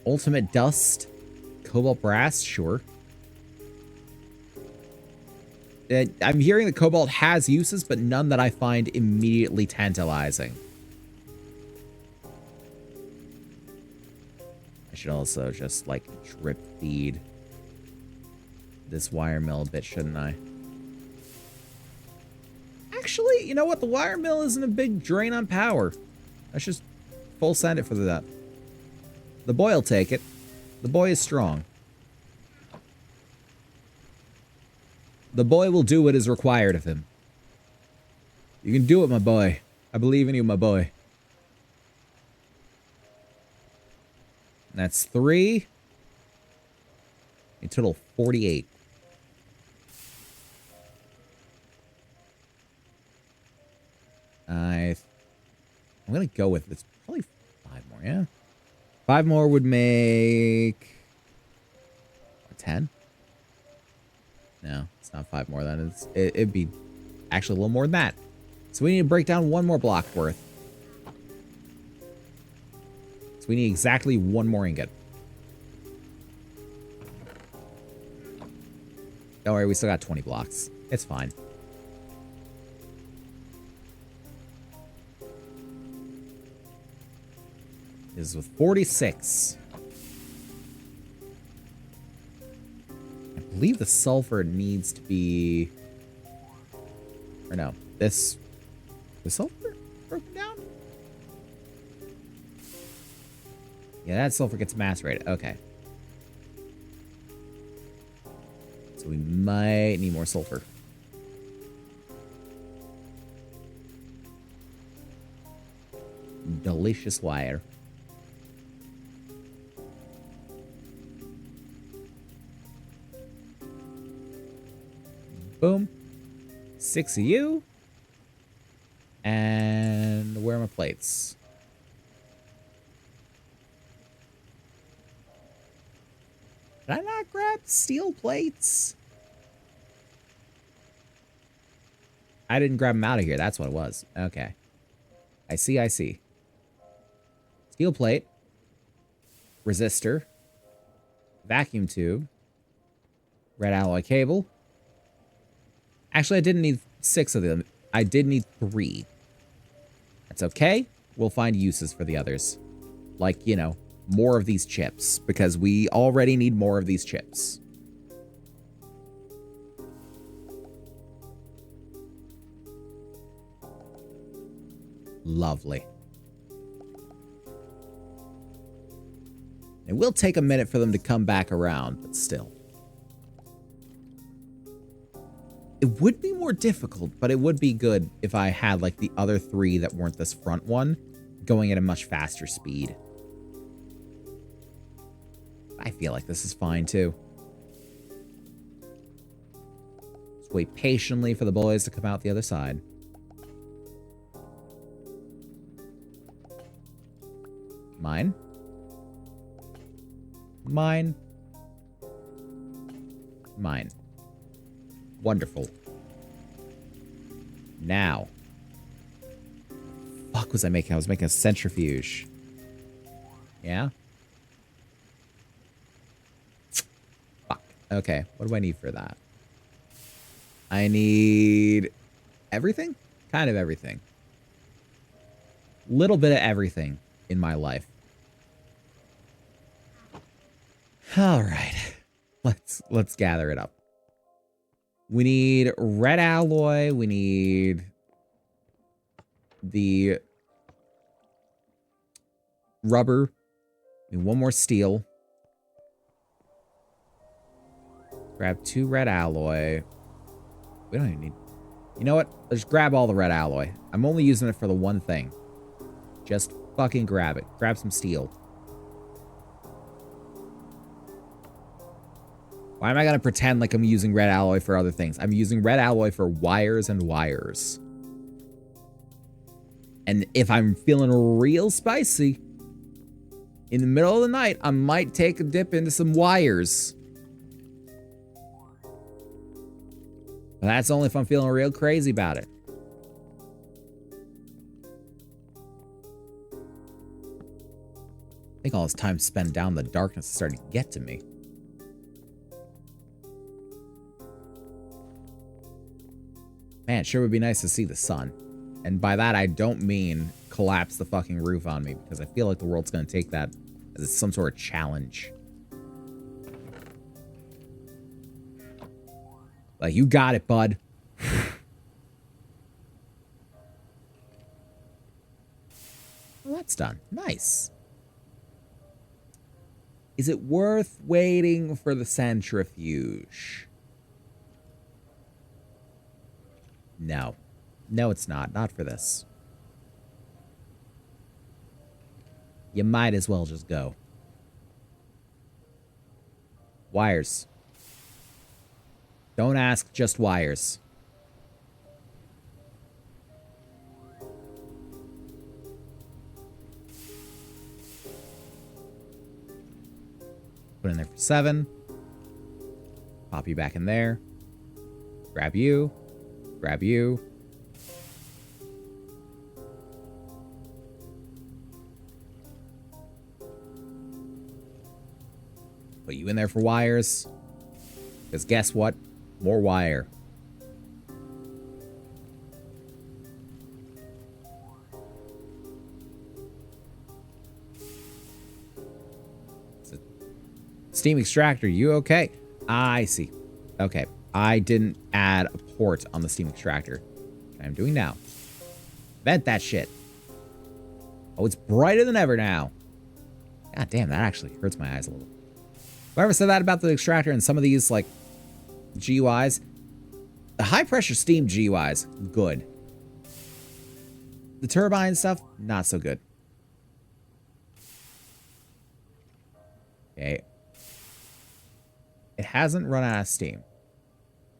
Ultimate dust, cobalt brass, sure. I'm hearing that cobalt has uses, but none that I find immediately tantalizing. I should also just, like, drip feed this wire mill a bit, shouldn't I? Actually, you know what? The wire mill isn't a big drain on power. Let's just full send it for that. The boy will take it. The boy is strong. The boy will do what is required of him. You can do it, my boy. I believe in you, my boy. That's 3. A total of 48. I'm going to go with this. Probably 5 more, yeah? 5 more would make... 10? No, it's not 5 more. It'd be Actually, a little more than that. So we need to break down one more block worth. So we need exactly one more ingot. Don't worry, we still got 20 blocks. It's fine. This is with 46. I believe the sulfur needs to be... Or no, this... The sulfur broken down? Yeah, that sulfur gets macerated. Okay. So we might need more sulfur. Delicious wire. Boom. 6 of you. And where are my plates? Did I not grab steel plates? I didn't grab them out of here. That's what it was. Okay. I see, I see. Steel plate. Resistor. Vacuum tube. Red alloy cable. Actually, I didn't need 6 of them. I did need 3. That's okay. We'll find uses for the others. Like, you know, more of these chips. Because we already need more of these chips. Lovely. It will take a minute for them to come back around, but still. It would be more difficult, but it would be good if I had, like, the other 3 that weren't this front one going at a much faster speed. I feel like this is fine, too. Just wait patiently for the boys to come out the other side. Mine. Mine. Mine. Wonderful. Now. Fuck was I making? I was making a centrifuge. Yeah? Fuck. Okay. What do I need for that? I need everything? Kind of everything. Little bit of everything in my life. All right. Let's gather it up. We need red alloy. We need the rubber. We need one more steel. Grab 2 red alloy. We don't even need... You know what? Let's grab all the red alloy. I'm only using it for the one thing. Just fucking grab it. Grab some steel. Why am I going to pretend like I'm using red alloy for other things? I'm using red alloy for wires and wires. And if I'm feeling real spicy, in the middle of the night, I might take a dip into some wires. But that's only if I'm feeling real crazy about it. I think all this time spent down in the darkness is starting to get to me. Man, it sure would be nice to see the sun. And by that, I don't mean collapse the fucking roof on me, because I feel like the world's going to take that as some sort of challenge. Like, you got it, bud. Well, that's done. Nice. Is it worth waiting for the centrifuge? No. No, it's not. Not for this. You might as well just go. Wires. Don't ask, just wires. Put in there for 7. Pop you back in there. Grab you. Grab you. Put you in there for wires. Because guess what? More wire. Steam extractor, you okay? I see. Okay. I didn't add a port on the steam extractor. Which I'm doing now. Vent that shit. Oh, it's brighter than ever now. God damn, that actually hurts my eyes a little. Whoever said that about the extractor and some of these, like, GUIs. The high pressure steam GUIs, good. The turbine stuff, not so good. Okay. It hasn't run out of steam.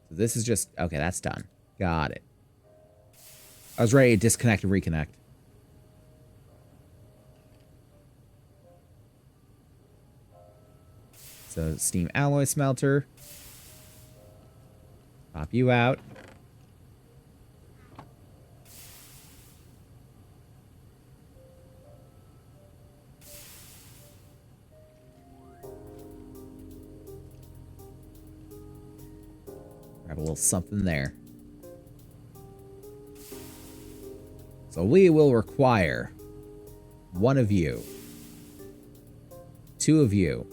So this is just... Okay, that's done. Got it. I was ready to disconnect and reconnect. So, steam alloy smelter. Pop you out. Grab a little something there. So we will require one of you, two of you.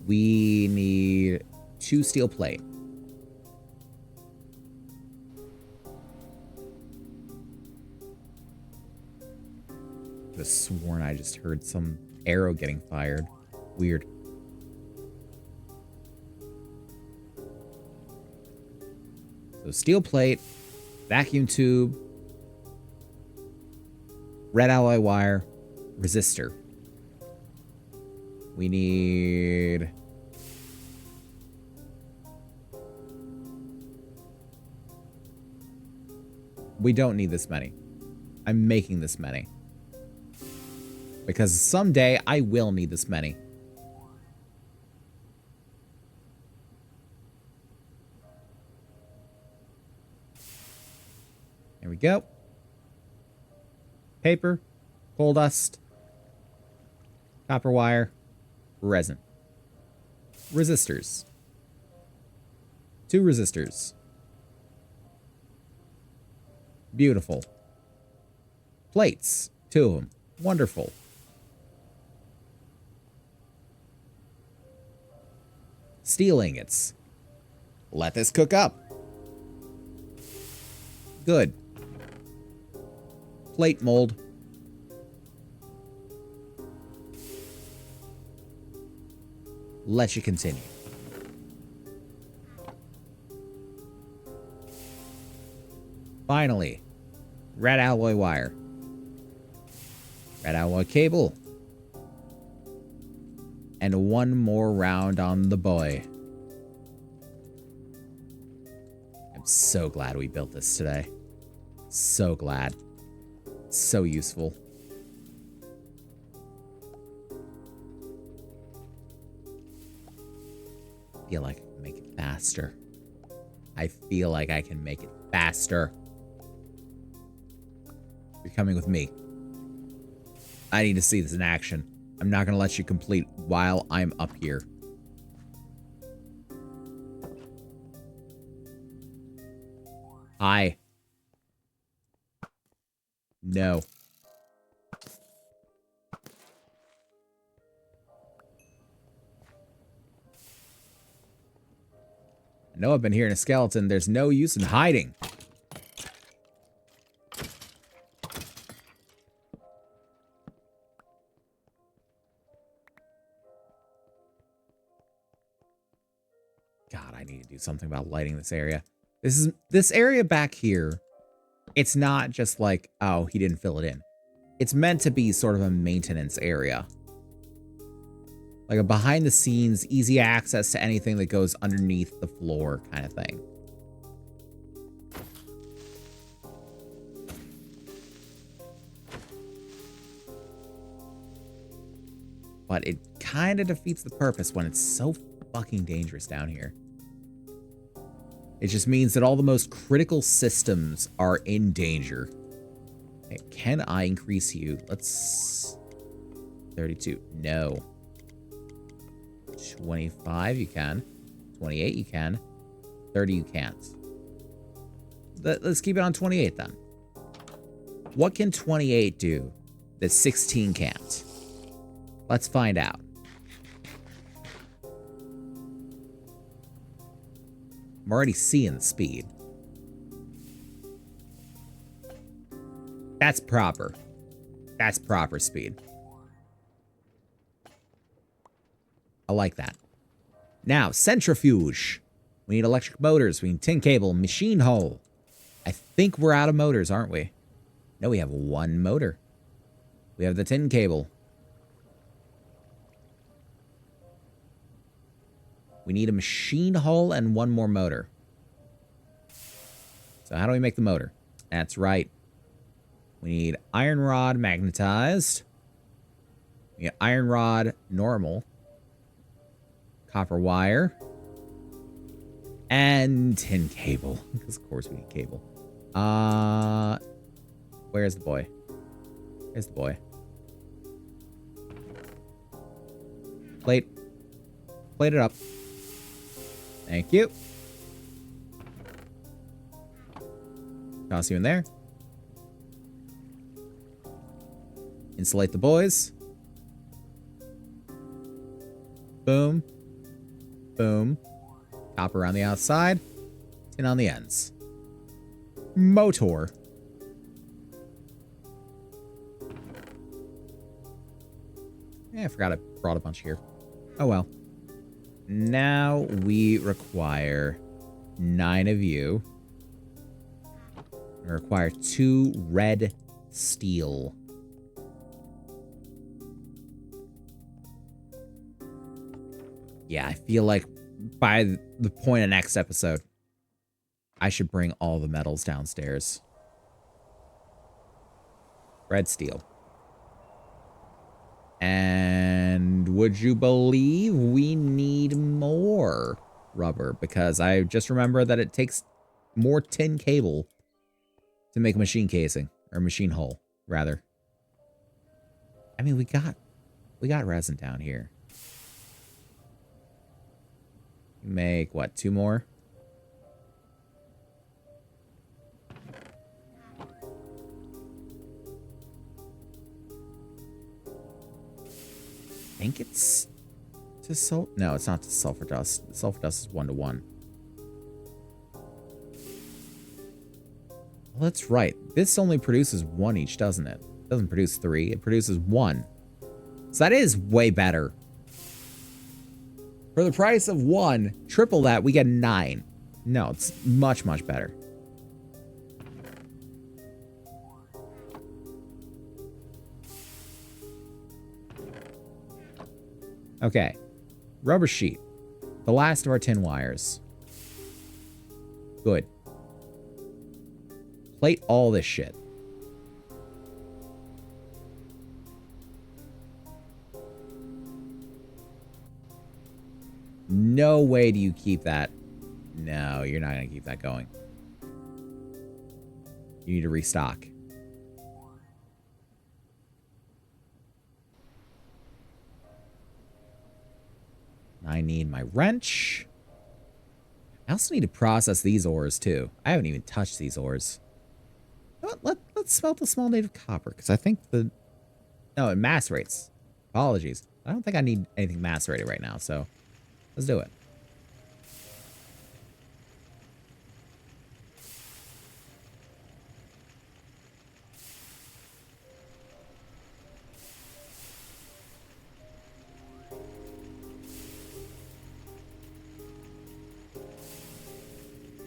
We need 2 steel plate. Could have sworn I just heard some arrow getting fired. Weird. So steel plate, vacuum tube, red alloy wire, resistor. We need... We don't need this many. I'm making this many. Because someday I will need this many. There we go. Paper, coal dust, copper wire, resin. Resistors. 2 resistors. Beautiful. Plates. 2 of them. Wonderful. Steel ingots. Let this cook up. Good. Plate mold. Let you continue. Finally, red alloy wire. Red alloy cable. And 1 more round on the boy. I'm so glad we built this today. So glad. So useful. I feel like I can make it faster. I feel like I can make it faster. You're coming with me. I need to see this in action. I'm not going to let you complete while I'm up here. Hi. No. I know I've been hearing a skeleton. There's no use in hiding. God, I need to do something about lighting this area. This area back here, it's not just like, oh, he didn't fill it in. It's meant to be sort of a maintenance area. Like a behind the scenes, easy access to anything that goes underneath the floor kind of thing. But it kind of defeats the purpose when it's so fucking dangerous down here. It just means that all the most critical systems are in danger. Okay, can I increase you? Let's... 32. No. 25, you can. 28, you can. 30, you can't. Let's keep it on 28, then. What can 28 do that 16 can't? Let's find out. I'm already seeing the speed. That's proper. That's proper speed. I like that. Now, centrifuge. We need electric motors. We need tin cable, machine hull. I think we're out of motors, aren't we? No, we have one motor. We have the tin cable. We need a machine hull and one more motor. So how do we make the motor? That's right. We need iron rod magnetized. We need iron rod normal. Copper wire. And tin cable. Because of course we need cable. Where's the boy? Where's the boy? Plate it up. Thank you. Toss you in there. Insulate the boys. Boom. Boom. Copper on the outside. Tin on the ends. Motor. Yeah, I forgot I brought a bunch here. Oh well. Now we require 9 of you. We require 2 red steel. Yeah, I feel like by the point of next episode, I should bring all the metals downstairs. Red steel. And would you believe we need more rubber? Because I just remember that it takes more tin cable to make a machine casing. Or machine hull, rather. I mean, we got resin down here. Make, what, 2 more? I think it's to no, it's not to sulfur dust. Sulfur dust is 1 to 1. Well, that's right. This only produces 1 each, doesn't it? It doesn't produce 3. It produces 1. So that is way better. For the price of 1, triple that, we get 9. No, it's much, much better. Okay. Rubber sheet. The last of our tin wires. Good. Plate all this shit. No way do you keep that. No, you're not going to keep that going. You need to restock. I need my wrench. I also need to process these ores, too. I haven't even touched these ores. Let's smelt the small native copper, because I think the... No, it macerates. Apologies. I don't think I need anything macerated right now, so let's do it.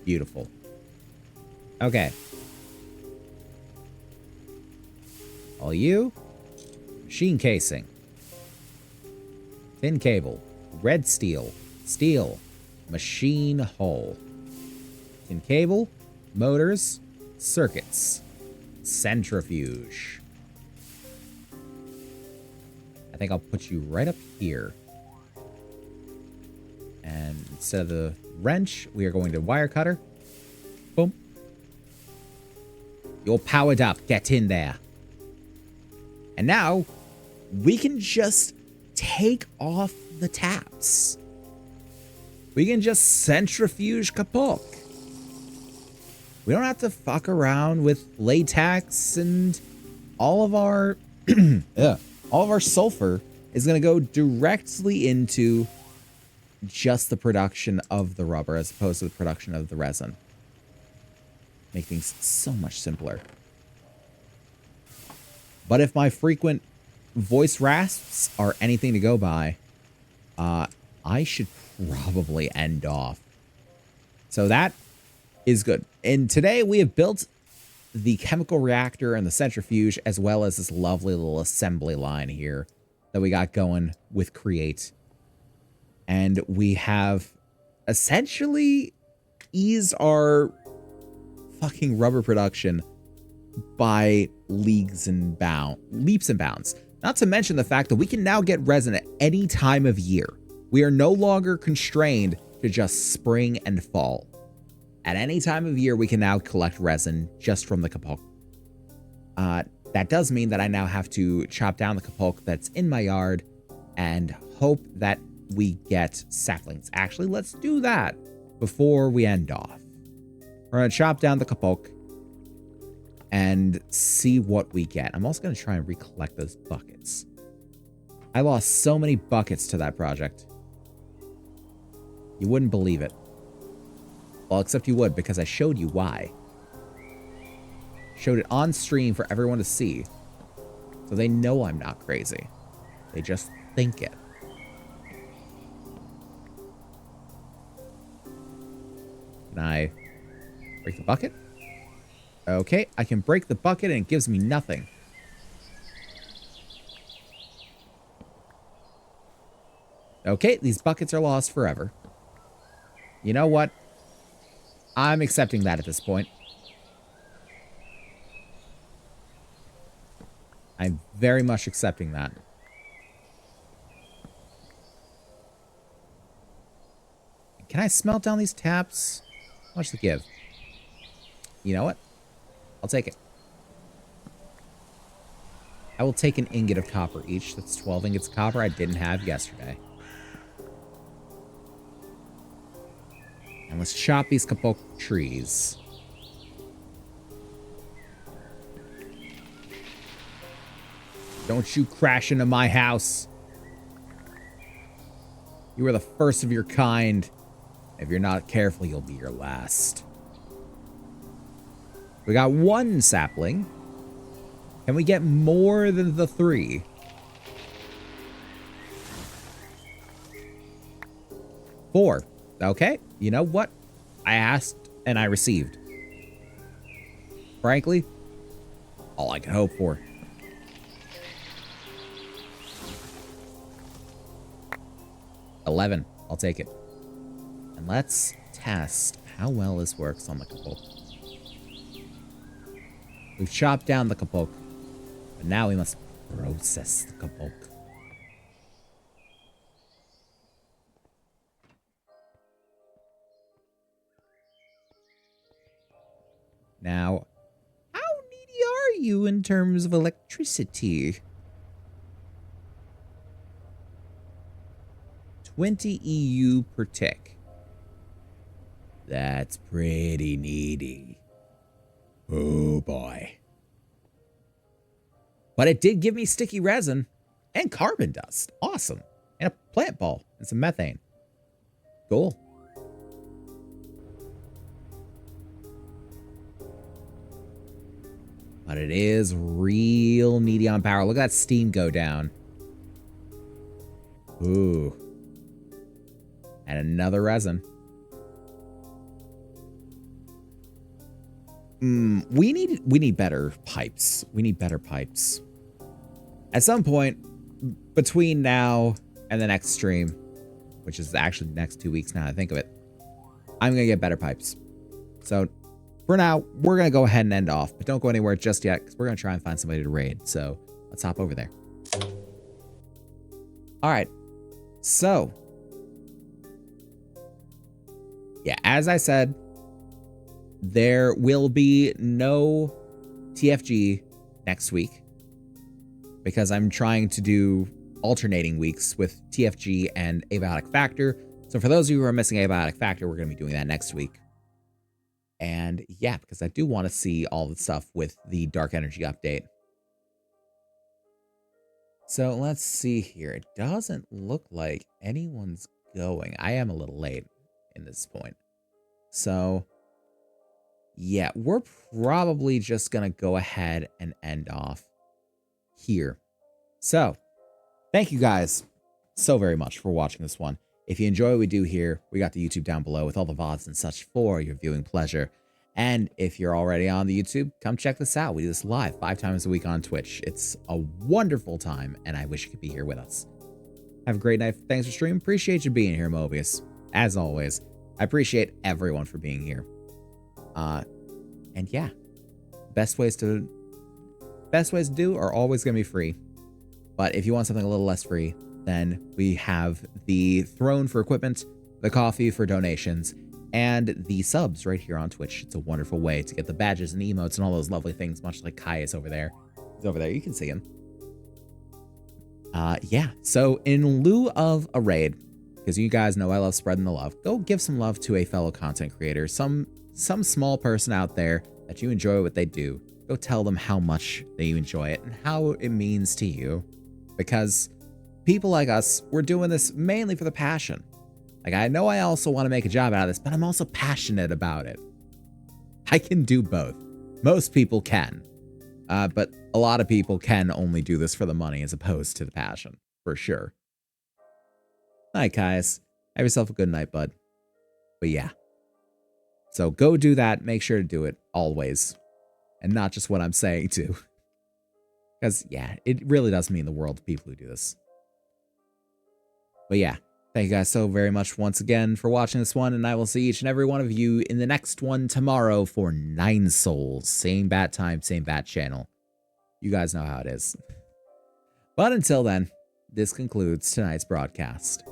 Beautiful. Okay. All you. Machine casing. Tin cable. Red steel. Steel. Machine hull. Tin cable. Motors. Circuits. Centrifuge. I think I'll put you right up here. And instead of the wrench, we are going to wire cutter. Boom. You're powered up. Get in there. And now we can just take off the taps. We can just centrifuge kapok. We don't have to fuck around with latex, and all of our all of our sulfur is going to go directly into just the production of the rubber as opposed to the production of the resin. Make things so much simpler. But if my frequent voice rasps are anything to go by, I should probably end off. So that is good. And today we have built the chemical reactor and the centrifuge, as well as this lovely little assembly line here that we got going with Create. And we have essentially eased our fucking rubber production by leaps and bounds. Not to mention the fact that we can now get resin at any time of year. We are no longer constrained to just spring and fall. At any time of year, we can now collect resin just from the kapok. That does mean that I now have to chop down the kapok that's in my yard and hope that we get saplings. Actually, let's do that before we end off. We're going to chop down the kapok and see what we get. I'm also going to try and recollect those buckets. I lost so many buckets to that project. You wouldn't believe it. Well, except you would, because I showed you why. Showed it on stream for everyone to see. So they know I'm not crazy. They just think it. Can I break the bucket? Okay, I can break the bucket and it gives me nothing. Okay, these buckets are lost forever. You know what? I'm accepting that at this point. I'm very much accepting that. Can I smelt down these taps? How much to give? You know what? I'll take it. I will take an ingot of copper each. That's 12 ingots of copper I didn't have yesterday. And let's chop these kapok trees. Don't you crash into my house. You are the first of your kind. If you're not careful, you'll be your last. We got one sapling. Can we get more than the 3? 4. Okay, you know what? I asked and I received. Frankly, all I can hope for. $11. I'll take it. And let's test how well this works on the kapok. We've chopped down the kapok, but now we must process the kapok. Now, how needy are you in terms of electricity? 20 EU per tick. That's pretty needy. Oh boy. But it did give me sticky resin and carbon dust. Awesome. And a plant ball and some methane. Cool. But it is real needy on power. Look at that steam go down. Ooh. And another resin. We need better pipes. We need better pipes. At some point, between now and the next stream, which is actually the next 2 weeks now I think of it, I'm going to get better pipes. So, for now, we're going to go ahead and end off. But don't go anywhere just yet, because we're going to try and find somebody to raid. So, let's hop over there. Alright. So, yeah, as I said, there will be no TFG next week because I'm trying to do alternating weeks with TFG and Abiotic Factor. So for those of you who are missing Abiotic Factor, we're going to be doing that next week. And yeah, because I do want to see all the stuff with the Dark Energy update. So let's see here. It doesn't look like anyone's going. I am a little late in this point. So yeah, we're probably just going to go ahead and end off here. So thank you guys so very much for watching this one. If you enjoy what we do here, we got the YouTube down below with all the VODs and such for your viewing pleasure. And if you're already on the YouTube, come check this out. We do this live 5 times a week on Twitch. It's a wonderful time, and I wish you could be here with us. Have a great night. Thanks for streaming. Appreciate you being here, Mobius. As always, I appreciate everyone for being here. And yeah, best ways to do are always going to be free. But if you want something a little less free, then we have the throne for equipment, the coffee for donations, and the subs right here on Twitch. It's a wonderful way to get the badges and emotes and all those lovely things, much like Kai is over there. He's over there. You can see him. Yeah, so in lieu of a raid, because you guys know I love spreading the love, go give some love to a fellow content creator, some small person out there that you enjoy what they do. Go tell them how much they enjoy it and how it means to you. Because people like us, we're doing this mainly for the passion. Like, I know I also want to make a job out of this, but I'm also passionate about it. I can do both. Most people can. But a lot of people can only do this for the money as opposed to the passion, for sure. Night, guys. Have yourself a good night, bud. But yeah. So go do that. Make sure to do it always. And not just what I'm saying too. Because, yeah, it really does mean the world to people who do this. But yeah, thank you guys so very much once again for watching this one, and I will see each and every one of you in the next one tomorrow for 9 souls. Same bat time, same bat channel. You guys know how it is. But until then, this concludes tonight's broadcast.